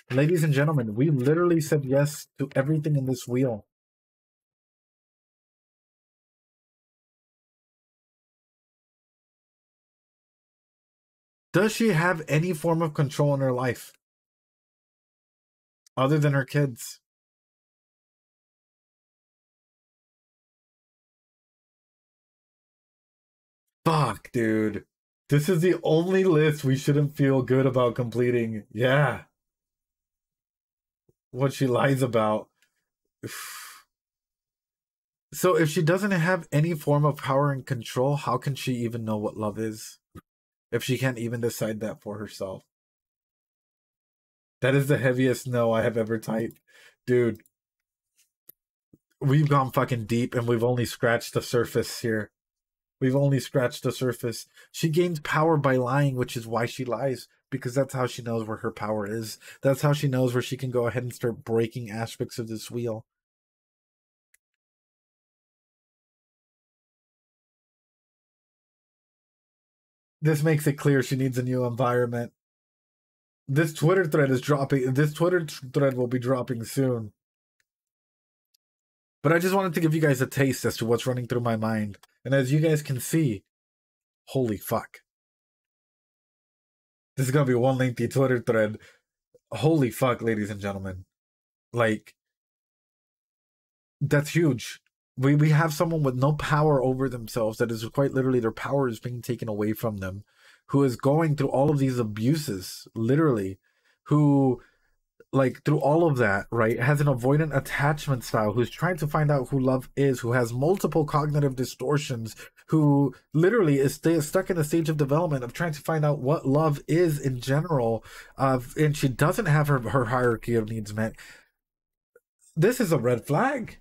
Ladies and gentlemen, we literally said yes to everything in this wheel. Does she have any form of control in her life? Other than her kids? Fuck, dude. This is the only list we shouldn't feel good about completing. Yeah. What she lies about. So if she doesn't have any form of power and control, how can she even know what love is? If she can't even decide that for herself. That is the heaviest no I have ever typed. Dude. We've gone fucking deep, and we've only scratched the surface here. We've only scratched the surface. She gains power by lying, which is why she lies. Because that's how she knows where her power is. That's how she knows where she can go ahead and start breaking aspects of this wheel. This makes it clear she needs a new environment. This Twitter thread is dropping. This Twitter thread will be dropping soon. But I just wanted to give you guys a taste as to what's running through my mind. And as you guys can see, holy fuck. This is going to be one lengthy Twitter thread. Holy fuck, ladies and gentlemen. Like, that's huge. We have someone with no power over themselves, that is quite literally their power is being taken away from them, who is going through all of these abuses, literally, who, like, through all of that, right, has an avoidant attachment style, who's trying to find out who love is, who has multiple cognitive distortions, who literally is stuck in a stage of development of trying to find out what love is in general, and she doesn't have her hierarchy of needs met. This is a red flag.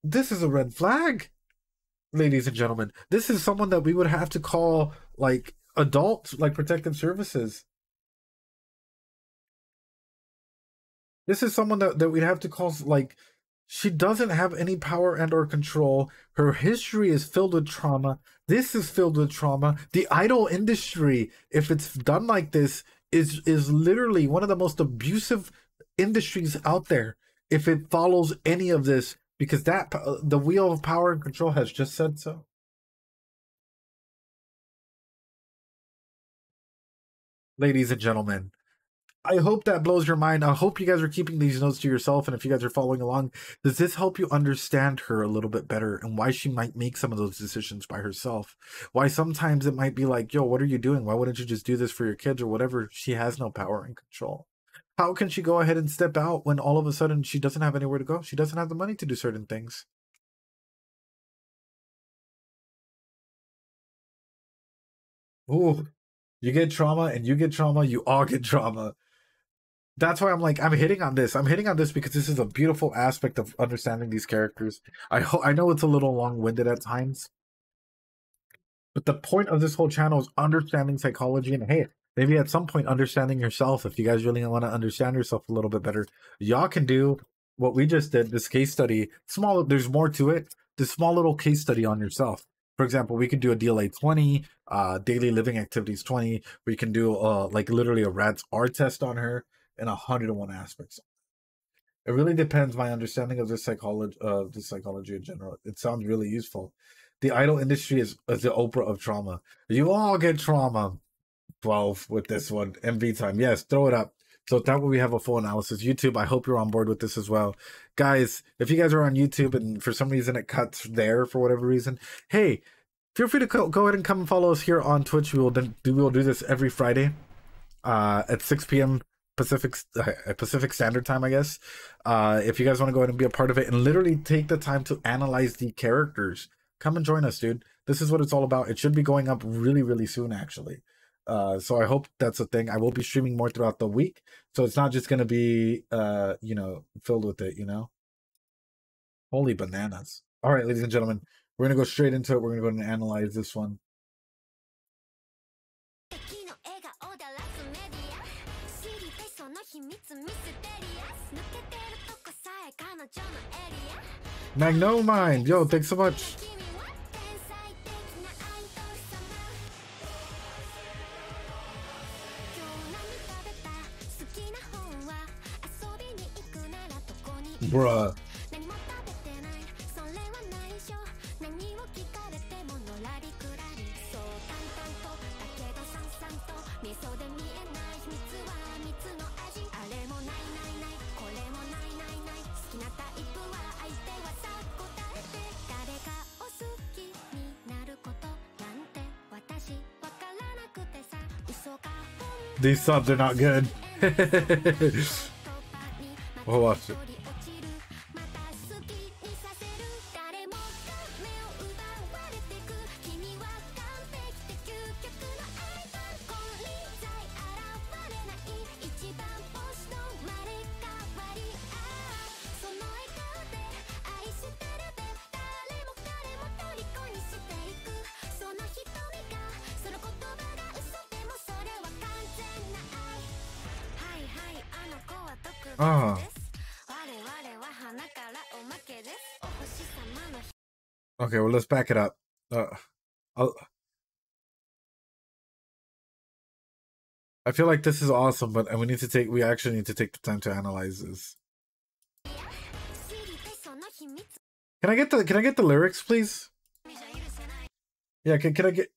This is a red flag, ladies and gentlemen. This is someone that we would have to call, like, adult, like, protective services. This is someone that we'd have to call, like, She doesn't have any power and or control. Her history is filled with trauma. This is filled with trauma. The idol industry, if it's done like this, is literally one of the most abusive industries out there. If it follows any of this, because that the wheel of power and control has just said so. Ladies and gentlemen, I hope that blows your mind. I hope you guys are keeping these notes to yourself. And if you guys are following along, does this help you understand her a little bit better and why she might make some of those decisions by herself? Why sometimes it might be like, yo, what are you doing? Why wouldn't you just do this for your kids or whatever? She has no power and control. How can she go ahead and step out when all of a sudden she doesn't have anywhere to go? She doesn't have the money to do certain things. Ooh, you get trauma and you get trauma. You all get trauma. That's why I'm like, I'm hitting on this. I'm hitting on this because this is a beautiful aspect of understanding these characters. I know it's a little long-winded at times, but the point of this whole channel is understanding psychology, and hey, maybe at some point understanding yourself. If you guys really want to understand yourself a little bit better, y'all can do what we just did, this case study. Small, there's more to it. This small little case study on yourself. For example, we could do a DLA 20, daily living activities 20. We can do like literally a RADS R test on her, and 101 aspects. It really depends my understanding of this psychology in general. It sounds really useful. The idol industry is the Oprah of trauma. You all get trauma. 12 with this one. MV time. Yes, throw it up. So that way we have a full analysis. YouTube, I hope you're on board with this as well. Guys, if you guys are on YouTube and for some reason it cuts there for whatever reason, hey, feel free to go ahead and come and follow us here on Twitch. We will do this every Friday at 6 p.m. Pacific Standard Time, I guess. If you guys want to go ahead and be a part of it and literally take the time to analyze the characters, come and join us, dude. This is what it's all about. It should be going up really, really soon, actually. So I hope that's a thing. I will be streaming more throughout the week, so it's not just going to be, you know, filled with it, you know? Holy bananas. All right, ladies and gentlemen, we're going to go straight into it. We're going to go ahead and analyze this one. Magnomind, yo, thanks so much. Bruh. These subs are not good. We'll watch it. Okay, well, let's back it up. I feel like this is awesome, but we actually need to take the time to analyze this. Can I get the lyrics, please? Yeah, can I get?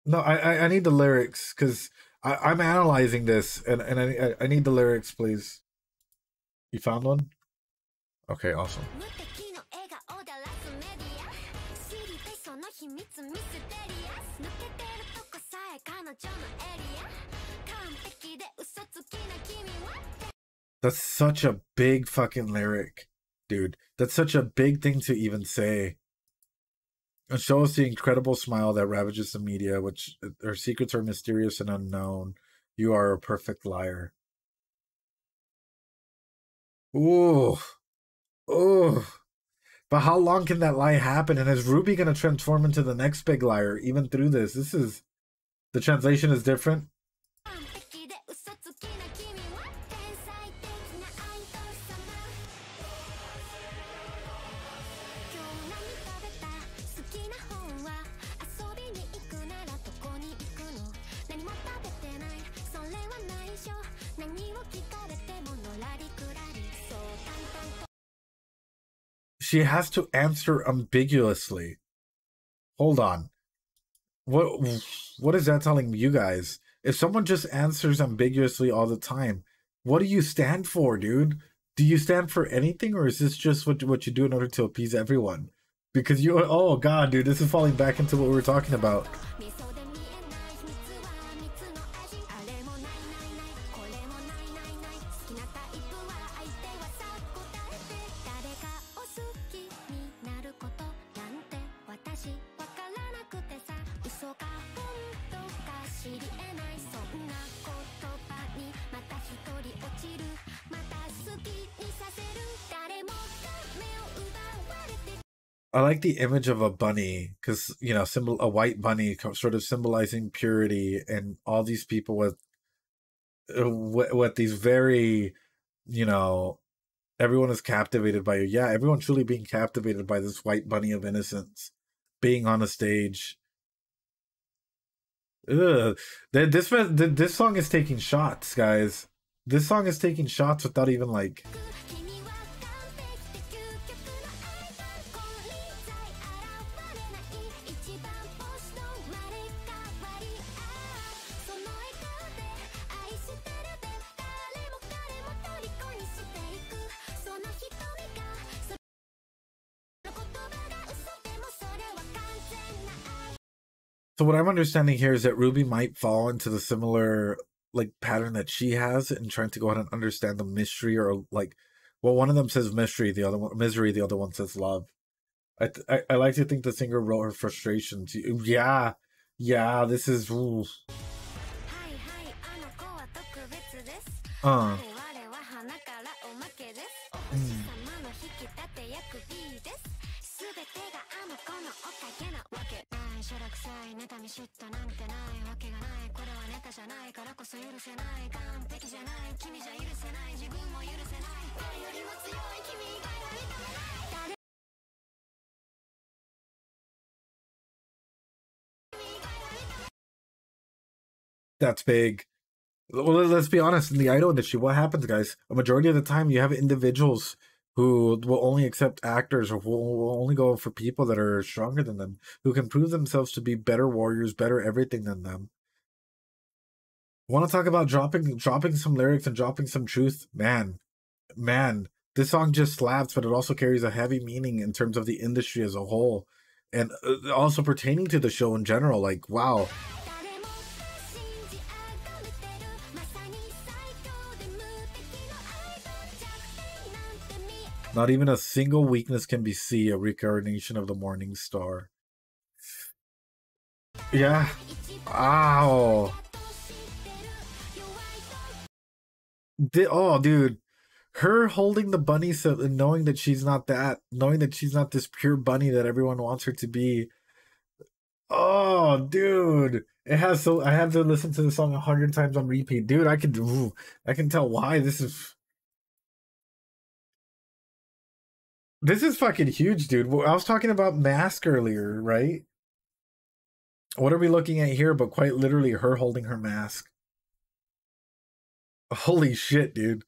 No, I need the lyrics because I'm analyzing this and I need the lyrics, please. You found one? Okay, awesome. That's such a big fucking lyric, dude. That's such a big thing to even say. And show us the incredible smile that ravages the media, which her secrets are mysterious and unknown. You are a perfect liar. Ooh. Ooh. But how long can that lie happen? And is Ruby going to transform into the next big liar even through this? The translation is different. she has to answer ambiguously. Hold on. What is that telling you guys? If someone just answers ambiguously all the time, what do you stand for, dude? Do you stand for anything, or is this just what you do in order to appease everyone? Because you, oh god, dude, this is falling back into what we were talking about. I like the image of a bunny because, you know, a white bunny sort of symbolizing purity, and all these people with these very, you know, everyone is captivated by you. Yeah, everyone truly being captivated by this white bunny of innocence being on a stage. Ugh. This song is taking shots, guys. This song is taking shots without even like. So what I'm understanding here is that Ruby might fall into the similar like pattern that she has in trying to go ahead and understand the mystery, or like, well, one of them says mystery, the other one misery, the other one says love. I like to think the singer wrote her frustrations. Yeah, this is. Ooh. That's big. Well, let's be honest. In the idol industry, what happens, guys? A majority of the time, you have individuals who will only accept actors, or will only go for people that are stronger than them, who can prove themselves to be better warriors, better everything than them. Want to talk about dropping some lyrics and dropping some truth? Man, this song just slaps, but it also carries a heavy meaning in terms of the industry as a whole, and also pertaining to the show in general. Like, wow. Not even a single weakness can be seen, a reincarnation of the morning star. Yeah. Ow. Oh, dude. Her holding the bunny, so knowing that she's not that, knowing that she's not this pure bunny that everyone wants her to be. Oh, dude. It has so I have to listen to the song 100 times on repeat. Dude, I can tell why this is. This is fucking huge, dude. I was talking about Mask earlier, right? What are we looking at here but quite literally her holding her mask? Holy shit, dude.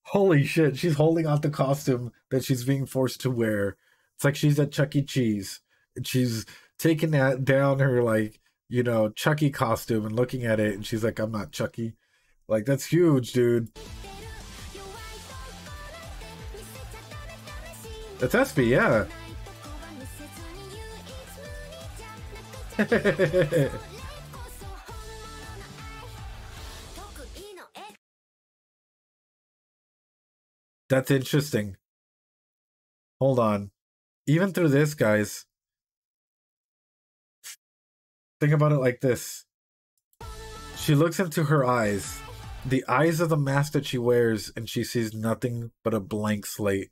Holy shit. She's holding out the costume that she's being forced to wear. It's like she's at Chuck E. Cheese. And she's taking that down her, like, you know, Chucky costume and looking at it, and she's like, I'm not Chucky. Like, that's huge, dude. That's SB, yeah. That's interesting. Hold on. Even through this, guys, think about it like this. She looks into her eyes, the eyes of the mask that she wears, and she sees nothing but a blank slate.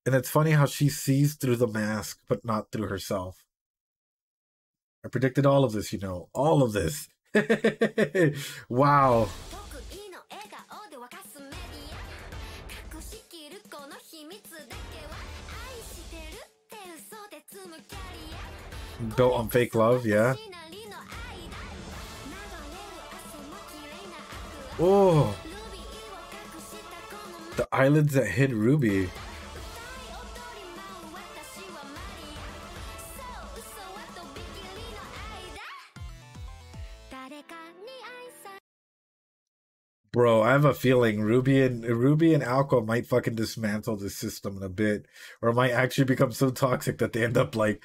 And it's funny how she sees through the mask, but not through herself. I predicted all of this, you know. All of this. Wow. Built on fake love, yeah. Oh. The eyelids that hid Ruby. Bro, I have a feeling Ruby and Alco might fucking dismantle the system in a bit, or might actually become so toxic that they end up like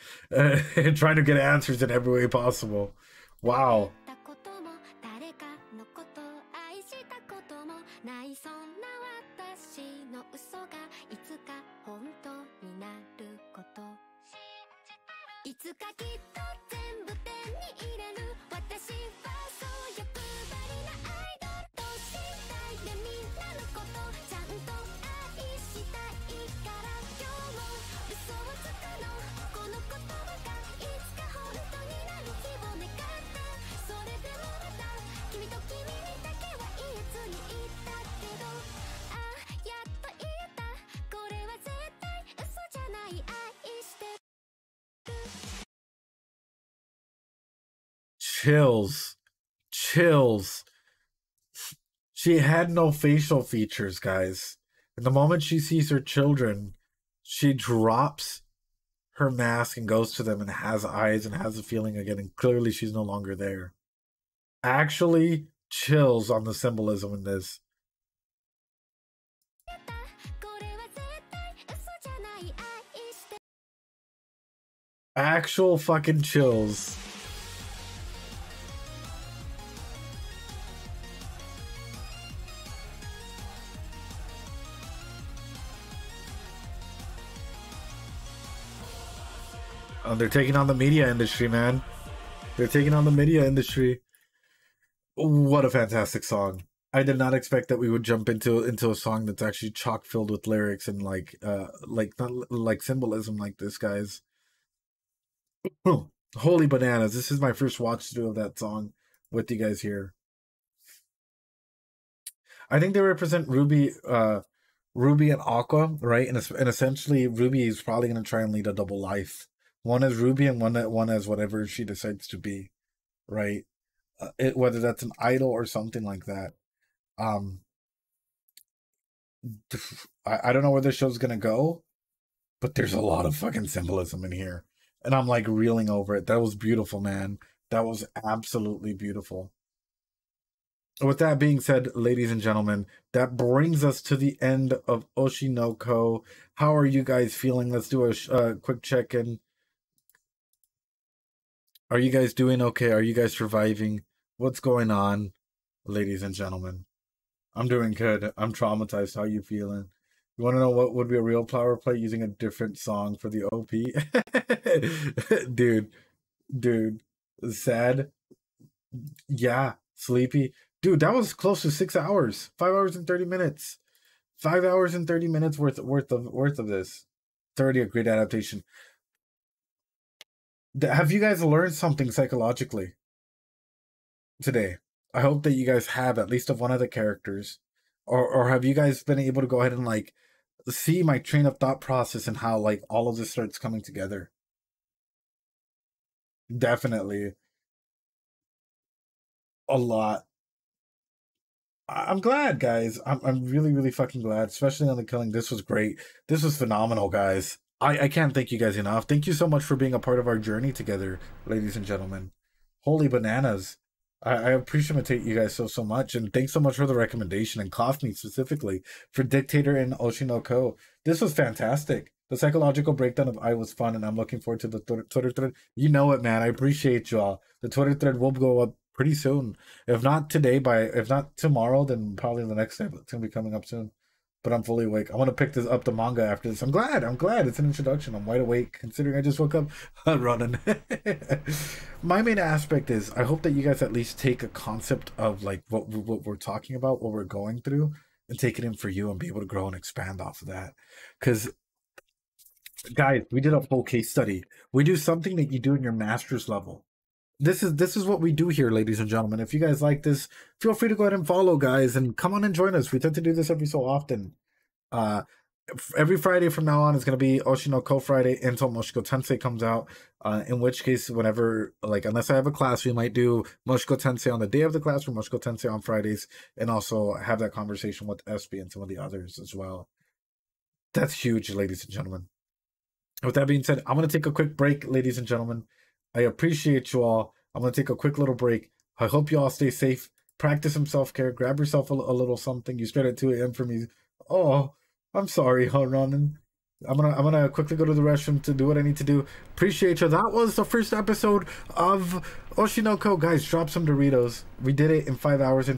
trying to get answers in every way possible. Wow. Chills. Chills. She had no facial features, guys. And the moment she sees her children, she drops her mask and goes to them and has eyes and has a feeling again. And clearly she's no longer there. Actually, chills on the symbolism in this. Actual fucking chills. Oh, they're taking on the media industry, man. They're taking on the media industry. What a fantastic song. I did not expect that we would jump into a song that's actually chock filled with lyrics and like not like symbolism like this, guys. Holy bananas. This is my first watch through of that song with you guys here. I think they represent Ruby and Aqua, right? And essentially Ruby is probably going to try and lead a double life. One as Ruby and one as whatever she decides to be, right? Whether that's an idol or something like that. I don't know where the show's gonna go, but there's a lot of fucking symbolism in here, and I'm like reeling over it. That was beautiful, man. That was absolutely beautiful. With that being said, ladies and gentlemen, that brings us to the end of OshiNoKo. How are you guys feeling? Let's do a quick check-in. Are you guys doing okay? Are you guys surviving? What's going on, ladies and gentlemen? I'm doing good. I'm traumatized. How you feeling? You want to know what would be a real power play using a different song for the OP? Dude. Sad. Yeah. Sleepy. Dude, that was close to 6 hours. 5 hours and 30 minutes. 5 hours and 30 minutes worth of this. 30, a great adaptation. Have you guys learned something psychologically today? I hope that you guys have, at least of one of the characters. Or have you guys been able to go ahead and like see my train of thought process and how like all of this starts coming together? Definitely. A lot. I'm glad, guys. I'm really, really fucking glad, especially on the killing. This was great. This was phenomenal, guys. I can't thank you guys enough. Thank you so much for being a part of our journey together, ladies and gentlemen. Holy bananas. I appreciate you guys so much, and thanks so much for the recommendation, and Coffee specifically for Dictator and OshiNoKo. This was fantastic. The psychological breakdown of I was fun, and I'm looking forward to the Twitter thread. You know it, man. I appreciate you all. The Twitter thread will go up pretty soon. If not today, if not tomorrow, then probably the next day. But it's gonna be coming up soon. But I'm fully awake. I want to pick this up the manga after this. I'm glad. It's an introduction. I'm wide awake considering I just woke up running. My main aspect is I hope that you guys at least take a concept of like what we're talking about, what we're going through, and take it in for you and be able to grow and expand off of that. Because guys, we did a full case study. We do something that you do in your master's level. This is what we do here, ladies and gentlemen. If you guys like this, feel free to go ahead and follow, guys, and come on and join us. We tend to do this every so often. Every Friday from now on is going to be OshiNoKo Friday until Moshiko Tensei comes out. In which case, whenever, like, unless I have a class, we might do Moshiko Tensei on the day of the class or Moshiko Tensei on Fridays, and also have that conversation with SB and some of the others as well. That's huge, ladies and gentlemen. With that being said, I'm going to take a quick break, ladies and gentlemen. I appreciate you all. I'm going to take a quick little break. I hope you all stay safe. Practice some self-care. Grab yourself a little something. You start at 2 a.m. for me. Oh, I'm sorry, Ronan. I'm gonna quickly go to the restroom to do what I need to do. Appreciate you. That was the first episode of OshiNoKo. Guys, drop some Doritos. We did it in 5 hours.